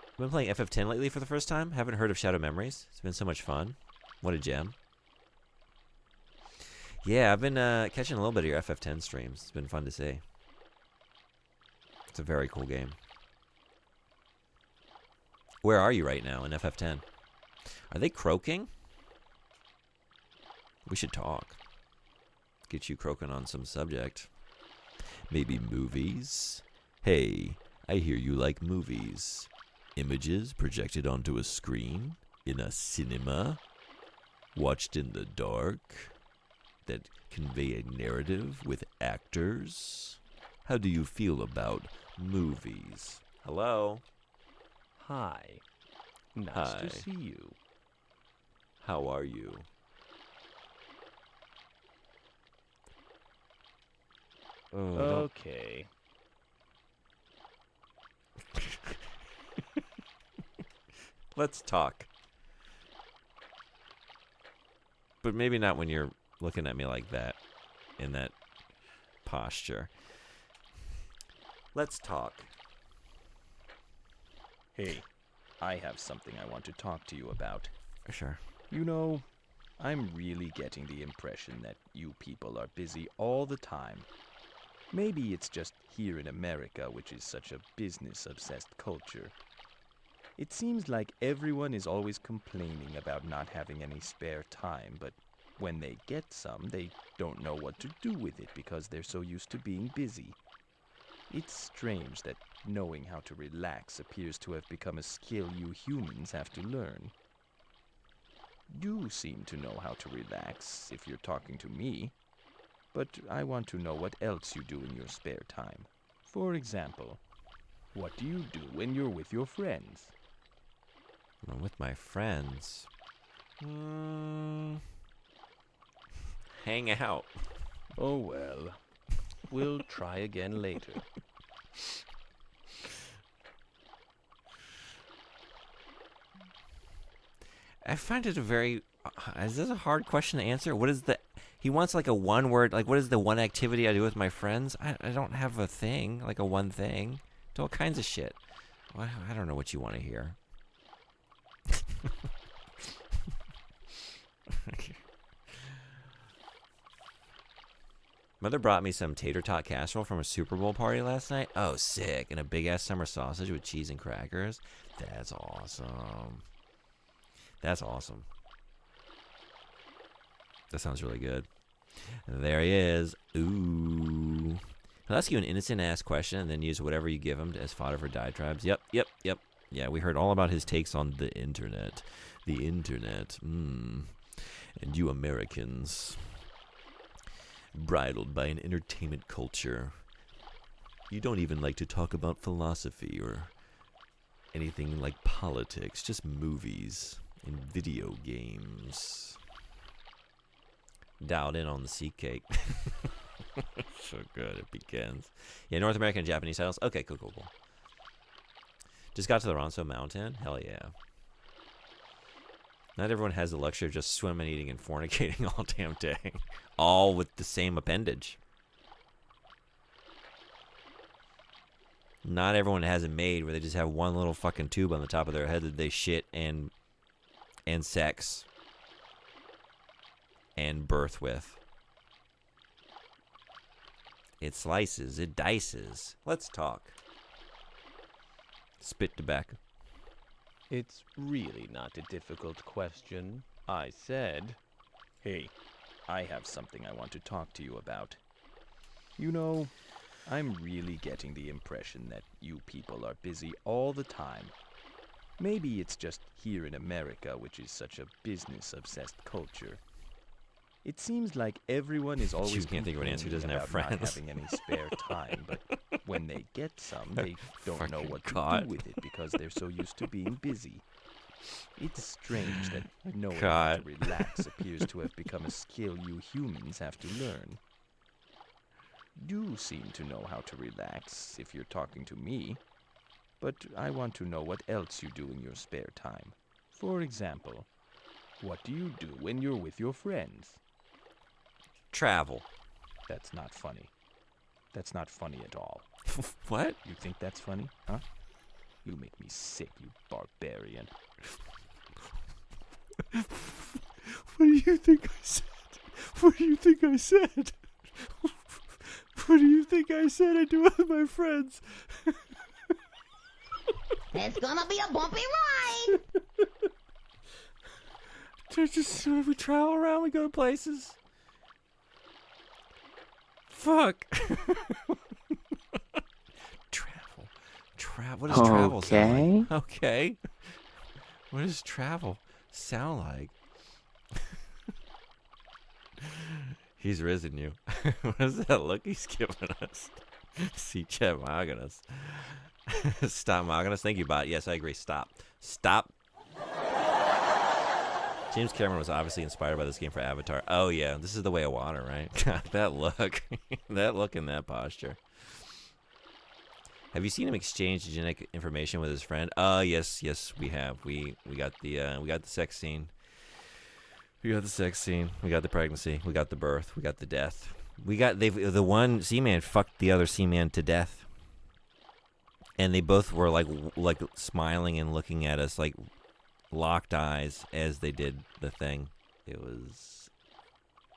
I've been playing FF10 lately for the first time. Haven't heard of Shadow Memories. It's been so much fun. What a gem. Yeah, I've been catching a little bit of your FF10 streams. It's been fun to see. It's a very cool game. Where are you right now in FF10? Are they croaking? We should talk. Get you croaking on some subject. Maybe movies? Hey, I hear you like movies. Images projected onto a screen? In a cinema? Watched in the dark? That convey a narrative with actors? How do you feel about movies? Hello? Hi. Nice to see you. How are you? Okay. Let's talk. But maybe not when you're looking at me like that, in that posture. Let's talk. Hey, I have something I want to talk to you about. Sure. You know, I'm really getting the impression that you people are busy all the time. Maybe it's just here in America, which is such a business-obsessed culture. It seems like everyone is always complaining about not having any spare time, but when they get some, they don't know what to do with it because they're so used to being busy. It's strange that knowing how to relax appears to have become a skill you humans have to learn. You seem to know how to relax if you're talking to me, but I want to know what else you do in your spare time. For example, what do you do when you're with your friends? I'm with my friends. Hang out. Oh well, we'll try again later. I find it a very... is this a hard question to answer? What is the... He wants like a one word... Like, what is the one activity I do with my friends? I don't have a thing. Like a one thing. Do all kinds of shit. Well, I don't know what you want to hear. Mother brought me some tater tot casserole from a Super Bowl party last night. Oh, sick. And a big-ass summer sausage with cheese and crackers. That's awesome. That's awesome. That sounds really good. There he is. Ooh. He'll ask you an innocent-ass question and then use whatever you give him as fodder for diatribes. Yep. Yeah, we heard all about his takes on the internet. The internet. And you Americans, bridled by an entertainment culture. You don't even like to talk about philosophy or anything like politics, just movies and video games. Dialed in on the sea cake. So good, it begins. Yeah, North American and Japanese titles. Okay, cool. Just got to the Ronso Mountain. Hell yeah. Not everyone has the luxury of just swimming, eating, and fornicating all damn day. All with the same appendage. Not everyone has it made where they just have one little fucking tube on the top of their head that they shit and and sex and birth with. It slices, it dices. Let's talk. Spit tobacco. It's really not a difficult question. I said, hey, I have something I want to talk to you about. You know, I'm really getting the impression that you people are busy all the time. Maybe it's just here in America, which is such a business-obsessed culture. It seems like everyone is always can't think of an answer. He doesn't have complaining about friends. not having any spare time, but when they get some, they don't know Fucking what to God. do with it because they're so used to being busy. It's strange that knowing how God. to relax appears to have become a skill you humans have to learn. You seem to know how to relax if you're talking to me, but I want to know what else you do in your spare time. For example, what do you do when you're with your friends? Travel. That's not funny. That's not funny at all. What? You think that's funny, huh? You make me sick, you barbarian. What do you think I said? What do you think I said? What do you think I said I do with my friends? It's gonna be a bumpy ride. Just we travel around, we go to places. Fuck. Travel. What does travel sound like? Okay. What does travel sound like? He's risen you. What is that look he's giving us? See Chet mogging us. Stop mogging us. Thank you, bot. Yes, I agree. Stop. James Cameron was obviously inspired by this game for Avatar. Oh, yeah. This is The Way of Water, right? God, that look. That look and that posture. Have you seen him exchange genetic information with his friend? Yes, we have. We got the sex scene. We got the sex scene. We got the pregnancy. We got the birth. We got the death. The one Seaman fucked the other Seaman to death. And they both were like smiling and looking at us like locked eyes as they did the thing. It was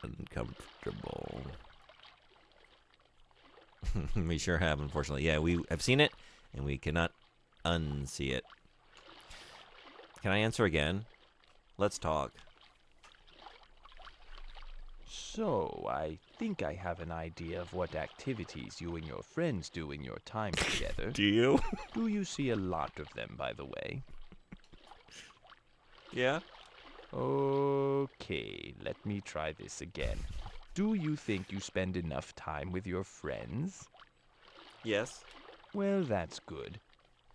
uncomfortable. We sure have, unfortunately. Yeah, we have seen it, and we cannot unsee it. Can I answer again? Let's talk. So, I think I have an idea of what activities you and your friends do in your time together. Do you? Do you see a lot of them, by the way? Yeah. Okay, let me try this again. Do you think you spend enough time with your friends? Yes. Well, that's good.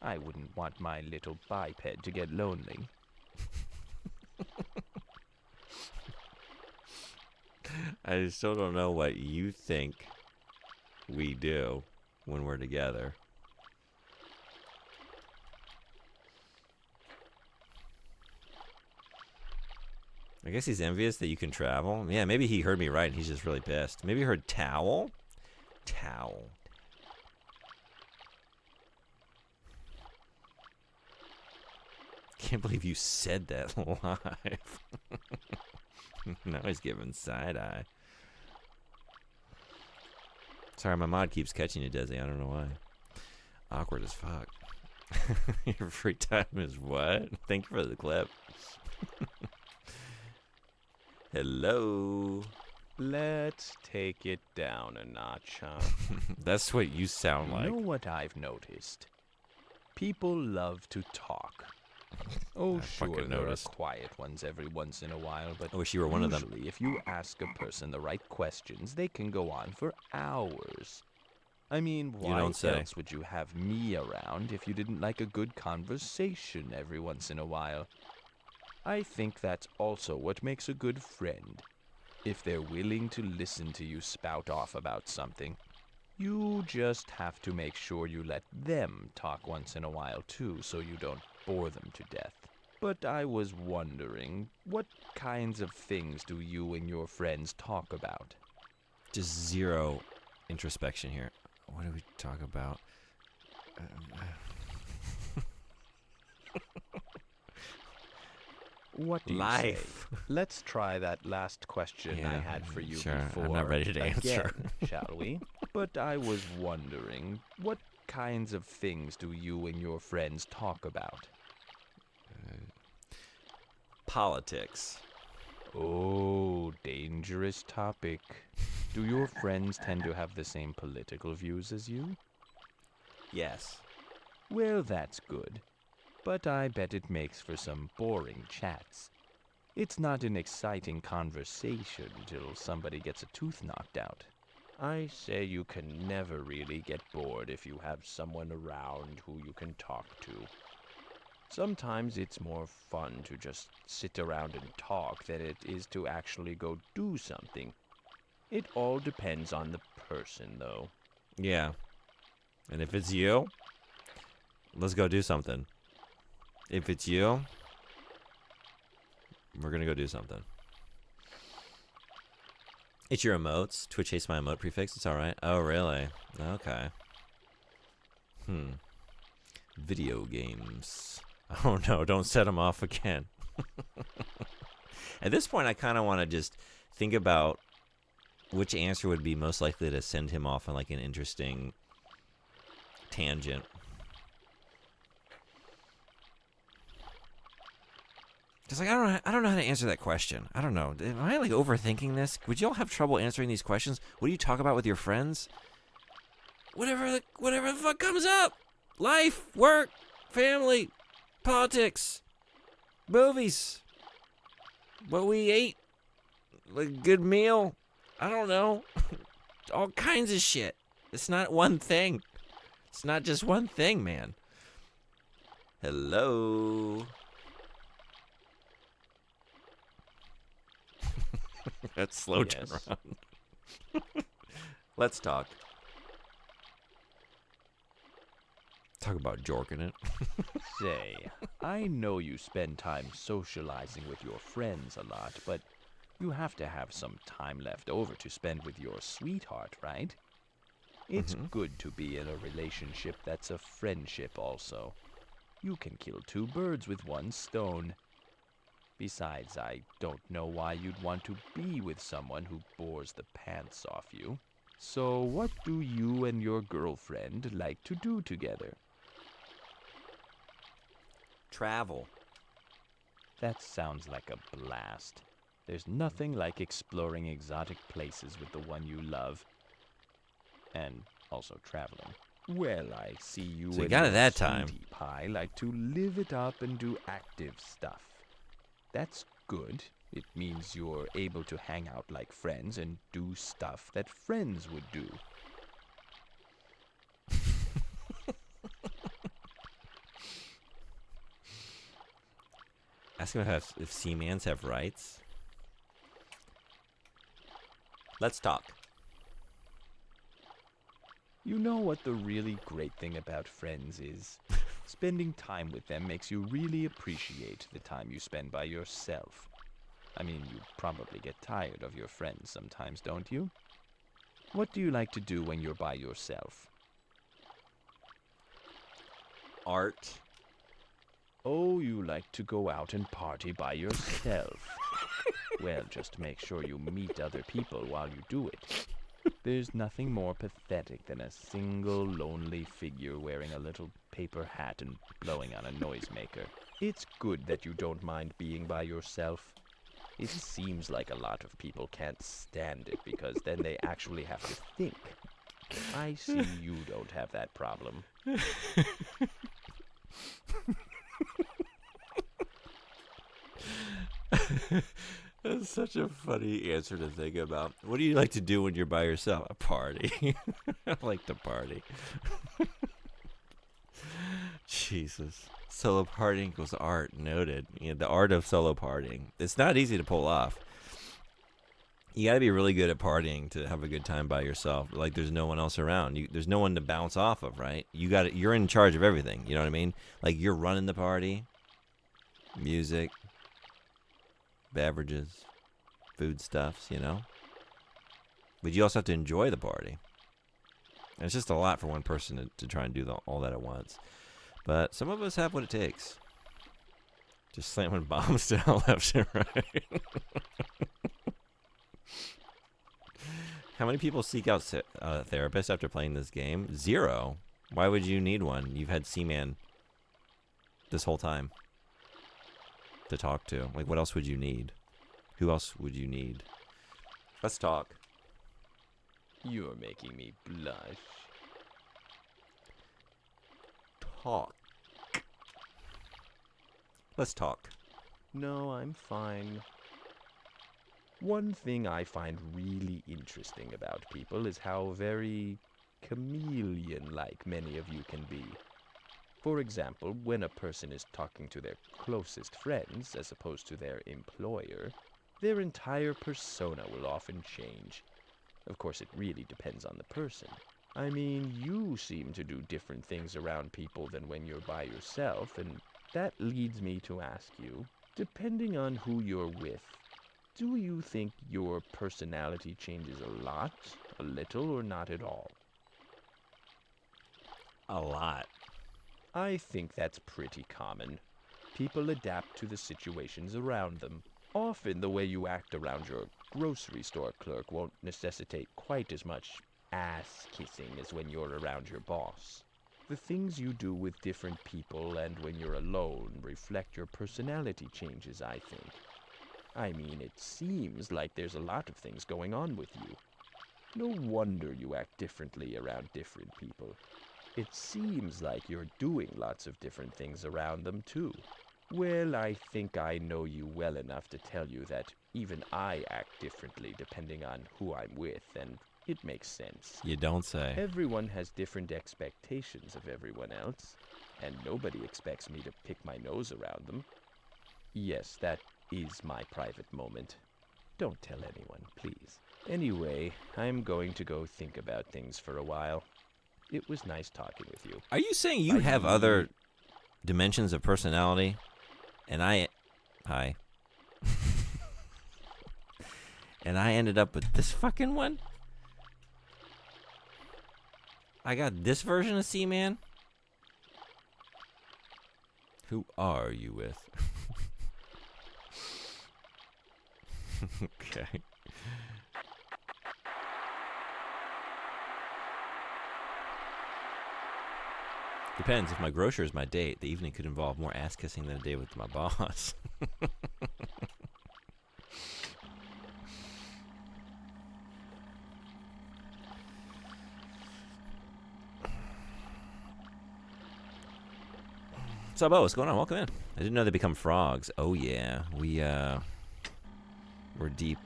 I wouldn't want my little biped to get lonely. I still don't know what you think we do when we're together. I guess he's envious that you can travel. Yeah, maybe he heard me right and he's just really pissed. Maybe he heard towel? Towel. Can't believe you said that live. Now he's giving side eye. Sorry, my mod keeps catching you, Desi. I don't know why. Awkward as fuck. Your free time is what? Thank you for the clip. Hello. Let's take it down a notch, huh? That's what you sound like. You know what I've noticed? People love to talk. Oh, sure, fucking there noticed. are quiet ones every once in a while, but I wish you were one of them. usually if you ask a person the right questions, they can go on for hours. I mean, why don't say. else would you have me around if you didn't like a good conversation every once in a while? I think that's also what makes a good friend. If they're willing to listen to you spout off about something, you just have to make sure you let them talk once in a while too, so you don't bore them to death. But I was wondering, what kinds of things do you and your friends talk about? Just zero introspection here. What do we talk about? What do you Life. say? Let's try that last question I had for you sure. before. I'm not ready to answer. Again, shall we? But I was wondering, what kinds of things do you and your friends talk about? Politics. Oh, dangerous topic. Do your friends tend to have the same political views as you? Yes. Well, that's good. But I bet it makes for some boring chats. It's not an exciting conversation till somebody gets a tooth knocked out. I say you can never really get bored if you have someone around who you can talk to. Sometimes it's more fun to just sit around and talk than it is to actually go do something. It all depends on the person, though. Yeah. And if it's you, let's go do something. If it's you, we're going to go do something. It's your emotes. Twitch hates my emote prefix. It's all right. Oh, really? Okay. Video games. Oh, no. Don't set them off again. At this point, I kind of want to just think about which answer would be most likely to send him off on like an interesting tangent. Just like I don't know how to answer that question. I don't know. Am I like overthinking this? Would y'all have trouble answering these questions? What do you talk about with your friends? Whatever the fuck comes up. Life, work, family, politics, movies, what we ate, like a good meal. I don't know. All kinds of shit. It's not one thing. It's not just one thing, man. Hello. That's slow turnaround. Let's talk. Talk about jorking it. Say, I know you spend time socializing with your friends a lot, but you have to have some time left over to spend with your sweetheart, right? It's good to be in a relationship that's a friendship also. You can kill two birds with one stone. Besides, I don't know why you'd want to be with someone who bores the pants off you. So what do you and your girlfriend like to do together? Travel. That sounds like a blast. There's nothing like exploring exotic places with the one you love. And also traveling. Well, I see you So you and got it your that time. sweetie pie like to live it up and do active stuff. That's good. It means you're able to hang out like friends and do stuff that friends would do. Ask him if Seamans have rights. Let's talk. You know what the really great thing about friends is? Spending time with them makes you really appreciate the time you spend by yourself. I mean, you probably get tired of your friends sometimes, don't you? What do you like to do when you're by yourself? Art. Oh, you like to go out and party by yourself. Well, just make sure you meet other people while you do it. There's nothing more pathetic than a single lonely figure wearing a little paper hat and blowing on a noisemaker. It's good that you don't mind being by yourself. It seems like a lot of people can't stand it because then they actually have to think. I see you don't have that problem. That's such a funny answer to think about. What do you like to do when you're by yourself? A party. I like to party. Jesus. Solo partying equals art. Noted. The art of solo partying. It's not easy to pull off. You got to be really good at partying to have a good time by yourself. Like there's no one else around. There's no one to bounce off of, right? You're in charge of everything. You know what I mean? Like you're running the party. Music. Beverages, foodstuffs, But you also have to enjoy the party. And it's just a lot for one person to try and do all that at once. But some of us have what it takes. Just slamming bombs down left and right. How many people seek out therapists after playing this game? 0. Why would you need one? You've had Seaman this whole time to talk to. Like, what else would you need? Who else would you need? Let's talk. You're making me blush. Talk. Let's talk. No, I'm fine. One thing I find really interesting about people is how very chameleon-like many of you can be. For example, when a person is talking to their closest friends as opposed to their employer, their entire persona will often change. Of course, it really depends on the person. I mean, you seem to do different things around people than when you're by yourself, and that leads me to ask you, depending on who you're with, do you think your personality changes a lot, a little, or not at all? A lot. I think that's pretty common. People adapt to the situations around them. Often the way you act around your grocery store clerk won't necessitate quite as much ass-kissing as when you're around your boss. The things you do with different people and when you're alone reflect your personality changes, I think. I mean, it seems like there's a lot of things going on with you. No wonder you act differently around different people. It seems like you're doing lots of different things around them, too. Well, I think I know you well enough to tell you that even I act differently depending on who I'm with, and it makes sense. You don't say. Everyone has different expectations of everyone else, and nobody expects me to pick my nose around them. Yes, that is my private moment. Don't tell anyone, please. Anyway, I'm going to go think about things for a while. It was nice talking with you. Are you saying you have other dimensions of personality? And hi. And I ended up with this fucking one? I got this version of Seaman? Who are you with? Okay. Depends. If my grocer is my date, the evening could involve more ass kissing than a day with my boss. What's up, Bo? What's going on? Welcome in. I didn't know they become frogs. Oh yeah, we're deep.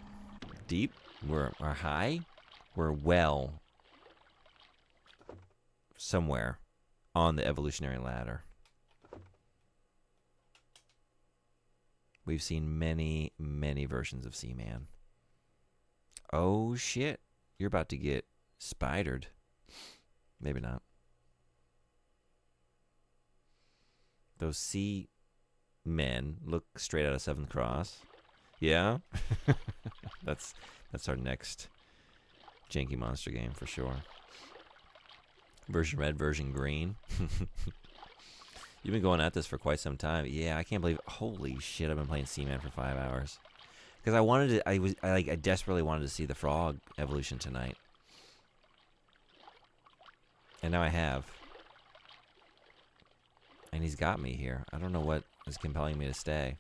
We're high. We're well somewhere on the evolutionary ladder. We've seen many, many versions of Seaman. Oh shit, you're about to get spidered. Maybe not. Those sea men look straight out of Seventh Cross. Yeah? That's our next janky monster game for sure. Version red, version green. You've been going at this for quite some time. Yeah, I can't believe. Holy shit! I've been playing Seaman for 5 hours because I wanted to. I desperately wanted to see the frog evolution tonight, and now I have. And he's got me here. I don't know what is compelling me to stay.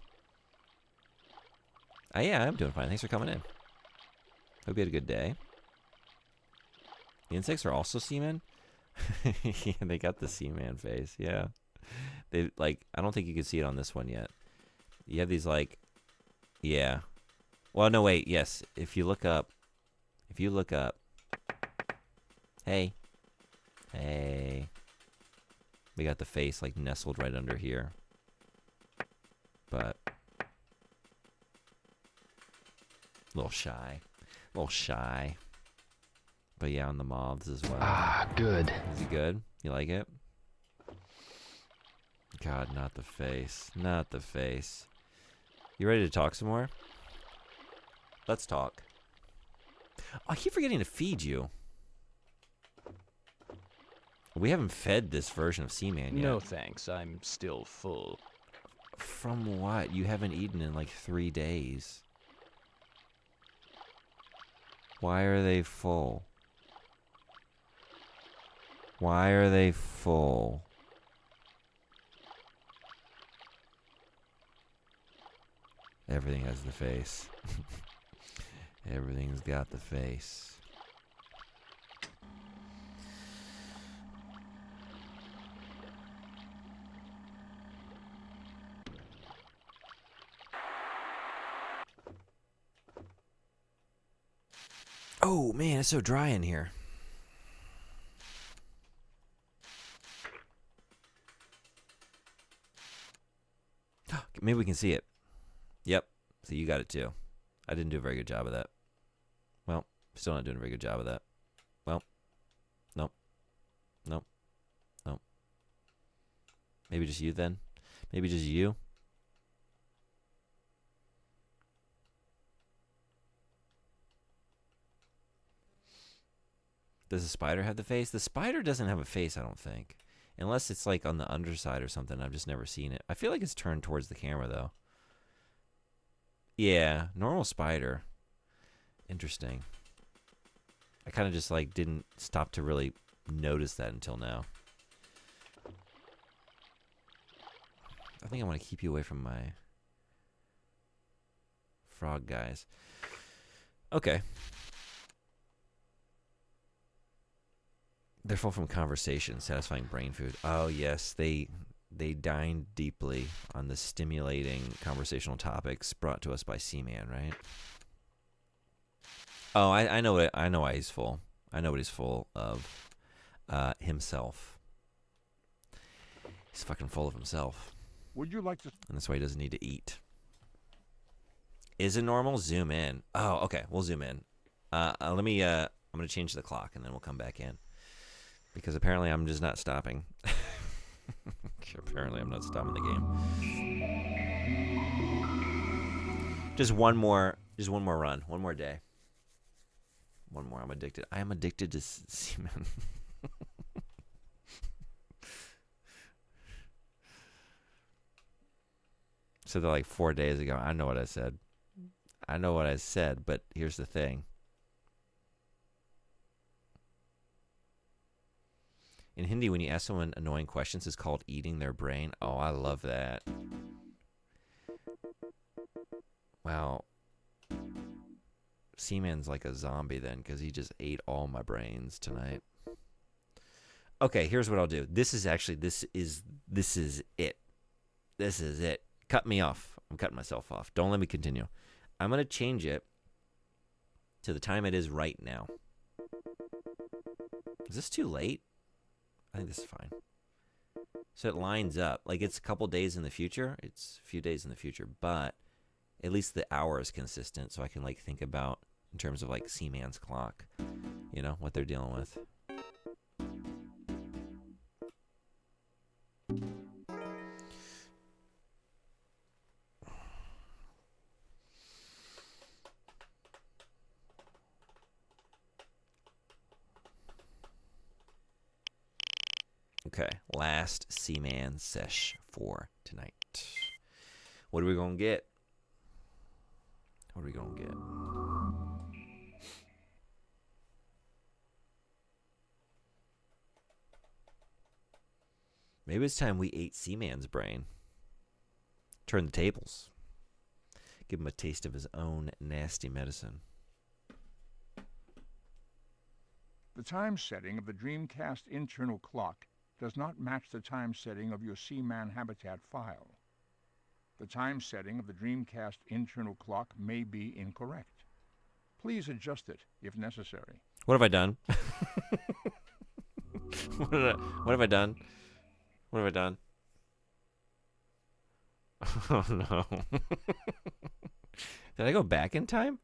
Yeah, I'm doing fine. Thanks for coming in. Hope you had a good day. The insects are also seamen. Yeah, they got the Seaman face. Yeah, they I don't think you can see it on this one yet. You have these yeah. Well, no, wait. Yes, if you look up. Hey. We got the face nestled right under here. But a little shy. But yeah, on the moths as well. Ah, good. Is he good? You like it? God, not the face. Not the face. You ready to talk some more? Let's talk. I keep forgetting to feed you. We haven't fed this version of Seaman yet. No thanks, I'm still full. From what? You haven't eaten in like 3 days. Why are they full? Why are they full? Everything has the face. Everything's got the face. Oh man, it's so dry in here. Maybe we can see it. Yep. So you got it too. I didn't do a very good job of that. Well, still not doing a very good job of that. Well, nope. Nope. Nope. Maybe just you then? Maybe just you? Does the spider have the face? The spider doesn't have a face, I don't think. Unless it's like on the underside or something. I've just never seen it. I feel like it's turned towards the camera though. Yeah, normal spider. Interesting. I kind of just like didn't stop to really notice that until now. I think I want to keep you away from my frog guys. Okay. They're full from conversation, satisfying brain food. Oh yes, they dine deeply on the stimulating conversational topics brought to us by Seaman, right? Oh, I know it. I know why he's full. I know what he's full of. Himself. He's fucking full of himself. Would you like to? And that's why he doesn't need to eat. Is it normal? Zoom in. Oh, okay. We'll zoom in. Let me. I'm gonna change the clock and then we'll come back in. Because apparently I'm just not stopping. Apparently I'm not stopping the game. Just one more run. One more day. One more. I'm addicted. I am addicted to Seaman. Said that like 4 days ago. I know what I said. I know what I said, but here's the thing. In Hindi, when you ask someone annoying questions, it's called eating their brain. Oh, I love that. Wow. Seaman's like a zombie then, because he just ate all my brains tonight. Okay, here's what I'll do. This is it. This is it. Cut me off. I'm cutting myself off. Don't let me continue. I'm going to change it to the time it is right now. Is this too late? I think this is fine. So it lines up. Like it's a couple days in the future. It's a few days in the future, but at least the hour is consistent. So I can like think about in terms of like Seaman's clock, you know, what they're dealing with. Okay, last Seaman sesh for tonight. What are we gonna get? What are we gonna get? Maybe it's time we ate Seaman's brain. Turn the tables. Give him a taste of his own nasty medicine. The time setting of the Dreamcast internal clock does not match the time setting of your Seaman habitat file. The time setting of the Dreamcast internal clock may be incorrect. Please adjust it if necessary. What have I done? What have I done? What have I done? Oh no. Did I go back in time?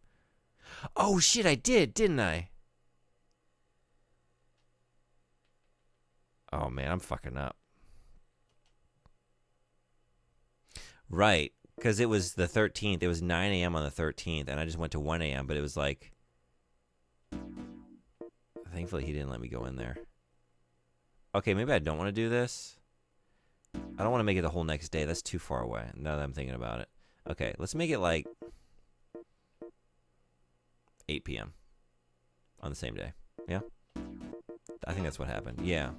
Oh shit, I did, didn't I? Oh man, I'm fucking up. Right, because it was the 13th. It was 9 a.m. on the 13th, and I just went to 1 a.m., but it was like... Thankfully, he didn't let me go in there. Okay, maybe I don't want to do this. I don't want to make it the whole next day. That's too far away, now that I'm thinking about it. Okay, let's make it like 8 p.m. on the same day. Yeah? I think that's what happened. Yeah.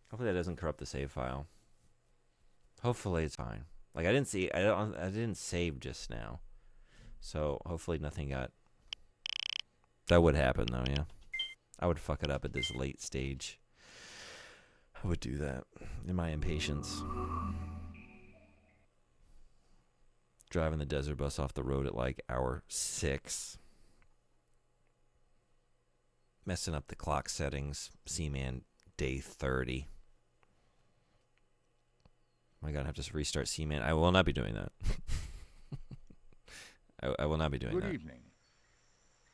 Hopefully that doesn't corrupt the save file. Hopefully it's fine. Like I didn't save just now. So hopefully nothing got. That would happen though, yeah. I would fuck it up at this late stage. I would do that in my impatience. Driving the desert bus off the road at like hour 6. Messing up the clock settings. Seaman day 30. Am I gonna have to restart Seaman? I will not be doing that. I will not be doing that. Good evening.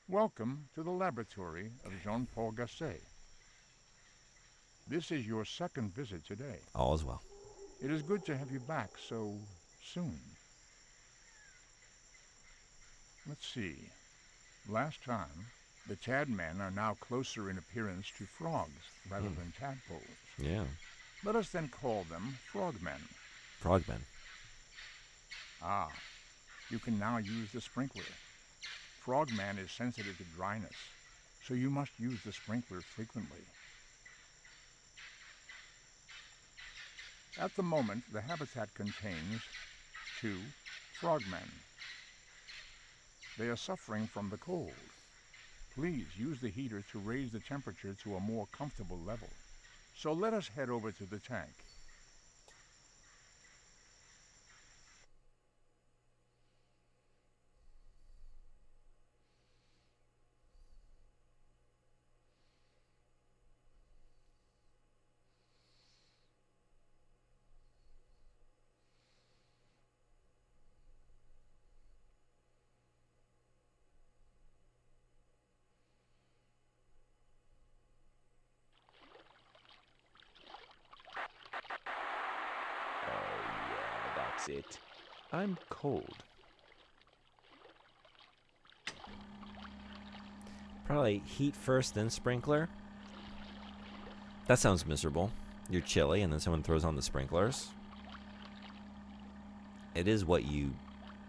Welcome to the laboratory of Jean-Paul Gasset. This is your second visit today. All is well. It is good to have you back so soon. Let's see. Last time, the Tadmen are now closer in appearance to frogs rather than tadpoles. Yeah. Let us then call them frogmen. Frogmen. Ah, you can now use the sprinkler. Frogman is sensitive to dryness, so you must use the sprinkler frequently. At the moment, the habitat contains 2 frogmen. They are suffering from the cold. Please use the heater to raise the temperature to a more comfortable level. So let us head over to the tank. That's it. I'm cold. Probably heat first, then sprinkler. That sounds miserable. You're chilly, and then someone throws on the sprinklers. It is what you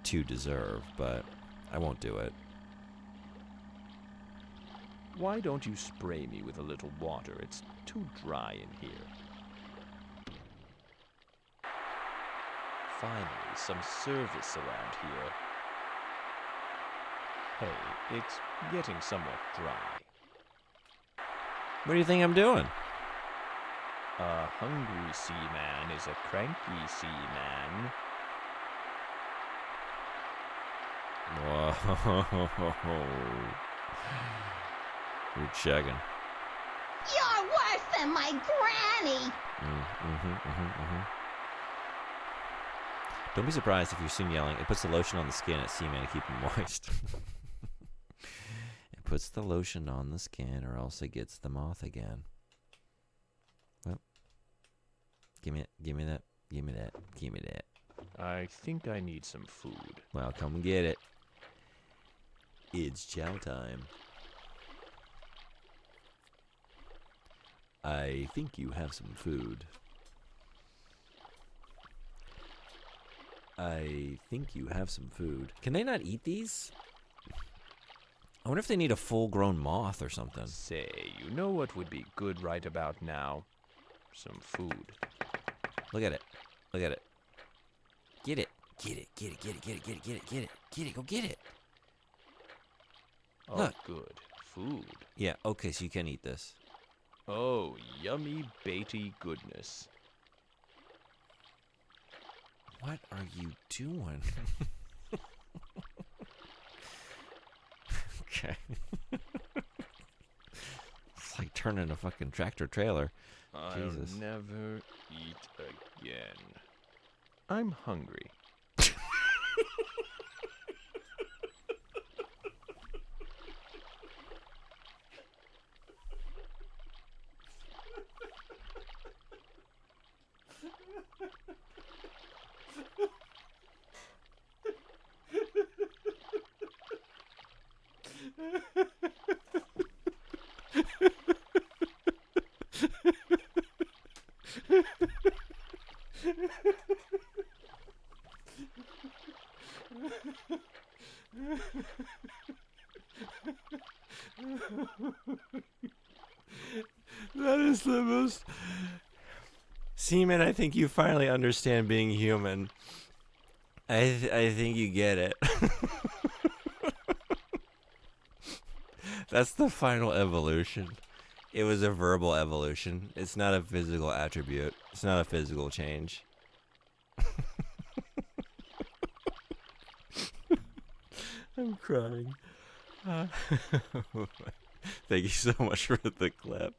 2 deserve, but I won't do it. Why don't you spray me with a little water? It's too dry in here. Finally, some service around here. Hey, it's getting somewhat dry. What do you think I'm doing? A hungry seaman is a cranky seaman. Whoa. You're checking. You're worse than my granny. Don't be surprised if you're soon yelling. It puts the lotion on the skin at Seaman to keep them moist. It puts the lotion on the skin, or else it gets the moth again. Well, give me that. I think I need some food. Well, come and get it. It's chow time. I think you have some food. I think you have some food. Can they not eat these? I wonder if they need a full-grown moth or something. Say, you know what would be good right about now? Some food. Look at it. Look at it. Get it. Get it. Get it. Get it. Get it. Get it. Get it. Get it. Get it. Go get it. Oh, Look. good. Food. Yeah, okay, so you can eat this. Oh, yummy baity goodness. What are you doing? Okay. It's like turning a fucking tractor trailer. Jesus. I'll never eat again. I'm hungry. That is the most... Seaman, I think you finally understand being human. I think you get it. That's the final evolution. It was a verbal evolution. It's not a physical attribute. It's not a physical change. I'm crying. Thank you so much for the clip.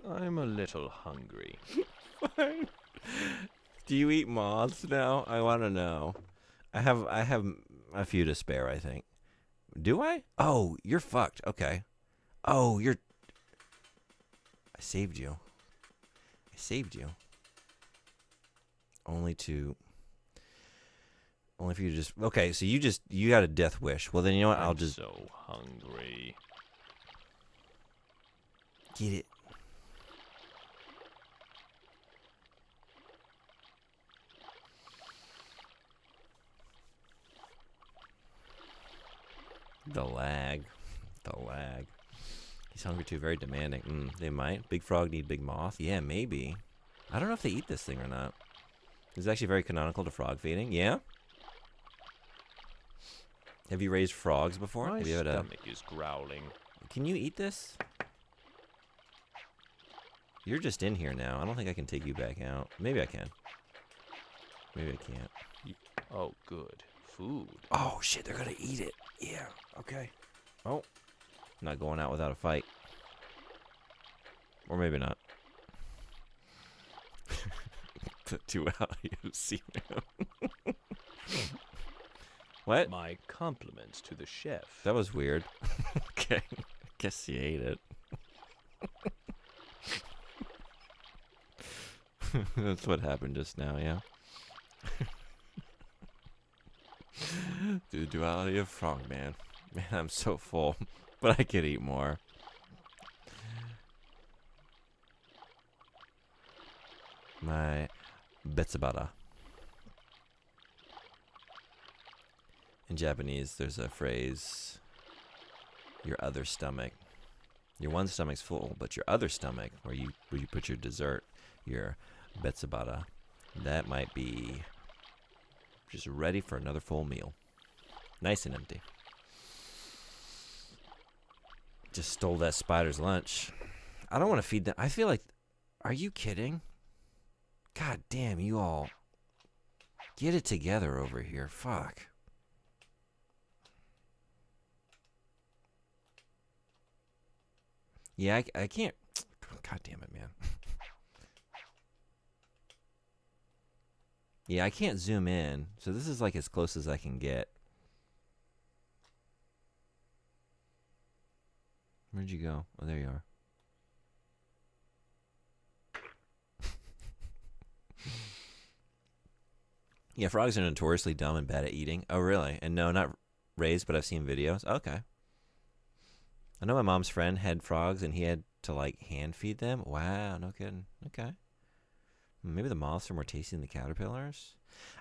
I'm a little hungry. Fine. Do you eat moths now? I want to know. I have a few to spare, I think. Do I? Oh, you're fucked. Okay. Oh, you're... I saved you. I saved you. Only for you to just... Okay, so you got a death wish. Well, then you know what? I'll just... so hungry. Get it. The lag. He's hungry too, very demanding. They might. Big frog need big moth? Yeah, maybe. I don't know if they eat this thing or not. It's actually very canonical to frog feeding. Yeah? Have you raised frogs before? My Have you had stomach is growling. Can you eat this? You're just in here now. I don't think I can take you back out. Maybe I can. Maybe I can't. Oh, good. Food. Oh, shit, they're gonna eat it. Yeah, okay. Oh. Not going out without a fight. Or maybe not. The duality of Seaman. What? My compliments to the chef. That was weird. Okay. Guess he ate it. That's what happened just now, yeah. The duality of frogman. Man, I'm so full. But I could eat more. My betsubara. In Japanese, there's a phrase, your other stomach. Your one stomach's full, but your other stomach, where you put your dessert, your betsubara, that might be just ready for another full meal. Nice and empty. Just stole that spider's lunch. I don't want to feed them. I feel like, are you kidding? God damn, you all get it together over here. Fuck. Yeah, I can't. God damn it, man. Yeah, I can't zoom in. So this is like as close as I can get. Where'd you go? Oh, there you are. Yeah, frogs are notoriously dumb and bad at eating. Oh, really? And no, not raised, but I've seen videos. Okay. I know my mom's friend had frogs, and he had to, like, hand feed them. Wow, no kidding. Okay. Maybe the moths are more tasty than the caterpillars?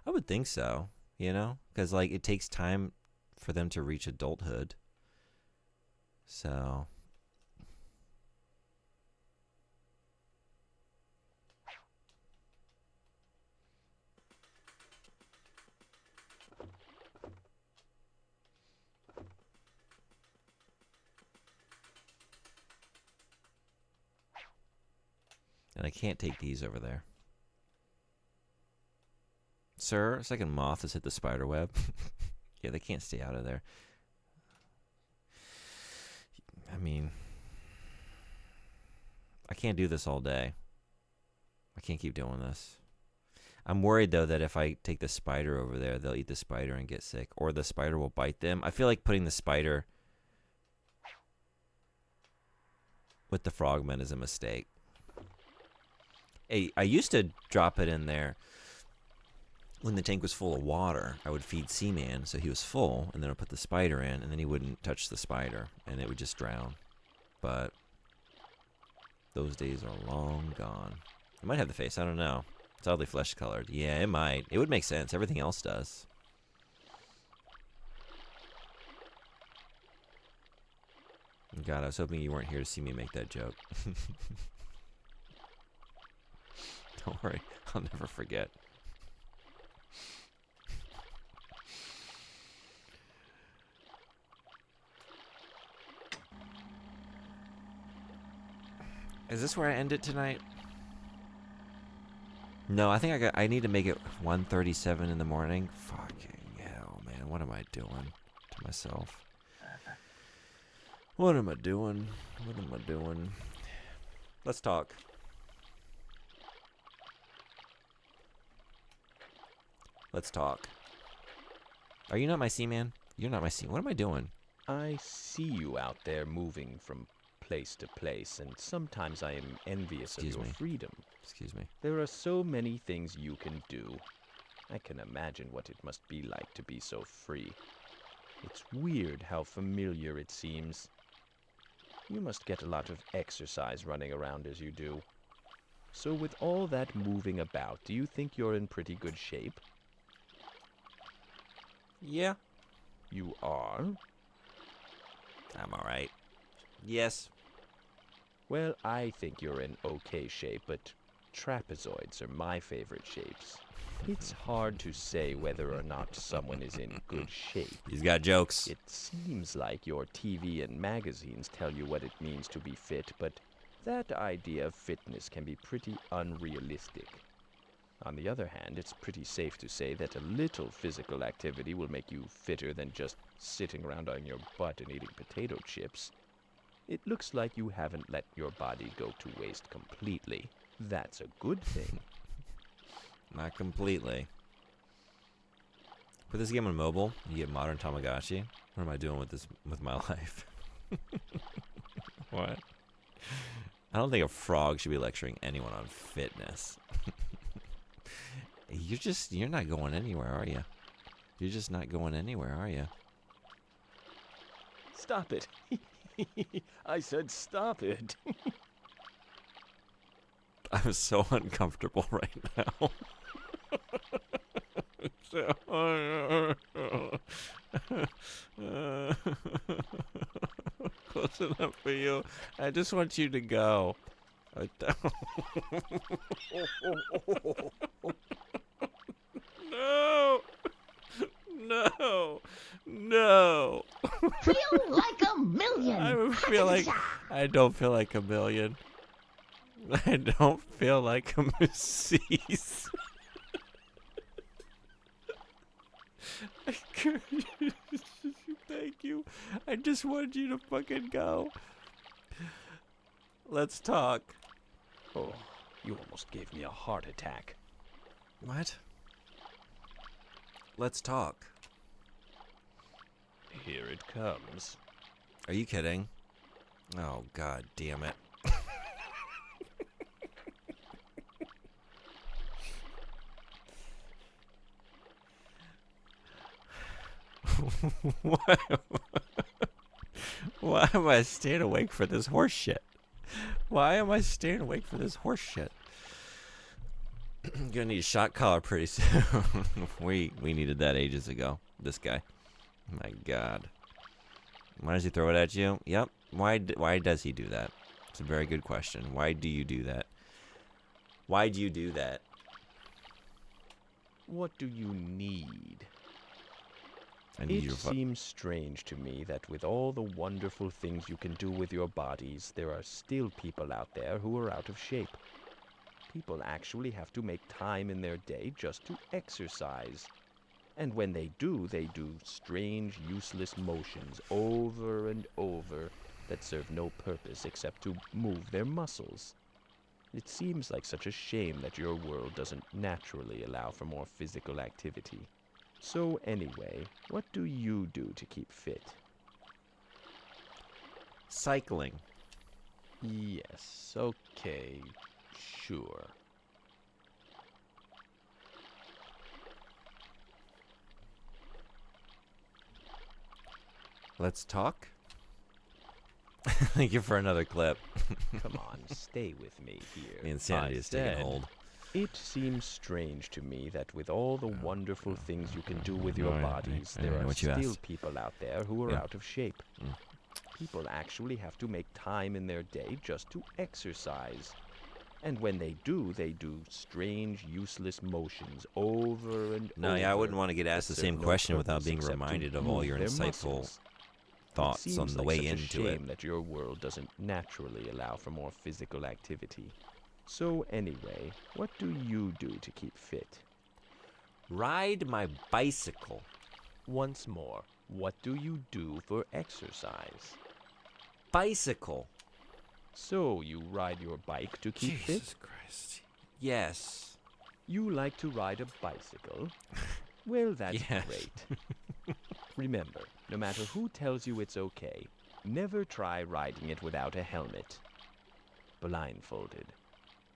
I would think so, you know? Because, like, it takes time for them to reach adulthood. So... And I can't take these over there. Sir, a second moth has hit the spider web. Yeah, they can't stay out of there. I mean, I can't do this all day. I can't keep doing this. I'm worried, though, that if I take the spider over there, they'll eat the spider and get sick. Or the spider will bite them. I feel like putting the spider with the frogmen is a mistake. Hey, I used to drop it in there when the tank was full of water. I would feed Seaman so he was full, and then I'd put the spider in, and then he wouldn't touch the spider, and it would just drown. But those days are long gone. It might have the face, I don't know. It's oddly flesh-colored. Yeah, it might. It would make sense. Everything else does. God, I was hoping you weren't here to see me make that joke. Don't worry, I'll never forget. Is this where I end it tonight? No, I think I need to make it 1:37 in the morning. Fucking hell, man. What am I doing to myself? What am I doing? What am I doing? Let's talk. Let's talk. Are you not my Seaman? You're not my Seaman. What am I doing? I see you out there moving from place to place, and sometimes I am envious of your freedom. Excuse me. There are so many things you can do. I can imagine what it must be like to be so free. It's weird how familiar it seems. You must get a lot of exercise running around as you do. So with all that moving about, do you think you're in pretty good shape? Yeah. You are? I'm alright. Yes. Well, I think you're in okay shape, but trapezoids are my favorite shapes. It's hard to say whether or not someone is in good shape. He's got jokes. It seems like your TV and magazines tell you what it means to be fit, but that idea of fitness can be pretty unrealistic. On the other hand, it's pretty safe to say that a little physical activity will make you fitter than just sitting around on your butt and eating potato chips. It looks like you haven't let your body go to waste completely. That's a good thing. Not completely. Put this game on mobile, you get modern Tamagotchi. What am I doing with my life? What? I don't think a frog should be lecturing anyone on fitness. You're not going anywhere, are you? You're just not going anywhere, are you? Stop it. I said stop it. I'm so uncomfortable right now. Close enough for you. I just want you to go. No. No. No. Feel like a million. I don't feel like a million. I don't feel like a Mrs. Thank you. I just wanted you to fucking go. Let's talk. Oh, you almost gave me a heart attack. What? Let's talk. Here it comes. Are you kidding? Oh, god damn it. Why am I staying awake for this horse shit? Why am I staying awake for this horse shit? Gonna need a shot collar pretty soon. we needed that ages ago. This guy. My god. Why does he throw it at you? Yep. Why does he do that? It's a very good question. Why do you do that? Why do you do that? What do you need? I need It you to seems strange to me that with all the wonderful things you can do with your bodies, there are still people out there who are out of shape. People actually have to make time in their day just to exercise. And when they do strange, useless motions over and over that serve no purpose except to move their muscles. It seems like such a shame that your world doesn't naturally allow for more physical activity. So anyway, what do you do to keep fit? Cycling. Yes, okay, sure. Let's talk. Thank you for another clip. Come on, stay with me here. The insanity is taking hold. It seems strange to me that with all the wonderful things you can do with your bodies, there are still people out there who are out of shape. People actually have to make time in their day just to exercise. And when they do strange, useless motions over and over. No, yeah, I wouldn't want to get asked the same question without being except to reminded of all move your their insightful muscles. thoughts It seems on the like way such into a shame it. that your world doesn't naturally allow for more physical activity. So anyway, what do you do to keep fit? Ride my bicycle. Once more, what do you do for exercise? Bicycle. So you ride your bike to keep fit? Jesus Christ. Yes. You like to ride a bicycle? Well, that's Yes. great. Remember, no matter who tells you it's okay, never try riding it without a helmet. Blindfolded,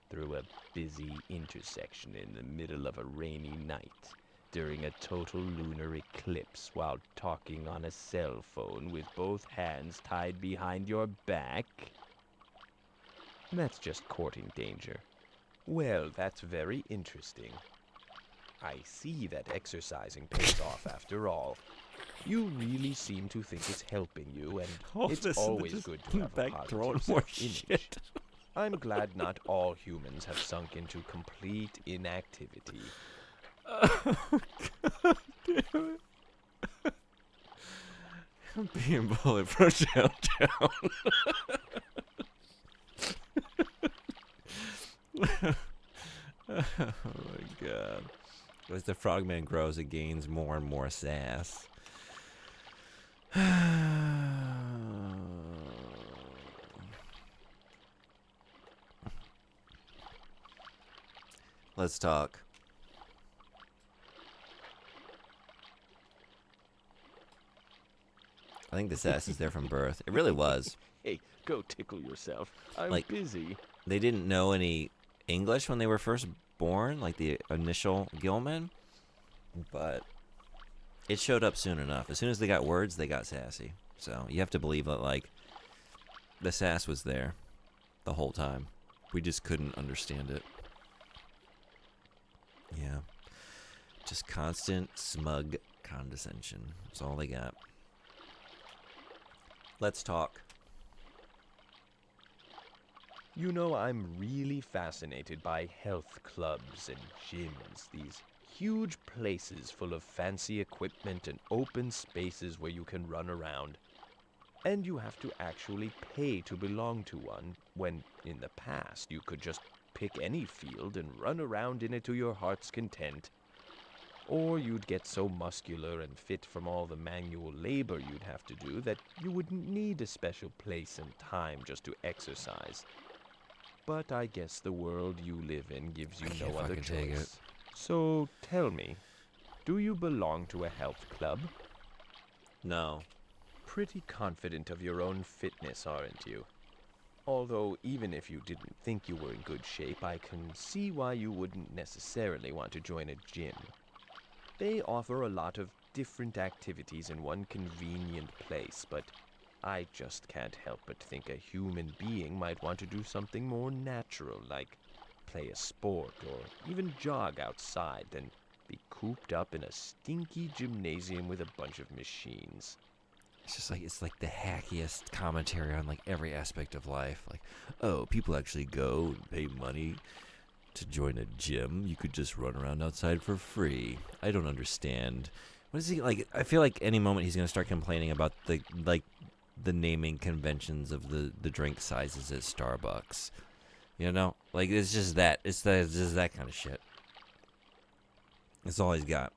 through a busy intersection in the middle of a rainy night, during a total lunar eclipse while talking on a cell phone with both hands tied behind your back. That's just courting danger. Well, that's very interesting. I see that exercising pays off after all. You really seem to think it's helping you, and it's always good to have a positive more self-image. shit. I'm glad not all humans have sunk into complete inactivity. I'm being bullied from downtown. Oh my god. As the frogman grows, it gains more and more sass. Let's talk. I think the sass is there from birth. It really was. Hey, go tickle yourself. I'm Like- busy. They didn't know any English when they were first born, like the initial Gilman, but it showed up soon enough. As soon as they got words, they got sassy. So you have to believe that, like, the sass was there the whole time. We just couldn't understand it. Yeah. Just constant, smug condescension. That's all they got. Let's talk. You know, I'm really fascinated by health clubs and gyms, these huge places full of fancy equipment and open spaces where you can run around. And you have to actually pay to belong to one, when in the past you could just pick any field and run around in it to your heart's content. Or you'd get so muscular and fit from all the manual labor you'd have to do that you wouldn't need a special place and time just to exercise. But I guess the world you live in gives you I no can't other fucking take choice. it. So tell me, do you belong to a health club? No. Pretty confident of your own fitness, aren't you? Although, even if you didn't think you were in good shape, I can see why you wouldn't necessarily want to join a gym. They offer a lot of different activities in one convenient place, but I just can't help but think a human being might want to do something more natural, like play a sport or even jog outside, than be cooped up in a stinky gymnasium with a bunch of machines. It's like the hackiest commentary on like every aspect of life. Like, oh, people actually go and pay money to join a gym. You could just run around outside for free. I don't understand. What is he like? I feel like any moment he's gonna start complaining about the naming conventions of the drink sizes at Starbucks. You know, like it's just that. It's just that kind of shit. That's all he's got.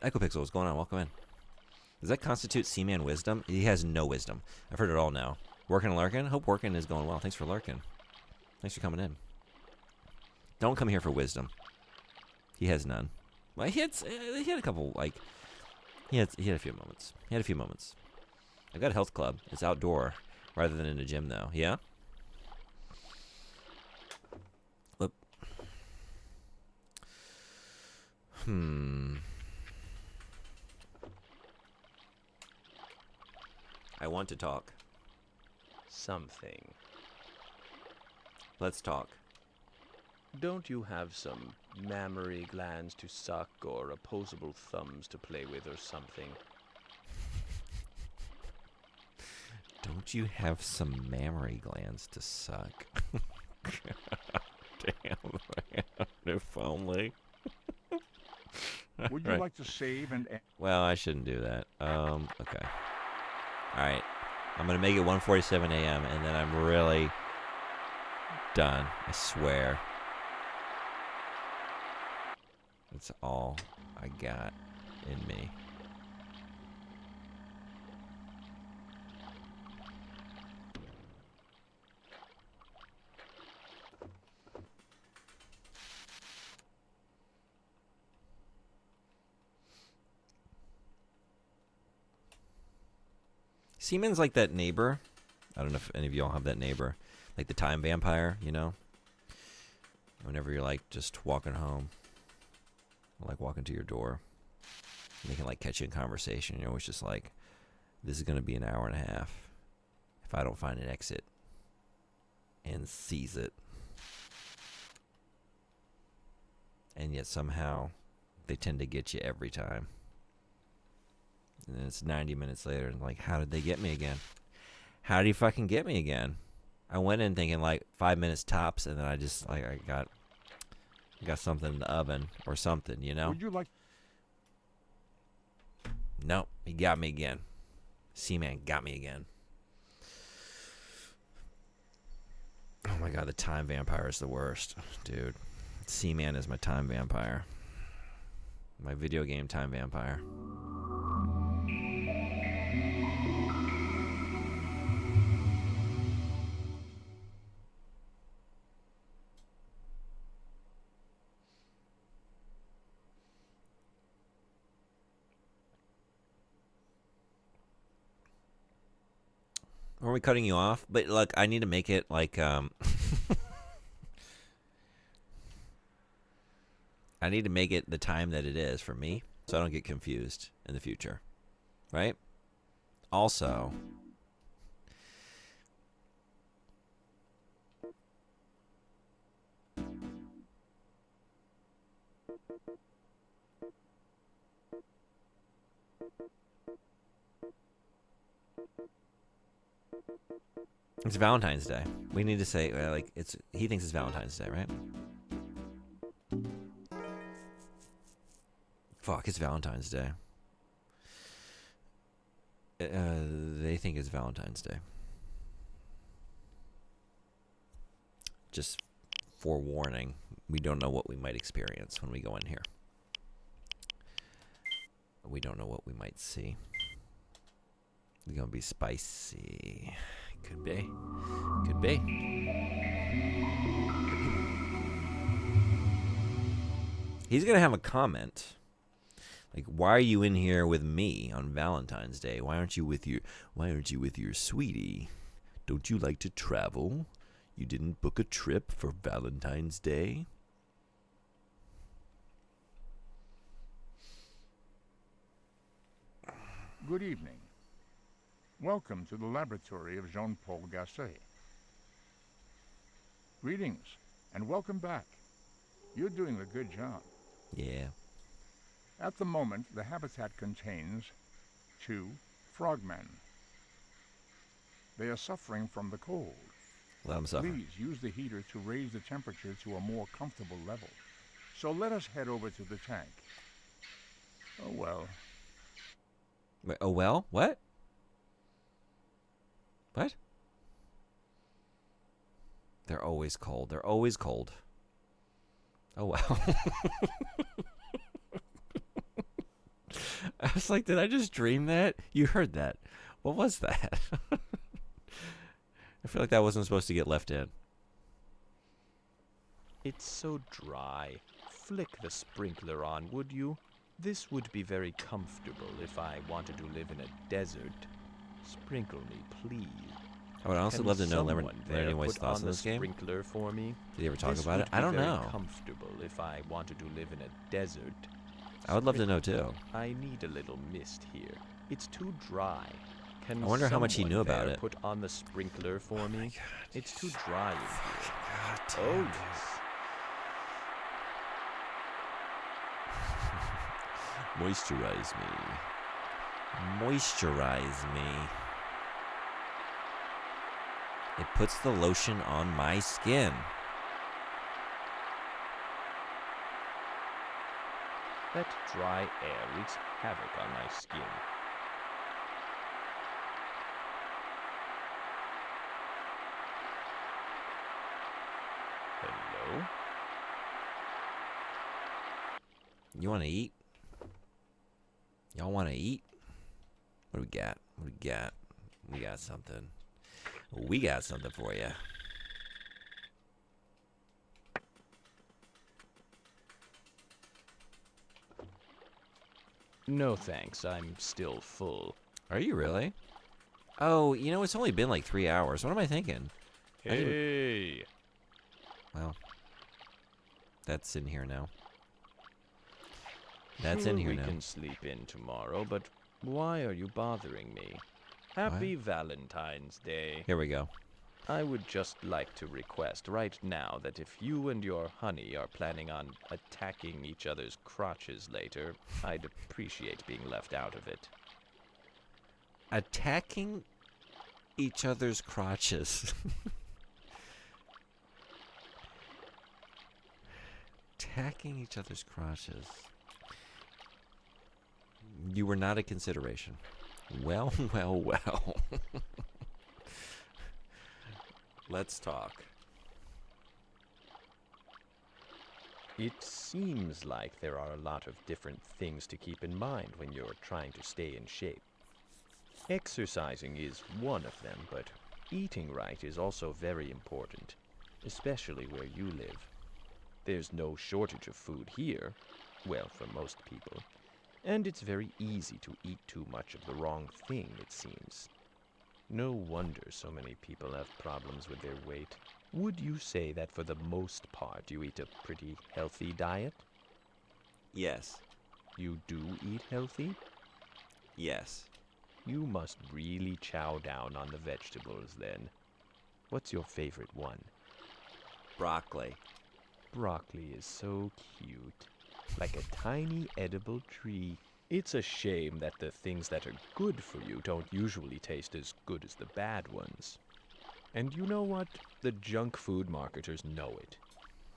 Echopixel, what's going on? Welcome in. Does that constitute Seaman wisdom? He has no wisdom. I've heard it all now. Working and lurking? Hope working is going well. Thanks for lurking. Thanks for coming in. Don't come here for wisdom. He has none. Well, he had a couple, like, he had a few moments. He had a few moments. I've got a health club. It's outdoor rather than in a gym, though. Yeah? Look. I want to talk. Something. Let's talk. Don't you have some mammary glands to suck or opposable thumbs to play with or something? Don't you have some mammary glands to suck? Damn, man. If only. Would you like to save and... Well, I shouldn't do that. Okay. Alright. I'm going to make it 1:47 a.m. and then I'm really done. I swear. That's all I got in me. Seaman's like that neighbor. I don't know if any of y'all have that neighbor. Like the time vampire, you know? Whenever you're like just walking home. Like walking to your door. And they can like catch you in conversation. You're always just like, this is going to be an hour and a half. If I don't find an exit. And seize it. And yet somehow they tend to get you every time. And then it's 90 minutes later, and like, how did they get me again? How did he fucking get me again? I went in thinking like 5 minutes tops, and then I just like I got something in the oven or something, you know? Would you like... Nope, he got me again. Seaman got me again. Oh my god, the time vampire is the worst, dude. Seaman is my time vampire. My video game time vampire. Are we cutting you off? But look, I need to make it like I need to make it the time that it is for me, so I don't get confused in the future. Right? Also, it's Valentine's Day. We need to say like it's. He thinks it's Valentine's Day, right? Fuck, it's Valentine's Day. They think it's Valentine's Day. Just forewarning, we don't know what we might experience when we go in here. We don't know what we might see. It's gonna be spicy. Could be. Could be. He's gonna have a comment. Like, why are you in here with me on Valentine's Day? Why aren't you with your sweetie? Don't you like to travel? You didn't book a trip for Valentine's Day? Good evening. Welcome to the laboratory of Jean-Paul Gasset. Greetings, and welcome back. You're doing a good job. Yeah. At the moment, the habitat contains 2 frogmen. They are suffering from the cold. Let them suffer. Please use the heater to raise the temperature to a more comfortable level. So let us head over to the tank. Oh well. Wait, oh well? What? What? They're always cold. They're always cold. Oh well. I was like, did I just dream that? You heard that. What was that? I feel like that wasn't supposed to get left in. It's so dry. Flick the sprinkler on, would you? This would be very comfortable if I wanted to live in a desert. Sprinkle me, please. I would honestly love to know anyone's thoughts on this game. Sprinkler for me. Did he ever talk about it? I don't know. Comfortable if I wanted to live in a desert. I would love to know too. I need a little mist here. It's too dry. Can I wonder how much he knew about it. Put on the sprinkler for me. God. It's too dry in here. God Oh damn. yes. Moisturize me. Moisturize me. It puts the lotion on my skin. That dry air wreaks havoc on my skin. Hello? You want to eat? Y'all want to eat? What do we got? What do we got? We got something. We got something for you. No thanks, I'm still full. Are you really? Oh, you know, it's only been like 3 hours. What am I thinking? Hey! Well, that's in here now. That's in here we now. We can sleep in tomorrow, but why are you bothering me? Happy Valentine's Day. Here we go. I would just like to request right now that if you and your honey are planning on attacking each other's crotches later, I'd appreciate being left out of it. Attacking each other's crotches. Attacking each other's crotches. You were not a consideration. Well, well, well. Let's talk. It seems like there are a lot of different things to keep in mind when you're trying to stay in shape. Exercising is one of them, but eating right is also very important, especially where you live. There's no shortage of food here, well, for most people, and it's very easy to eat too much of the wrong thing, it seems. No wonder so many people have problems with their weight. Would you say that for the most part you eat a pretty healthy diet? Yes. You do eat healthy? Yes. You must really chow down on the vegetables then. What's your favorite one? Broccoli. Broccoli is so cute. Like a tiny edible tree. It's a shame that the things that are good for you don't usually taste as good as the bad ones. And you know what? The junk food marketers know it.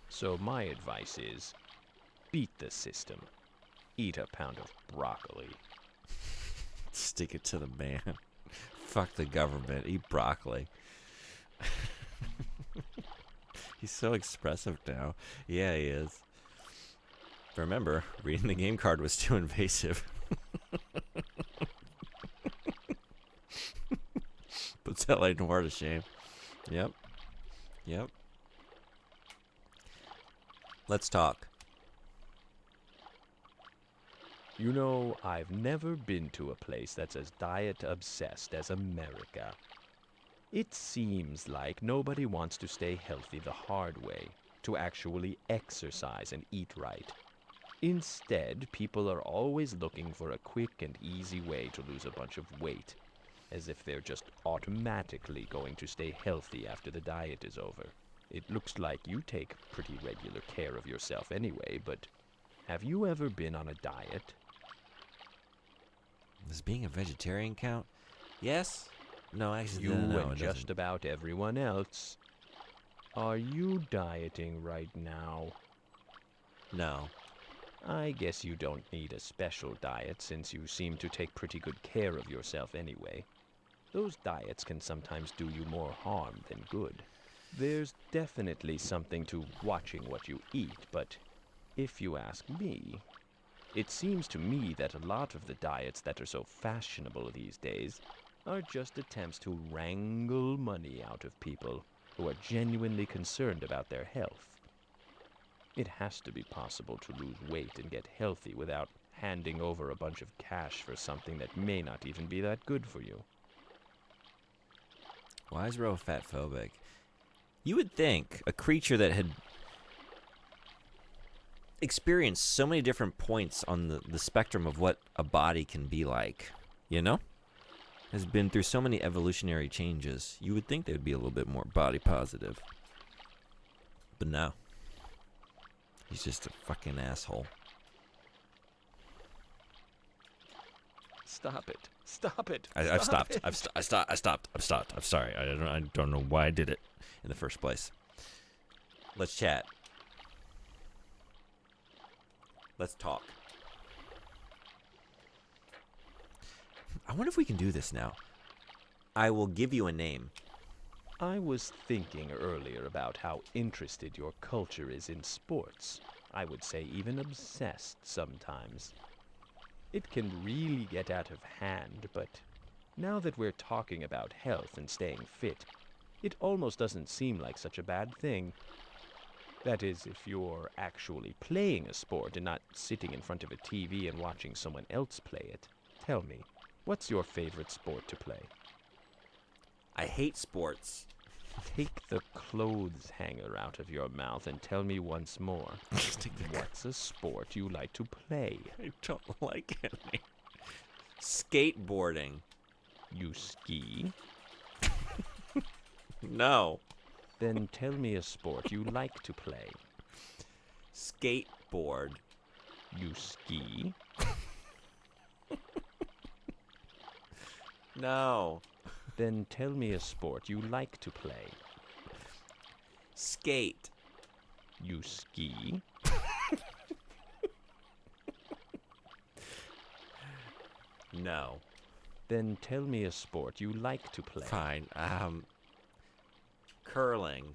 So my advice is, beat the system. Eat a pound of broccoli. Stick it to the man. Fuck the government. Eat broccoli. He's so expressive now. Yeah, he is. Remember, reading the game card was too invasive. Puts L.A. Noir to shame. Yep. Yep. Let's talk. You know, I've never been to a place that's as diet-obsessed as America. It seems like nobody wants to stay healthy the hard way, to actually exercise and eat right. Instead, people are always looking for a quick and easy way to lose a bunch of weight, as if they're just automatically going to stay healthy after the diet is over. It looks like you take pretty regular care of yourself anyway, but have you ever been on a diet? Does being a vegetarian count? Yes? No, actually, You no, and it just doesn't. about everyone else. Are you dieting right now? No. I guess you don't need a special diet since you seem to take pretty good care of yourself anyway. Those diets can sometimes do you more harm than good. There's definitely something to watching what you eat, but if you ask me, it seems to me that a lot of the diets that are so fashionable these days are just attempts to wrangle money out of people who are genuinely concerned about their health. It has to be possible to lose weight and get healthy without handing over a bunch of cash for something that may not even be that good for you. Why is Ro fatphobic? You would think a creature that had experienced so many different points on the spectrum of what a body can be like, you know? Has been through so many evolutionary changes. You would think they would be a little bit more body positive. But no. He's just a fucking asshole. Stop it. Stop it. I've Stop stopped. it. I stopped. I'm sorry. I don't know why I did it in the first place. Let's chat. Let's talk. I wonder if we can do this now. I will give you a name. I was thinking earlier about how interested your culture is in sports. I would say even obsessed sometimes. It can really get out of hand, but now that we're talking about health and staying fit, it almost doesn't seem like such a bad thing. That is, if you're actually playing a sport and not sitting in front of a TV and watching someone else play it. Tell me, what's your favorite sport to play? I hate sports. Take the clothes hanger out of your mouth and tell me once more. What's a sport you like to play? I don't like any. Skateboarding. You ski? No. Then tell me a sport you like to play. Skateboard. You ski? No. Then tell me a sport you like to play. Skate. You ski? No. Then tell me a sport you like to play. Fine. Curling.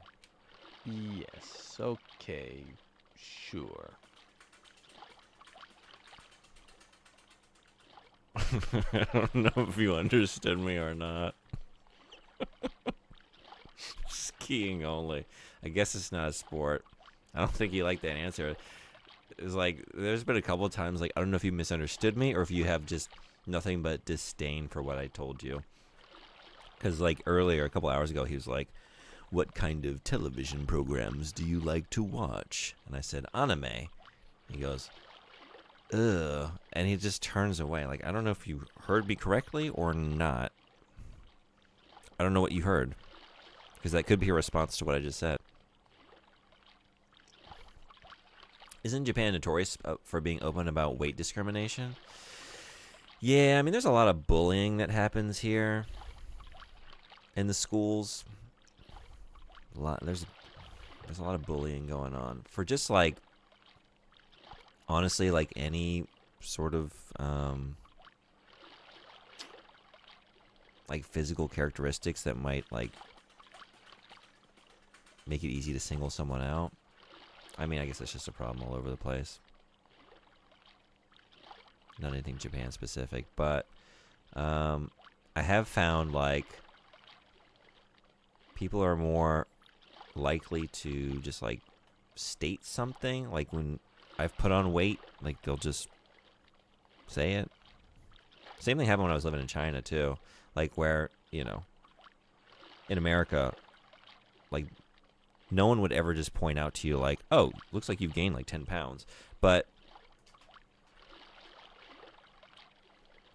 Yes, okay, sure. I don't know if you understood me or not. Skiing only. I guess it's not a sport. I don't think you like that answer. It's like, there's been a couple of times, like, I don't know if you misunderstood me or if you have just nothing but disdain for what I told you. Because, like, earlier, a couple hours ago, he was like, what kind of television programs do you like to watch? And I said, anime. He goes, ugh. And he just turns away. Like, I don't know if you heard me correctly or not. I don't know what you heard. Because that could be a response to what I just said. Isn't Japan notorious for being open about weight discrimination? Yeah, I mean, there's a lot of bullying that happens here in the schools. There's a lot of bullying going on for just like, honestly, like any sort of like physical characteristics that might like make it easy to single someone out. I mean, I guess it's just a problem all over the place. Not anything Japan specific, but I have found like people are more likely to just like state something. Like when I've put on weight, like they'll just say it. Same thing happened when I was living in China too. Like where, you know, in America, like no one would ever just point out to you like, oh, looks like you've gained like 10 pounds. But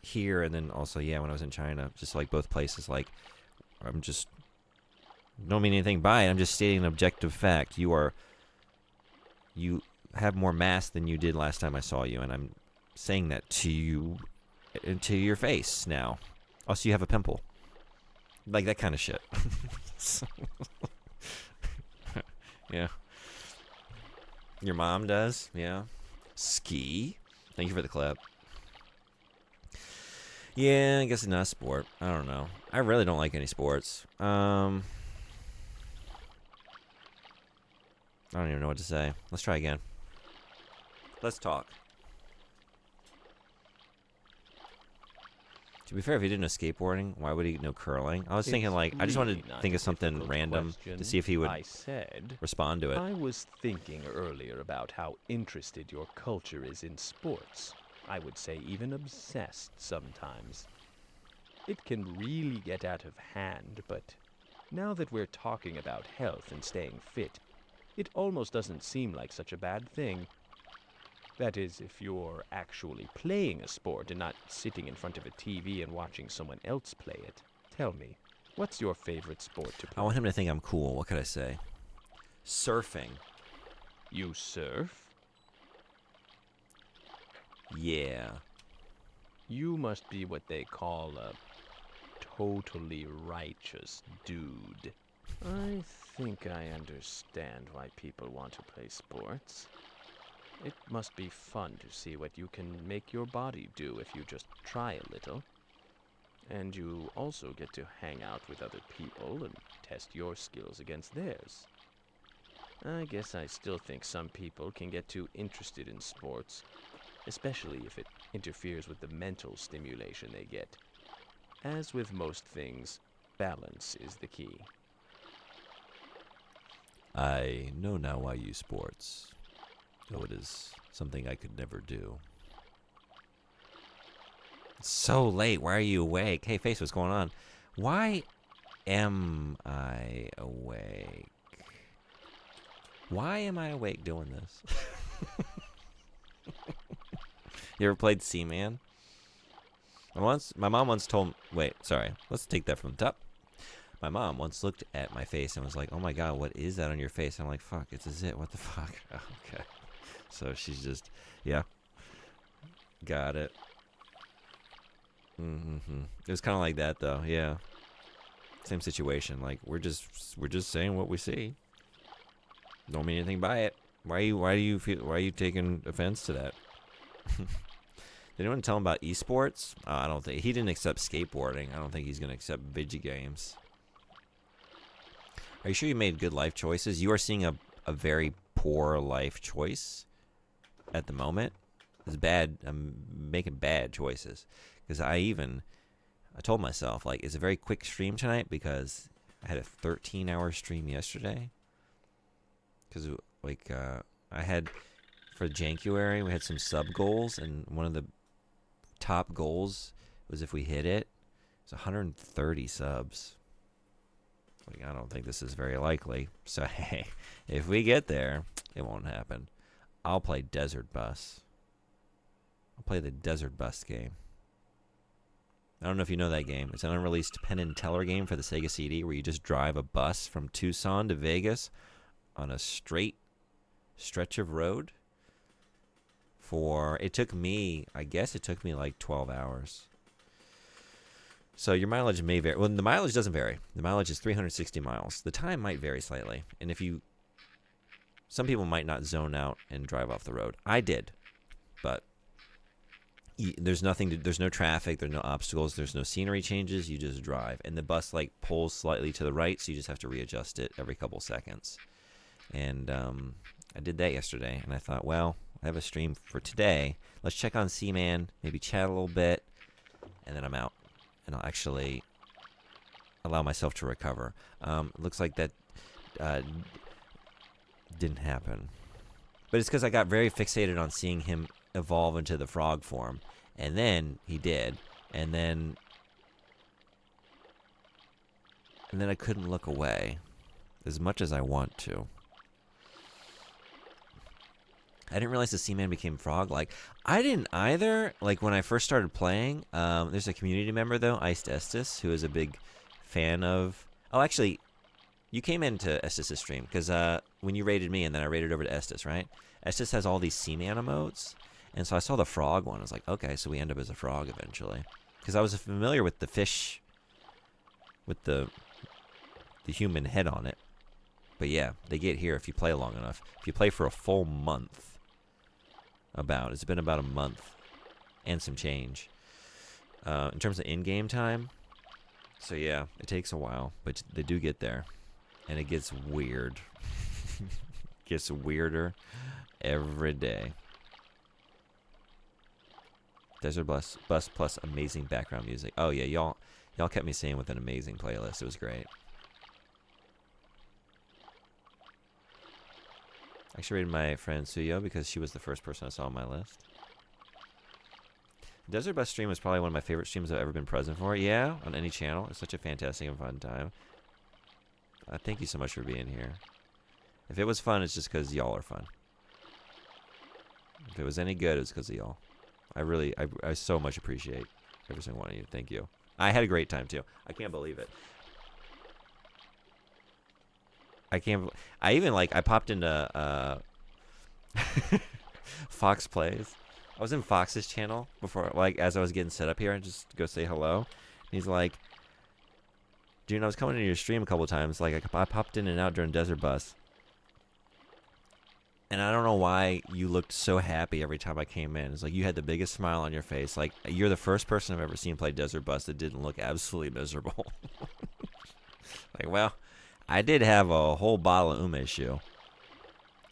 here and then also, yeah, when I was in China, just like both places, like I'm just, don't mean anything by it. I'm just stating an objective fact. You have more mass than you did last time I saw you, and I'm saying that to you, into your face now. Also, you have a pimple. Like that kind of shit. Yeah. Your mom does? Yeah. Ski? Thank you for the clip. Yeah, I guess it's not a sport. I don't know. I really don't like any sports. I don't even know what to say. Let's try again. Let's talk. To be fair, if he didn't know skateboarding, why would he know curling? I was thinking, like, I just wanted to think of something random to see if he would respond to it. I was thinking earlier about how interested your culture is in sports. I would say even obsessed sometimes. It can really get out of hand, but now that we're talking about health and staying fit, it almost doesn't seem like such a bad thing. That is, if you're actually playing a sport and not sitting in front of a TV and watching someone else play it. Tell me, what's your favorite sport to play? I want him to think I'm cool. What could I say? Surfing. You surf? Yeah. You must be what they call a totally righteous dude. I think I understand why people want to play sports. It must be fun to see what you can make your body do if you just try a little. And you also get to hang out with other people and test your skills against theirs. I guess I still think some people can get too interested in sports, especially if it interferes with the mental stimulation they get. As with most things, balance is the key. I know now why you sports, though it is something I could never do. It's so late. Why are you awake? Hey, Face, what's going on? Why am I awake? Why am I awake doing this? You ever played Seaman? My mom once told... Wait, sorry. Let's take that from the top. My mom once looked at my face and was like, oh my god, what is that on your face? And I'm like, fuck, it's a zit. What the fuck? Oh, okay. So she's just... Yeah. Got it. It was kind of like that, though. Yeah. Same situation. Like, we're just saying what we see. Don't mean anything by it. Why are you taking offense to that? Did anyone tell him about esports? I don't think he didn't accept skateboarding. I don't think he's gonna accept video games. Are you sure you made good life choices? You are seeing a very poor life choice at the moment. It's bad. I'm making bad choices because I told myself, like, it's a very quick stream tonight because I had a 13-hour stream yesterday. Because, like, I had, for January, we had some sub goals, and one of the top goals was if we hit it, it's 130 subs. Like, I don't think this is very likely. So, hey, if we get there, it won't happen. I'll play Desert Bus. I'll play the Desert Bus game. I don't know if you know that game. It's an unreleased Penn and Teller game for the Sega CD where you just drive a bus from Tucson to Vegas on a straight stretch of road. I guess it took me like 12 hours. So your mileage may vary. Well, the mileage doesn't vary. The mileage is 360 miles. The time might vary slightly. And some people might not zone out and drive off the road. I did. But there's no traffic, there's no obstacles, there's no scenery changes, you just drive. And the bus like pulls slightly to the right, so you just have to readjust it every couple seconds. And I did that yesterday, and I thought, well, I have a stream for today. Let's check on Seaman, maybe chat a little bit, and then I'm out. And I'll actually allow myself to recover. Looks like that didn't happen. But it's because I got very fixated on seeing him evolve into the frog form. And then he did. And then I couldn't look away as much as I want to. I didn't realize the Seaman became frog-like. I didn't either. Like, when I first started playing, there's a community member, though, Iced Estes, who is a big fan of... Oh, actually, you came into Estes' stream, because when you raided me, and then I raided over to Estes, right? Estes has all these Seaman emotes, and so I saw the frog one. I was like, okay, so we end up as a frog eventually. Because I was familiar with the fish, with the human head on it. But yeah, they get here if you play long enough. If you play for a full month... It's been about a month and some change in terms of in-game time. So yeah, it takes a while, but they do get there, and it gets weird. Gets weirder every day. Desert Bus plus amazing background music. Oh yeah, y'all kept me sane with an amazing playlist. It was great. I actually rated my friend Suyo because she was the first person I saw on my list. Desert Bus stream is probably one of my favorite streams I've ever been present for. Yeah, on any channel. It's such a fantastic and fun time. Thank you so much for being here. If it was fun, it's just because y'all are fun. If it was any good, it's because of y'all. I so much appreciate every single one of you. Thank you. I had a great time, too. I can't believe it. I popped into Fox Plays I was in Fox's channel before, like, as I was getting set up here, and just go say hello. And he's like, dude, I was coming into your stream a couple times. Like, I popped in and out during Desert Bus. And I don't know why you looked so happy every time I came in. It's like you had the biggest smile on your face. Like, you're the first person I've ever seen play Desert Bus that didn't look absolutely miserable. Like, well, I did have a whole bottle of umeshu.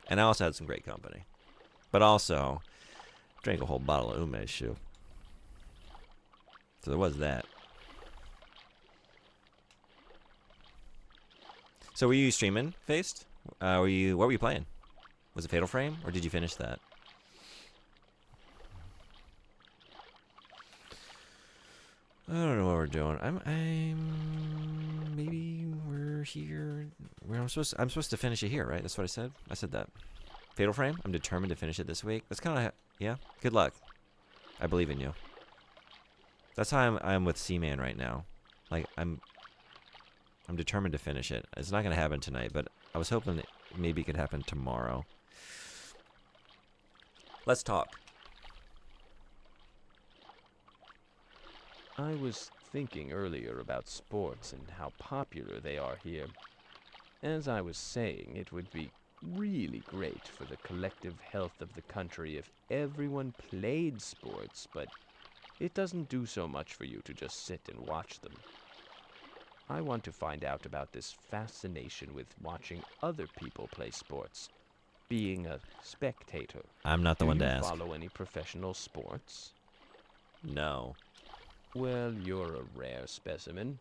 And I also had some great company. But also, drank a whole bottle of umeshu. So there was that. So were you streaming, Faced? What were you playing? Was it Fatal Frame, or did you finish that? I don't know what we're doing. Maybe we're here. I'm supposed to finish it here, right? That's what I said. I said that. Fatal Frame. I'm determined to finish it this week. That's kind of yeah. Good luck. I believe in you. That's how I'm with Seaman right now. Like I'm determined to finish it. It's not gonna happen tonight, but I was hoping that maybe it could happen tomorrow. Let's talk. I was thinking earlier about sports and how popular they are here. As I was saying, it would be really great for the collective health of the country if everyone played sports, but it doesn't do so much for you to just sit and watch them. I want to find out about this fascination with watching other people play sports, being a spectator. I'm not the one to ask. Do you follow any professional sports? No. Well, you're a rare specimen.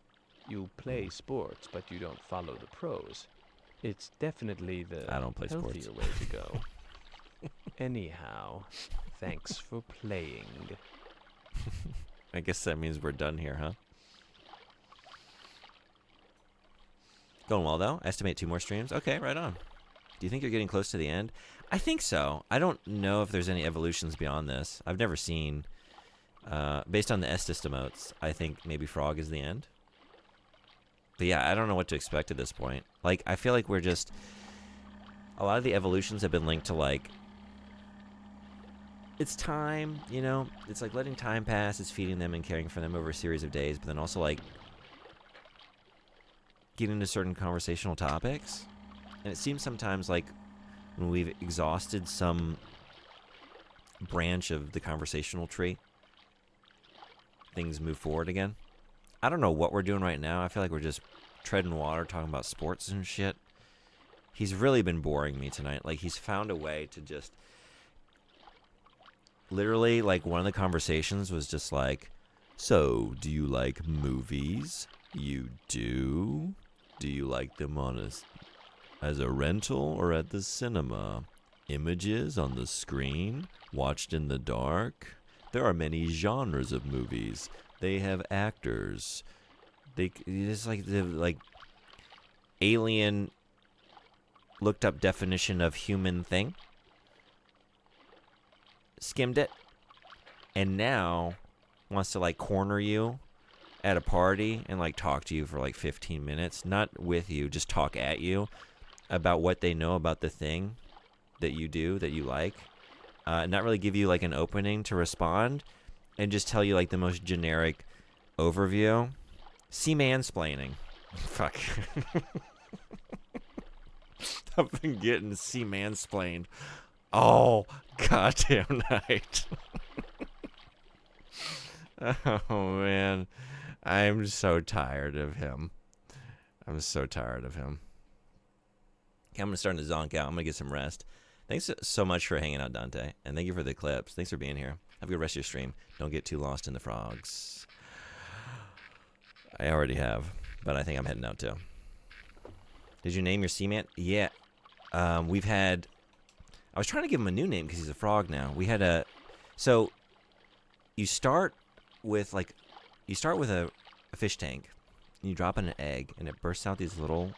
You play sports, but you don't follow the pros. It's definitely the I don't play healthier sports. way to go. Anyhow, thanks for playing. I guess that means we're done here, huh? Going well, though. Estimate 2 more streams. Okay, right on. Do you think you're getting close to the end? I think so. I don't know if there's any evolutions beyond this. I've never seen... based on the Estes emotes, I think maybe Frog is the end. But yeah, I don't know what to expect at this point. Like, I feel like we're just... A lot of the evolutions have been linked to, like... It's time, you know? It's like letting time pass. It's feeding them and caring for them over a series of days. But then also, like... Getting into certain conversational topics. And it seems sometimes like... When we've exhausted some... branch of the conversational tree... Things move forward again. I don't know what we're doing right now. I feel like we're just treading water, talking about sports and shit. He's really been boring me tonight. Like, he's found a way to just... Literally, like, one of the conversations was just like, so, do you like movies? You do? Do you like them as a rental or at the cinema? Images on the screen? Watched in the dark? There are many genres of movies. They have actors. It's like the alien looked up definition of human thing. Skimmed it. And now wants to like corner you at a party and like talk to you for like 15 minutes. Not with you, just talk at you about what they know about the thing that you do, that you like. Not really give you like an opening to respond, and just tell you like the most generic overview. Mansplaining. Fuck. I've been getting mansplained all goddamn night. Oh man, I'm so tired of him. I'm so tired of him. Okay, I'm gonna start to zonk out. I'm gonna get some rest. Thanks so much for hanging out, Dante. And thank you for the clips. Thanks for being here. Have a good rest of your stream. Don't get too lost in the frogs. I already have, but I think I'm heading out too. Did you name your Seaman? Yeah. We've had... I was trying to give him a new name because he's a frog now. We had a... So, you start with a fish tank. And you drop in an egg, and it bursts out these little,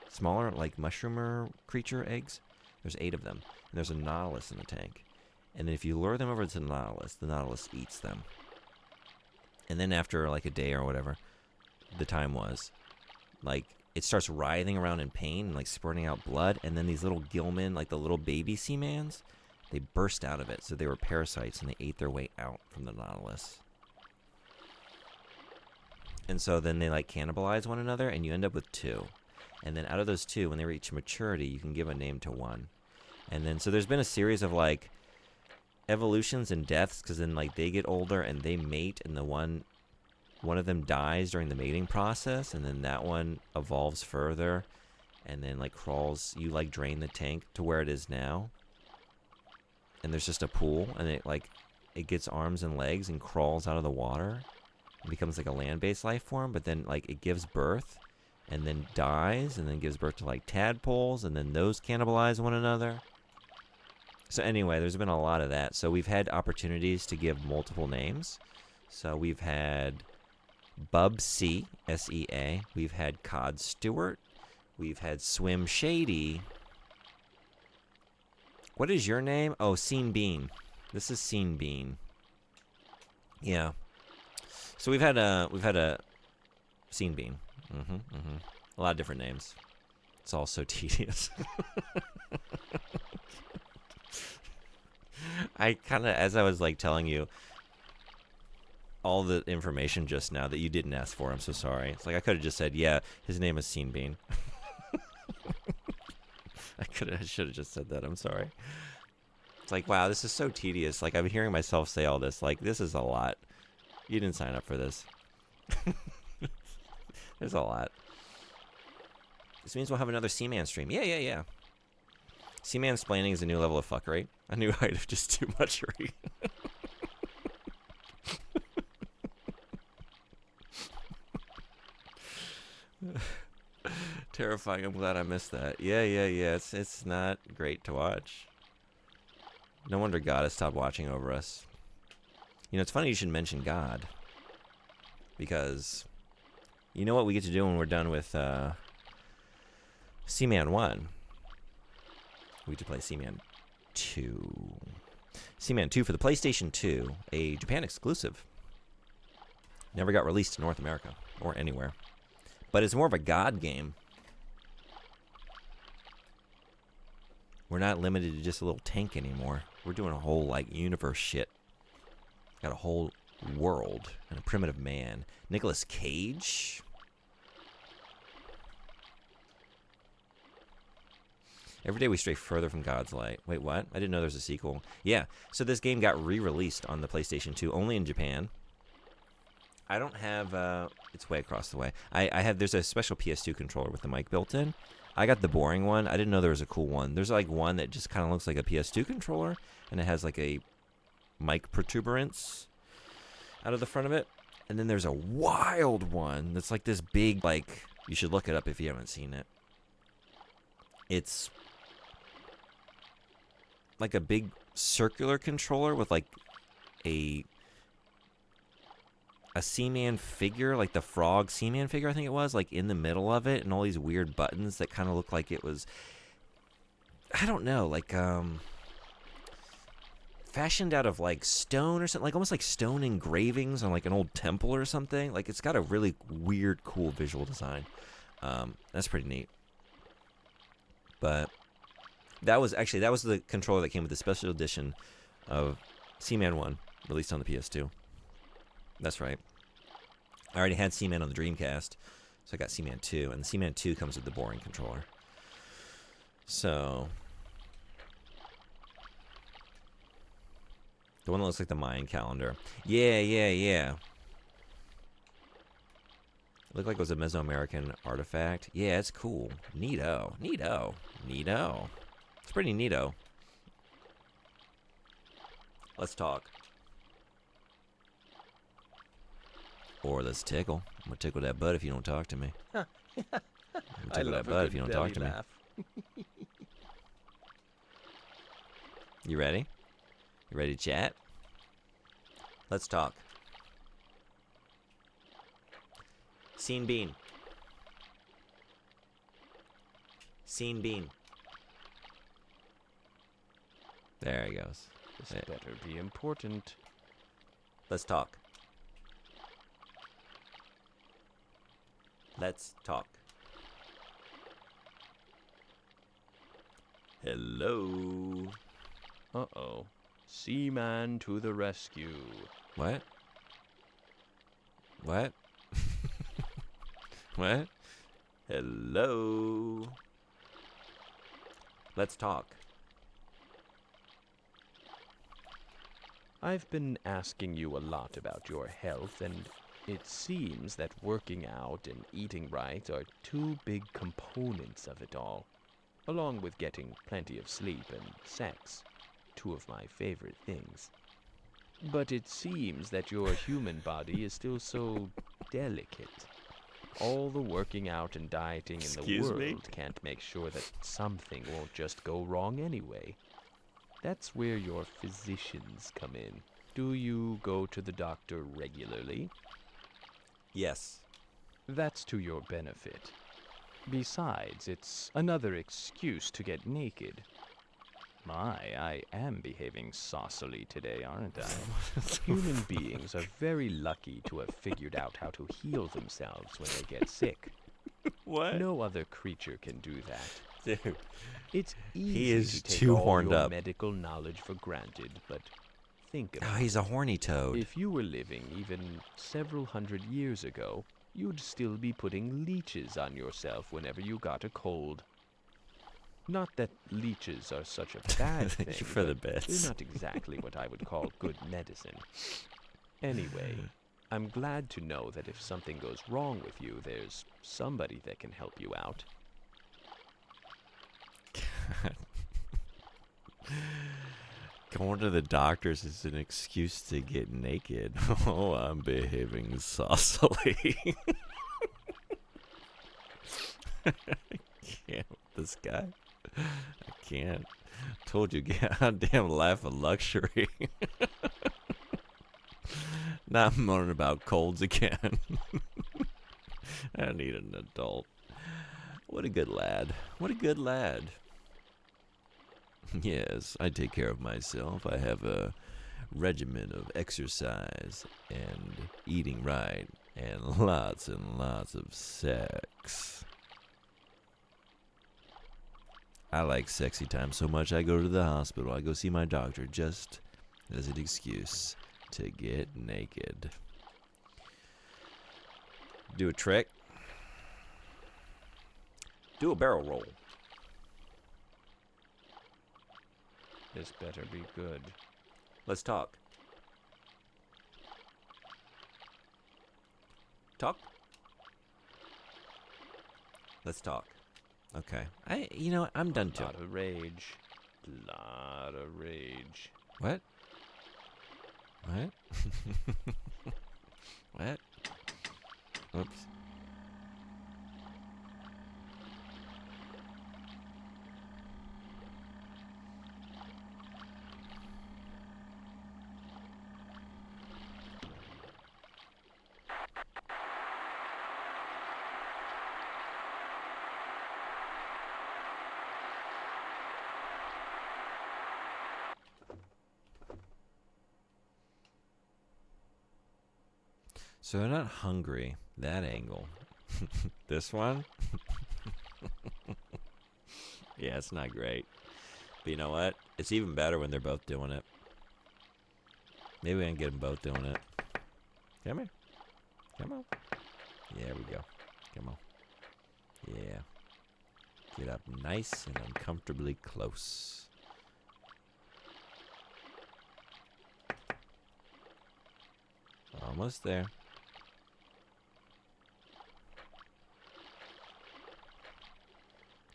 smaller, like mushroomer creature eggs. There's 8 of them. And there's a nautilus in the tank. And then if you lure them over to the nautilus eats them. And then after like a day or whatever the time was, like it starts writhing around in pain and like spurting out blood. And then these little gillmen, like the little baby seamans, they burst out of it. So they were parasites, and they ate their way out from the Nautilus. And so then they like cannibalize one another, and you end up with 2. And then out of those 2, when they reach maturity, you can give a name to 1. And then so there's been a series of like evolutions and deaths, because then like they get older and they mate, and the one of them dies during the mating process, and then that one evolves further, and then like crawls. You like drain the tank to where it is now, and there's just a pool, and it gets arms and legs and crawls out of the water. It becomes like a land-based life form, but then like it gives birth and then dies, and then gives birth to like tadpoles, and then those cannibalize one another. So anyway, there's been a lot of that. So we've had opportunities to give multiple names. So we've had Bub Sea, S-E-A. We've had Cod Stewart. We've had Swim Shady. What is your name? Oh, Scene Bean. This is Scene Bean. Yeah. So we've had a Scene Bean. A lot of different names. It's all so tedious. I kind of, as I was like telling you all the information just now that you didn't ask for, I'm so sorry. It's like I could have just said, yeah, his name is Scene Bean. I should have just said that. I'm sorry. It's like, wow, this is so tedious. Like, I'm hearing myself say all this. Like, this is a lot. You didn't sign up for this. There's a lot. This means we'll have another Seaman stream. Yeah. Seaman splaining is a new level of fuckery. A new height of just too muchery. Terrifying. I'm glad I missed that. Yeah. It's not great to watch. No wonder God has stopped watching over us. You know, it's funny you should mention God. Because you know what we get to do when we're done with Seaman 1? We get to play Seaman 2. Seaman 2 for the PlayStation 2, a Japan exclusive. Never got released in North America or anywhere. But it's more of a God game. We're not limited to just a little tank anymore. We're doing a whole, like, universe shit. Got a whole world and a primitive man. Nicolas Cage. Every day we stray further from God's light. Wait, what? I didn't know there was a sequel. Yeah, so this game got re-released on the PlayStation 2, only in Japan. I don't have, it's way across the way. I have, there's a special PS2 controller with the mic built in. I got the boring one. I didn't know there was a cool one. There's like one that just kind of looks like a PS2 controller, and it has like a mic protuberance out of the front of it. And then there's a wild one that's like this big, like, you should look it up if you haven't seen it. It's like a big circular controller with like a Seaman figure, like the frog Seaman figure, I think it was, like in the middle of it, and all these weird buttons that kind of look like it was, I don't know, like fashioned out of like stone or something, like almost like stone engravings on like an old temple or something. Like it's got a really weird, cool visual design. That's pretty neat. But that was the controller that came with the special edition of Seaman 1, released on the PS2. That's right. I already had Seaman on the Dreamcast, so I got Seaman 2, and Seaman 2 comes with the boring controller. So, the one that looks like the Mayan calendar. Yeah. Looked like it was a Mesoamerican artifact. Yeah, it's cool. Neato. It's pretty neato. Let's talk. Or let's tickle. I'm gonna tickle that butt if you don't talk to me. I'm gonna tickle that butt if you don't talk to me. You ready? You ready to chat? Let's talk. Scene Bean. Scene Bean. There he goes. This better be important. Let's talk. Let's talk. Hello. Uh-oh. Seaman to the rescue. What? What? What? Hello? Let's talk. I've been asking you a lot about your health, and it seems that working out and eating right are two big components of it all, along with getting plenty of sleep and sex, two of my favorite things. But it seems that your human body is still so delicate. All the working out and dieting in the Excuse world me? can't make sure that something won't just go wrong anyway. That's where your physicians come in. Do you go to the doctor regularly? Yes. That's to your benefit. Besides, it's another excuse to get naked. My, I am behaving saucily today, aren't I? Human beings are very lucky to have figured out how to heal themselves when they get sick. What? No other creature can do that. Dude. It's easy He is to take too all horned your up. medical knowledge for granted, but think Oh, about he's a horny toad. If you were living even several hundred years ago, you'd still be putting leeches on yourself whenever you got a cold. Not that leeches are such a bad thing, Thank you for the but bits. they're not exactly what I would call good medicine. Anyway, I'm glad to know that if something goes wrong with you, there's somebody that can help you out. Going to the doctors is an excuse to get naked. Oh, I'm behaving saucily. I can't with this guy. I can't. Told you, goddamn life of luxury. Now I'm moaning about colds again. I need an adult. What a good lad. What a good lad. Yes, I take care of myself. I have a regimen of exercise and eating right and lots of sex. I like sexy time so much I go to the hospital. I go see my doctor just as an excuse to get naked. Do a trick. Do a barrel roll. This better be good. Let's talk. Talk? Let's talk. Okay. I'm done too. Lot of rage. Lot of rage. What? What? What? Oops. So they're not hungry. That angle. This one? Yeah, it's not great. But you know what? It's even better when they're both doing it. Maybe we can get them both doing it. Come here. Come on. Yeah, there we go. Come on. Yeah. Get up nice and uncomfortably close. Almost there.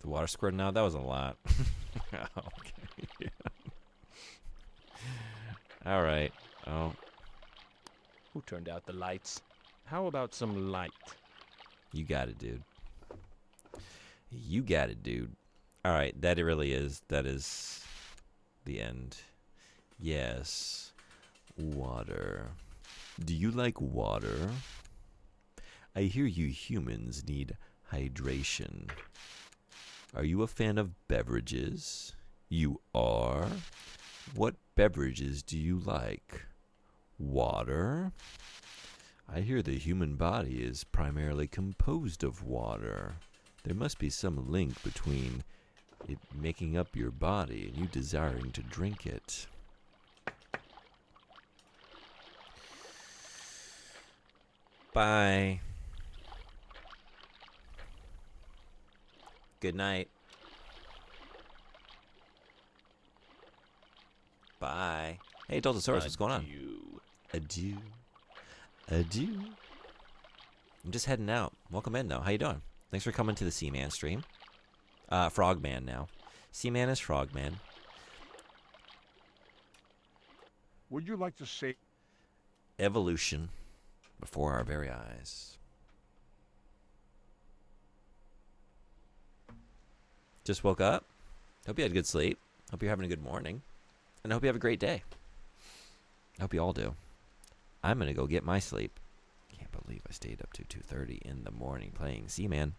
The water squirting out, that was a lot. Okay. Yeah. All right. Oh, Who turned out the lights? How about some light? you got it, dude. You got it, dude. All right, that it really is. That is the end. Yes. Water. Do you like water? I hear you humans need hydration. Are you a fan of beverages? You are? What beverages do you like? Water? I hear the human body is primarily composed of water. There must be some link between it making up your body and you desiring to drink it. Bye. Good night. Bye. Hey, Deltasaurus, what's going on? Adieu. Adieu. I'm just heading out. Welcome in, though. How you doing? Thanks for coming to the Seaman stream. Frogman now. Seaman is Frogman. Would you like to say Evolution before our very eyes. Just woke up. Hope you had good sleep. Hope you're having a good morning. And I hope you have a great day. I hope you all do. I'm going to go get my sleep. Can't believe I stayed up to 2:30 in the morning playing Seaman.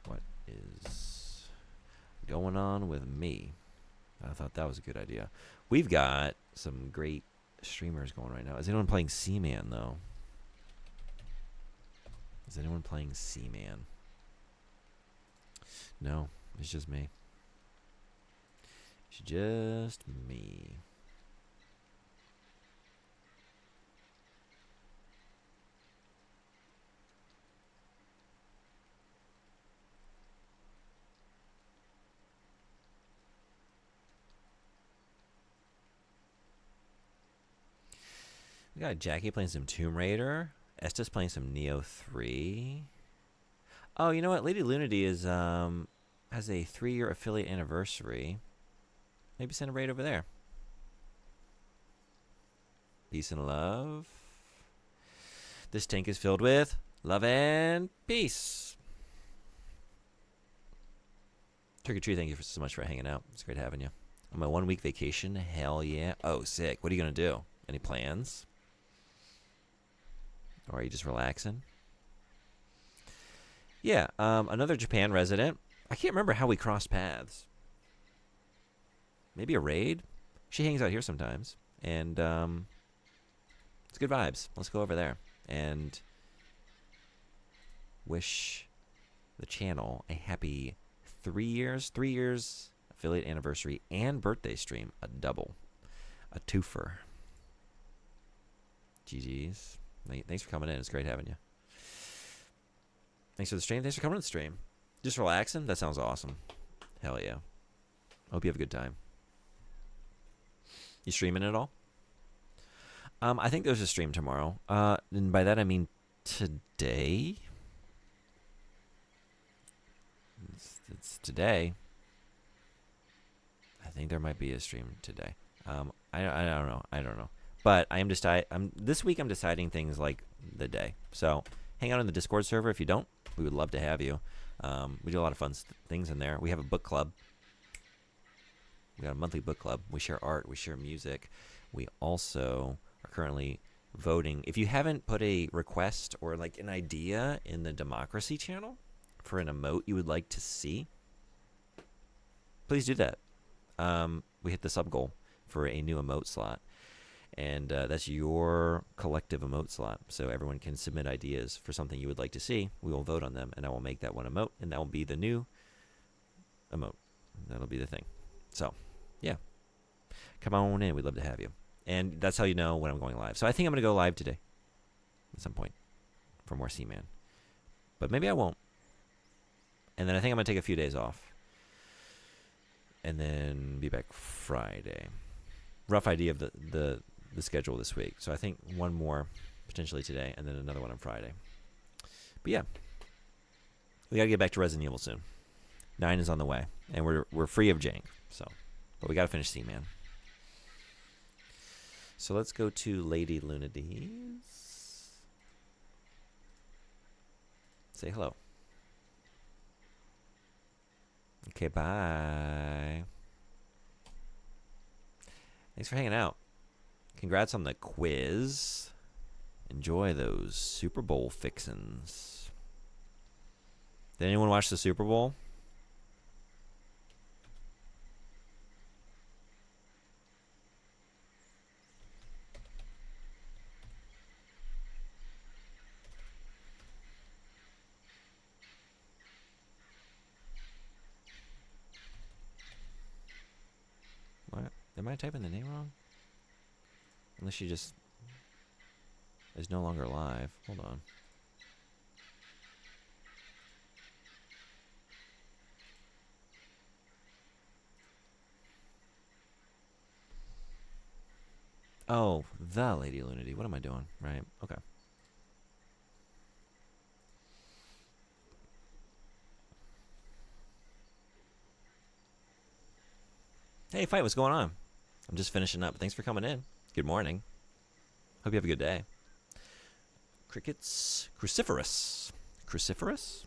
What is going on with me? I thought that was a good idea. We've got some great streamers going right now. Is anyone playing Seaman, though? Is anyone playing Seaman? No, it's just me. It's just me. We got Jackie playing some Tomb Raider. Estes playing some Neo 3. Oh, you know what? Lady Lunity is has a 3-year affiliate anniversary. Maybe send a raid over there. Peace and love. This tank is filled with love and peace. Trick or Treat, thank you so much for hanging out. It's great having you. On my 1-week vacation, hell yeah. Oh, sick. What are you going to do? Any plans? Or are you just relaxing? Yeah, another Japan resident. I can't remember how we crossed paths. Maybe a raid? She hangs out here sometimes. And it's good vibes. Let's go over there and wish the channel a happy 3 years affiliate anniversary and birthday stream. A double. A twofer. GG's. Thanks for coming in. It's great having you. Thanks for the stream. Thanks for coming to the stream. Just relaxing? That sounds awesome. Hell yeah. Hope you have a good time. You streaming at all? I think there's a stream tomorrow. And by that I mean today. It's today. I think there might be a stream today. I don't know. I don't know. But this week I'm deciding things like the day. So hang out in the Discord server if you don't. We would love to have you. We do a lot of fun things in there. We have a book club. We got a monthly book club. We share art. We share music. We also are currently voting. If you haven't put a request or like an idea in the Democracy channel for an emote you would like to see, please do that. We hit the sub goal for a new emote slot. And that's your collective emote slot. So everyone can submit ideas for something you would like to see. We will vote on them, and I will make that one emote, and that will be the new emote. That'll be the thing. So, yeah. Come on in. We'd love to have you. And that's how you know when I'm going live. So I think I'm going to go live today at some point for more Seaman. But maybe I won't. And then I think I'm going to take a few days off. And then be back Friday. Rough idea of the schedule this week. So I think one more potentially today and then another one on Friday. But yeah. We got to get back to Resident Evil soon. 9 is on the way. And we're free of jank. So, but we got to finish Seaman. So let's go to Lady Lunades. Say hello. Okay, bye. Thanks for hanging out. Congrats on the quiz. Enjoy those Super Bowl fixins. Did anyone watch the Super Bowl? Am I typing the name wrong? Unless she just is no longer alive. Hold on. Oh, the Lady Lunity. What am I doing? Right. Okay. Hey, Fight, what's going on? I'm just finishing up. Thanks for coming in. Good morning. Hope you have a good day. Crickets. Cruciferous. Cruciferous?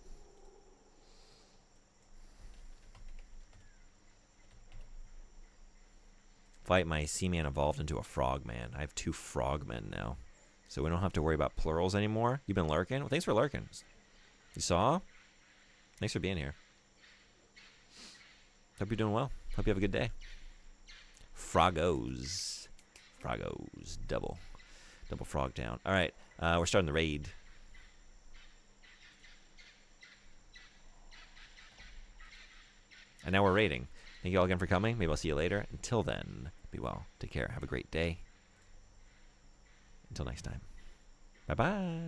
Fight, my Seaman evolved into a frogman. I have 2 frogmen now. So we don't have to worry about plurals anymore. You've been lurking? Well, thanks for lurking. You saw? Thanks for being here. Hope you're doing well. Hope you have a good day. Frogos. Frogos. Double frog down. All right. We're starting the raid. And now we're raiding. Thank you all again for coming. Maybe I'll see you later. Until then, be well. Take care. Have a great day. Until next time. Bye-bye.